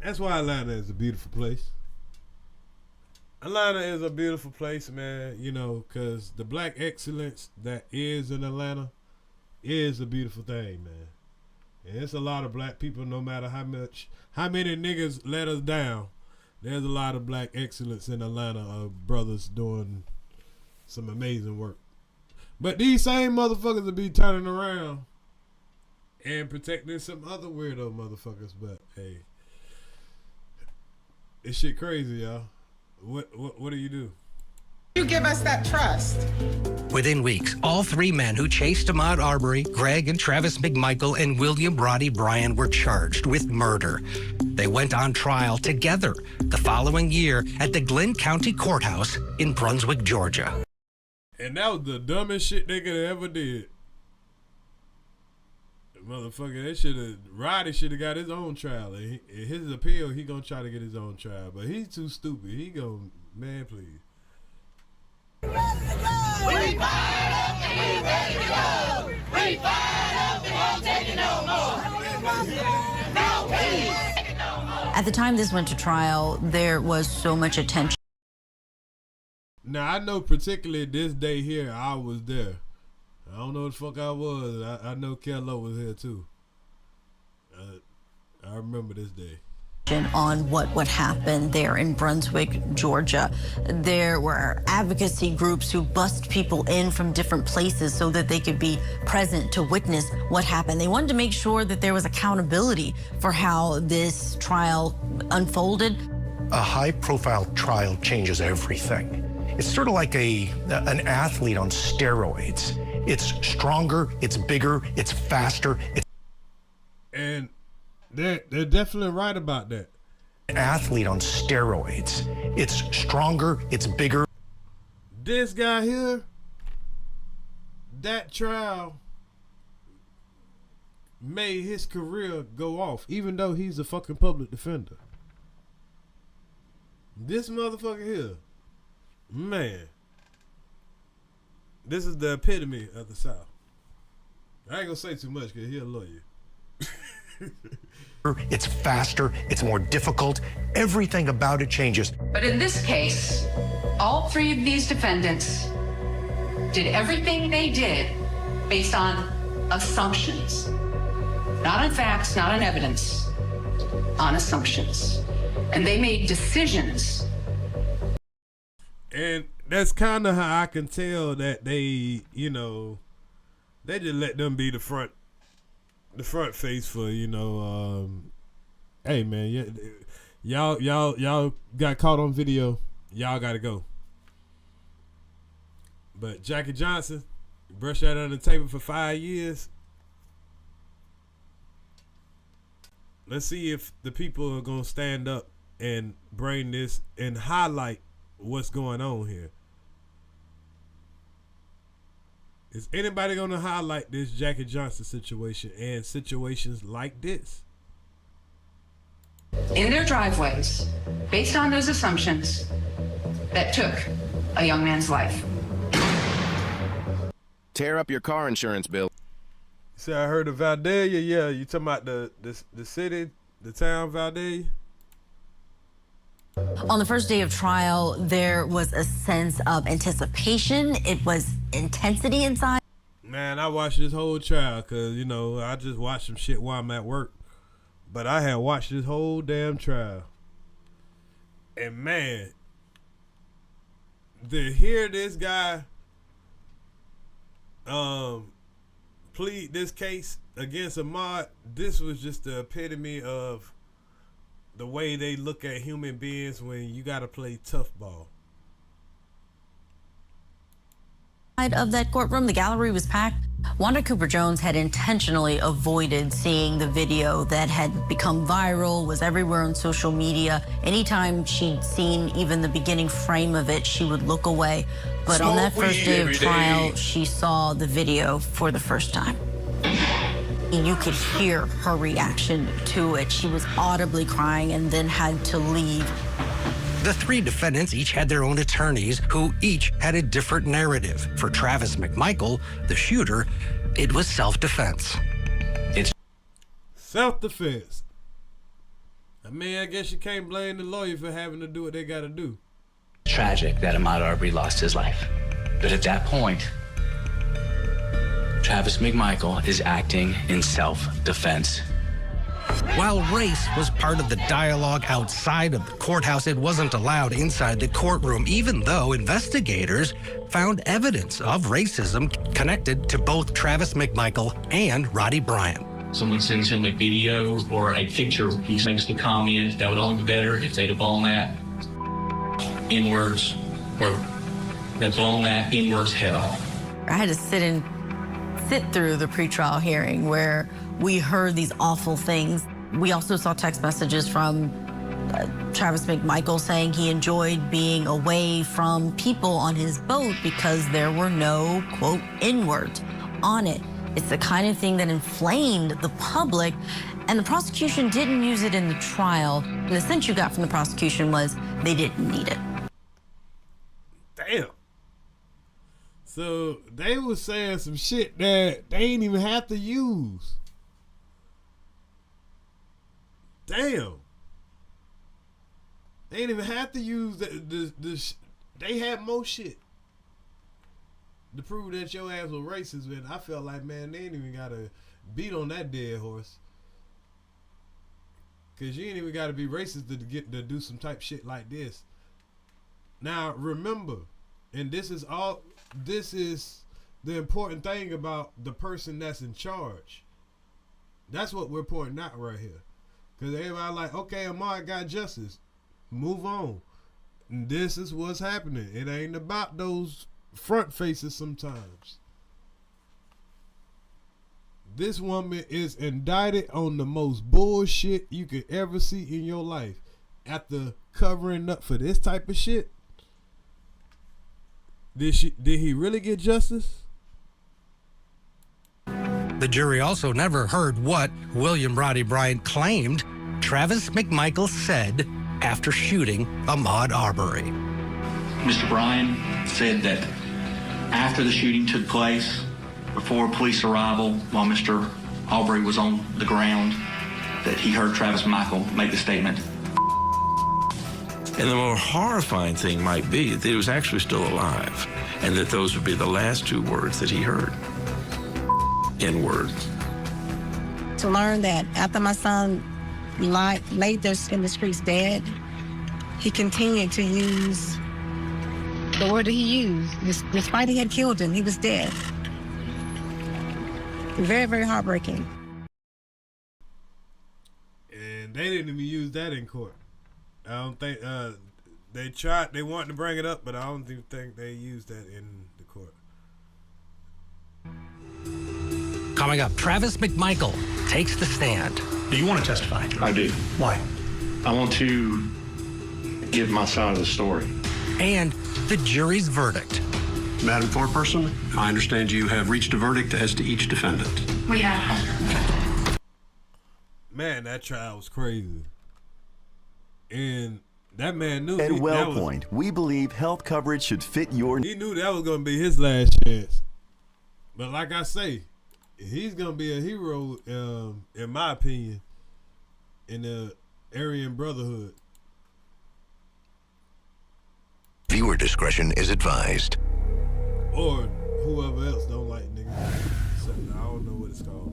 S4: That's why Atlanta is a beautiful place. Atlanta is a beautiful place, man, you know, because the black excellence that is in Atlanta is a beautiful thing, man. And it's a lot of black people, no matter how many niggas let us down. There's a lot of black excellence in Atlanta of brothers doing some amazing work. But these same motherfuckers will be turning around And protecting some other weirdo motherfuckers, but hey, this shit crazy, y'all. What do you do?
S28: You give us that trust.
S16: Within weeks, all three men who chased Ahmaud Arbery, Greg and Travis McMichael, and William Roddy Bryan were charged with murder. They went on trial together the following year at the Glynn County Courthouse in Brunswick, Georgia.
S4: And that was the dumbest shit they could have ever did. Motherfucker, Roddy should have got his own trial. In his appeal, he gonna try to get his own trial, but he's too stupid. He gonna, man, please.
S2: We fired up and we ready to go. We fired up and won't take it no more. No peace.
S15: At the time this went to trial, there was so much attention.
S4: Now, I know particularly this day here, I was there. I don't know what the fuck I was. I know Kello was here too. I remember this day.
S15: On what would happen there in Brunswick, Georgia. There were advocacy groups who bussed people in from different places so that they could be present to witness what happened. They wanted to make sure that there was accountability for how this trial unfolded.
S24: A high-profile trial changes everything. It's sort of like an athlete on steroids. It's stronger, it's bigger, it's faster.
S4: And they're definitely right about that.
S24: An athlete on steroids. It's stronger, it's bigger.
S4: This guy here, that trial made his career go off, even though he's a fucking public defender. This motherfucker here, man, this is the epitome of the South. I ain't gonna say too much because he'll lawyer.
S24: It's faster, it's more difficult. Everything about it changes.
S7: But in this case, all three of these defendants did everything they did based on assumptions. Not on facts, not on evidence, on assumptions. And they made decisions.
S4: And that's kind of how I can tell that they, you know, they just let them be the front face for, you know, hey man, y'all got caught on video, y'all gotta go. But Jackie Johnson brushed that under the table for 5 years. Let's see if the people are gonna stand up and bring this and highlight what's going on here. Is anybody going to highlight this Jackie Johnson situation and situations like this?
S7: In their driveways, based on those assumptions, that took a young man's life.
S8: Tear up your car insurance bill.
S4: See, I heard of Valdelia. Yeah, you talking about the city, the town Valdelia?
S15: On the first day of trial, there was a sense of anticipation. It was intensity inside.
S4: Man, I watched this whole trial because, you know, I just watched some shit while I'm at work. But I had watched this whole damn trial. And man, to hear this guy plead this case against Ahmaud, this was just the epitome of the way they look at human beings when you got to play tough ball.
S15: Of that courtroom, the gallery was packed. Wanda Cooper Jones had intentionally avoided seeing the video that had become viral, was everywhere on social media. Anytime she'd seen even the beginning frame of it, she would look away. But on that first day of trial, she saw the video for the first time. You could hear her reaction to it. She was audibly crying and then had to leave.
S16: The three defendants each had their own attorneys who each had a different narrative. For Travis McMichael, the shooter, it was self-defense.
S4: It's self-defense. I mean, I guess you can't blame the lawyer for having to do what they got to do.
S10: Tragic that Ahmaud Arbery lost his life. But at that point, Travis McMichael is acting in self-defense.
S16: While race was part of the dialogue outside of the courthouse, it wasn't allowed inside the courtroom, even though investigators found evidence of racism connected to both Travis McMichael and Roddy Bryan.
S10: someone sends him a video or a picture, he makes the comment, that would only be better if they'd have blown that inwards, or they'd blown that inwards head off.
S15: I had to sit through the pretrial hearing where we heard these awful things. We also saw text messages from Travis McMichael saying he enjoyed being away from people on his boat because there were no, quote, N-words on it. It's the kind of thing that inflamed the public, and the prosecution didn't use it in the trial. And the sense you got from the prosecution was they didn't need it.
S4: Damn. So they was saying some shit that they ain't even have to use. Damn. They ain't even have to use they had more shit to prove that your ass was racist. And I felt like, man, they ain't even gotta beat on that dead horse. Cause you ain't even gotta be racist to do some type shit like this. Now remember, and this is the important thing about the person that's in charge. That's what we're pointing out right here. Cause everybody like, okay, Ahmaud got justice. Move on. And this is what's happening. It ain't about those front faces sometimes. This woman is indicted on the most bullshit you could ever see in your life. After covering up for this type of shit, did he really get justice?
S16: The jury also never heard what William Roddy Bryant claimed Travis McMichael said after shooting Ahmaud Arbery.
S10: Mr. Bryan said that after the shooting took place, before police arrival, while Mr. Arbery was on the ground, that he heard Travis McMichael make the statement.
S22: And the more horrifying thing might be that he was actually still alive, and that those would be the last two words that he heard. N-words.
S21: To learn that after my son laid there in the streets dead, he continued to use the word that he used. Despite he had killed him, he was dead. Very, very heartbreaking.
S4: And they didn't even use that in court. I don't think they wanted to bring it up, but I don't even think they used that in the court.
S16: Coming up, Travis McMichael takes the stand.
S3: Do you want to testify?
S9: I do.
S3: Why?
S9: I want to give my side of the story.
S16: And the jury's verdict.
S3: Madam Foreperson, I understand you have reached a verdict as to each defendant.
S17: We have.
S4: Man, that trial was crazy. And that man knew.
S12: At WellPoint, we believe health coverage should fit your...
S4: He knew that was going to be his last chance. But like I say, he's going to be a hero, in my opinion, in the Aryan Brotherhood.
S20: Viewer discretion is advised.
S4: Or whoever else don't like niggas. I don't know what it's called.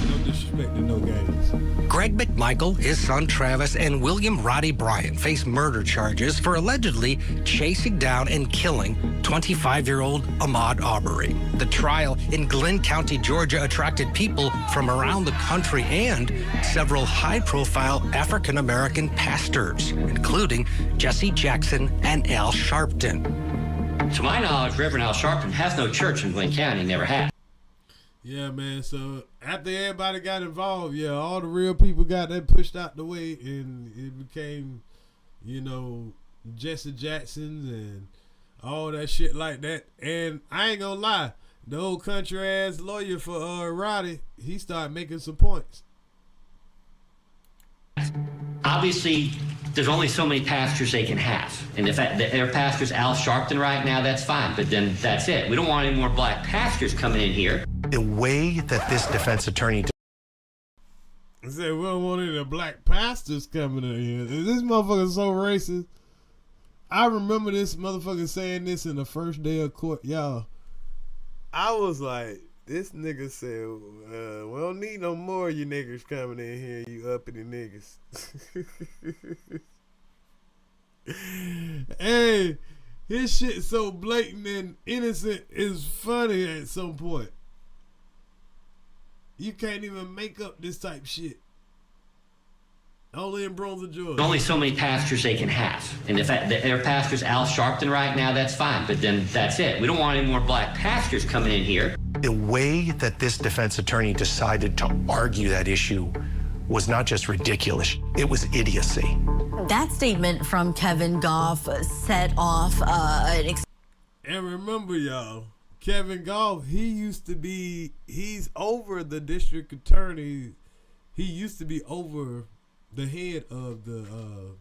S4: No disrespect to no games.
S16: Greg McMichael, his son Travis, and William Roddy Bryant face murder charges for allegedly chasing down and killing 25-year-old Ahmaud Arbery. The trial in Glynn County, Georgia attracted people from around the country and several high-profile African-American pastors, including Jesse Jackson and Al Sharpton.
S10: To my knowledge, Reverend Al Sharpton has no church in Glynn County, never had.
S4: Yeah, man. So after everybody got involved, yeah, all the real people got that pushed out the way, and it became, you know, Jesse Jackson's and all that shit like that. And I ain't gonna lie, the old country ass lawyer for Roddy, he started making some points.
S10: Obviously, there's only so many pastors they can have. And if their pastor's Al Sharpton right now, that's fine. But then that's it. We don't want any more black pastors coming in here.
S24: The way that this defense attorney...
S4: I said, we don't want any of the black pastors coming in here. This motherfucker so racist. I remember this motherfucker saying this in the first day of court. Y'all, I was like, this nigga said, we don't need no more of you niggas coming in here, you uppity niggas. Hey, his shit so blatant and innocent is funny at some point. You can't even make up this type shit. Only in Brunswick, Georgia.
S5: There's only so many pastors they can have. And if their pastor's Al Sharpton right now, that's fine. But then that's it. We don't want any more black pastors coming in here.
S24: The way that this defense attorney decided to argue that issue was not just ridiculous, it was idiocy.
S15: That statement from Kevin Goff set off an
S4: and remember, y'all, Kevin Goff, he's over the district attorney. He used to be over the head of the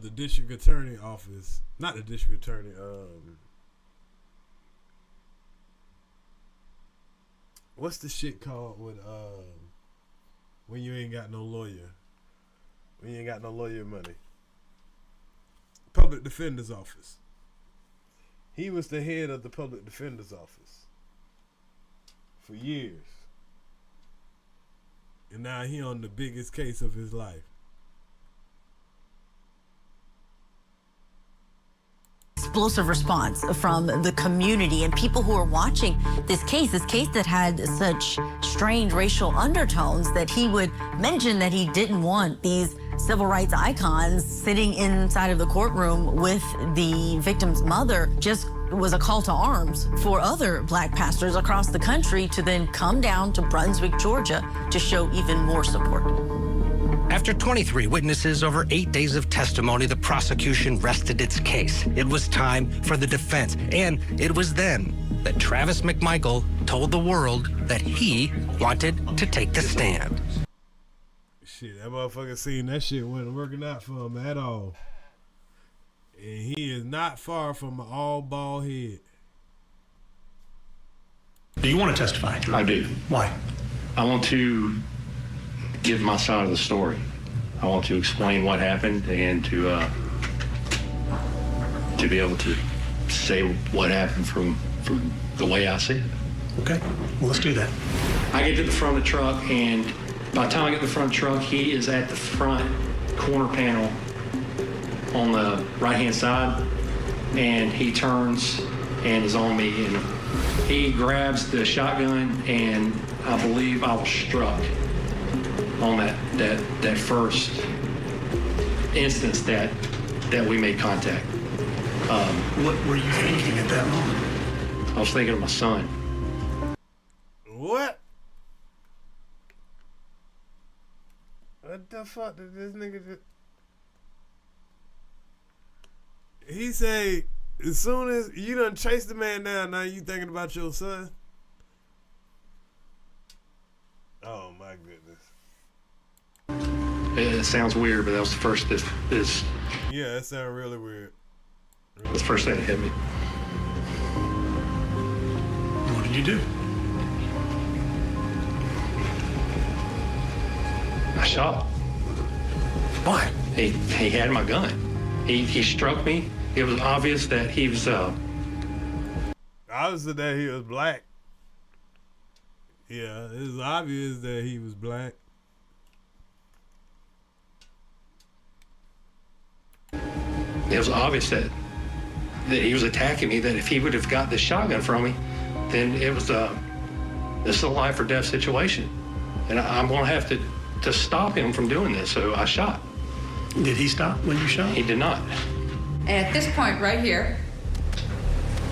S4: district attorney office. Not the district attorney, what's the shit called with when you ain't got no lawyer? When you ain't got no lawyer money. Public defender's office. He was the head of the public defender's office for years. And now he on the biggest case of his life.
S15: Explosive response from the community and people who are watching this case that had such strange racial undertones that he would mention that he didn't want these civil rights icons sitting inside of the courtroom with the victim's mother. Just was a call to arms for other black pastors across the country to then come down to Brunswick, Georgia to show even more support.
S16: After 23 witnesses over 8 days of testimony, the prosecution rested its case. It was time for the defense. And it was then that Travis McMichael told the world that he wanted to take the stand.
S4: Shit, that motherfucker seen that shit wasn't working out for him at all. And he is not far from an all bald head.
S9: Do you want to testify?
S24: I do.
S9: Why?
S24: I want to give my side of the story. I want to explain what happened and to be able to say what happened from the way I see it.
S9: Okay, well, let's do that.
S24: I get to the front of the truck, and by the time I get to the front of the truck, he is at the front corner panel on the right-hand side, and he turns and is on me, and he grabs the shotgun, and I believe I was struck on that first instance that we made contact.
S9: What were you thinking at that moment?
S24: I was thinking of my son.
S4: What? What the fuck did this nigga do? He say, as soon as you done chase the man down, now you thinking about your son? Oh my goodness.
S24: It sounds weird, but that was the first
S4: yeah, that sounds really weird.
S24: That's the first thing that hit me.
S9: What did you do?
S24: I shot.
S9: Why?
S24: He had my gun. He struck me. It was obvious that he was
S4: obviously that he was black. Yeah, it was obvious that he was black.
S24: It was obvious that he was attacking me, that if he would have got the shotgun from me, then it was this is a life or death situation. And I'm gonna have to stop him from doing this, so I shot.
S9: Did he stop when you shot?
S24: He did not.
S7: And at this point right here,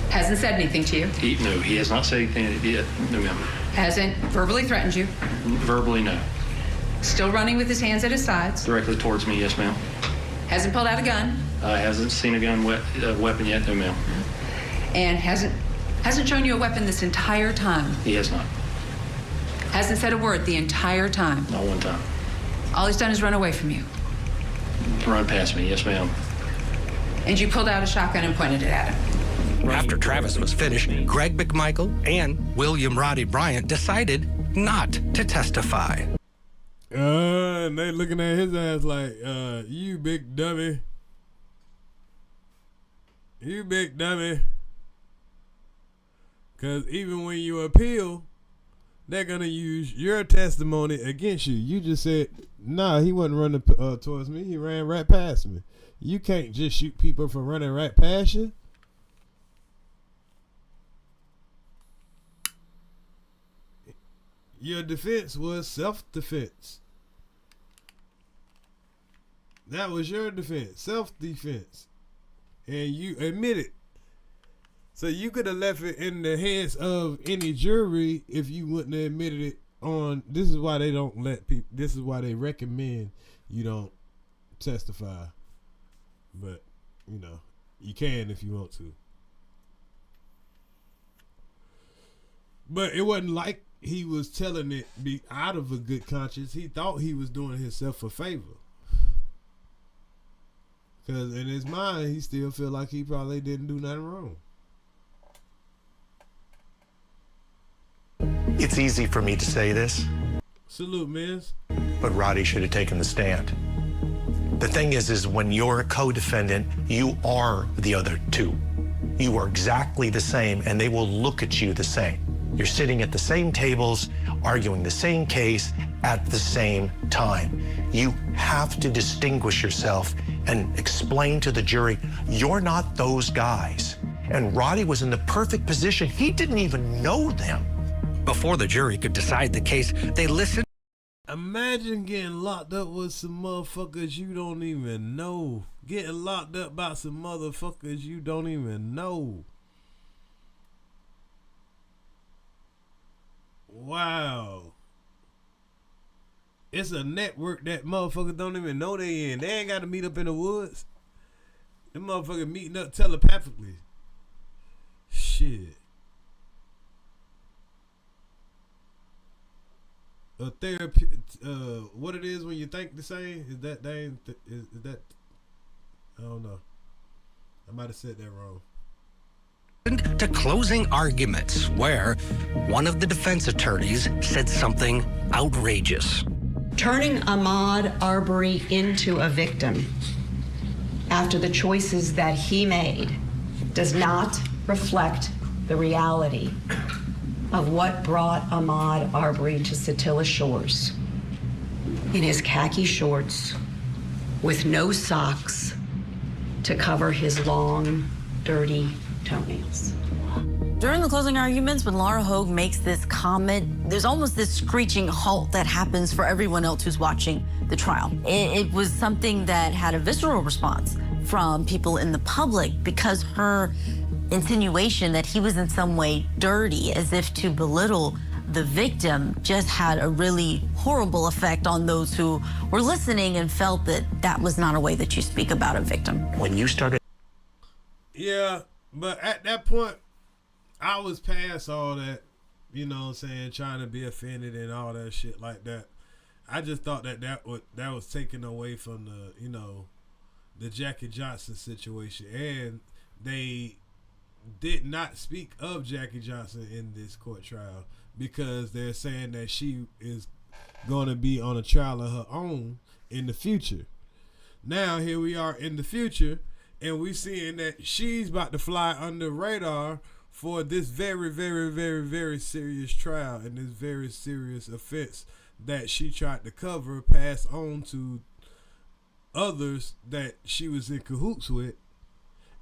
S7: hasn't said anything to you.
S24: No, he has not said anything yet. No, ma'am.
S7: Hasn't verbally threatened you.
S24: Verbally, no.
S7: Still running with his hands at his sides.
S24: Directly towards me, yes, ma'am.
S7: Hasn't pulled out a gun.
S24: Hasn't seen a weapon yet, no, ma'am.
S7: And hasn't shown you a weapon this entire time.
S24: He has not.
S7: Hasn't said a word the entire time.
S24: Not one time.
S7: All he's done is run away from you.
S24: Run past me, yes, ma'am.
S7: And you pulled out a shotgun and pointed it at him.
S16: After Travis was finished, Greg McMichael and William Roddy Bryant decided not to testify.
S4: And they looking at his ass like, you big dummy. You big dummy. Because even when you appeal, they're going to use your testimony against you. You just said, nah, he wasn't running towards me. He ran right past me. You can't just shoot people for running right past you. Your defense was self-defense. That was your defense, self-defense. And you admit it. So you could have left it in the hands of any jury if you wouldn't have admitted it on. This is why they don't let people, this is why they recommend you don't testify. But, you know, you can if you want to. But it wasn't like he was telling it be out of a good conscience. He thought he was doing himself a favor. Because in his mind, he still feel like he probably didn't do nothing wrong.
S1: It's easy for me to say this.
S4: Salute, miss.
S1: But Roddy should have taken the stand. The thing is when you're a co-defendant, you are the other two. You are exactly the same, and they will look at you the same. You're sitting at the same tables, arguing the same case at the same time. You have to distinguish yourself and explain to the jury, you're not those guys. And Roddy was in the perfect position. He didn't even know them.
S16: Before the jury could decide the case, they listened.
S4: Imagine getting locked up with some motherfuckers you don't even know. Getting locked up by some motherfuckers you don't even know. Wow. It's a network that motherfuckers don't even know they in. They ain't got to meet up in the woods. Them motherfuckers meeting up telepathically. Shit. A therapy, what it is when you think the same? Is that is that? I don't know. I might have said that wrong.
S16: To closing arguments where one of the defense attorneys said something outrageous.
S6: Turning Ahmaud Arbery into a victim after the choices that he made does not reflect the reality of what brought Ahmaud Arbery to Satilla Shores in his khaki shorts with no socks to cover his long, dirty toenails.
S15: During the closing arguments, when Laura Hogue makes this comment, there's almost this screeching halt that happens for everyone else who's watching the trial. It was something that had a visceral response from people in the public because her insinuation that he was in some way dirty, as if to belittle the victim, just had a really horrible effect on those who were listening and felt that that was not a way that you speak about a victim.
S1: When you started...
S4: Yeah, but at that point, I was past all that, you know what I'm saying, trying to be offended and all that shit like that. I just thought that was taken away from the, you know, the Jackie Johnson situation. And they did not speak of Jackie Johnson in this court trial because they're saying that she is going to be on a trial of her own in the future. Now, here we are in the future, and we seeing that she's about to fly under radar for this very, very, very, very serious trial and this very serious offense that she tried to cover, pass on to others that she was in cahoots with.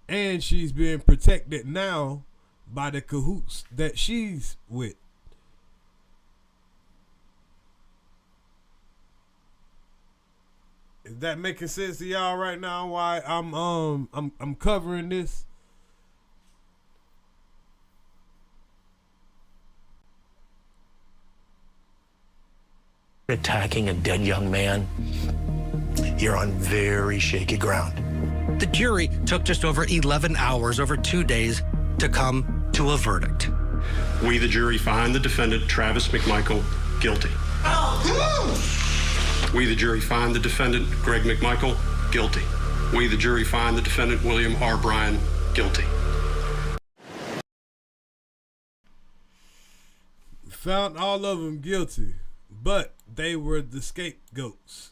S4: And she's being protected now by the cahoots that she's with. Is that making sense to y'all right now? Why I'm covering this?
S1: Attacking a dead young man, you're on very shaky ground.
S16: The jury took just over 11 hours over 2 days to come to a verdict.
S3: We, the jury, find the defendant, Travis McMichael, guilty. We, the jury, find the defendant, Greg McMichael, guilty. We, the jury, find the defendant, William R. Bryan, guilty.
S4: Found all of them guilty, but they were the scapegoats.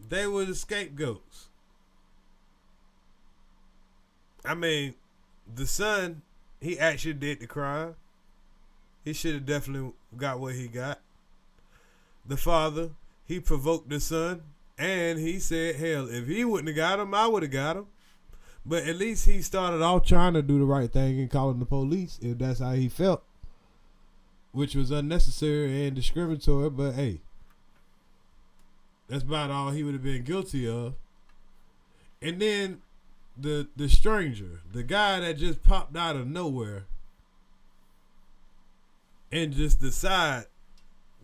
S4: They were the scapegoats. I mean, the son, he actually did the crime. He should have definitely got what he got. The father, he provoked the son, and he said, hell, if he wouldn't have got him, I would have got him. But at least he started off trying to do the right thing and calling the police if that's how he felt, which was unnecessary and discriminatory. But hey, that's about all he would have been guilty of. And then the stranger, the guy that just popped out of nowhere and just decide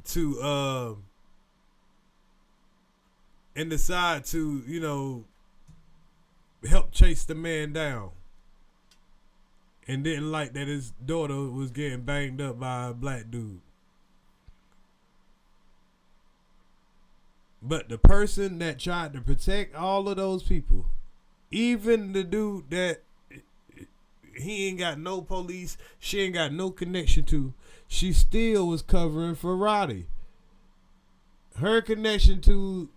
S4: to you know, help chase the man down, and didn't like that his daughter was getting banged up by a black dude. But the person that tried to protect all of those people, even the dude that he ain't got no police, she ain't got no connection to, she still was covering for Roddy. Her connection to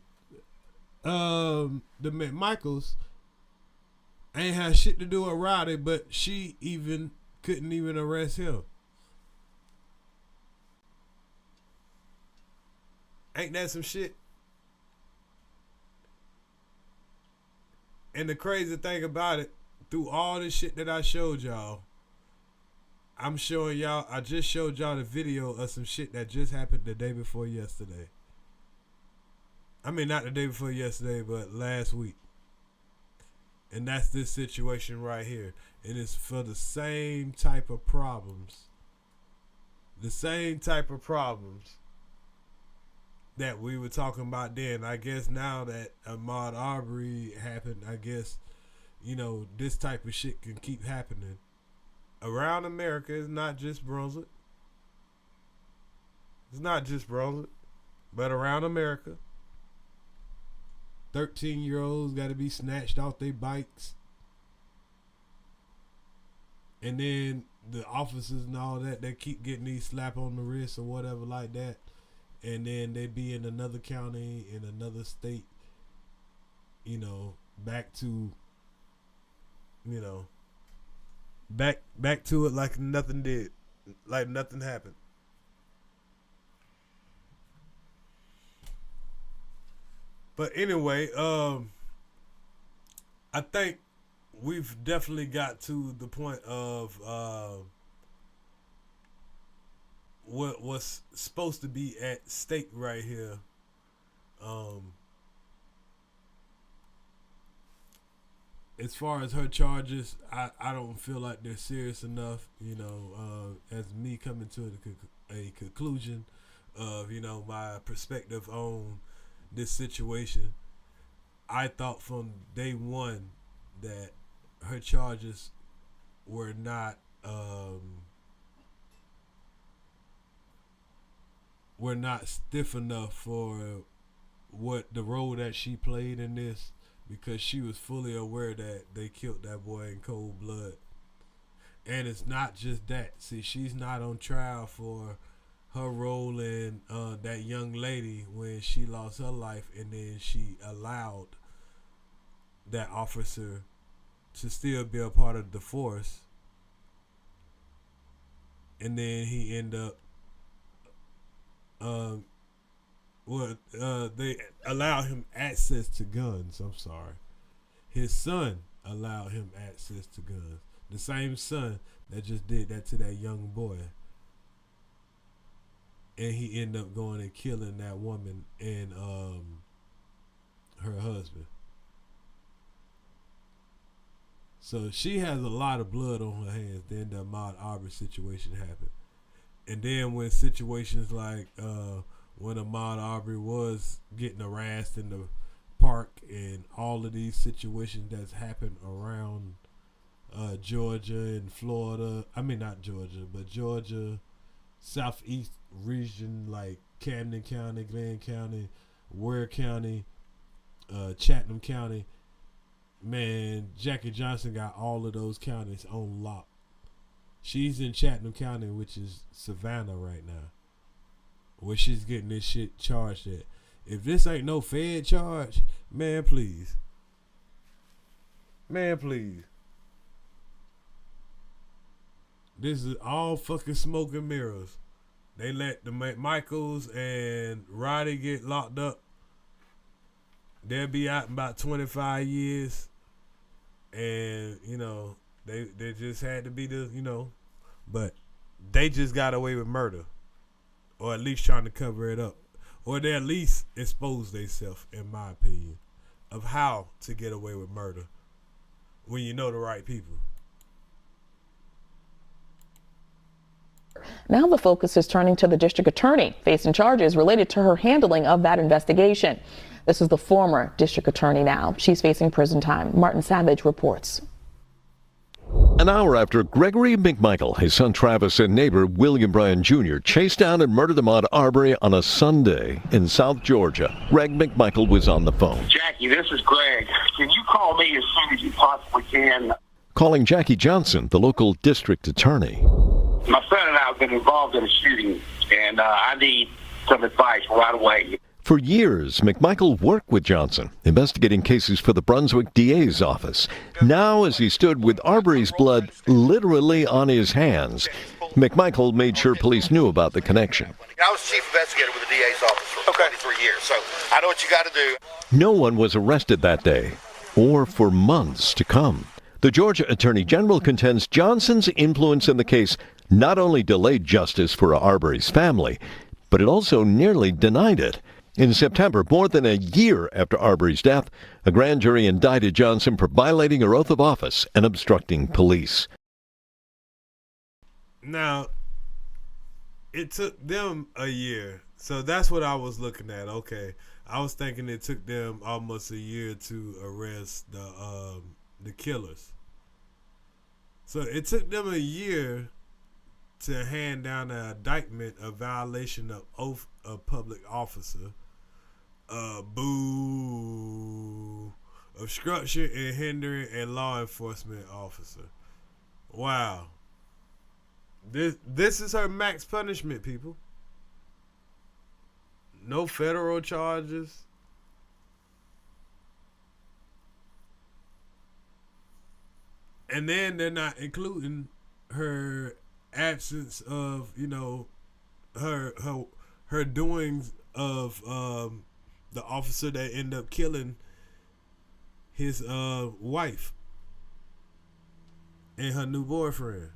S4: the McMichaels ain't had shit to do with Roddy, but she couldn't even arrest him. Ain't that some shit? And the crazy thing about it, through all this shit that I showed y'all, I just showed y'all the video of some shit that just happened the day before yesterday. I mean, not the day before yesterday, but last week. And that's this situation right here. And it's for the same type of problems. The same type of problems that we were talking about then. I guess now that Ahmaud Arbery happened, I guess, you know, this type of shit can keep happening around America. It's not just Brunswick. It's not just Brunswick, but around America. 13-year-olds got to be snatched off their bikes. And then the officers and all that, they keep getting these slap on the wrist or whatever like that. And then they be in another county, in another state, you know, back to, you know, back to it like nothing did, like nothing happened. But anyway, I think we've definitely got to the point of what was supposed to be at stake right here. As far as her charges, I don't feel like they're serious enough, you know, as me coming to a conclusion of, you know, my perspective on this situation. I thought from day one that her charges were not stiff enough for what the role that she played in this, because she was fully aware that they killed that boy in cold blood. And it's not just that. See, she's not on trial for her role in that young lady when she lost her life, and then she allowed that officer to still be a part of the force, and then he ended up they allowed him access to guns. I'm sorry, his son allowed him access to guns, the same son that just did that to that young boy. And he ended up going and killing that woman and her husband. So she has a lot of blood on her hands. Then the Ahmaud Arbery situation happened. And then when situations like when Ahmaud Arbery was getting harassed in the park, and all of these situations that's happened around Georgia and Florida. I mean, not Georgia, but Georgia, Southeast region, like Camden County, Glenn County, Ware County, Chatham County. Man, Jackie Johnson got all of those counties on lock. She's in Chatham County, which is Savannah right now, where she's getting this shit charged at. If this ain't no Fed charge, man, please. Man, please. This is all fucking smoke and mirrors. They let the McMichaels and Roddy get locked up. They'll be out in about 25 years. and they just had to be but they just got away with murder, or at least trying to cover it up, or they at least exposed themselves, in my opinion, of how to get away with murder when you know the right people.
S11: Now the focus is turning to the district attorney facing charges related to her handling of that investigation. This is the former district attorney now. She's facing prison time. Martin Savage reports.
S13: An hour after Gregory McMichael, his son Travis, and neighbor William Bryan Jr. chased down and murdered Ahmaud Arbery on a Sunday in South Georgia, Greg McMichael was on the phone.
S14: Jackie, this is Greg. Can you call me as soon as you possibly can?
S13: Calling Jackie Johnson, the local district attorney.
S14: My son and I have been involved in a shooting, and I need some advice right away.
S13: For years, McMichael worked with Johnson, investigating cases for the Brunswick DA's office. Now, as he stood with Arbery's blood literally on his hands, McMichael made sure police knew about the connection.
S18: I was chief investigator with the DA's office for 23 years, so I know what you got to do.
S13: No one was arrested that day, or for months to come. The Georgia Attorney General contends Johnson's influence in the case not only delayed justice for Arbery's family, but it also nearly denied it. In September, more than a year after Arbery's death, a grand jury indicted Johnson for violating her oath of office and obstructing police.
S4: Now, it took them a year, so that's what I was looking at. Okay, I was thinking it took them almost a year to arrest the killers. So it took them a year to hand down an indictment of violation of oath of public officer, obstruction and hindering a law enforcement officer. Wow. This is her max punishment, people. No federal charges. And then they're not including her absence of, her doings of the officer that ended up killing his wife and her new boyfriend.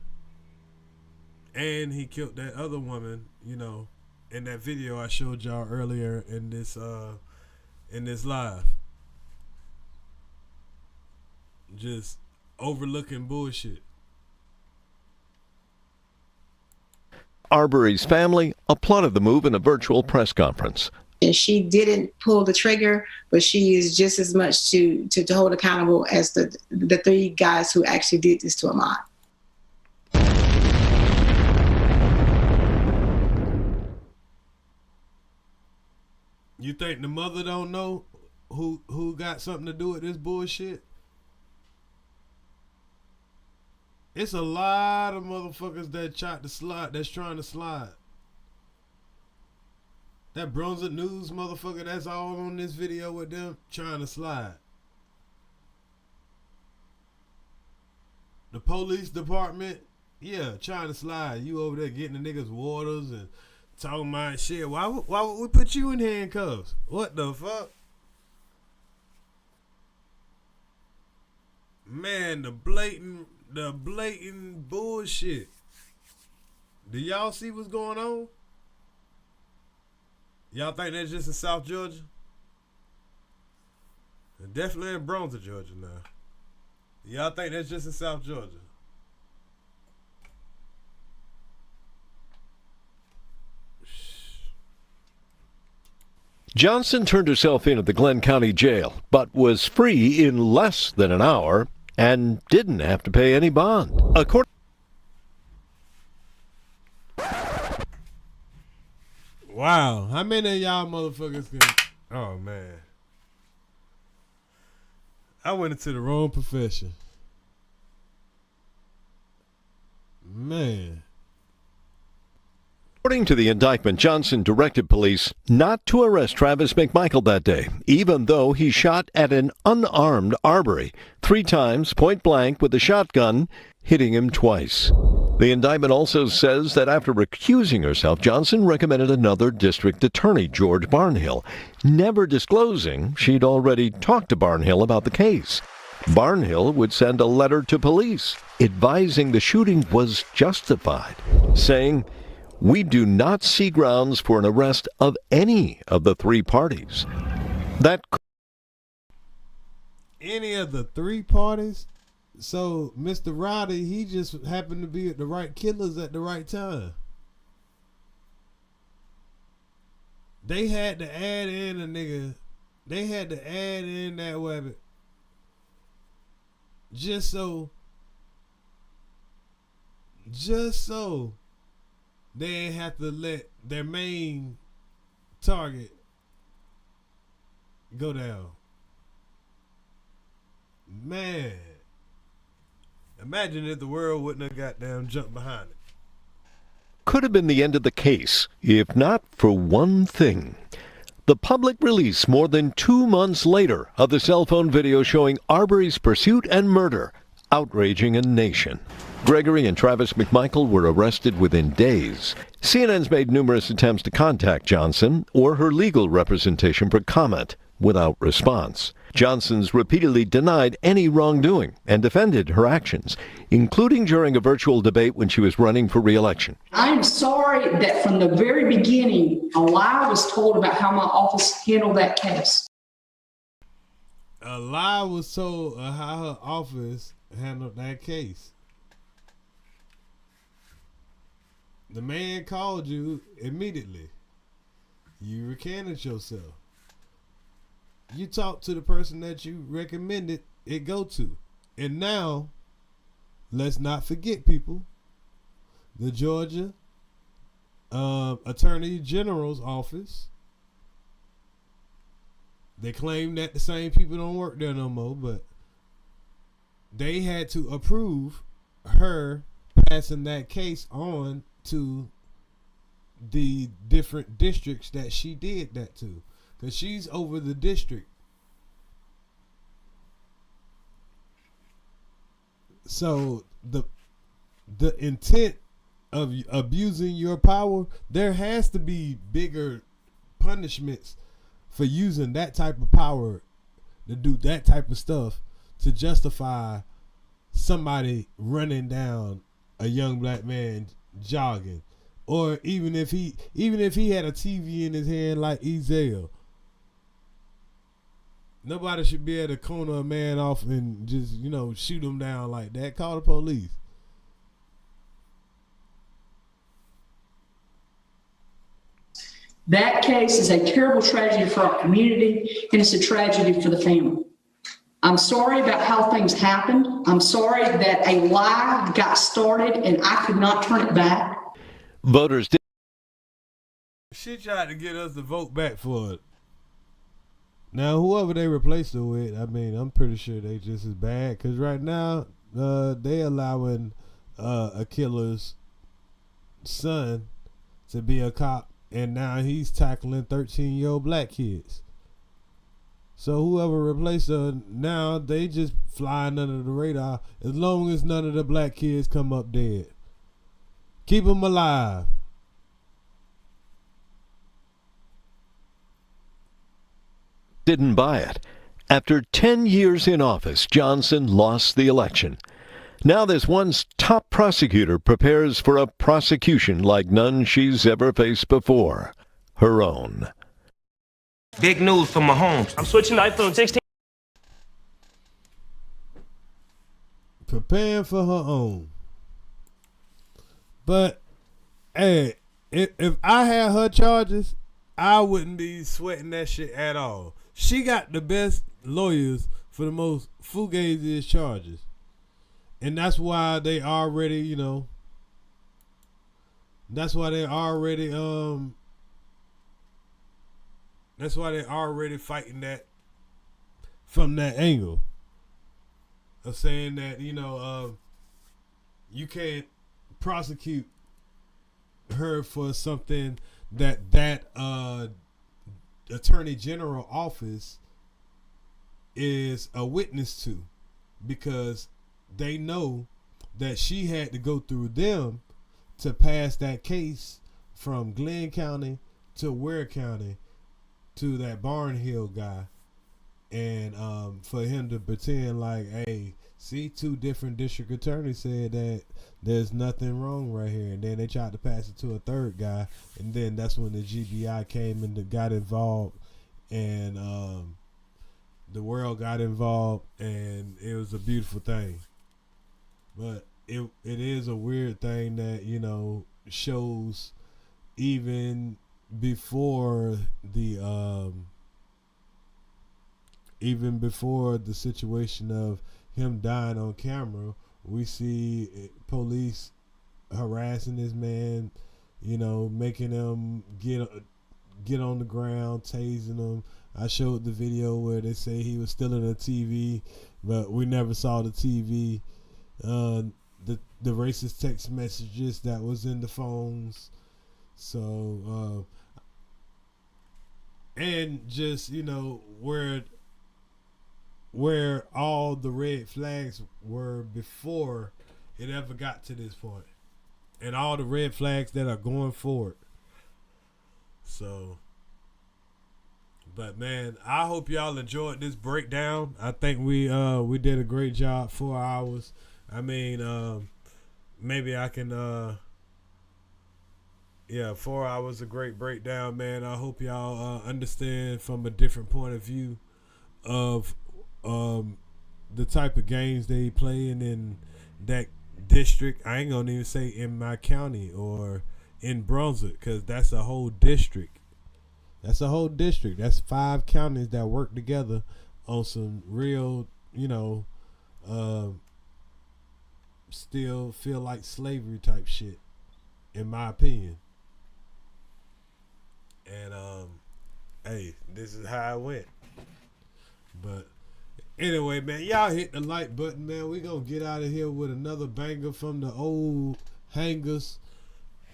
S4: And he killed that other woman, in that video I showed y'all earlier in this live. Just overlooking bullshit.
S13: Arbery's family applauded the move in a virtual press conference.
S21: And she didn't pull the trigger, but she is just as much to hold accountable as the three guys who actually did this to Ahmaud.
S4: You think the mother don't know who got something to do with this bullshit? It's a lot of motherfuckers that tried to slide, that's trying to slide. That Brunswick News motherfucker that's all on this video with them trying to slide. The police department, yeah, trying to slide. You over there getting the niggas waters and talking about shit. Why would we put you in handcuffs? What the fuck? Man, the blatant bullshit. Do y'all see what's going on? Y'all think that's just in South Georgia? Definitely in Brunswick, Georgia now. Y'all think that's just in South Georgia?
S13: Johnson turned herself in at the Glenn County Jail, but was free in less than an hour and didn't have to pay any bond. According
S4: Wow, how many of y'all motherfuckers can... Oh, man. I went into the wrong profession. Man.
S13: According to the indictment, Johnson directed police not to arrest Travis McMichael that day, even though he shot at an unarmed Arbery 3 times point blank with a shotgun, hitting him twice. The indictment also says that after recusing herself, Johnson recommended another district attorney, George Barnhill, never disclosing she'd already talked to Barnhill about the case. Barnhill would send a letter to police advising the shooting was justified, saying, "We do not see grounds for an arrest of any of the three parties."
S4: Any of the three parties? So Mr. Rowdy, he just happened to be at the right killers at the right time. They had to add in a nigga. They had to add in that weapon just so they ain't have to let their main target go down. Man, imagine if the world wouldn't have goddamn jumped behind it.
S13: Could have been the end of the case, if not for one thing. The public release more than 2 months later of the cell phone video showing Arbery's pursuit and murder, outraging a nation. Gregory and Travis McMichael were arrested within days. CNN's made numerous attempts to contact Johnson or her legal representation for comment, without response. Johnson's repeatedly denied any wrongdoing and defended her actions, including during a virtual debate when she was running for re-election.
S2: I'm sorry that from the very beginning, a lie was told about how my office handled that case.
S4: A lie was told of how her office handled that case. The man called you immediately. You recanted yourself. You talked to the person that you recommended it go to. And now, let's not forget, people, the Georgia Attorney General's office, they claim that the same people don't work there no more, but they had to approve her passing that case on to the different districts that she did that to. Because she's over the district. So the intent of abusing your power, there has to be bigger punishments for using that type of power to do that type of stuff to justify somebody running down a young black man jogging. Or even if he had a TV in his hand like Ezell. Nobody should be able to corner a man off and just, shoot him down like that. Call the police.
S2: That case is a terrible tragedy for our community, and it's a tragedy for the family. I'm sorry about how things happened. I'm sorry that a lie got started and I could not turn it back.
S13: Voters did.
S4: She tried to get us to vote back for it. Now, whoever they replaced her with, I'm pretty sure they just as bad. Because right now, they allowing a killer's son to be a cop. And now he's tackling 13-year-old black kids. So whoever replaced her, now they just flying under the radar. As long as none of the black kids come up dead. Keep them alive.
S13: Didn't buy it. After 10 years in office, Johnson lost the election. Now this once top prosecutor prepares for a prosecution like none she's ever faced before. Her own.
S8: Big news for Mahomes. I'm switching to iPhone 16.
S4: Preparing for her own. But, hey, if I had her charges, I wouldn't be sweating that shit at all. She got the best lawyers for the most fugaziest charges. And that's why they already, that's why they're already fighting that from that angle of saying that, you can't prosecute her for something that Attorney General office is a witness to, because they know that she had to go through them to pass that case from Glenn County to Ware County to that Barnhill guy. And for him to pretend like, hey, see, 2 different district attorneys said that there's nothing wrong right here, and then they tried to pass it to a 3rd guy, and then that's when the GBI came and got involved, and the world got involved, and it was a beautiful thing. But it is a weird thing that, you know, shows even before the situation of him dying on camera, we see police harassing this man, you know, making him get on the ground, tasing him. I showed the video where they say he was stealing a TV, but we never saw the TV. The racist text messages that was in the phones. So and just, you know, where all the red flags were before it ever got to this point, and all the red flags that are going forward. So, but man, I hope y'all enjoyed this breakdown. I think we did a great job. 4 hours. I mean, maybe I can 4 hours, a great breakdown, man. I hope y'all understand from a different point of view of the type of games they playing in that district. I ain't gonna even say in my county or in Brunswick, because that's a whole district. That's 5 counties that work together on some real, you know, still feel like slavery type shit, in my opinion. And hey, this is how it went. But anyway, man, y'all hit the like button, man. We gonna get out of here with another banger from the old hangers.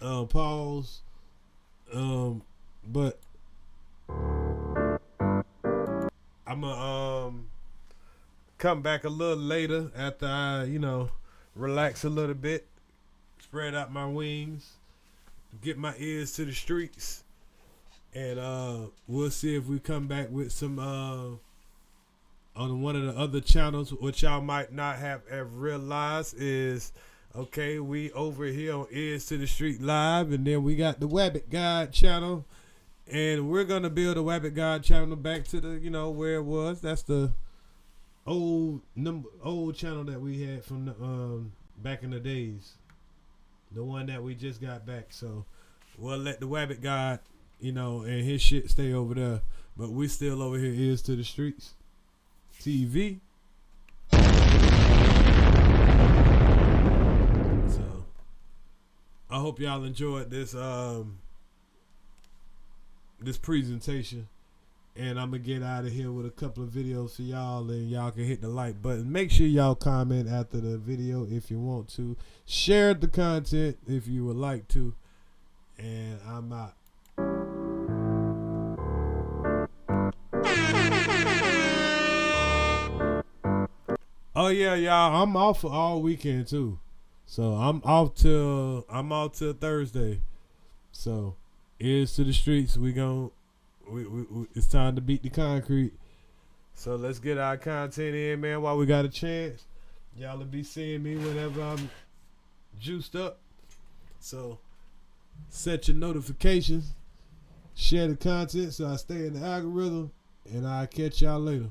S4: Pause. But I'm gonna come back a little later after I, you know, relax a little bit, spread out my wings, get my ears to the streets, and we'll see if we come back with some on one of the other channels. What y'all might not have ever realized is, okay, we over here on Ears to the Street Live, and then we got the Wabbit God channel, and we're gonna build a Wabbit God channel back to the, you know, where it was. That's the old channel that we had from the back in the days, the one that we just got back. So we'll let the Wabbit God, you know, and his shit stay over there, but we still over here, Ears to the Streets TV. So I hope y'all enjoyed this this presentation, and I'm gonna get out of here with a couple of videos for y'all, and y'all can hit the like button. Make sure y'all comment after the video if you want to. Share the content if you would like to, and I'm out. Oh yeah, y'all, I'm off for all weekend too. So I'm off till Thursday. So Ears to the Streets, we it's time to beat the concrete. So let's get our content in, man, while we got a chance. Y'all will be seeing me whenever I'm juiced up. So set your notifications, share the content so I stay in the algorithm, and I'll catch y'all later.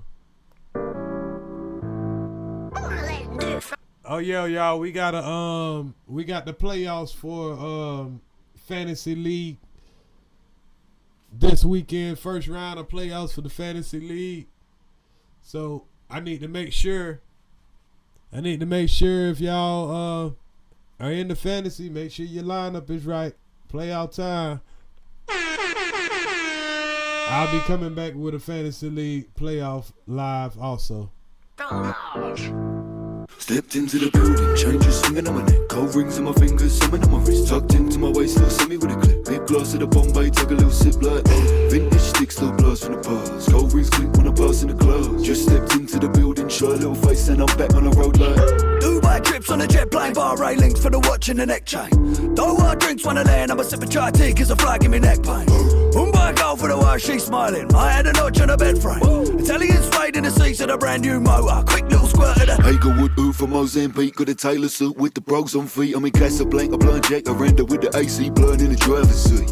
S4: Oh yeah, y'all, we got the playoffs for Fantasy League this weekend. First round of playoffs for the Fantasy League. So I need to make sure if y'all are in the fantasy, make sure your lineup is right. Playoff time. I'll be coming back with a Fantasy League playoff live also.
S17: Stepped into the building, changes swinging on my neck, cold rings on my fingers, summon on my wrist, tucked into my waist, still see me with a clip. Big glass of the Bombay, take a little sip like vintage stick, still blast from the bars. Cold rings click when I pass in the club. Just stepped into the building, show a little face, and I'm back on the road like Dubai trips on a jet plane, bar IRA links for the watch and the neck chain. Don't want drinks when I land, I'm a sip of chai tea cause a fly give me neck pain. By girl for the way she's smiling. I had a notch on a bed frame. Italian suede in the seats of a brand new motor. Quick little squirt of the Hagerwood ooh from Mozambique. Got a tailor suit with the bros on feet. I'm in Casablanca, blind Jack, I render with the AC blurring in the driver's seat.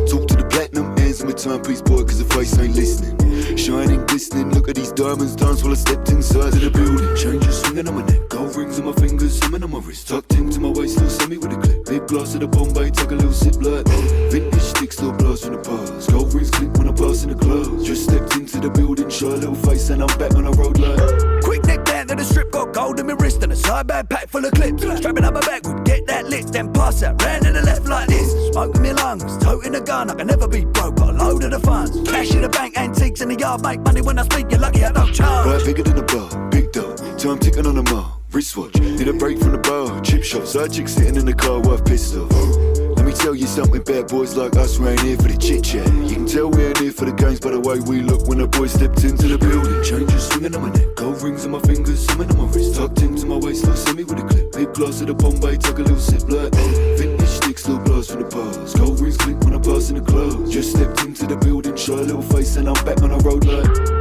S17: Talk to the platinum hands in my timepiece boy cause the face ain't listening. Shining, glistening, look at these diamonds dance while I stepped inside of the building. Changes swinging on my neck, gold rings on my fingers, summon on my wrist. Tucked into my waist, still semi with a clip. Big glass of the Bombay, take a little sip like vintage sticks, little blast from the past. Gold rings click when I'm passing the clothes. Just stepped into the building, show a little face and I'm back on the road like quick neck down to the strip, got gold in my wrist and a side bag packed full of clips. Strapping up my back, would get that lit, then pass that round to the left like this. Smoke in my lungs, toting a gun, I can never be broke, got a load of the funds. Cash in the bank, antiques in the yard, make money when I speak, you're lucky I don't charge. Right, bigger than a bar, big dough, time ticking on the mark. Wristwatch, need a break from the bar, chip shop, side chick sitting in the car worth pissed off. Let me tell you something, bad boys like us, we ain't here for the chit chat. You can tell we ain't here for the games by the way we look when the boys stepped into the building. Changes swinging on my neck, gold rings on my fingers, summon on my wrist. Tucked into my waist, little semi with a clip. Big glass of the Bombay, take a little sip like vintage sticks, little blast from the past. Gold rings click when I'm passing the clothes. Just stepped into the building, show a little face and I'm back on the road like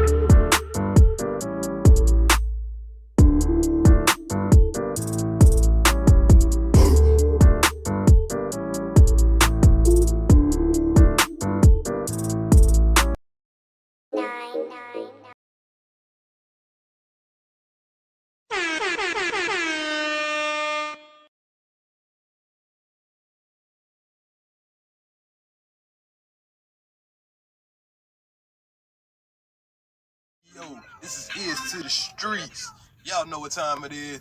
S12: Yo, this is to the streets. Y'all know what time it is.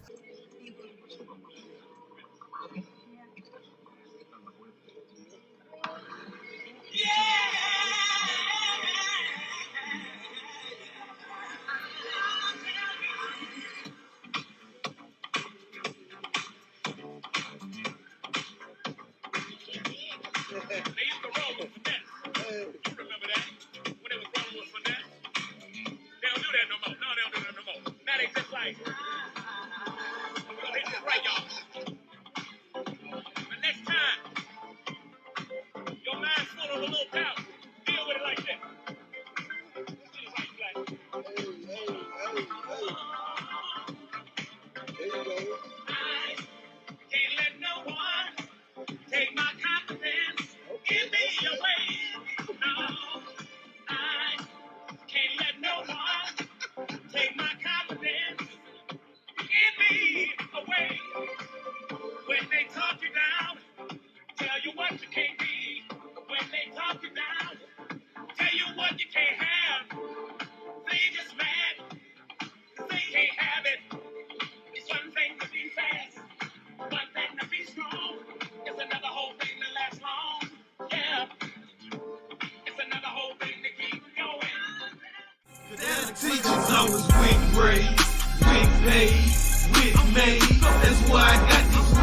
S19: Teachers always with grades, with paid, with made. That's why I got these